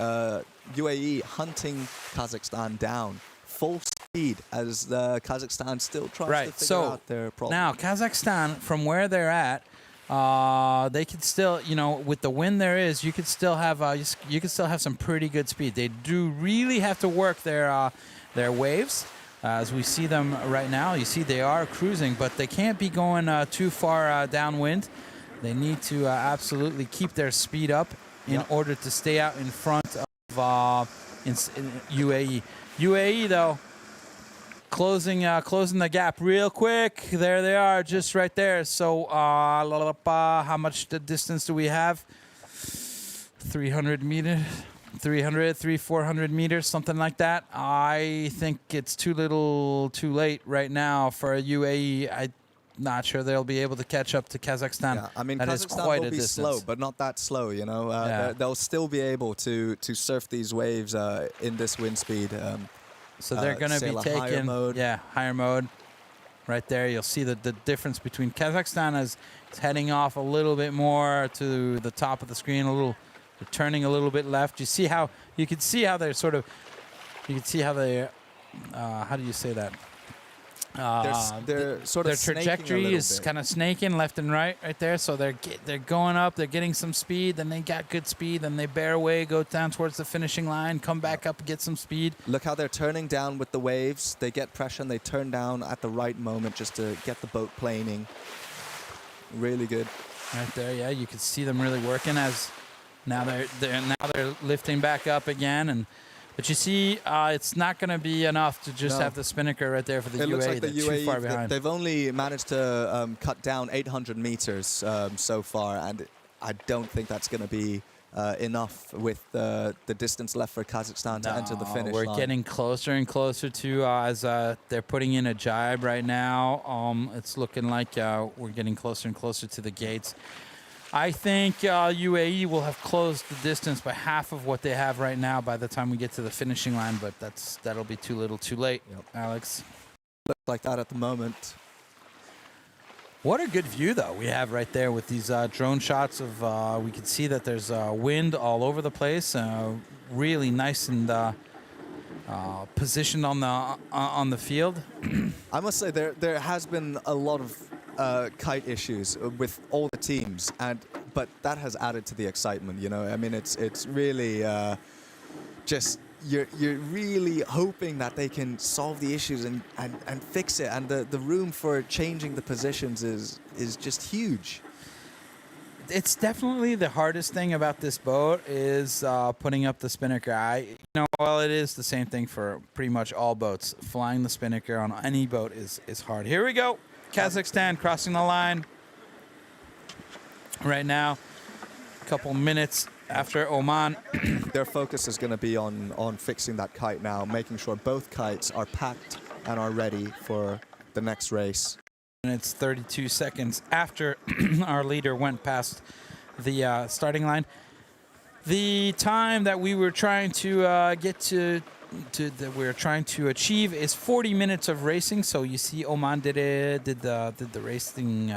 UAE hunting Kazakhstan down full speed, as Kazakhstan still tries to figure out their problem. Now Kazakhstan, from where they're at, they could still, you know, with the wind there is, you could still have some pretty good speed. They do really have to work their waves. As we see them right now, you see they are cruising, but they can't be going too far downwind. They need to absolutely keep their speed up in order to stay out in front of in UAE. UAE, though, closing the gap real quick. There they are, just right there. So how much the distance do we have? 300 meters. 400 meters, something like that. I think it's too late right now for UAE. I'm not sure they'll be able to catch up to Kazakhstan. Yeah, I mean, that Kazakhstan is quite will a be distance. slow, but not that slow, you know. They'll still be able to surf these waves in this wind speed. So they're going to be taking higher mode. right there. You'll see the difference between Kazakhstan is heading off a little bit more to the top of the screen, they're turning a little bit left. You can see how they're sort of, you can see how they, how do you say that? They're sort of their trajectory is kind of snaking left and right there. So they're going up, they're getting some speed, then they got good speed, then they bear away, go down towards the finishing line, come back up, get some speed. Look how they're turning down with the waves. They get pressure and they turn down at the right moment just to get the boat planing. Really good. Right there, yeah, you can see them really working as now they're lifting back up again. But you see, it's not going to be enough to just have the spinnaker right there for the UAE. Looks like the They're too far behind. They've only managed to cut down 800 meters so far, and I don't think that's going to be enough with the distance left for Kazakhstan to enter the finish line. We're getting closer and closer to as they're putting in a jibe right now. It's looking like we're getting closer and closer to the gates. I think UAE will have closed the distance by half of what they have right now by the time we get to the finishing line, but that'll be too little too late, Alex. Looks like that at the moment. What a good view, though, we have right there with these drone shots of, we can see that there's wind all over the place, really nice and positioned on the field. I must say there has been a lot of kite issues with all the teams, but that has added to the excitement. You know, I mean, it's really just you're really hoping that they can solve the issues and fix it, and the room for changing the positions is just huge. It's definitely the hardest thing about this boat is putting up the spinnaker. It is the same thing for pretty much all boats. Flying the spinnaker on any boat is hard. Here we go. Kazakhstan crossing the line right now. A couple minutes after Oman. Their focus is going to be on fixing that kite now, making sure both kites are packed and are ready for the next race. And it's 32 seconds after our leader went past the starting line. The time that we were trying to that we're trying to achieve is 40 minutes of racing. So you see, Oman did the racing,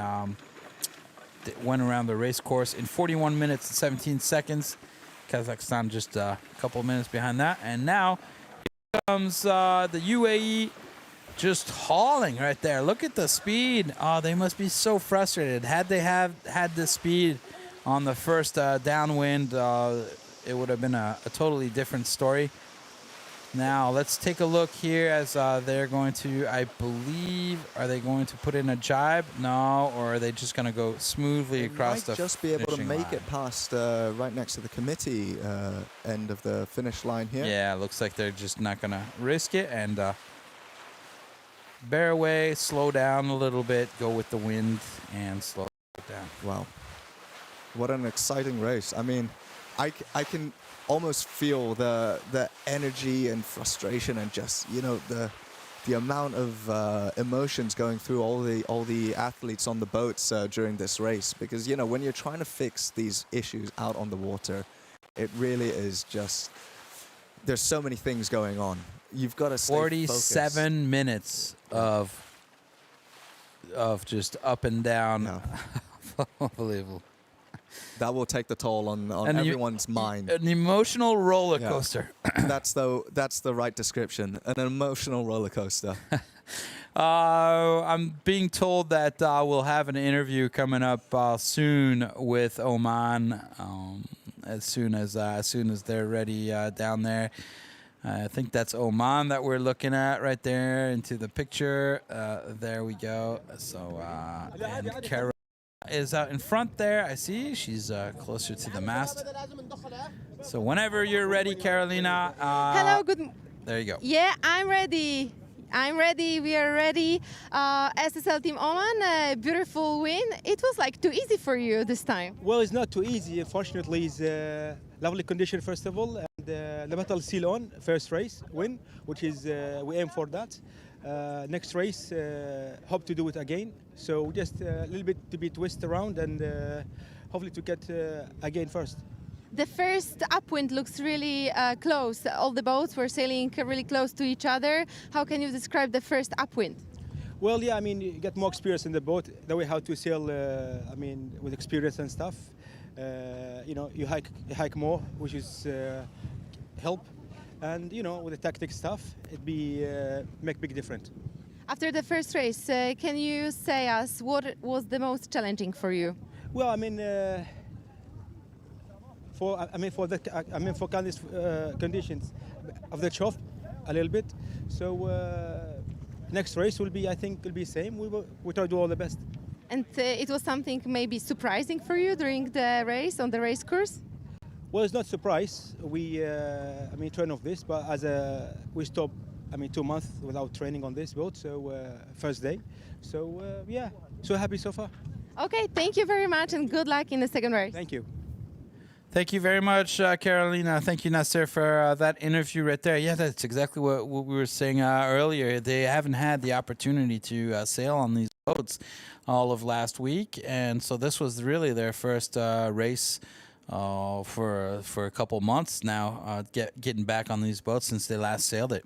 went around the race course in 41 minutes and 17 seconds. Kazakhstan just a couple minutes behind that, and now here comes the UAE. Just hauling right there. Look at the speed. Oh, they must be so frustrated. Had they had the speed on the first downwind, it would have been a totally different story. Now, let's take a look here as they're going to, I believe, are they going to put in a jibe? No, or are they just going to go smoothly across the just be able to finishing make line? it past right next to the committee end of the finish line here. Yeah, looks like they're just not going to risk it and bear away, slow down a little bit, go with the wind, and slow it down. Wow. What an exciting race. I mean, I can almost feel the energy and frustration and just, the amount of emotions going through all the athletes on the boats during this race. Because, when you're trying to fix these issues out on the water, it really is just, there's so many things going on. You've got to stay 47 focused. minutes of just up and down. Unbelievable. That will take the toll on everyone's mind. An emotional roller coaster. Yeah. That's the right description. An emotional roller coaster. I'm being told that we'll have an interview coming up soon with Oman. As soon as they're ready down there. I think that's Oman that we're looking at right there into the picture. There we go. So, and Carolina is out in front there. I see she's closer to the mast. So whenever you're ready, Carolina. Hello, good. There you go. Yeah, I'm ready. We are ready. SSL Team Oman, beautiful win. It was like too easy for you this time. Well, it's not too easy. Fortunately, it's lovely condition first of all, and the battle still on. First race win, which is we aim for that. Next race, hope to do it again. So just a little bit to be twist around and hopefully to get again first. The first upwind looks really close. All the boats were sailing really close to each other. How can you describe the first upwind? Well, yeah, I mean, you get more experience in the boat, the way how to sail, I mean, with experience and stuff. You know, you hike more, which is help. And, you know, with the tactic stuff, it make big difference. After the first race, can you say us what was the most challenging for you? Well, I mean, for kind of conditions of the chof a little bit. So next race will be, I think, will be same. We try to do all the best. And it was something maybe surprising for you during the race on the race course? Well, it's not surprise. We, I mean, train of this, but we stopped. I mean, 2 months without training on this boat. So first day. So yeah, so happy so far. Okay, thank you very much, and good luck in the second race. Thank you. Thank you very much, Carolina. Thank you, Nasser, for that interview right there. Yeah, that's exactly what we were saying earlier. They haven't had the opportunity to sail on these boats all of last week, and so this was really their first race for a couple months now, getting back on these boats since they last sailed it.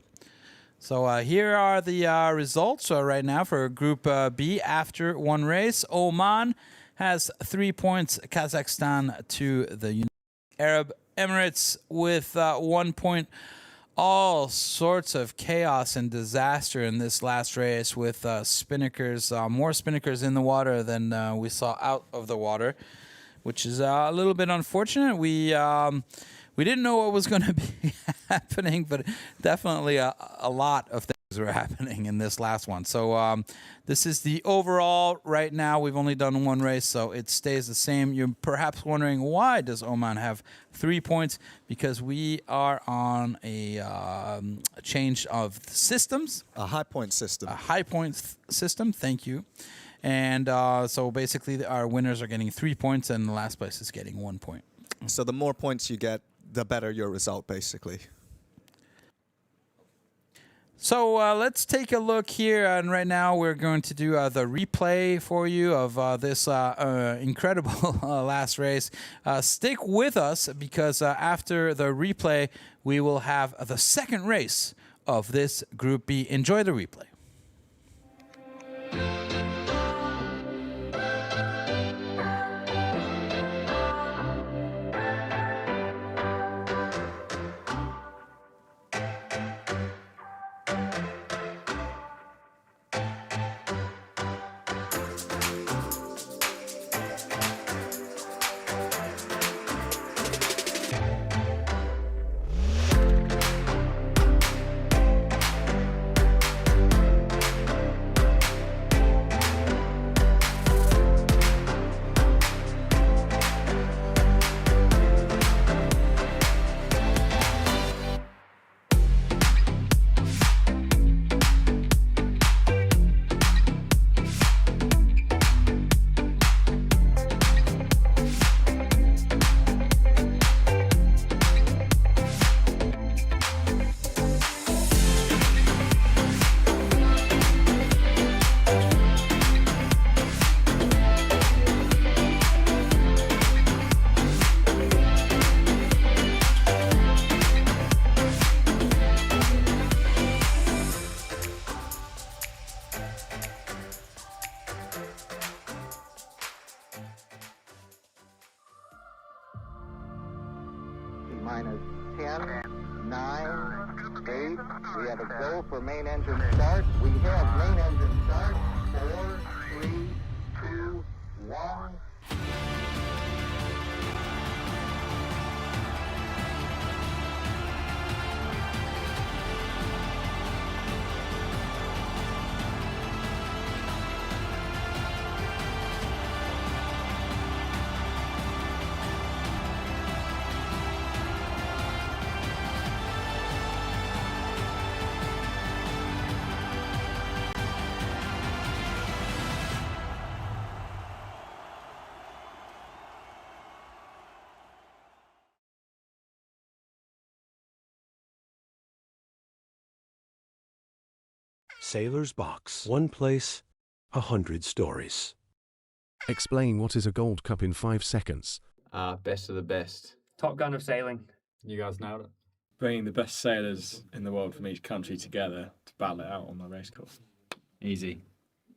So here are the results right now for Group B after one race. Oman has 3 points, Kazakhstan to the United Arab Emirates with 1 point. All sorts of chaos and disaster in this last race with spinnakers, more spinnakers in the water than we saw out of the water, which is a little bit unfortunate. We didn't know what was going to be happening, but definitely a lot of things were happening in this last one. So this is the overall right now. We've only done one race, so it stays the same. You're perhaps wondering, why does Oman have 3 points? Because we are on a change of systems. A high point system. A high point system, thank you. And so basically our winners are getting 3 points and the last place is getting 1 point. So the more points you get, the better your result, basically. So let's take a look here, and right now we're going to do the replay for you of this incredible last race. Stick with us, because after the replay, we will have the second race of this Group B. Enjoy the replay. Minus 10, 9, 8. We have a go for main engine start. We have main engine start. 4, 3, 2, 1. Sailor's Box. One place, 100 stories. Explain what is a Gold Cup in 5 seconds. Best of the best. Top gun of sailing. You guys nailed it. Bringing the best sailors in the world from each country together to battle it out on the race course. Easy.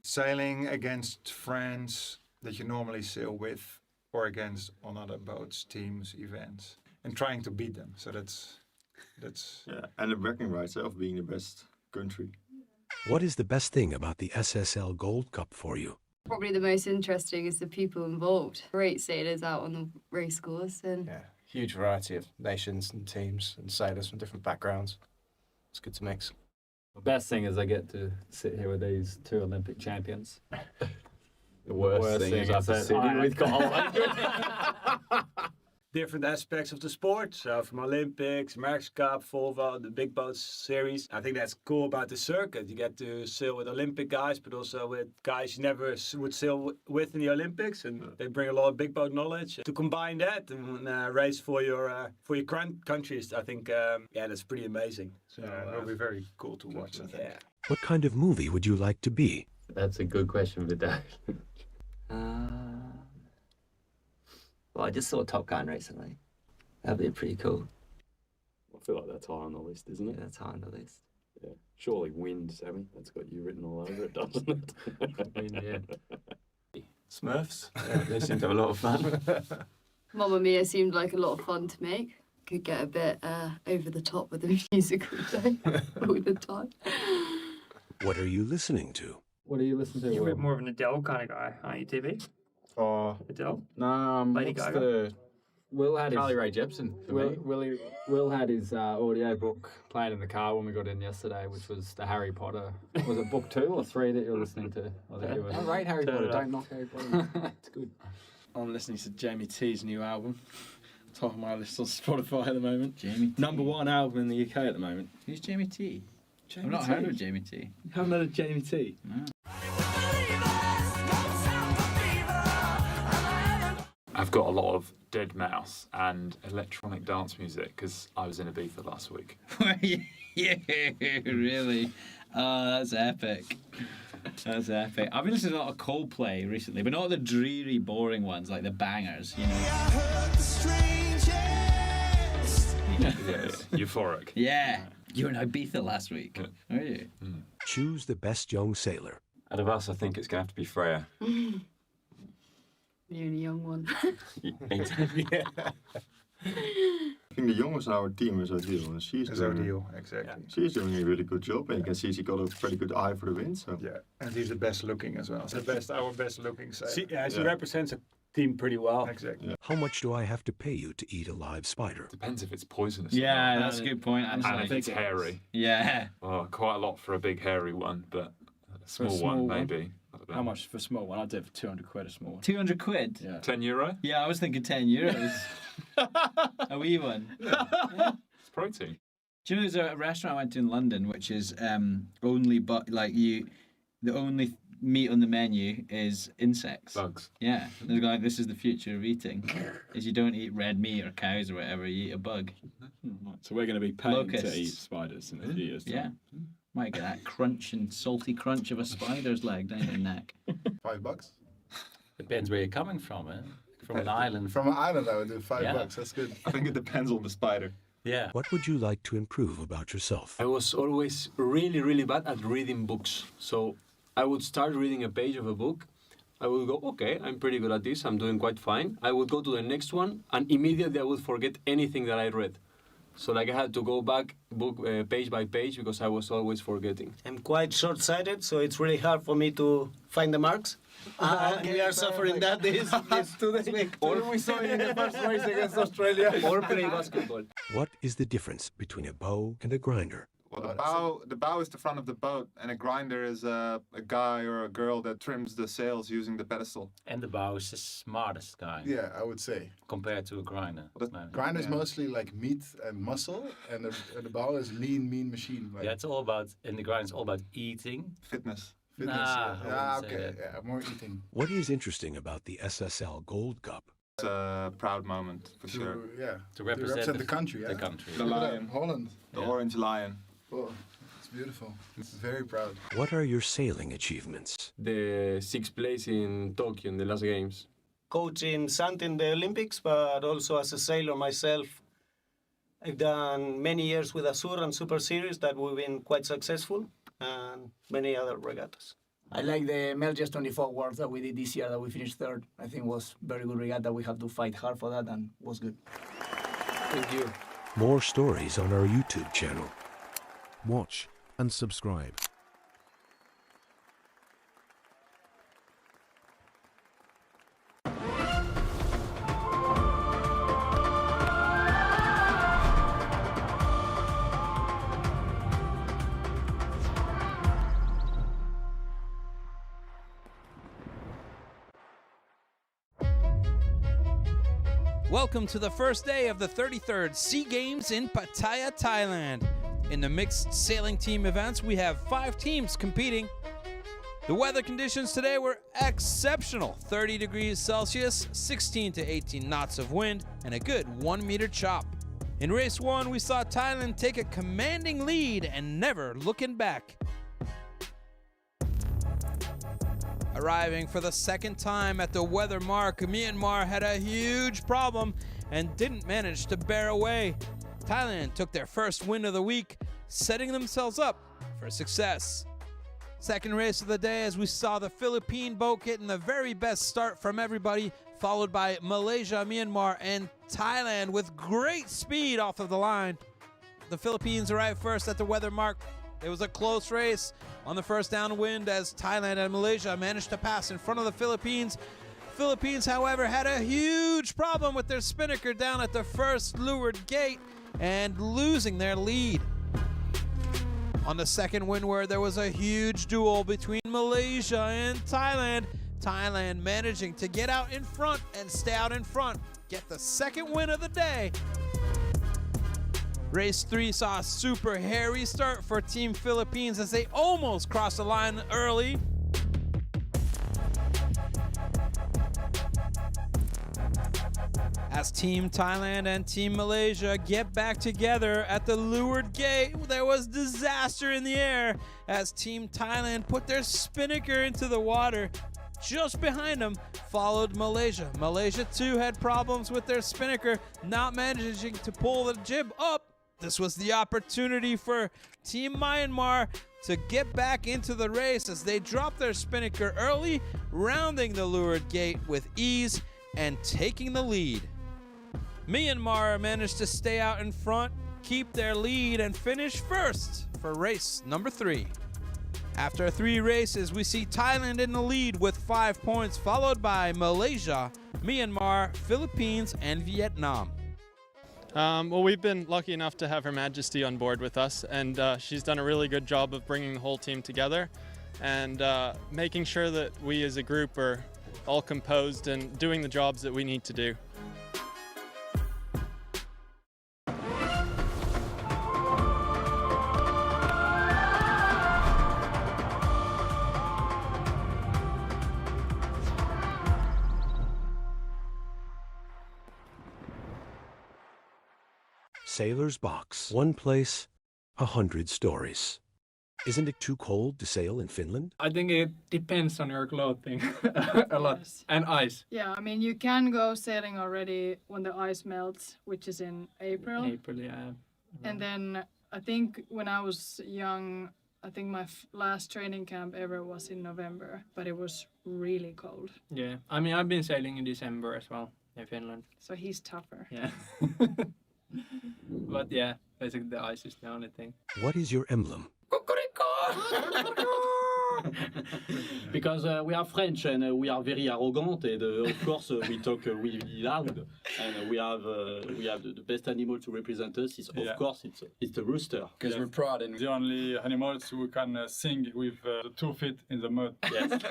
Sailing against friends that you normally sail with or against on other boats, teams, events, and trying to beat them. So that's Yeah, and the bragging rights of being the best country. What is the best thing about the SSL Gold Cup for you? Probably the most interesting is the people involved. Great sailors out on the race course and Huge variety of nations and teams and sailors from different backgrounds. It's good to mix. The best thing is I get to sit here with these two Olympic champions. The worst thing is I have to sit here with Different aspects of the sport, so from Olympics, America's Cup, Volvo, the big boats series. I think that's cool about the circuit. You get to sail with Olympic guys, but also with guys you never would sail with in the Olympics, and they bring a lot of big boat knowledge. To combine that and race for your countries, I think, that's pretty amazing. So it will be very cool to watch. I think. Yeah. What kind of movie would you like to be? That's a good question, Vidal. Well, I just saw Top Gun recently. That'd be pretty cool. I feel like that's high on the list, isn't it? Yeah, that's high on the list. Yeah. Surely Wind, Sammy. That's got you written all over it, doesn't it? Wind, yeah. Smurfs. Yeah, they seem to have a lot of fun. Mamma Mia seemed like a lot of fun to make. Could get a bit over the top with the musical thing all the time. What are you listening to? What are you listening to? You're a bit more of an Adele kind of guy, aren't you, TB? Oh, Adele? no, Lady what's Gaga? the... Will had Carly his... Rae Jepsen for me. Will had his audio book playing in the car when we got in yesterday, which was the Harry Potter. Was it book 2 or 3 that you're listening to? I think you were. I rate Harry Potter. Don't knock Harry Potter. It's good. I'm listening to Jamie T's new album. Top of my list on Spotify at the moment. Jamie T. #1 album in the UK at the moment. Who's Jamie T? Jamie I've not T. heard of Jamie T. You haven't heard of Jamie T? No. I've got a lot of dead mouse and electronic dance music because I was in Ibiza last week. Yeah, really? Oh, that's epic. That's epic. I've been listening to a lot of Coldplay recently, but not the dreary, boring ones like the bangers, you know. Yeah, euphoric. Yeah. You were in Ibiza last week, were you? Choose the best young sailor. Out of us, I think it's going to have to be Freya. You're only young one. Yeah. I think the youngest on our team is Odile, and she's Odile, exactly. She's doing a really good job, and you can see she got a pretty good eye for the wind. So yeah, and he's the best looking as well. Our best looking sailor. She represents a team pretty well. Exactly. Yeah. How much do I have to pay you to eat a live spider? Depends if it's poisonous. Yeah, that's a good point. And if it's hairy. Yeah. Oh, quite a lot for a big hairy one, but a small one maybe. How much for a small one? I'd do it for 200 quid a small one. 200 quid? Yeah. €10? Yeah, I was thinking 10 euros. A wee one. Yeah. It's protein. Do you know there's a restaurant I went to in London which is only the only meat on the menu is insects. Bugs. Yeah. They're like, this is the future of eating. Is you don't eat red meat or cows or whatever, you eat a bug. So we're going to be paying Locusts. to eat spiders in a few years' time. Yeah. Might get that crunch and salty crunch of a spider's leg down your neck. $5. Depends where you're coming from, eh? From an island. From an island, I would do $5. Yeah. That's good. I think it depends on the spider. Yeah. What would you like to improve about yourself? I was always really, really bad at reading books. So I would start reading a page of a book. I would go, okay, I'm pretty good at this. I'm doing quite fine. I would go to the next one, and immediately I would forget anything that I read. So like I had to go back page by page because I was always forgetting. I'm quite short-sighted, so it's really hard for me to find the marks. We are suffering that this week. Or we saw it in the first race against Australia. Or play basketball. What is the difference between a bow and a grinder? Well, the bow is the front of the boat, and a grinder is a guy or a girl that trims the sails using the pedestal. And the bow is the smartest guy. Yeah, I would say. Compared to a grinder. Grinder is mostly like meat and muscle, and the bow is lean, mean machine. Like. Yeah, it's all about, in the grind, it's all about eating. Fitness. Okay. Yeah, more eating. What is interesting about the SSL Gold Cup? It's a proud moment, for sure. Yeah, to represent the country. The country. The lion. Holland. The orange lion. Oh, it's beautiful. It's very proud. What are your sailing achievements? The 6th place in Tokyo in the last games. Coaching Sant in the Olympics, but also as a sailor myself. I've done many years with Azur and Super Series that we've been quite successful, and many other regattas. I like the Melges 24 Worlds that we did this year that we finished third. I think was very good regatta. We have to fight hard for that and was good. Thank you. More stories on our YouTube channel. Watch and subscribe. Welcome to the first day of the 33rd SEA Games in Pattaya, Thailand. In the mixed sailing team events, we have 5 teams competing. The weather conditions today were exceptional. 30 degrees Celsius, 16 to 18 knots of wind, and a good 1 meter chop. In race 1, we saw Thailand take a commanding lead and never looking back. Arriving for the second time at the weather mark, Myanmar had a huge problem and didn't manage to bear away. Thailand took their first win of the week, setting themselves up for success. Second race of the day, as we saw the Philippine boat getting the very best start from everybody, followed by Malaysia, Myanmar, and Thailand with great speed off of the line. The Philippines arrived first at the weather mark. It was a close race on the first downwind as Thailand and Malaysia managed to pass in front of the Philippines. Philippines, however, had a huge problem with their spinnaker down at the first leeward gate and losing their lead. On the second windward, there was a huge duel between Malaysia and Thailand. Thailand managing to get out in front and stay out in front, get the second win of the day. Race 3 saw a super hairy start for Team Philippines as they almost crossed the line early. As Team Thailand and Team Malaysia get back together at the leeward gate, there was disaster in the air as Team Thailand put their spinnaker into the water. Just behind them followed Malaysia. Malaysia too had problems with their spinnaker, not managing to pull the jib up. This was the opportunity for Team Myanmar to get back into the race as they dropped their spinnaker early, rounding the leeward gate with ease and taking the lead. Myanmar managed to stay out in front, keep their lead, and finish first for race number 3. After 3 races, we see Thailand in the lead with 5 points, followed by Malaysia, Myanmar, Philippines, and Vietnam. Well, we've been lucky enough to have Her Majesty on board with us, and she's done a really good job of bringing the whole team together and making sure that we as a group are all composed and doing the jobs that we need to do. Sailor's Box. One place, 100 stories. Isn't it too cold to sail in Finland? I think it depends on your clothing a lot. And ice. Yeah, I mean, you can go sailing already when the ice melts, which is in April. April, yeah. And then I think when I was young, I think my last training camp ever was in November, but it was really cold. Yeah, I mean, I've been sailing in December as well in Finland. So he's tougher. Yeah. But yeah, basically the ice is the only thing. What is your emblem? Because we are French and we are very arrogant, and of course we talk really loud, and we have the best animal to represent us is of course it's the rooster. Because we're proud and the only animals who can sing with the 2 feet in the mud. Yes.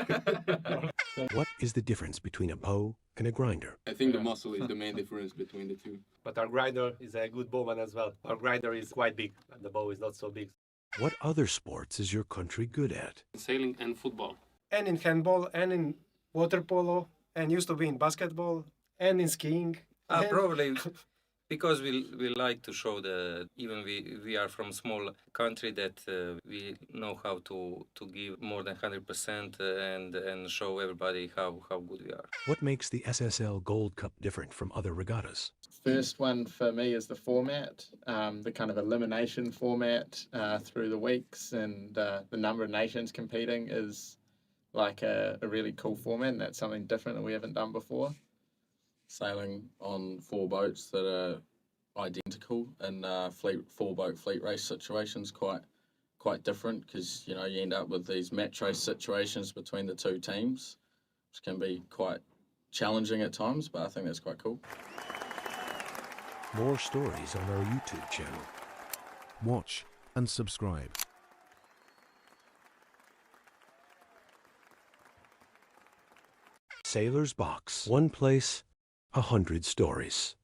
What is the difference between a bow and a grinder? I think the muscle is the main difference between the two. But our grinder is a good bowman as well. Our grinder is quite big, and the bow is not so big. What other sports is your country good at? Sailing and football. And in handball, and in water polo, and used to be in basketball, and in skiing. Probably because we like to show that even we are from a small country that we know how to give more than 100% and show everybody how good we are. What makes the SSL Gold Cup different from other regattas? First one for me is the format, the kind of elimination format through the weeks, and the number of nations competing is like a really cool format, and that's something different that we haven't done before. Sailing on 4 boats that are identical in four-boat fleet race situations quite different, because you end up with these match race situations between the 2 teams, which can be quite challenging at times, but I think that's quite cool. More stories on our YouTube channel. Watch and subscribe. Sailor's Box. One place, 100 stories.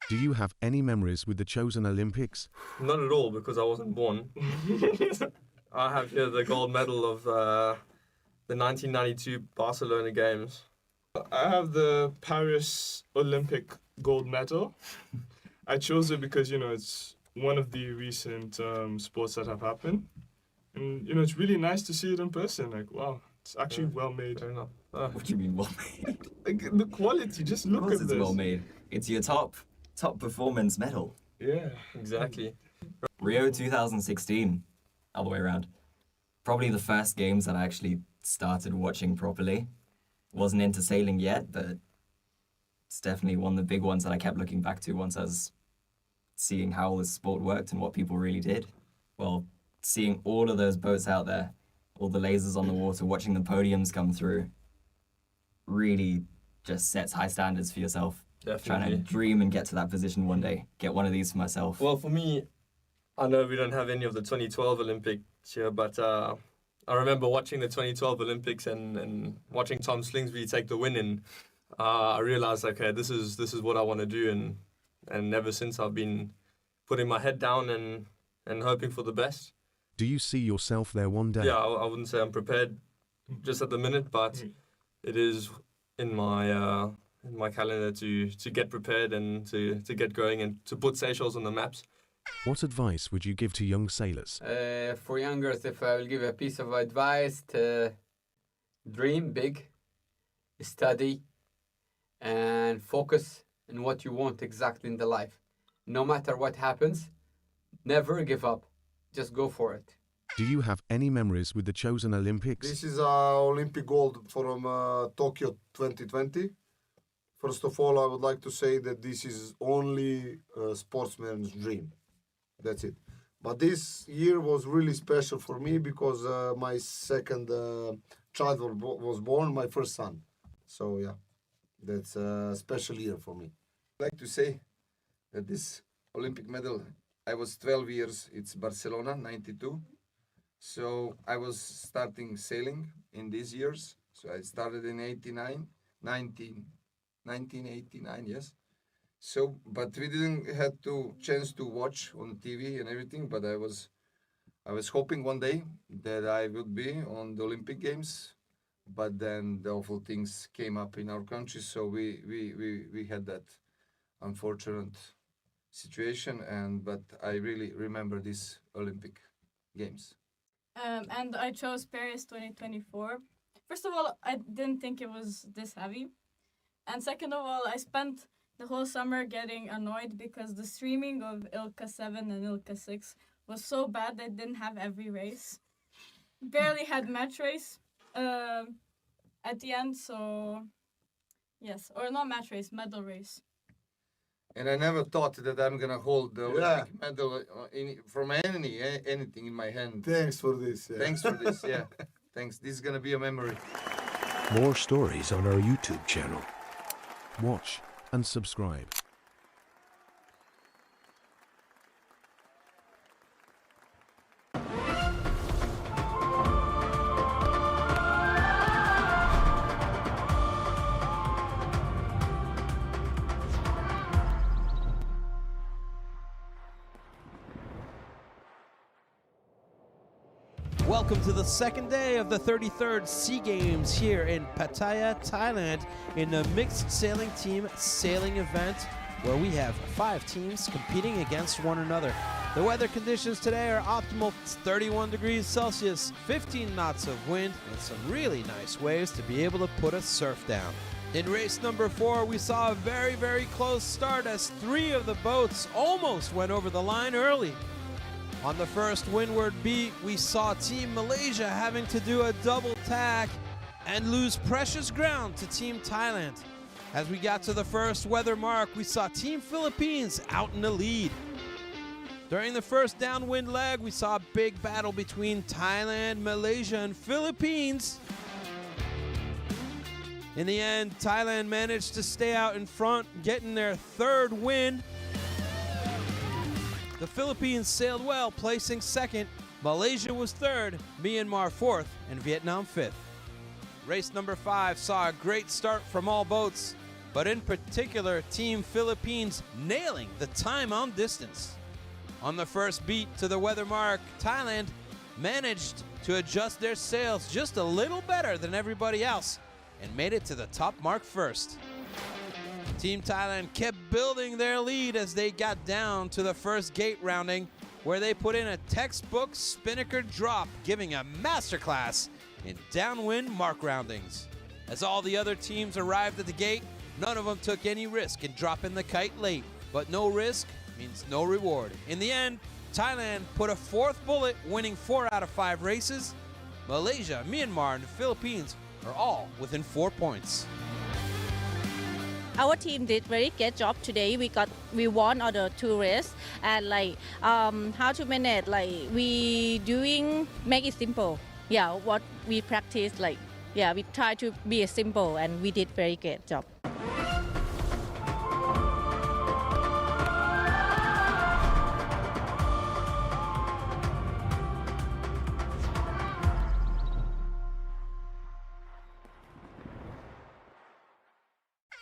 Do you have any memories with the chosen Olympics? Not at all, because I wasn't born. I have here the gold medal of the 1992 Barcelona Games. I have the Paris Olympic gold medal. I chose it because, it's one of the recent sports that have happened. And, it's really nice to see it in person. Like, wow, it's actually well made. Fair enough. What do you mean well made? Like, the quality, just look at Of course this. it's well made. It's your top performance medal. Yeah, exactly. Rio 2016, other way around. Probably the first games that I actually started watching properly. Wasn't into sailing yet, but it's definitely one of the big ones that I kept looking back to once I was seeing how the sport worked and what people really did. Well, seeing all of those boats out there, all the lasers on the water, watching the podiums come through, really just sets high standards for yourself. Definitely. Trying to dream and get to that position one day. Get one of these for myself. Well, for me, I know we don't have any of the 2012 Olympics here, but I remember watching the 2012 Olympics and watching Tom Slingsby take the win, and I realized, okay, this is what I want to do, and ever since I've been putting my head down and hoping for the best. Do you see yourself there one day? Yeah, I wouldn't say I'm prepared just at the minute, but it is in my calendar to get prepared and to get going and to put Seychelles on the maps. What advice would you give to young sailors? For youngers, if I will give a piece of advice, to dream big, study, and focus on what you want exactly in the life. No matter what happens, never give up. Just go for it. Do you have any memories with the chosen Olympics? This is Olympic gold from Tokyo 2020. First of all, I would like to say that this is only a sportsman's dream. That's it. But this year was really special for me because my second child was born, my first son. So yeah, that's a special year for me. I'd like to say that this Olympic medal, I was 12 years, it's Barcelona, 92. So I was starting sailing in these years. So I started in 1989, yes. So, but we didn't have the chance to watch on TV and everything, but I was hoping one day that I would be on the Olympic Games, but then the awful things came up in our country, so we had that unfortunate situation, but I really remember these Olympic Games. And I chose Paris 2024. First of all, I didn't think it was this heavy. And second of all, I spent the whole summer getting annoyed because the streaming of Ilka 7 and Ilka 6 was so bad they didn't have every race. Barely had match race at the end, so yes. Or not match race, medal race. And I never thought that I'm gonna hold the Olympic medal from anything in my hand. Thanks for this. Thanks for this, yeah. Thanks. This is gonna be a memory. More stories on our YouTube channel. Watch and subscribe. Welcome to the second day of the 33rd SEA Games here in Pattaya, Thailand, in the mixed sailing team sailing event where we have 5 teams competing against one another. The weather conditions today are optimal. It's 31 degrees Celsius, 15 knots of wind, and some really nice waves to be able to put a surf down. In race number 4, we saw a very, very close start as 3 of the boats almost went over the line early. On the first windward beat, we saw Team Malaysia having to do a double tag and lose precious ground to Team Thailand. As we got to the first weather mark, we saw Team Philippines out in the lead. During the first downwind leg, we saw a big battle between Thailand, Malaysia, and Philippines. In the end, Thailand managed to stay out in front, getting their third win. The Philippines sailed well, placing second. Malaysia was third, Myanmar fourth, and Vietnam fifth. Race number 5 saw a great start from all boats, but in particular, Team Philippines nailing the time on distance. On the first beat to the weather mark, Thailand managed to adjust their sails just a little better than everybody else and made it to the top mark first. Team Thailand kept building their lead as they got down to the first gate rounding, where they put in a textbook spinnaker drop, giving a masterclass in downwind mark roundings. As all the other teams arrived at the gate, none of them took any risk in dropping the kite late, but no risk means no reward. In the end, Thailand put a 4th bullet, winning 4 out of 5 races. Malaysia, Myanmar, and the Philippines are all within 4 points. Our team did very good job today. We won all the 2 races, and how to manage, we make it simple. Yeah, what we practice, we try to be simple, and we did very good job.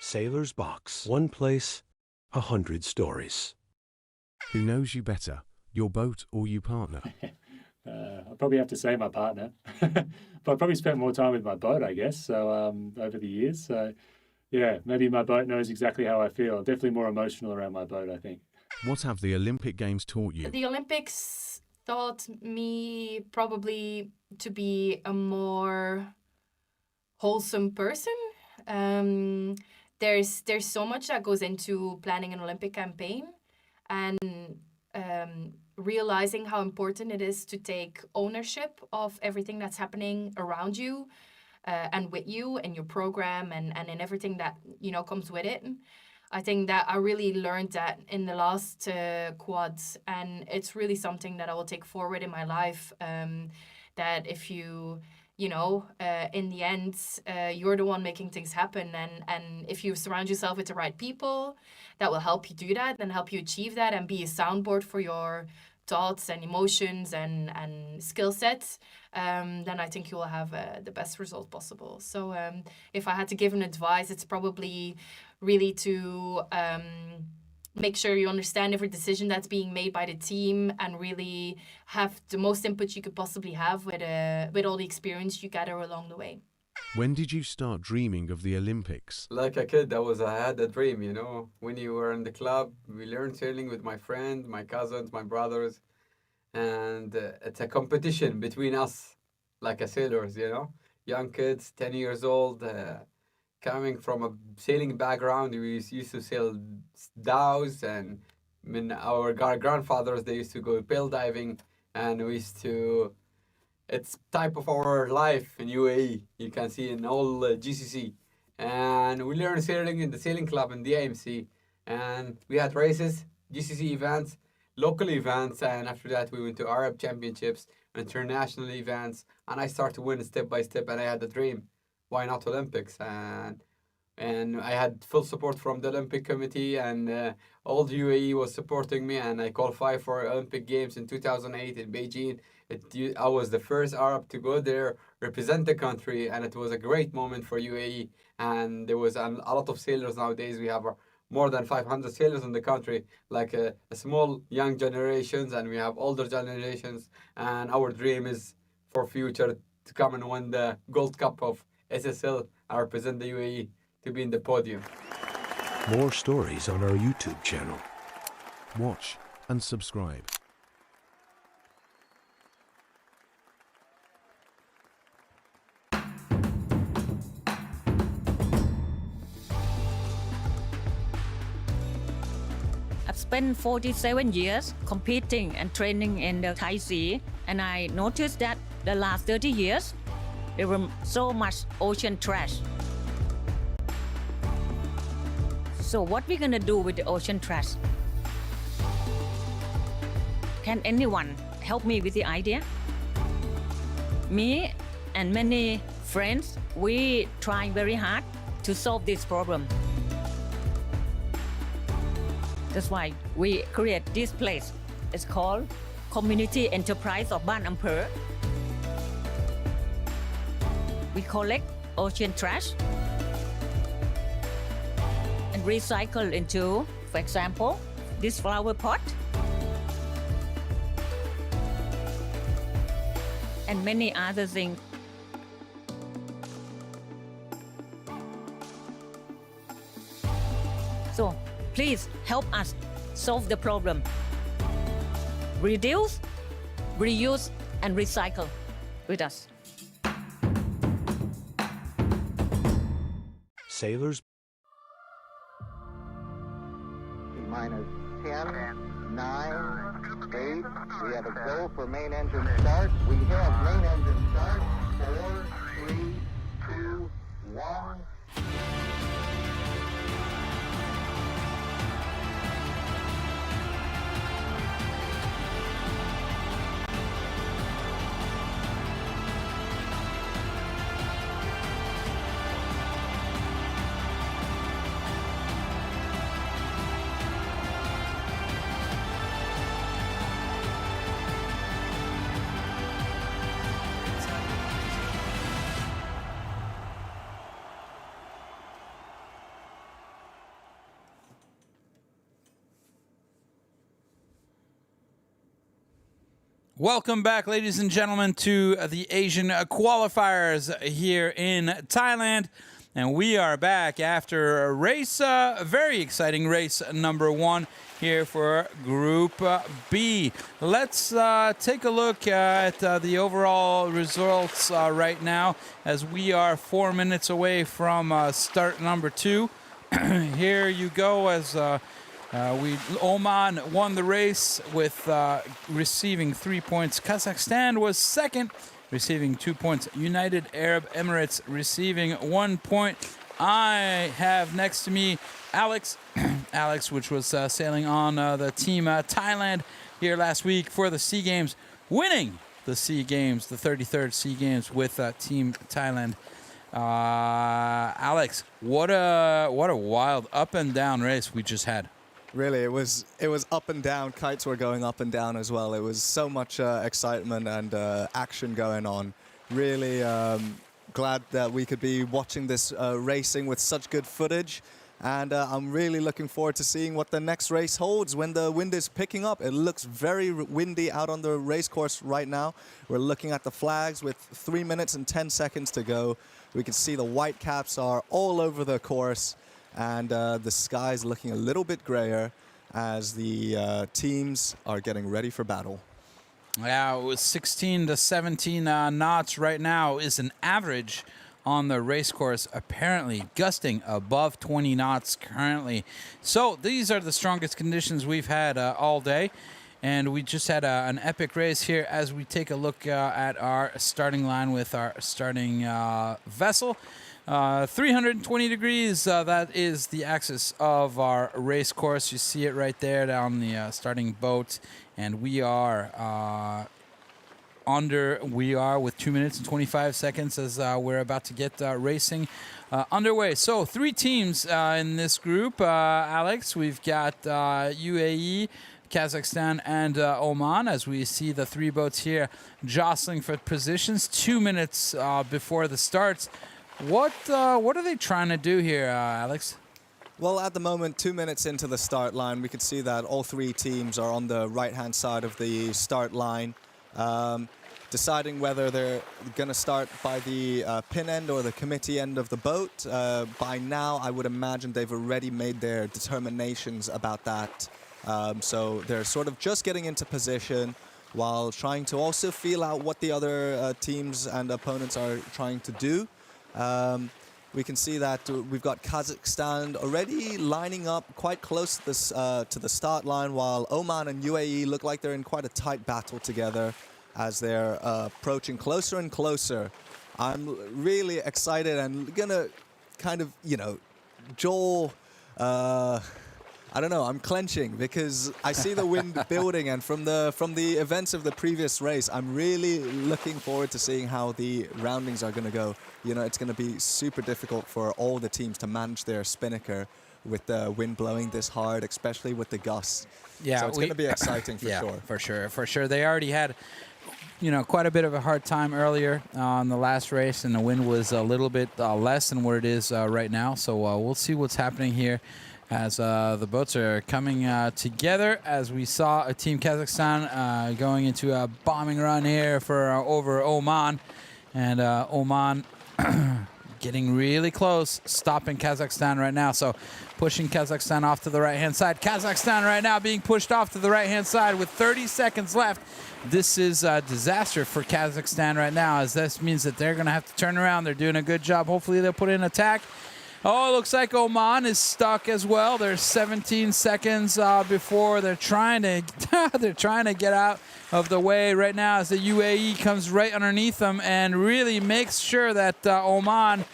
Sailor's Box. One place, 100 stories. Who knows you better, your boat or you partner? I'll probably have to say my partner, but I probably spent more time with my boat, I guess, so over the years. So, yeah, maybe my boat knows exactly how I feel. Definitely more emotional around my boat, I think. What have the Olympic Games taught you? The Olympics taught me probably to be a more wholesome person. There's so much that goes into planning an Olympic campaign, and realizing how important it is to take ownership of everything that's happening around you and with you and your program and in everything that comes with it. I think that I really learned that in the last quads, and it's really something that I will take forward in my life. That if you in the end, you're the one making things happen. And if you surround yourself with the right people that will help you do that and help you achieve that and be a soundboard for your thoughts and emotions and skill sets, then I think you will have the best result possible. So if I had to give an advice, it's probably really to make sure you understand every decision that's being made by the team and really have the most input you could possibly have with all the experience you gather along the way. When did you start dreaming of the Olympics? Like a kid, I had a dream, When you were in the club, we learned sailing with my friend, my cousins, my brothers. And it's a competition between us, like a sailors, Young kids, 10 years old, coming from a sailing background. We used to sail dhows, and our grandfathers, they used to go pail diving, and we used to... It's type of our life in UAE. You can see in all GCC. And we learned sailing in the sailing club in the AMC. And we had races, GCC events, local events. And after that, we went to Arab Championships, international events. And I started to win step by step. And I had a dream. Why not Olympics? And I had full support from the Olympic Committee, and all the UAE was supporting me, and I qualified for Olympic Games in 2008 in Beijing. I was the first Arab to go there, represent the country, and it was a great moment for UAE. And there was a lot of sailors nowadays. We have more than 500 sailors in the country, like a small young generations, and we have older generations. And our dream is for future to come and win the Gold Cup of SSL and represent the UAE to be in the podium. More stories on our YouTube channel. Watch and subscribe. spent 47 years competing and training in the Thai Sea, and I noticed that the last 30 years, there were so much ocean trash. So what we gonna do with the ocean trash? Can anyone help me with the idea? Me and many friends, we trying very hard to solve this problem. That's why we create this place. It's called Community Enterprise of Ban Ampere. We collect ocean trash and recycle into, for example, this flower pot and many other things. So please help us solve the problem. Reduce, reuse, and recycle with us. Sailors. Minus 10, 9, 8. We have a go for main engine start. We have main engine start. 4, 3, 2, 1. Welcome back, ladies and gentlemen, to the Asian qualifiers here in Thailand. And we are back after a race, a very exciting race number 1 here for Group B. Let's take a look at the overall results right now as we are 4 minutes away from start number 2. Here you go as... Oman won the race with receiving 3 points. Kazakhstan was second, receiving 2 points. United Arab Emirates receiving 1 point. I have next to me Alex, which was sailing on the team Thailand here last week for the SEA Games, winning the SEA Games, the 33rd SEA Games with Team Thailand. Alex, what a wild up and down race we just had. Really, it was up and down. Kites were going up and down as well. It was so much excitement and action going on. Really glad that we could be watching this racing with such good footage. And I'm really looking forward to seeing what the next race holds when the wind is picking up. It looks very windy out on the race course right now. We're looking at the flags with 3 minutes and 10 seconds to go. We can see the white caps are all over the course. And the sky is looking a little bit grayer as the teams are getting ready for battle. Yeah, it was 16 to 17 knots right now is an average on the race course, apparently gusting above 20 knots currently. So these are the strongest conditions we've had all day. And we just had an epic race here as we take a look at our starting line with our starting vessel. 320 degrees, that is the axis of our race course. You see it right there down the starting boat. And we are with 2 minutes and 25 seconds as we're about to get racing underway. So 3 teams in this group, Alex. We've got UAE, Kazakhstan, and Oman, as we see the 3 boats here jostling for positions 2 minutes before the starts. What are they trying to do here, Alex? Well, at the moment, 2 minutes into the start line, we can see that all 3 teams are on the right-hand side of the start line, deciding whether they're going to start by the pin end or the committee end of the boat. By now, I would imagine they've already made their determinations about that. So they're sort of just getting into position while trying to also feel out what the other teams and opponents are trying to do. we can see that we've got Kazakhstan already lining up quite close to this to the start line, while Oman and UAE look like they're in quite a tight battle together as they're approaching closer and closer. I'm really excited and gonna kind of, you know, Joel, I don't know, I'm clenching because I see the wind building, and from the events of the previous race, I'm really looking forward to seeing how the roundings are going to go. You know, it's going to be super difficult for all the teams to manage their spinnaker with the wind blowing this hard, especially with the gusts. Yeah, so it's going to be exciting for sure. For sure. They already had, you know, quite a bit of a hard time earlier on the last race, and the wind was a little bit less than what it is right now. So we'll see what's happening here as the boats are coming together. As we saw Team Kazakhstan going into a bombing run here for over Oman, and Oman getting really close, stopping Kazakhstan right now. So pushing Kazakhstan off to the right-hand side. Kazakhstan right now being pushed off to the right-hand side with 30 seconds left. This is a disaster for Kazakhstan right now, as this means that they're going to have to turn around. They're doing a good job. Hopefully they'll put in attack. Oh, it looks like Oman is stuck as well. There's 17 seconds before they're trying to get out of the way right now, as the UAE comes right underneath them and really makes sure that Oman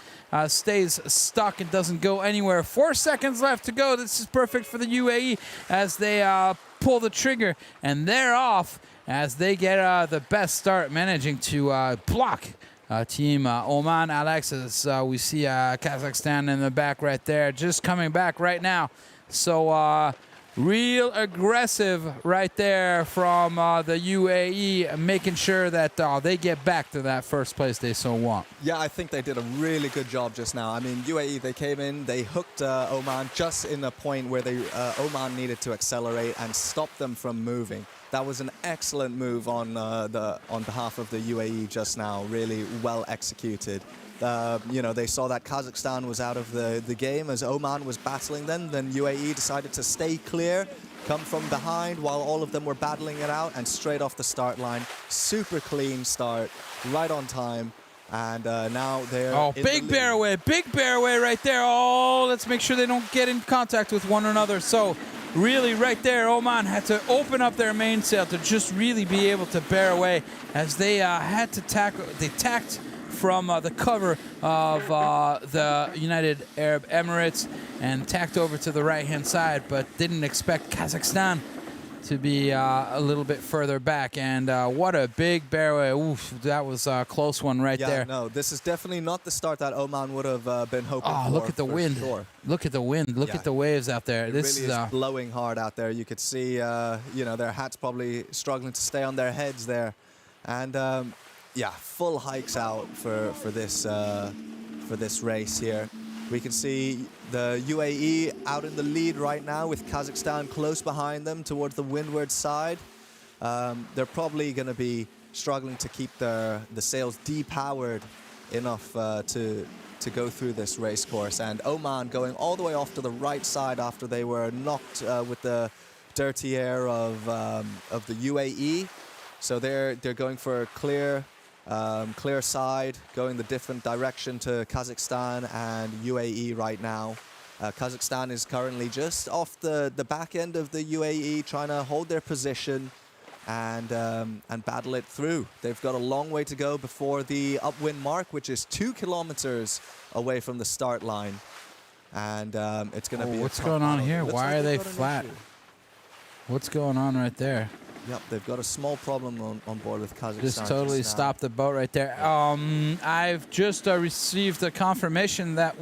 stays stuck and doesn't go anywhere. 4 seconds left to go. This is perfect for the UAE as they pull the trigger, and they're off as they get the best start, managing to block Team Oman. Alex, as we see Kazakhstan in the back right there, just coming back right now. So real aggressive right there from the UAE, making sure that they get back to that first place they so want. Yeah, I think they did a really good job just now. I mean, UAE, they came in, they hooked Oman just in a point where Oman needed to accelerate and stop them from moving. That was an excellent move on behalf of the UAE just now, really well executed. You know, they saw that Kazakhstan was out of the game as Oman was battling them. Then UAE decided to stay clear, come from behind while all of them were battling it out, and straight off the start line. Super clean start, right on time. And now they're big bear away right there. Oh, let's make sure they don't get in contact with one another. So really right there, Oman had to open up their mainsail to just really be able to bear away, as they had to tacked from the cover of the United Arab Emirates and tacked over to the right-hand side, but didn't expect Kazakhstan to be a little bit further back. And what a big bear away. Oof, that was a close one right there. Yeah, no, this is definitely not the start that Oman would have been hoping for. Oh, look at the wind. Sure. Look at the wind. Look at the waves out there. This really is blowing hard out there. You could see, you know, their hats probably struggling to stay on their heads there. And yeah, full hikes out for this race here. We can see the UAE out in the lead right now, with Kazakhstan close behind them towards the windward side. They're probably going to be struggling to keep the sails depowered enough to go through this race course. And Oman going all the way off to the right side after they were knocked with the dirty air of the UAE. So they're going for a clear side, going the different direction to Kazakhstan and UAE right now. Kazakhstan is currently just off the back end of the UAE, trying to hold their position and battle it through. They've got a long way to go before the upwind mark, which is 2 kilometers away from the start line. And it's going to be what's going on here? Why are they flat? What's going on right there? Yep, they've got a small problem on board with Kazakhstan. Just totally stopped the boat right there. I've just received a confirmation that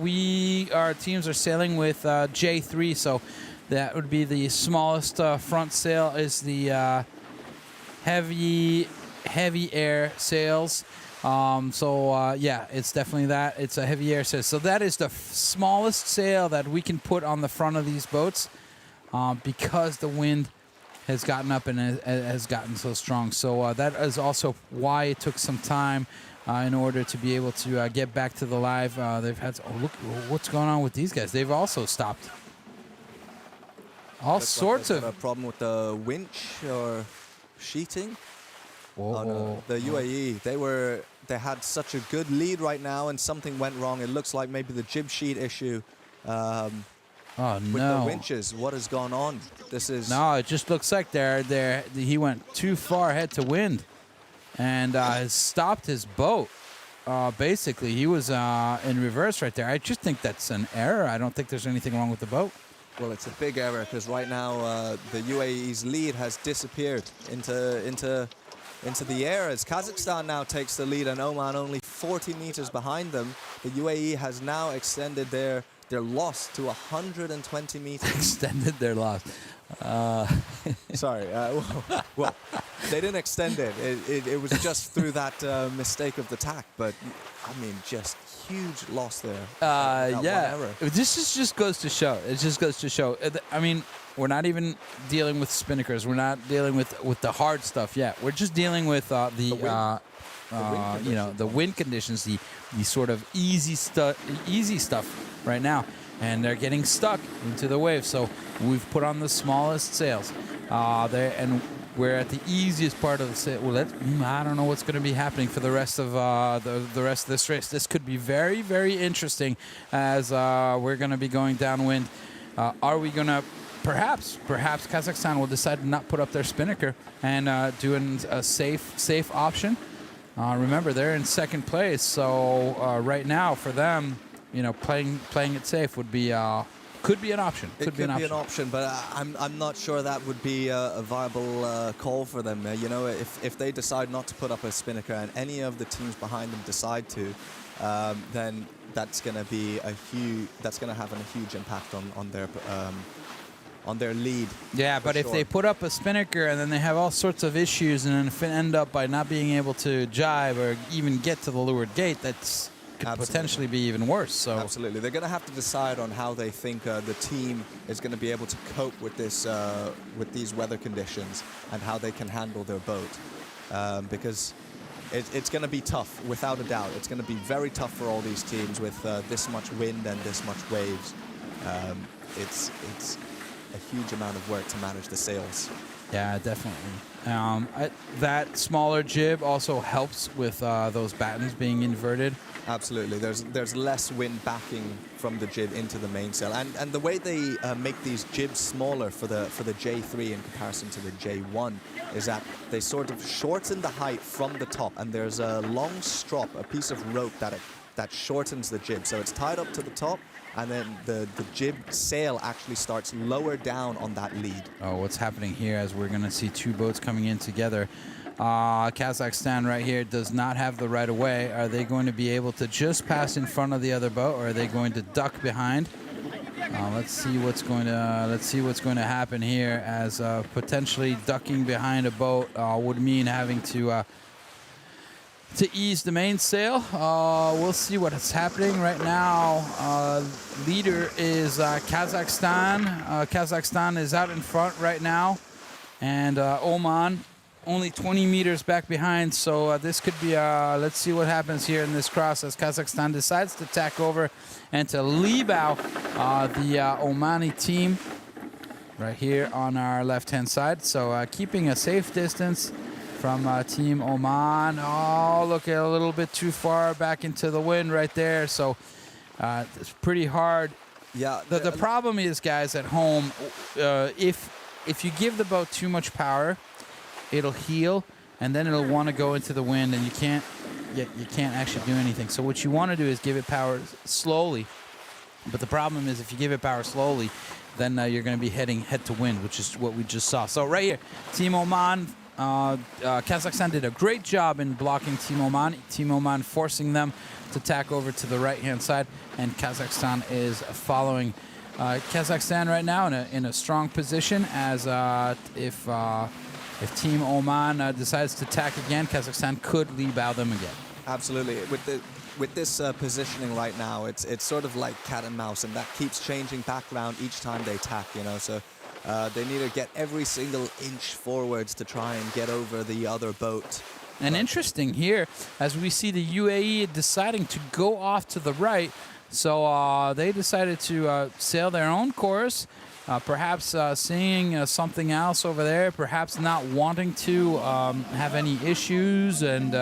our teams are sailing with J3, so that would be the smallest front sail, is the heavy air sails. Yeah, it's definitely that. It's a heavy air sail. So that is the smallest sail that we can put on the front of these boats, because the wind has gotten up and has gotten so strong. So that is also why it took some time in order to be able to get back to the live. They've had look what's going on with these guys. They've also stopped. All sorts of a problem with the winch or sheeting. Oh no, the UAE, they had such a good lead right now, and something went wrong. It looks like maybe the jib sheet issue with the winches. What has gone on? This is No, it just looks like he went too far head to wind, and has stopped his boat. Basically, he was in reverse right there. I just think that's an error. I don't think there's anything wrong with the boat. Well, it's a big error because right now the UAE's lead has disappeared into the air as Kazakhstan now takes the lead and Oman only 40 meters behind them. The UAE has now extended their loss to 120 meters. Extended their loss. Sorry. Well, they didn't extend it. It was just through that mistake of the tack. But, I mean, just huge loss there. Yeah. This just goes to show. It just goes to show. I mean, we're not even dealing with spinnakers. We're not dealing with the hard stuff yet. We're just dealing with the wind conditions, the sort of easy stuff right now. And they're getting stuck into the wave. So we've put on the smallest sails and we're at the easiest part of the sail. Well, I don't know what's going to be happening for the rest of the rest of this race. This could be very, very interesting as we're going to be going downwind. Are we going to perhaps Kazakhstan will decide to not put up their spinnaker and do a safe option? Remember, they're in second place, so right now for them, playing it safe would be could be an option. Could be an option, but I'm not sure that would be a viable call for them. If they decide not to put up a spinnaker and any of the teams behind them decide to, then that's going to be that's going to have a huge impact on their lead. Yeah, but if they put up a spinnaker and then they have all sorts of issues and then end up by not being able to jibe or even get to the leeward gate, that's could potentially be even worse. So absolutely, they're going to have to decide on how they think the team is going to be able to cope with this, with these weather conditions, and how they can handle their boat, because it's going to be tough, without a doubt. It's going to be very tough for all these teams with this much wind and this much waves. It's a huge amount of work to manage the sails. Yeah, definitely. That smaller jib also helps with those battens being inverted. Absolutely. There's less wind backing from the jib into the mainsail, and the way they make these jibs smaller for the J3 in comparison to the J1 is that they sort of shorten the height from the top, and there's a long strop, a piece of rope that shortens the jib, so it's tied up to the top. And then the jib sail actually starts lower down on that lead. Oh, what's happening here as we're going to see two boats coming in together. Kazakhstan right here does not have the right of way. Are they going to be able to just pass in front of the other boat, or are they going to duck behind? Let's see what's going to happen here, as potentially ducking behind a boat would mean having to ease the mainsail. We'll see what's happening right now. Leader is Kazakhstan. Kazakhstan is out in front right now, and Oman only 20 meters back behind. So this could be let's see what happens here in this cross as Kazakhstan decides to tack over and to leave out the Omani team right here on our left-hand side. So keeping a safe distance from Team Oman. Oh, look, a little bit too far back into the wind right there. So it's pretty hard. Yeah. The problem is, guys, at home, if you give the boat too much power, it'll heel, and then it'll want to go into the wind, and you can't actually do anything. So what you want to do is give it power slowly. But the problem is, if you give it power slowly, then you're going to be heading head to wind, which is what we just saw. So right here, Team Oman. Kazakhstan did a great job in blocking Team Oman. Team Oman forcing them to tack over to the right-hand side, and Kazakhstan is following Kazakhstan right now in a strong position. As if Team Oman decides to tack again, Kazakhstan could lead bow them again. Absolutely. With this positioning right now, it's sort of like cat and mouse, and that keeps changing background each time they tack. So. They need to get every single inch forwards to try and get over the other boat. And interesting here, as we see the UAE deciding to go off to the right. So they decided to sail their own course perhaps seeing something else over there, perhaps not wanting to have any issues and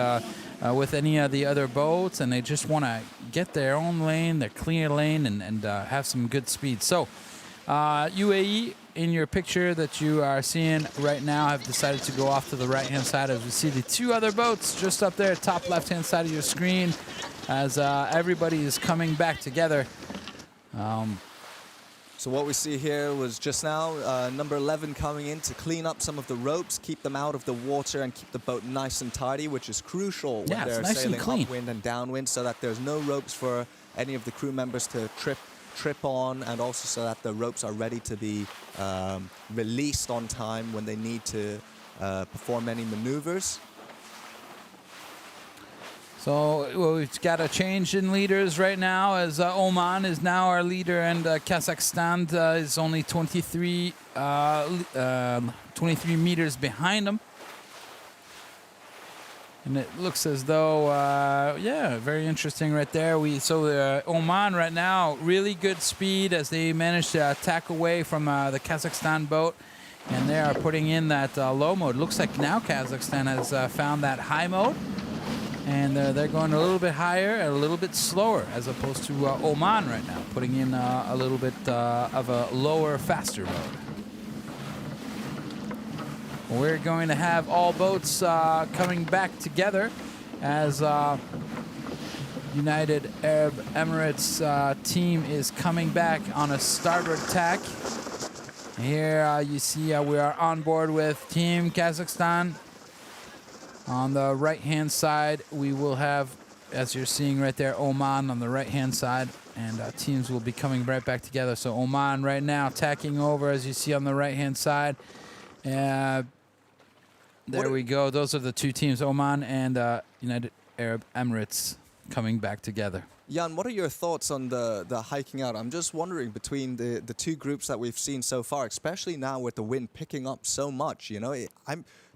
with any of the other boats, and they just want to get their own lane, their clear lane, and have some good speed. So UAE, in your picture that you are seeing right now, have decided to go off to the right-hand side as we see the two other boats just up there, top left-hand side of your screen, as everybody is coming back together. So what we see here was just now number 11 coming in to clean up some of the ropes, keep them out of the water, and keep the boat nice and tidy, which is crucial when they're nice sailing and clean. upwind and downwind, so that there's no ropes for any of the crew members to trip on, and also so that the ropes are ready to be released on time when they need to perform any maneuvers. So we've got a change in leaders right now, as Oman is now our leader, and Kazakhstan is only 23 meters behind them. And it looks as though, yeah, very interesting right there. So Oman right now, really good speed as they manage to tack away from the Kazakhstan boat. And they are putting in that low mode. Looks like now Kazakhstan has found that high mode. And they're going a little bit higher and a little bit slower, as opposed to Oman right now, putting in a little bit of a lower, faster mode. We're going to have all boats coming back together as United Arab Emirates team is coming back on a starboard tack. Here you see we are on board with Team Kazakhstan. On the right-hand side, we will have, as you're seeing right there, Oman on the right-hand side, and teams will be coming right back together. So Oman right now tacking over, as you see on the right-hand side. There we go. Those are the two teams, Oman and United Arab Emirates, coming back together. Jan, what are your thoughts on the hiking out? I'm just wondering, between the two groups that we've seen so far, especially now with the wind picking up so much, you know,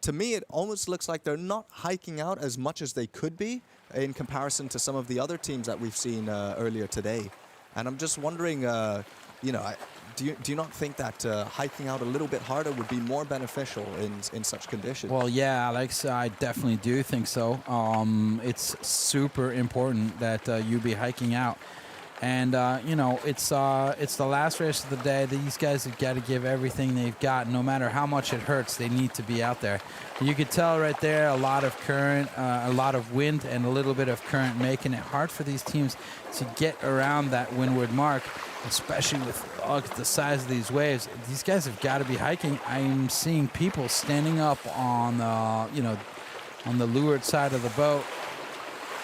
to me, it almost looks like they're not hiking out as much as they could be in comparison to some of the other teams that we've seen earlier today. And I'm just wondering, you know, do you not think that hiking out a little bit harder would be more beneficial in such conditions? Well, yeah, Alex, I definitely do think so. It's super important that you be hiking out. And, you know, it's the last race of the day. These guys have got to give everything they've got. No matter how much it hurts, they need to be out there. You could tell right there a lot of current, a lot of wind, and a little bit of current, making it hard for these teams to get around that windward mark, especially with the size of these waves. These guys have got to be hiking. I'm seeing people standing up on, you know, on the leeward side of the boat.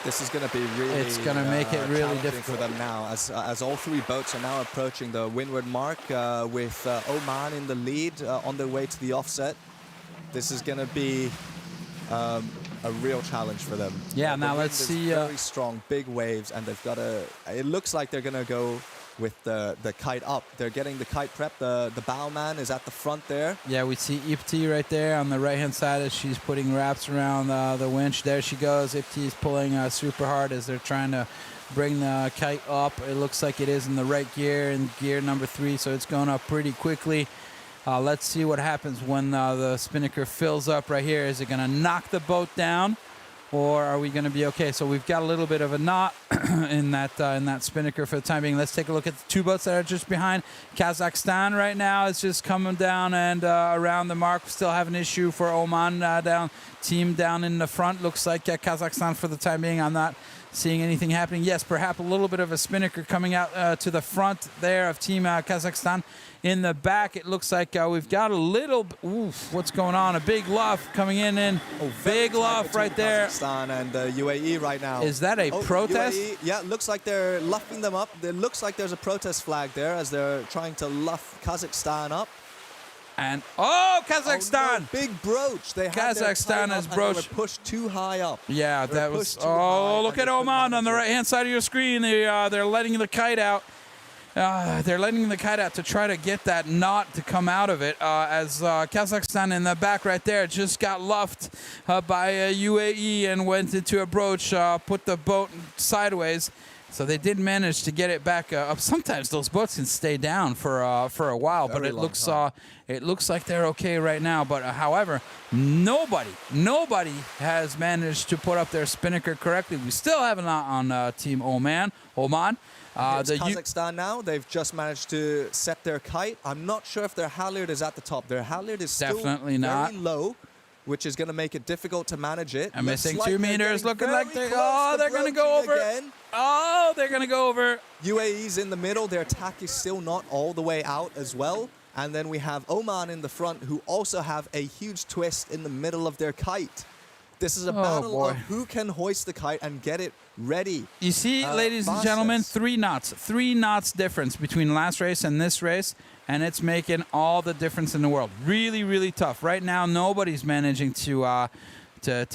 This is going to be really. It's going to make it really difficult for them now, as all three boats are now approaching the windward mark, with Oman in the lead on their way to the offset. This is going to be a real challenge for them. Yeah. Now let's see. Very strong, big waves, and they've got to. It looks like they're going to go with the kite up. They're getting the kite prep. The bowman is at the front there. Yeah, we see Ipti right there on the right-hand side as she's putting wraps around the winch. There she goes. Ipti is pulling super hard as they're trying to bring the kite up. It looks like it is in the right gear, in gear number 3, so it's going up pretty quickly. Let's see what happens when the spinnaker fills up right here. Is it going to knock the boat down, or are we going to be okay? So we've got a little bit of a knot in that spinnaker for the time being. Let's take a look at the two boats that are just behind. Kazakhstan right now is just coming down and around the mark. We still have an issue for Oman team down in the front. Looks like Kazakhstan for the time being. I'm not seeing anything happening. Yes, perhaps a little bit of a spinnaker coming out to the front there of Team Kazakhstan. In the back, it looks like we've got a little. Oof, what's going on? A big luff coming in. Big luff right there. Kazakhstan and UAE right now. Is that a protest? UAE, yeah, it looks like they're luffing them up. It looks like there's a protest flag there as they're trying to luff Kazakhstan up. And Kazakhstan! Oh, no, big broach. They Kazakhstan has broached. They were pushed too high up. Yeah, that was. Oh, look at Oman on the right-hand side of your screen. They're letting the kite out. They're letting the kite out to try to get that knot to come out of it. As Kazakhstan in the back right there just got luffed by UAE and went into a broach, put the boat sideways. So they did manage to get it back up. Sometimes those boats can stay down for a while, but it looks like they're okay right now. But however, nobody has managed to put up their spinnaker correctly. We still have a lot on Team Oman. It's Kazakhstan now. They've just managed to set their kite. I'm not sure if their halyard is at the top. Their halyard is still definitely not very low, which is going to make it difficult to manage it. I'm missing 2 meters. Looking like they're going to go over. Again. Oh, they're going to go over. UAE's in the middle. Their attack is still not all the way out as well. And then we have Oman in the front, who also have a huge twist in the middle of their kite. This is a battle of who can hoist the kite and get it ready. You see, ladies and gentlemen, 3 knots. 3 knots difference between last race and this race, and it's making all the difference in the world. Really, really tough. Right now, nobody's managing to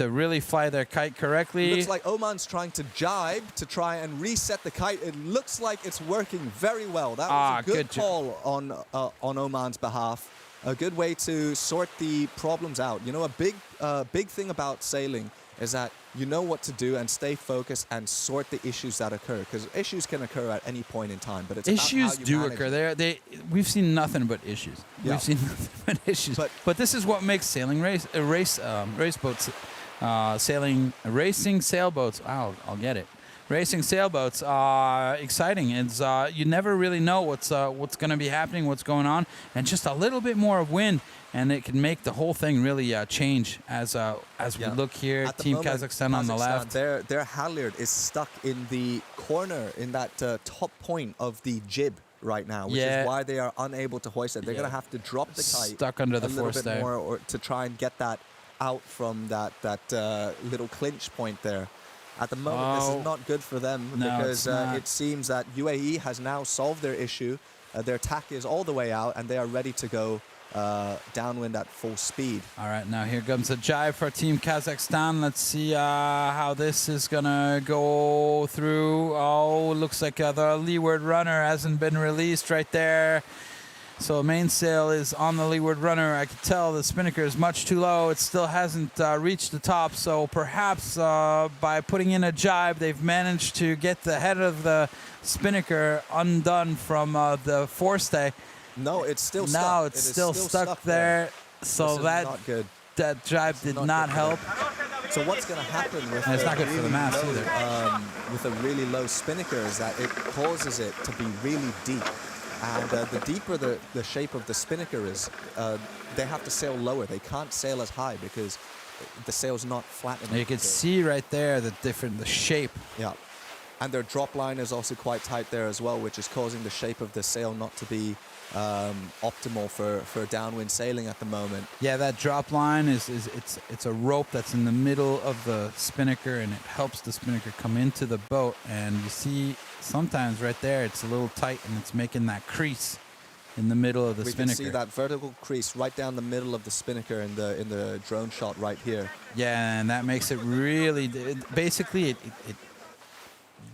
really fly their kite correctly. Looks like Oman's trying to jibe to try and reset the kite. It looks like it's working very well. That was a good call on Oman's behalf. A good way to sort the problems out. You know, a big thing about sailing is that you know what to do and stay focused and sort the issues that occur, because issues can occur at any point in time. But it's issues about how you do occur. We've seen nothing but issues. Yeah. We've seen nothing but issues. But this is what makes sailing race boats, racing sailboats. I'll get it. Racing sailboats exciting. It's you never really know what's going to be happening, what's going on, and just a little bit more of wind, and it can make the whole thing really change. As we look here, Team Kazakhstan on the left. Their halyard is stuck in the corner in that top point of the jib right now, which is why they are unable to hoist it. They're going to have to drop the kite stuck under the a little bit forestay more, or to try and get that out from that little clinch point there. At the moment, this is not good for them, because it seems that UAE has now solved their issue. Their tack is all the way out, and they are ready to go downwind at full speed. All right, now here comes a jibe for Team Kazakhstan. Let's see how this is going to go through. Oh, looks like the leeward runner hasn't been released right there. So mainsail is on the leeward runner. I can tell the spinnaker is much too low. It still hasn't reached the top. So perhaps by putting in a jibe, they've managed to get the head of the spinnaker undone from the forestay. No, it's still stuck. No, it's still stuck there. So that jibe did not help. So what's going to happen with it's not good for the mast either. either. With a really low spinnaker is that it causes it to be really deep. And the deeper the shape of the spinnaker is, they have to sail lower. They can't sail as high because the sail's not flat enough. You can see right there the shape. Yeah. And their drop line is also quite tight there as well, which is causing the shape of the sail not to be optimal for downwind sailing at the moment. Yeah, that drop line it's a rope that's in the middle of the spinnaker, and it helps the spinnaker come into the boat. And you see sometimes right there it's a little tight, and it's making that crease in the middle of the spinnaker. We can see that vertical crease right down the middle of the spinnaker in the drone shot right here. Yeah, and that makes it really basically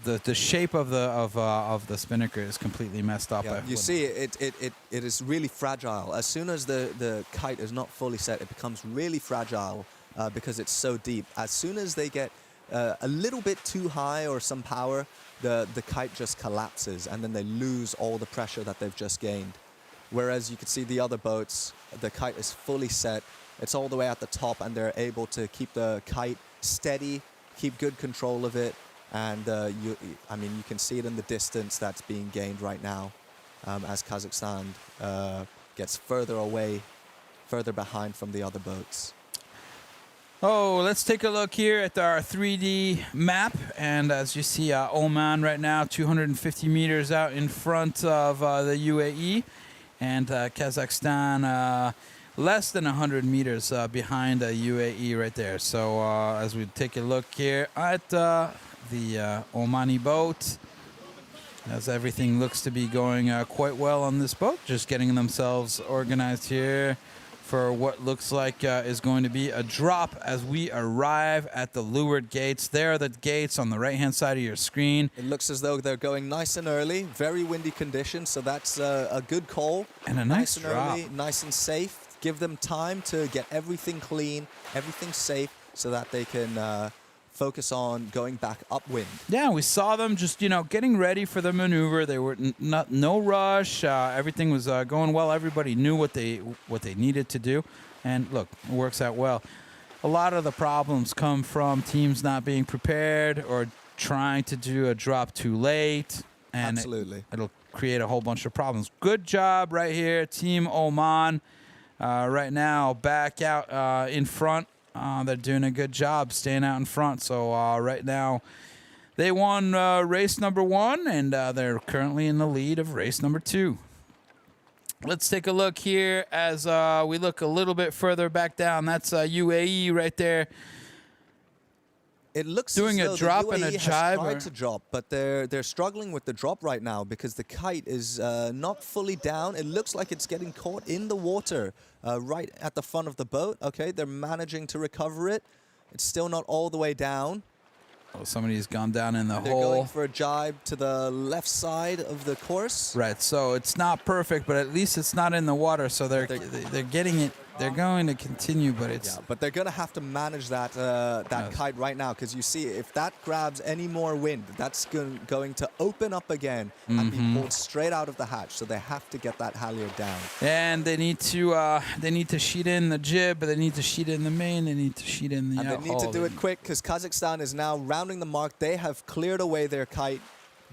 the shape of the spinnaker is completely messed up. Yeah, you see, it is really fragile. As soon as the kite is not fully set, it becomes really fragile because it's so deep. As soon as they get a little bit too high or some power, the kite just collapses, and then they lose all the pressure that they've just gained. Whereas you can see the other boats, the kite is fully set. It's all the way at the top, and they're able to keep the kite steady, keep good control of it. And you can see it in the distance that's being gained right now as Kazakhstan gets further away, further behind from the other boats. Oh, let's take a look here at our 3D map. And as you see, Oman right now, 250 meters out in front of the UAE. And Kazakhstan less than 100 meters behind the UAE right there. So as we take a look here at the Omani boat, as everything looks to be going quite well on this boat, just getting themselves organized here for what looks like is going to be a drop as we arrive at the leeward gates. There are the gates on the right-hand side of your screen. It looks as though they're going nice and early, very windy conditions, so that's a good call. And a nice and drop. early, nice and safe. Give them time to get everything clean, everything safe, so that they can focus on going back upwind. Yeah, we saw them just, getting ready for the maneuver. They were no rush. Everything was going well. Everybody knew what they needed to do. And look, it works out well. A lot of the problems come from teams not being prepared or trying to do a drop too late. And Absolutely. It'll create a whole bunch of problems. Good job right here, Team Oman. Right now, back out in front. They're doing a good job staying out in front. So right now, they won race number 1, and they're currently in the lead of race number 2. Let's take a look here as we look a little bit further back down. That's UAE right there. It looks doing as a though drop the UAE and a has jibe. tried to drop, but they're struggling with the drop right now because the kite is not fully down. It looks like it's getting caught in the water right at the front of the boat. Okay, they're managing to recover it. It's still not all the way down. Oh, somebody's gone down in the They're hole. going for a jibe to the left side of the course. Right, so it's not perfect, but at least it's not in the water, so they're getting it. They're going to continue, but it's... Yeah, but they're going to have to manage that kite right now, because you see, if that grabs any more wind, that's going to open up again and be pulled straight out of the hatch, so they have to get that halyard down. And they need to sheet in the jib, but they need to sheet in the main, they need to sheet in the And they need to do it quick, because Kazakhstan is now rounding the mark. They have cleared away their kite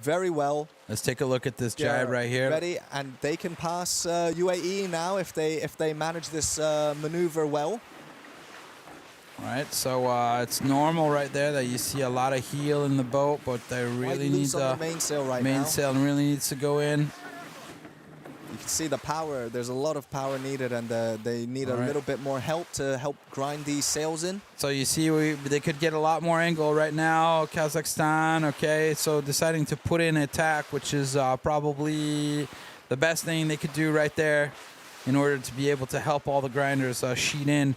very well. Let's take a look at this jibe right here. Ready, and they can pass UAE now if they manage this maneuver well. All right, so it's normal right there that you see a lot of heel in the boat, but they really need the mainsail right now. Mainsail really needs to go in. You can see the power. There's a lot of power needed, and they need a little bit more help to help grind these sails in. So you see, they could get a lot more angle right now. Kazakhstan, okay, so deciding to put in attack, which is probably the best thing they could do right there in order to be able to help all the grinders sheet in.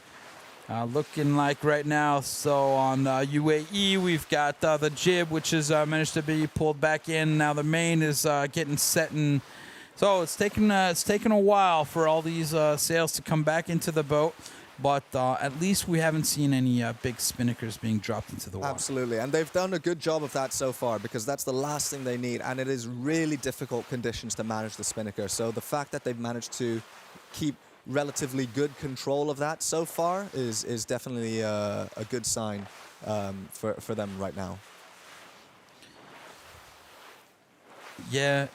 Looking like right now, so on UAE, we've got the jib, which has managed to be pulled back in. Now the main is getting set in. So it's taken a while for all these sails to come back into the boat, but at least we haven't seen any big spinnakers being dropped into the water. Absolutely, and they've done a good job of that so far, because that's the last thing they need, and it is really difficult conditions to manage the spinnaker. So the fact that they've managed to keep relatively good control of that so far is definitely a good sign for them right now. Yeah.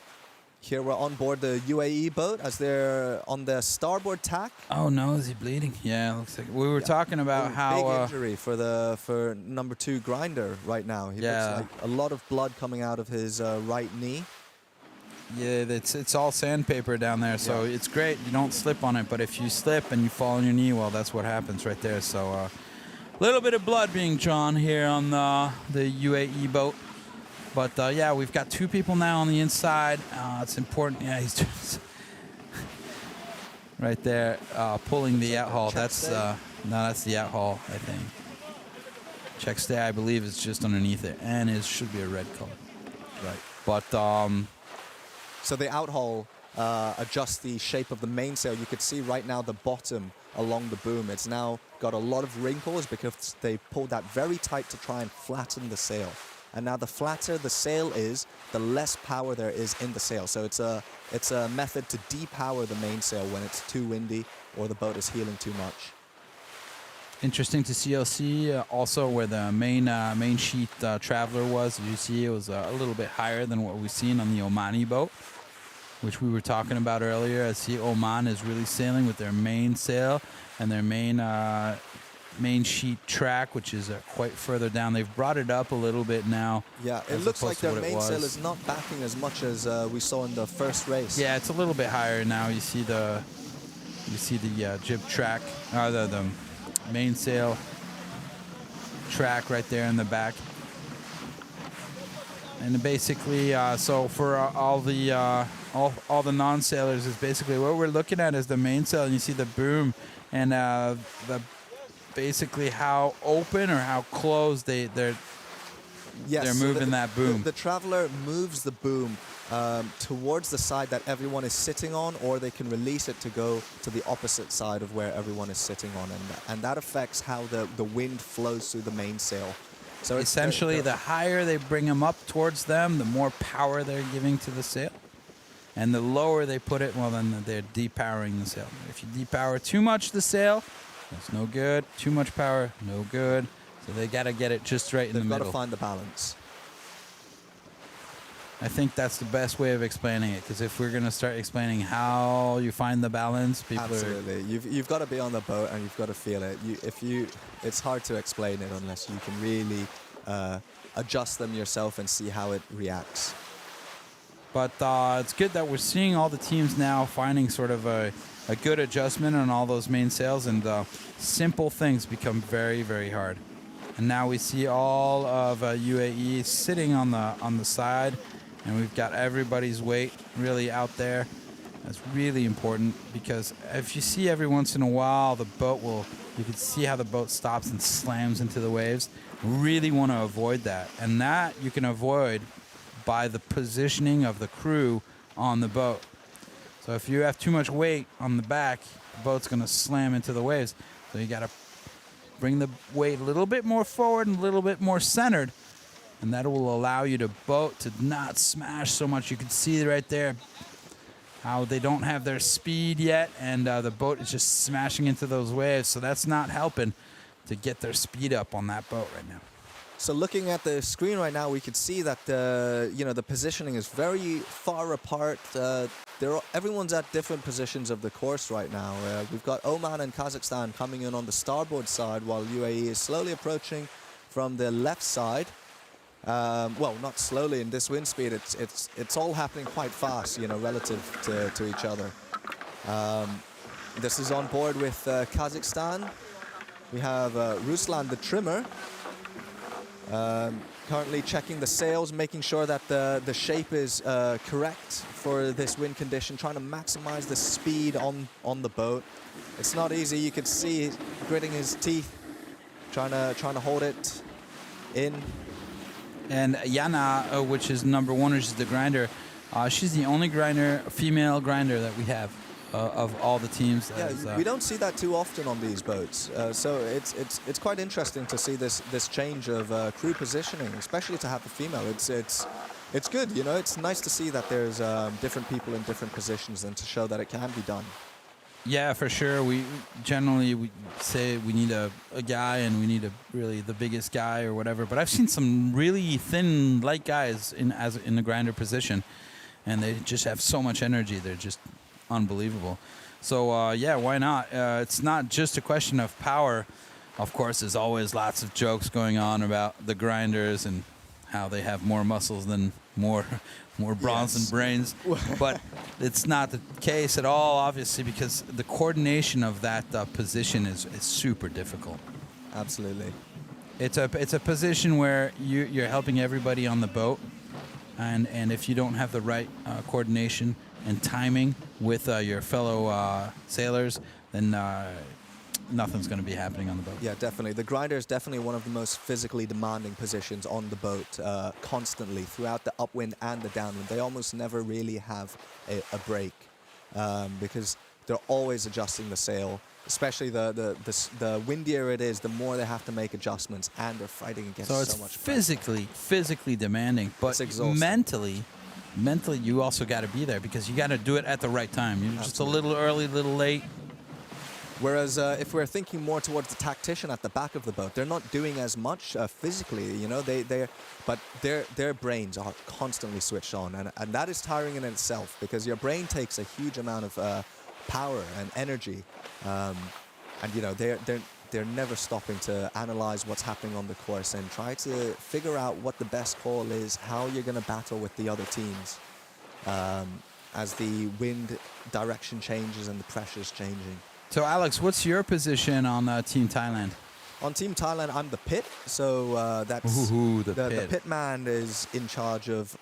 Here we're on board the UAE boat as they're on the starboard tack. Oh no, is he bleeding? Yeah, looks like we were talking about how big injury for number 2 grinder right now. He looks like a lot of blood coming out of his right knee. Yeah, it's all sandpaper down there, so it's great. You don't slip on it, but if you slip and you fall on your knee, well, that's what happens right there. So a little bit of blood being drawn here on the UAE boat. But yeah, we've got 2 people now on the inside. It's important. Yeah, he's doing right there, pulling the out haul. That's no, that's the out haul, I think. Check stay, I believe, is just underneath it, and it should be a red color. Right. But so the out haul adjusts the shape of the mainsail. You could see right now the bottom along the boom. It's now got a lot of wrinkles because they pulled that very tight to try and flatten the sail. And now the flatter the sail is, the less power there is in the sail. So it's a method to depower the mainsail when it's too windy or the boat is heeling too much. Interesting to see also where the main sheet Traveler was. You see it was a little bit higher than what we've seen on the Omani boat, which we were talking about earlier. I see Oman is really sailing with their mainsail and their main sheet track, which is quite further down. They've brought it up a little bit now. Yeah, it looks like their mainsail is not backing as much as we saw in the first race. Yeah, it's a little bit higher now. You see the jib track, the mainsail track right there in the back. And basically, so for all the non-sailors, is basically what we're looking at is the mainsail, and you see the boom, and basically how open or how closed they're moving that boom. The Traveler moves the boom towards the side that everyone is sitting on, or they can release it to go to the opposite side of where everyone is sitting on, and that affects how the wind flows through the mainsail. So it's essentially, the higher they bring them up towards them, the more power they're giving to the sail. And the lower they put it, well, then they're depowering the sail. If you depower too much the sail, that's no good. Too much power, no good. So they got to get it just right in the middle. They've got to find the balance. I think that's the best way of explaining it, because if we're going to start explaining how you find the balance, people Absolutely. You've got to be on the boat and you've got to feel it. It's hard to explain it unless you can really adjust them yourself and see how it reacts. But it's good that we're seeing all the teams now finding sort of a good adjustment on all those mainsails, and simple things become very, very hard. And now we see all of UAE sitting on the side, and we've got everybody's weight really out there. That's really important, because if you see every once in a while you can see how the boat stops and slams into the waves. We really want to avoid that, and that you can avoid by the positioning of the crew on the boat. So if you have too much weight on the back, the boat's going to slam into the waves. So you got to bring the weight a little bit more forward and a little bit more centered, and that will allow you to boat to not smash so much. You can see right there how they don't have their speed yet, and the boat is just smashing into those waves. So that's not helping to get their speed up on that boat right now. So looking at the screen right now, we can see that the positioning is very far apart. Everyone's at different positions of the course right now. We've got Oman and Kazakhstan coming in on the starboard side, while UAE is slowly approaching from the left side. Well, not slowly in this wind speed. It's all happening quite fast, relative to each other. This is on board with Kazakhstan. We have Ruslan, the trimmer. Currently checking the sails, making sure that the shape is correct for this wind condition, trying to maximize the speed on the boat. It's not easy. You can see gritting his teeth, trying to hold it in. And Yana, which is number one, which is the grinder, she's the only female grinder that we have of all the teams. We don't see that too often on these boats, so it's quite interesting to see this change of crew positioning, especially to have the female. It's good, It's nice to see that there's different people in different positions and to show that it can be done. Yeah, for sure. We generally say we need a guy, and we need really the biggest guy or whatever. But I've seen some really thin, light guys in the grinder position, and they just have so much energy. They're just unbelievable. So yeah, why not? It's not just a question of power. Of course, there's always lots of jokes going on about the grinders and how they have more muscles than more bronze and brains, but it's not the case at all, obviously, because the coordination of that position is super difficult. Absolutely. It's a position where you're helping everybody on the boat, and if you don't have the right coordination and timing with your fellow sailors, then nothing's going to be happening on the boat. Yeah, definitely. The grinder is definitely one of the most physically demanding positions on the boat, constantly throughout the upwind and the downwind. They almost never really have a break, because they're always adjusting the sail. Especially the windier it is, the more they have to make adjustments, and they're fighting against so much pressure. Physically demanding, but mentally you also got to be there, because you got to do it at the right time. You're just a little early, a little late. Whereas if we're thinking more towards the tactician at the back of the boat, they're not doing as much physically, but their brains are constantly switched on, and that is tiring in itself, because your brain takes a huge amount of power and energy, and they're never stopping to analyze what's happening on the course and try to figure out what the best call is, how you're going to battle with the other teams as the wind direction changes and the pressure's changing. So, Alex, what's your position on Team Thailand? On Team Thailand, I'm the pit. So that's the pit man is in charge of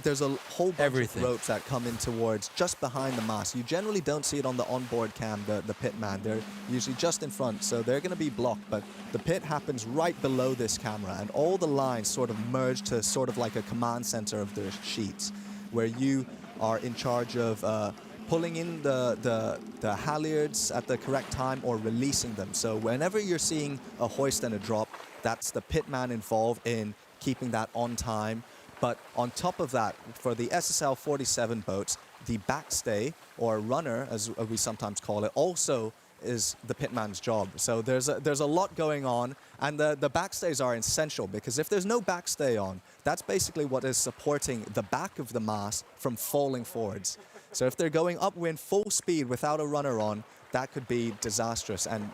there's a whole bunch of ropes that come in towards just behind the mast. You generally don't see it on the onboard cam, the pit man. They're usually just in front, so they're going to be blocked. But the pit happens right below this camera, and all the lines sort of merge to sort of like a command center of the sheets, where you are in charge of pulling in the halyards at the correct time or releasing them. So whenever you're seeing a hoist and a drop, That's the pitman involved in keeping that on time. But on top of that, for the SSL 47 boats, the backstay, or runner, as we sometimes call it, also is the pitman's job. So there's a lot going on, and the backstays are essential, because if there's no backstay on, that's basically what is supporting the back of the mast from falling forwards. So if they're going upwind full speed without a runner on, that could be disastrous, and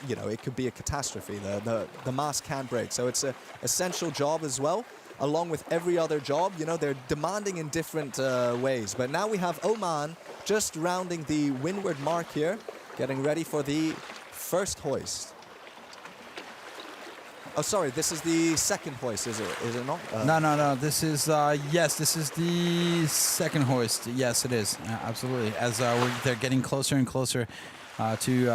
you know, it could be a catastrophe. The mast can break. So it's an essential job as well. Along with every other job, you know, they're demanding in different ways. But now we have Oman just rounding the windward mark here, getting ready for the first hoist. Oh, sorry, this is the second hoist, is it not? No. This is, yes, this is the second hoist. Yes, it is. Absolutely. As they're getting closer and closer to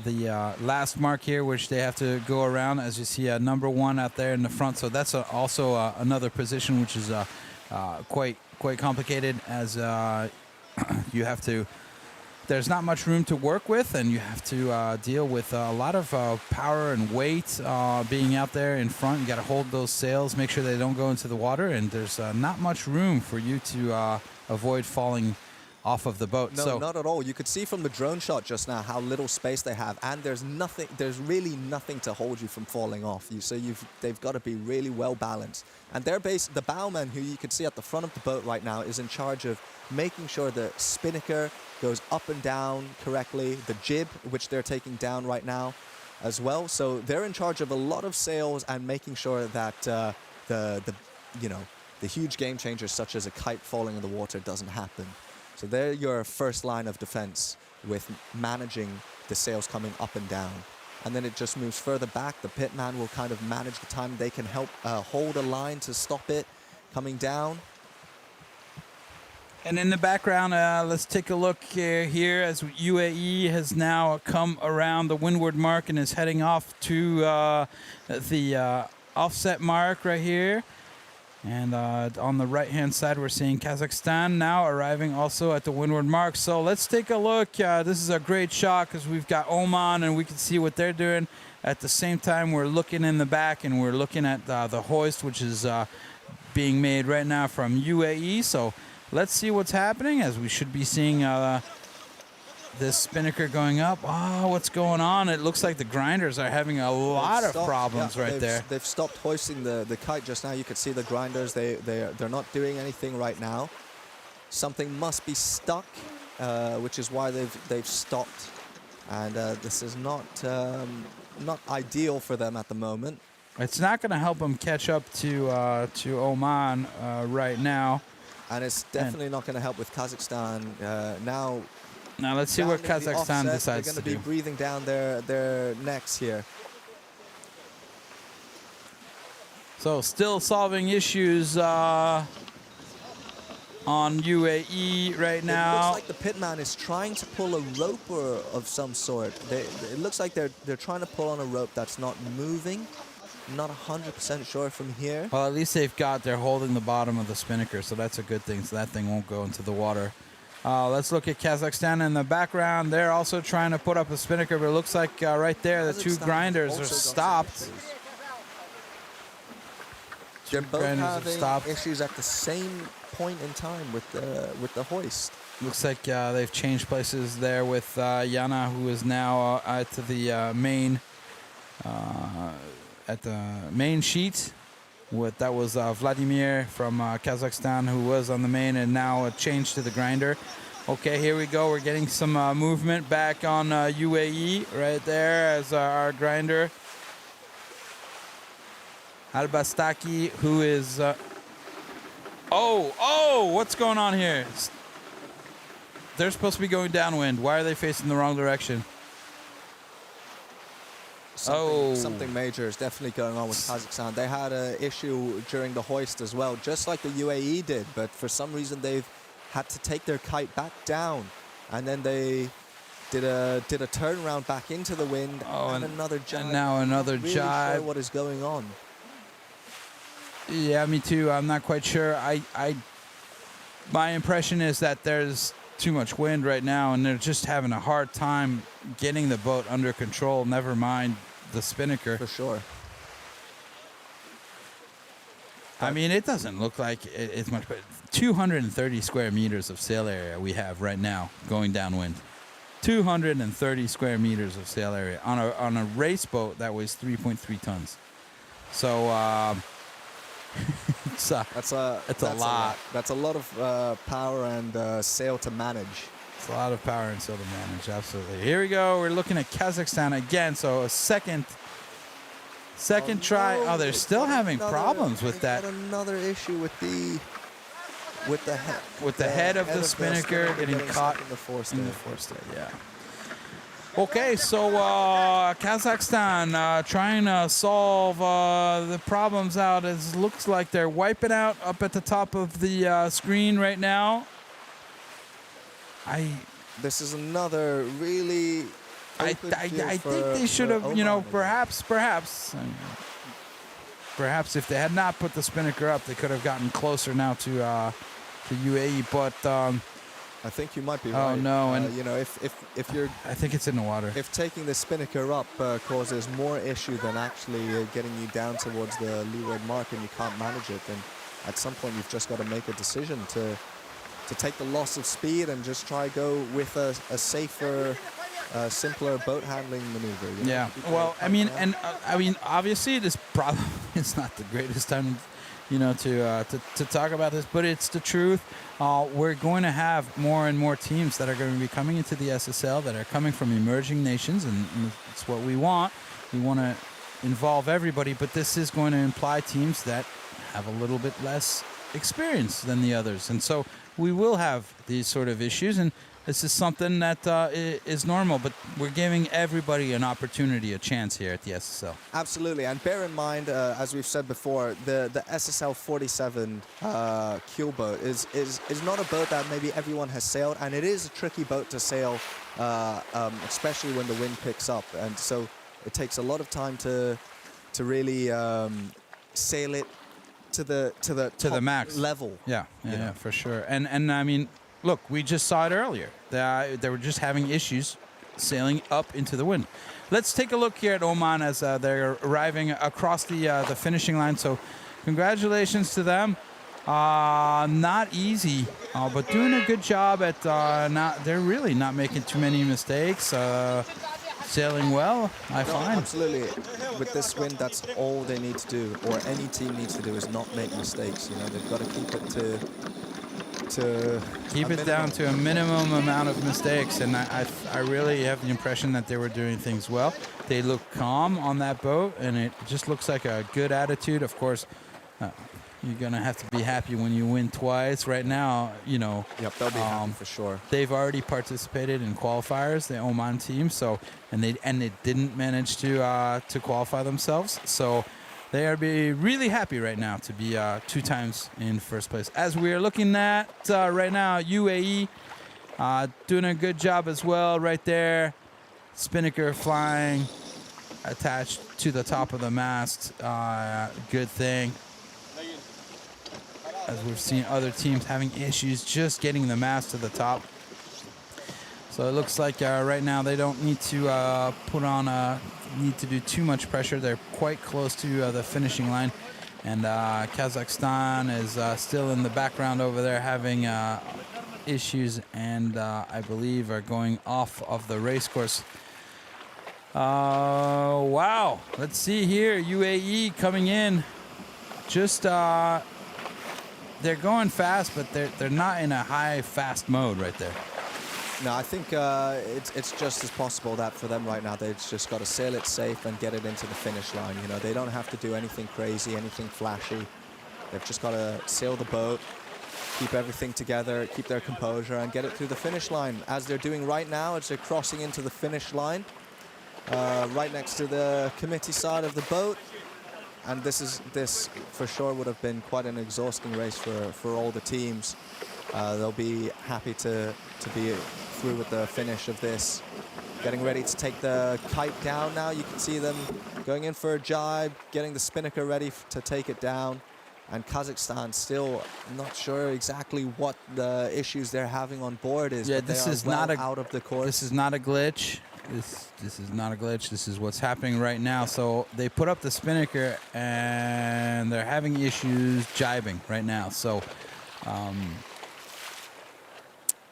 the last mark here, which they have to go around. As you see, number one out there in the front. So that's also another position which is quite complicated, as you have to. There's not much room to work with, and you have to deal with a lot of power and weight being out there in front. You got to hold those sails, make sure they don't go into the water, and there's not much room for you to avoid falling off of the boat. No, not at all. You could see from the drone shot just now how little space they have, and there's really nothing to hold you from falling off. They've got to be really well balanced. And the bowman, who you can see at the front of the boat right now, is in charge of making sure the spinnaker goes up and down correctly, the jib, which they're taking down right now as well. So they're in charge of a lot of sails and making sure that the huge game changers such as a kite falling in the water doesn't happen. So they're your first line of defense with managing the sails coming up and down. And then it just moves further back. The pitman will kind of manage the time. They can help hold a line to stop it coming down. And in the background, let's take a look here as UAE has now come around the windward mark and is heading off to the offset mark right here. And on the right-hand side, we're seeing Kazakhstan now arriving also at the windward mark. So let's take a look. This is a great shot because we've got Oman, and we can see what they're doing. At the same time, we're looking in the back, and we're looking at the hoist, which is being made right now from UAE. So let's see what's happening, as we should be seeing this spinnaker going up. Oh, what's going on? It looks like the grinders are having a lot of problems right there. They've stopped hoisting the kite just now. You could see the grinders. They're not doing anything right now. Something must be stuck, which is why they've stopped. And this is not ideal for them at the moment. It's not going to help them catch up to Oman right now. And it's definitely not going to help with Kazakhstan now. Now let's see what Kazakhstan decides to do. They're going to be breathing down their necks here. So still solving issues on UAE right now. It looks like the pitman is trying to pull a rope of some sort. It looks like they're trying to pull on a rope that's not moving. Not 100% sure from here. Well, at least they're holding the bottom of the spinnaker, so that's a good thing. So that thing won't go into the water. Let's look at Kazakhstan in the background. They're also trying to put up a spinnaker, but it looks like right there the two grinders are stopped. They're both having issues at the same point in time with the hoist. Looks like they've changed places there with Yana, who is now at the main sheet. That was Vladimir from Kazakhstan, who was on the main and now changed to the grinder. Okay, here we go. We're getting some movement back on UAE right there as our grinder. Al-Bastaki, who is... Oh, what's going on here? They're supposed to be going downwind. Why are they facing the wrong direction? Something major is definitely going on with Kazakhstan. They had an issue during the hoist as well, just like the UAE did, but for some reason they've had to take their kite back down, and then they did a turnaround back into the wind, and another jibe. And now another really jibe. Sure what is going on? Yeah, me too. I'm not quite sure. My impression is that there's too much wind right now, and they're just having a hard time getting the boat under control. Never mind the spinnaker. For sure. I mean, it doesn't look like it's much, but 230 square meters of sail area we have right now going downwind. 230 square meters of sail area on a race boat that weighs 3.3 tons. So it's a lot. That's a lot of power and sail to manage. It's a lot of power and sail to manage. Absolutely. Here we go. We're looking at Kazakhstan again. So a second try. Oh, they're still having problems with that. Another issue with the head of the spinnaker getting caught in the force. Yeah. Okay, so Kazakhstan trying to solve the problems out. It looks like they're wiping out up at the top of the screen right now. This is another really. I think they should have, perhaps if they had not put the spinnaker up, they could have gotten closer now to UAE. But I think you might be right. Oh no! And if you're, I think it's in the water. If taking the spinnaker up causes more issue than actually getting you down towards the leeward mark, and you can't manage it, then at some point you've just got to make a decision to take the loss of speed and just try go with a safer. Simpler boat handling maneuver. Yeah. Well, I mean, obviously, this problem is not the greatest time, to talk about this, but it's the truth. We're going to have more and more teams that are going to be coming into the SSL that are coming from emerging nations, and it's what we want. We want to involve everybody, but this is going to imply teams that have a little bit less experience than the others, and so we will have these sort of issues, and this is something that is normal, but we're giving everybody an opportunity, a chance here at the SSL. Absolutely, and bear in mind, as we've said before, the SSL 47 keel boat is not a boat that maybe everyone has sailed, and it is a tricky boat to sail, especially when the wind picks up, and so it takes a lot of time to really sail it to the max level. Yeah, for sure. And I mean, look, we just saw it earlier. They were just having issues sailing up into the wind. Let's take a look here at Oman as they're arriving across the finishing line. So congratulations to them. Not easy, but doing a good job at they're really not making too many mistakes. Sailing well, I find. Absolutely. With this wind, that's all they need to do, or any team needs to do, is not make mistakes. They've got to keep it down to a minimum amount of mistakes, and I really have the impression that they were doing things well. They look calm on that boat, and it just looks like a good attitude. Of course, you're gonna have to be happy when you win twice. Right now, Yep, they'll be happy for sure. They've already participated in qualifiers, the Oman team. So, and they didn't manage to qualify themselves. So, they are really happy right now to be 2 times in first place. As we are looking at right now, UAE doing a good job as well right there. Spinnaker flying attached to the top of the mast. Good thing. As we've seen other teams having issues just getting the mast to the top. So it looks like right now they don't need to need to do too much pressure. They're quite close to the finishing line. And Kazakhstan is still in the background over there having issues, and I believe are going off of the race course. Wow. Let's see here. UAE coming in. Just they're going fast, but they're not in a high fast mode right there. No, I think it's just as possible that for them right now, they've just got to sail it safe and get it into the finish line. They don't have to do anything crazy, anything flashy. They've just got to sail the boat, keep everything together, keep their composure, and get it through the finish line. As they're doing right now, as they're crossing into the finish line, right next to the committee side of the boat. And this for sure would have been quite an exhausting race for all the teams. They'll be happy to be through with the finish of this. Getting ready to take the kite down now. You can see them going in for a jibe, getting the spinnaker ready to take it down. And Kazakhstan still not sure exactly what the issues they're having on board is. Yeah, but this is not out of the course. This is not a glitch. This is not a glitch. This is what's happening right now. So they put up the spinnaker and they're having issues jibing right now. So,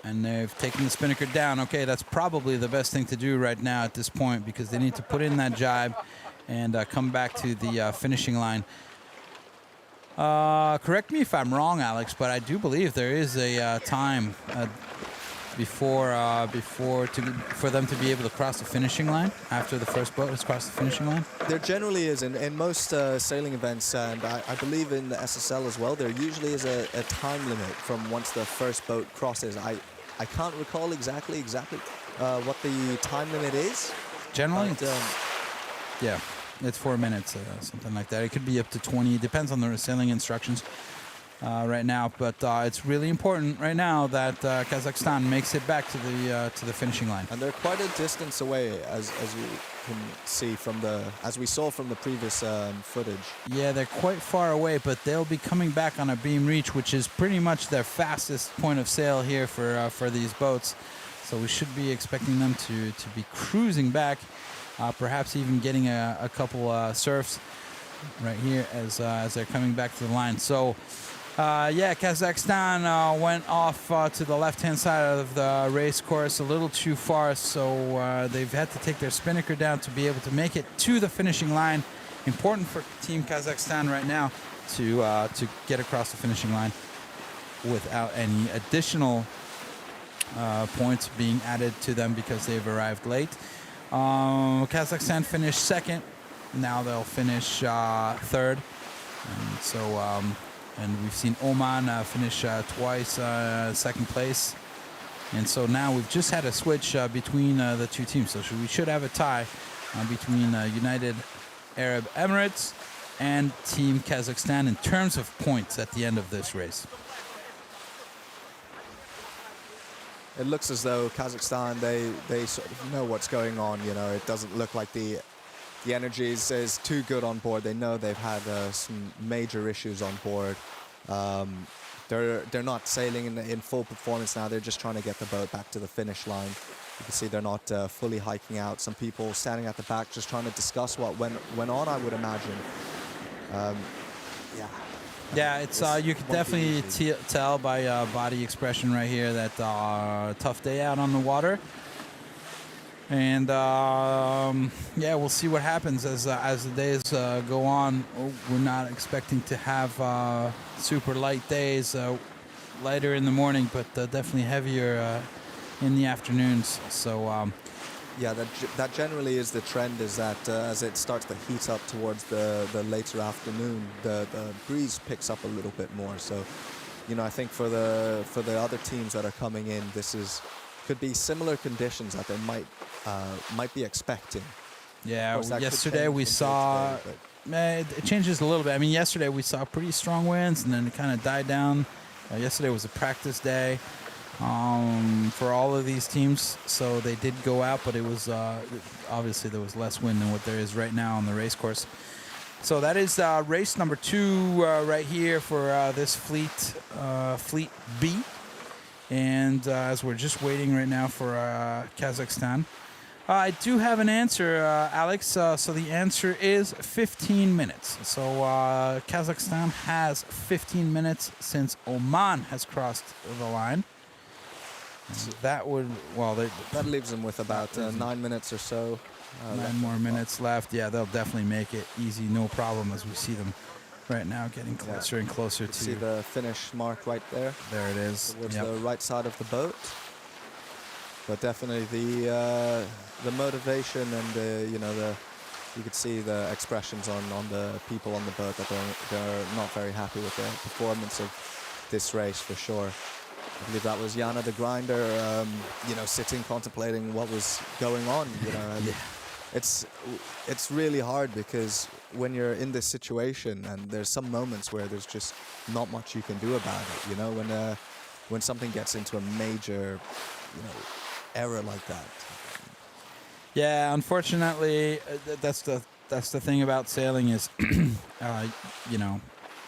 and they've taken the spinnaker down. Okay, that's probably the best thing to do right now at this point because they need to put in that jibe and come back to the finishing line. Correct me if I'm wrong, Alex, but I do believe there is a time for them to be able to cross the finishing line after the first boat has crossed the finishing line. There generally is in most sailing events, and I believe in the SSL as well. There usually is a time limit from once the first boat crosses. I can't recall exactly what the time limit is. Generally, but, yeah, it's 4 minutes, something like that. It could be up to 20. It depends on the sailing instructions right now. But it's really important right now that Kazakhstan makes it back to the finishing line. And they're quite a distance away, as you can see as we saw from the previous footage. Yeah, they're quite far away, but they'll be coming back on a beam reach, which is pretty much their fastest point of sail here for these boats. So we should be expecting them to be cruising back, perhaps even getting a couple surfs right here as they're coming back to the line. So yeah, Kazakhstan went off to the left-hand side of the race course a little too far, so they've had to take their spinnaker down to be able to make it to the finishing line. Important for Team Kazakhstan right now to get across the finishing line without any additional points being added to them because they've arrived late. Kazakhstan finished second. Now they'll finish third. And so, and we've seen Oman finish twice second place. And so now we've just had a switch between the two teams. So we should have a tie between United Arab Emirates and Team Kazakhstan in terms of points at the end of this race. It looks as though Kazakhstan, they sort of know what's going on. You know, it doesn't look like the energy is too good on board. They know they've had some major issues on board. They're not sailing in full performance now. They're just trying to get the boat back to the finish line. You can see they're not fully hiking out. Some people standing at the back just trying to discuss what went on, I would imagine. Yeah. Yeah, it's you can definitely tell by body expression right here that tough day out on the water. And yeah, we'll see what happens as the days go on. We're not expecting to have super light days, lighter in the morning, but definitely heavier in the afternoons. So yeah, that generally is the trend. Is that as it starts to heat up towards the later afternoon, the breeze picks up a little bit more. So, you know, I think for the other teams that are coming in, could be similar conditions that they might be expecting. Yeah, yesterday we saw it changes a little bit. I mean, yesterday we saw pretty strong winds, and then it kind of died down. Yesterday was a practice day for all of these teams, so they did go out, but it was obviously there was less wind than what there is right now on the race course. So that is race number 2 right here for this Fleet B. And as we're just waiting right now for Kazakhstan, I do have an answer, Alex. So the answer is 15 minutes. So Kazakhstan has 15 minutes since Oman has crossed the line. So that would, well, that leaves them with about 9 minutes or so. 9 more minutes left. Yeah, they'll definitely make it easy, no problem, as we see them right now getting closer and closer to. See the finish mark right there. There it is. Towards the right side of the boat. But definitely the motivation and you could see the expressions on the people on the boat that they're not very happy with the performance of this race for sure. I believe that was Inya the grinder, sitting contemplating what was going on. It's really hard because when you're in this situation and there's some moments where there's just not much you can do about it. You know, when something gets into a major, error like that. Yeah, unfortunately, that's the thing about sailing is,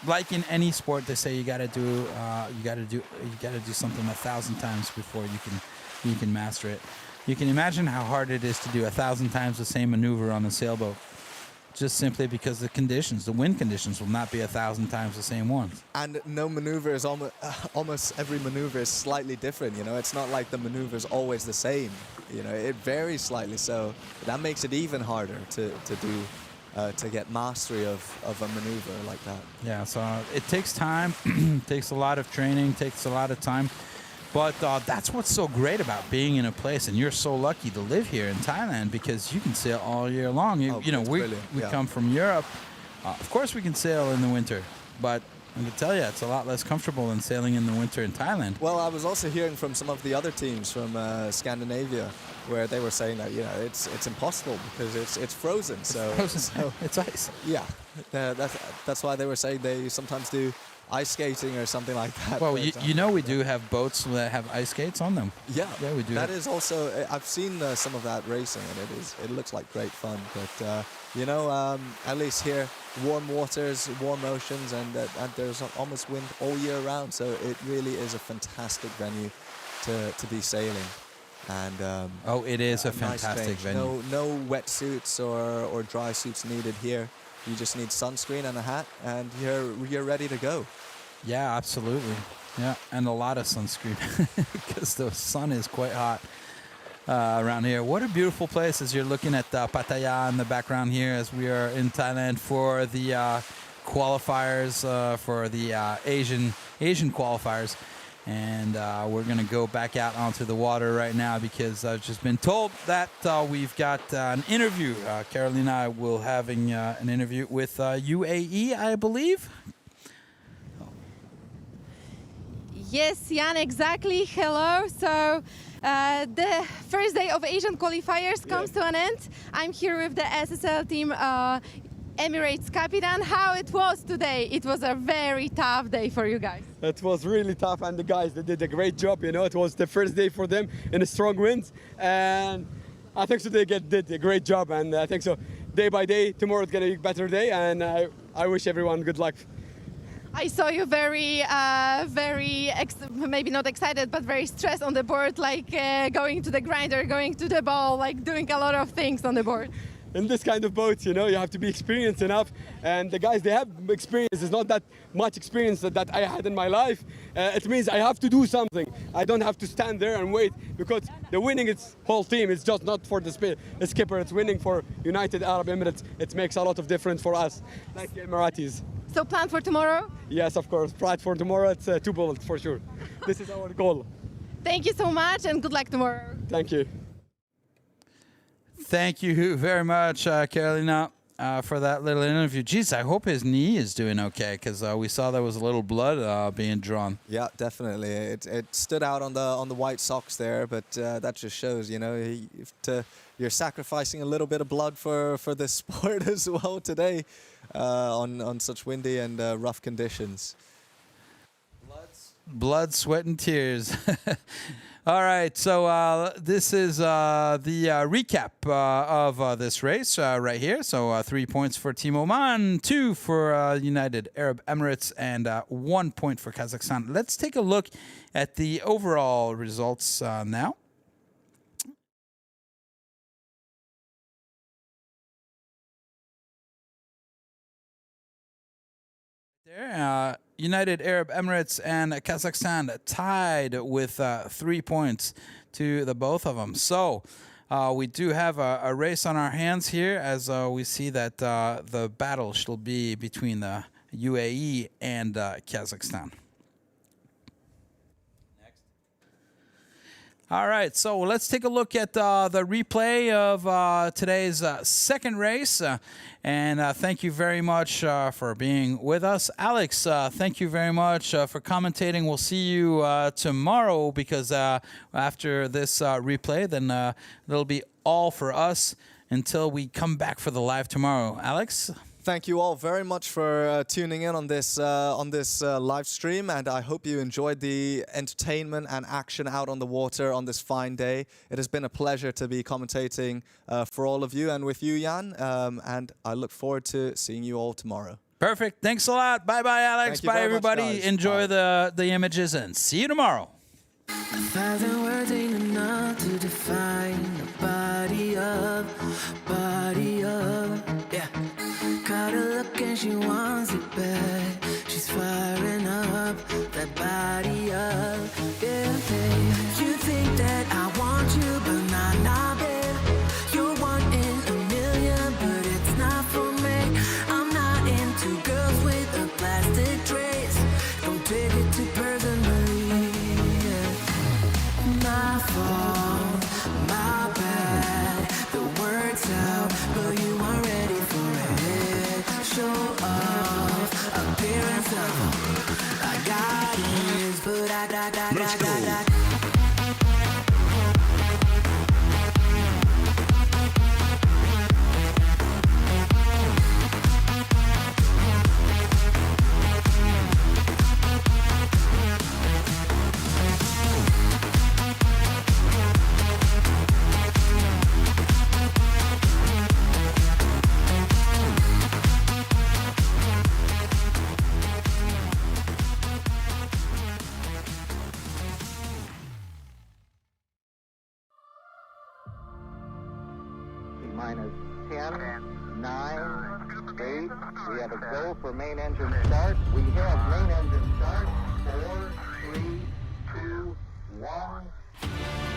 like in any sport, they say you gotta do something 1,000 times before you can master it. you can imagine how hard it is to do 1,000 times the same maneuver on a sailboat. Just simply because the wind conditions will not be 1,000 times the same ones. And no maneuver is almost every maneuver is slightly different. You know, it's not like the maneuver is always the same. You know, it varies slightly. So that makes it even harder to do. To get mastery of a maneuver like that. Yeah, so it takes time, takes a lot of training, takes a lot of time. But that's what's so great about being in a place, and you're so lucky to live here in Thailand because you can sail all year long. You know, we come from Europe. Of course, we can sail in the winter, but I can tell you, it's a lot less comfortable than sailing in the winter in Thailand. Well, I was also hearing from some of the other teams from Scandinavia, where they were saying that it's impossible because it's frozen. It's ice. Yeah, that's why they were saying they sometimes do ice skating or something like that. Well, you know we do have boats that have ice skates on them. Yeah, we do. That is also, I've seen some of that racing, and it looks like great fun. But at least here, warm waters, warm oceans, and there's almost wind all year round. So it really is a fantastic venue to be sailing. And it is a fantastic venue. No wetsuits or dry suits needed here. You just need sunscreen and a hat, and you're ready to go. Yeah, absolutely. Yeah, and a lot of sunscreen because the sun is quite hot around here. What a beautiful place as you're looking at Pattaya in the background here as we are in Thailand for the qualifiers, for the Asian qualifiers. And we're going to go back out onto the water right now because I've just been told that we've got an interview. Carolina and I will having an interview with UAE, I believe. Yes, Jan, exactly. Hello. So the first day of Asian qualifiers comes to an end. I'm here with the SSL team Emirates Capitan. How it was today? It was a very tough day for you guys. It was really tough, and the guys, they did a great job. You know, it was the first day for them in a strong wind, and I think so they did a great job, and I think so day by day, tomorrow it's gonna be a better day, and I wish everyone good luck. I saw you very, maybe not excited, but very stressed on the board, like going to the grinder, going to the ball, like doing a lot of things on the board. In this kind of boats, you know, you have to be experienced enough, and the guys, they have experience. It's not that much experience that I had in my life. It means I have to do something. I don't have to stand there and wait, because the winning is whole team. It's just not for the skipper. It's winning for United Arab Emirates. It makes a lot of difference for us, like the Emiratis. So plan for tomorrow? Yes, of course. Plan for tomorrow. It's 2 bullets for sure. This is our goal. Thank you so much, and good luck tomorrow. Thank you. Thank you very much, Carolina, for that little interview. Jeez, I hope his knee is doing okay, because we saw there was a little blood being drawn. Yeah, definitely. It stood out on the white socks there, but that just shows, you know, you're sacrificing a little bit of blood for this sport as well today on such windy and rough conditions. Blood, sweat, and tears. All right, so this is the recap of this race right here. So 3 points for Team Oman, 2 for United Arab Emirates, and 1 point for Kazakhstan. Let's take a look at the overall results now. There, United Arab Emirates and Kazakhstan tied with 3 points to the both of them. So we do have a race on our hands here, as we see that the battle shall be between the UAE and Kazakhstan. All right, so let's take a look at the replay of today's second race. And thank you very much for being with us. Alex, thank you very much for commentating. We'll see you tomorrow, because after this replay, then it'll be all for us until we come back for the live tomorrow. Alex? Thank you all very much for tuning in on this live stream, and I hope you enjoyed the entertainment and action out on the water on this fine day. It has been a pleasure to be commentating for all of you and with you, Jan, and I look forward to seeing you all tomorrow. Perfect. Thanks a lot. Bye-bye, Alex. Bye, everybody. Much, enjoy the images, and see you tomorrow. 1,000 words ain't enough to define the body of, yeah. Got her look and she wants it back. She's firing up that body up, yeah, babe. You think that I want you, but nah, babe. You're one in a million, but it's not for me. I'm not into girls with a plastic trace. Don't take it too personally, yeah. My fault, my bad. The word's out, but you aren't ready for it. Show off, appearance of I got it, but I minus 10, 9, 8. We have a go for main engine start. We have main engine start. 4, 3, 2, 1.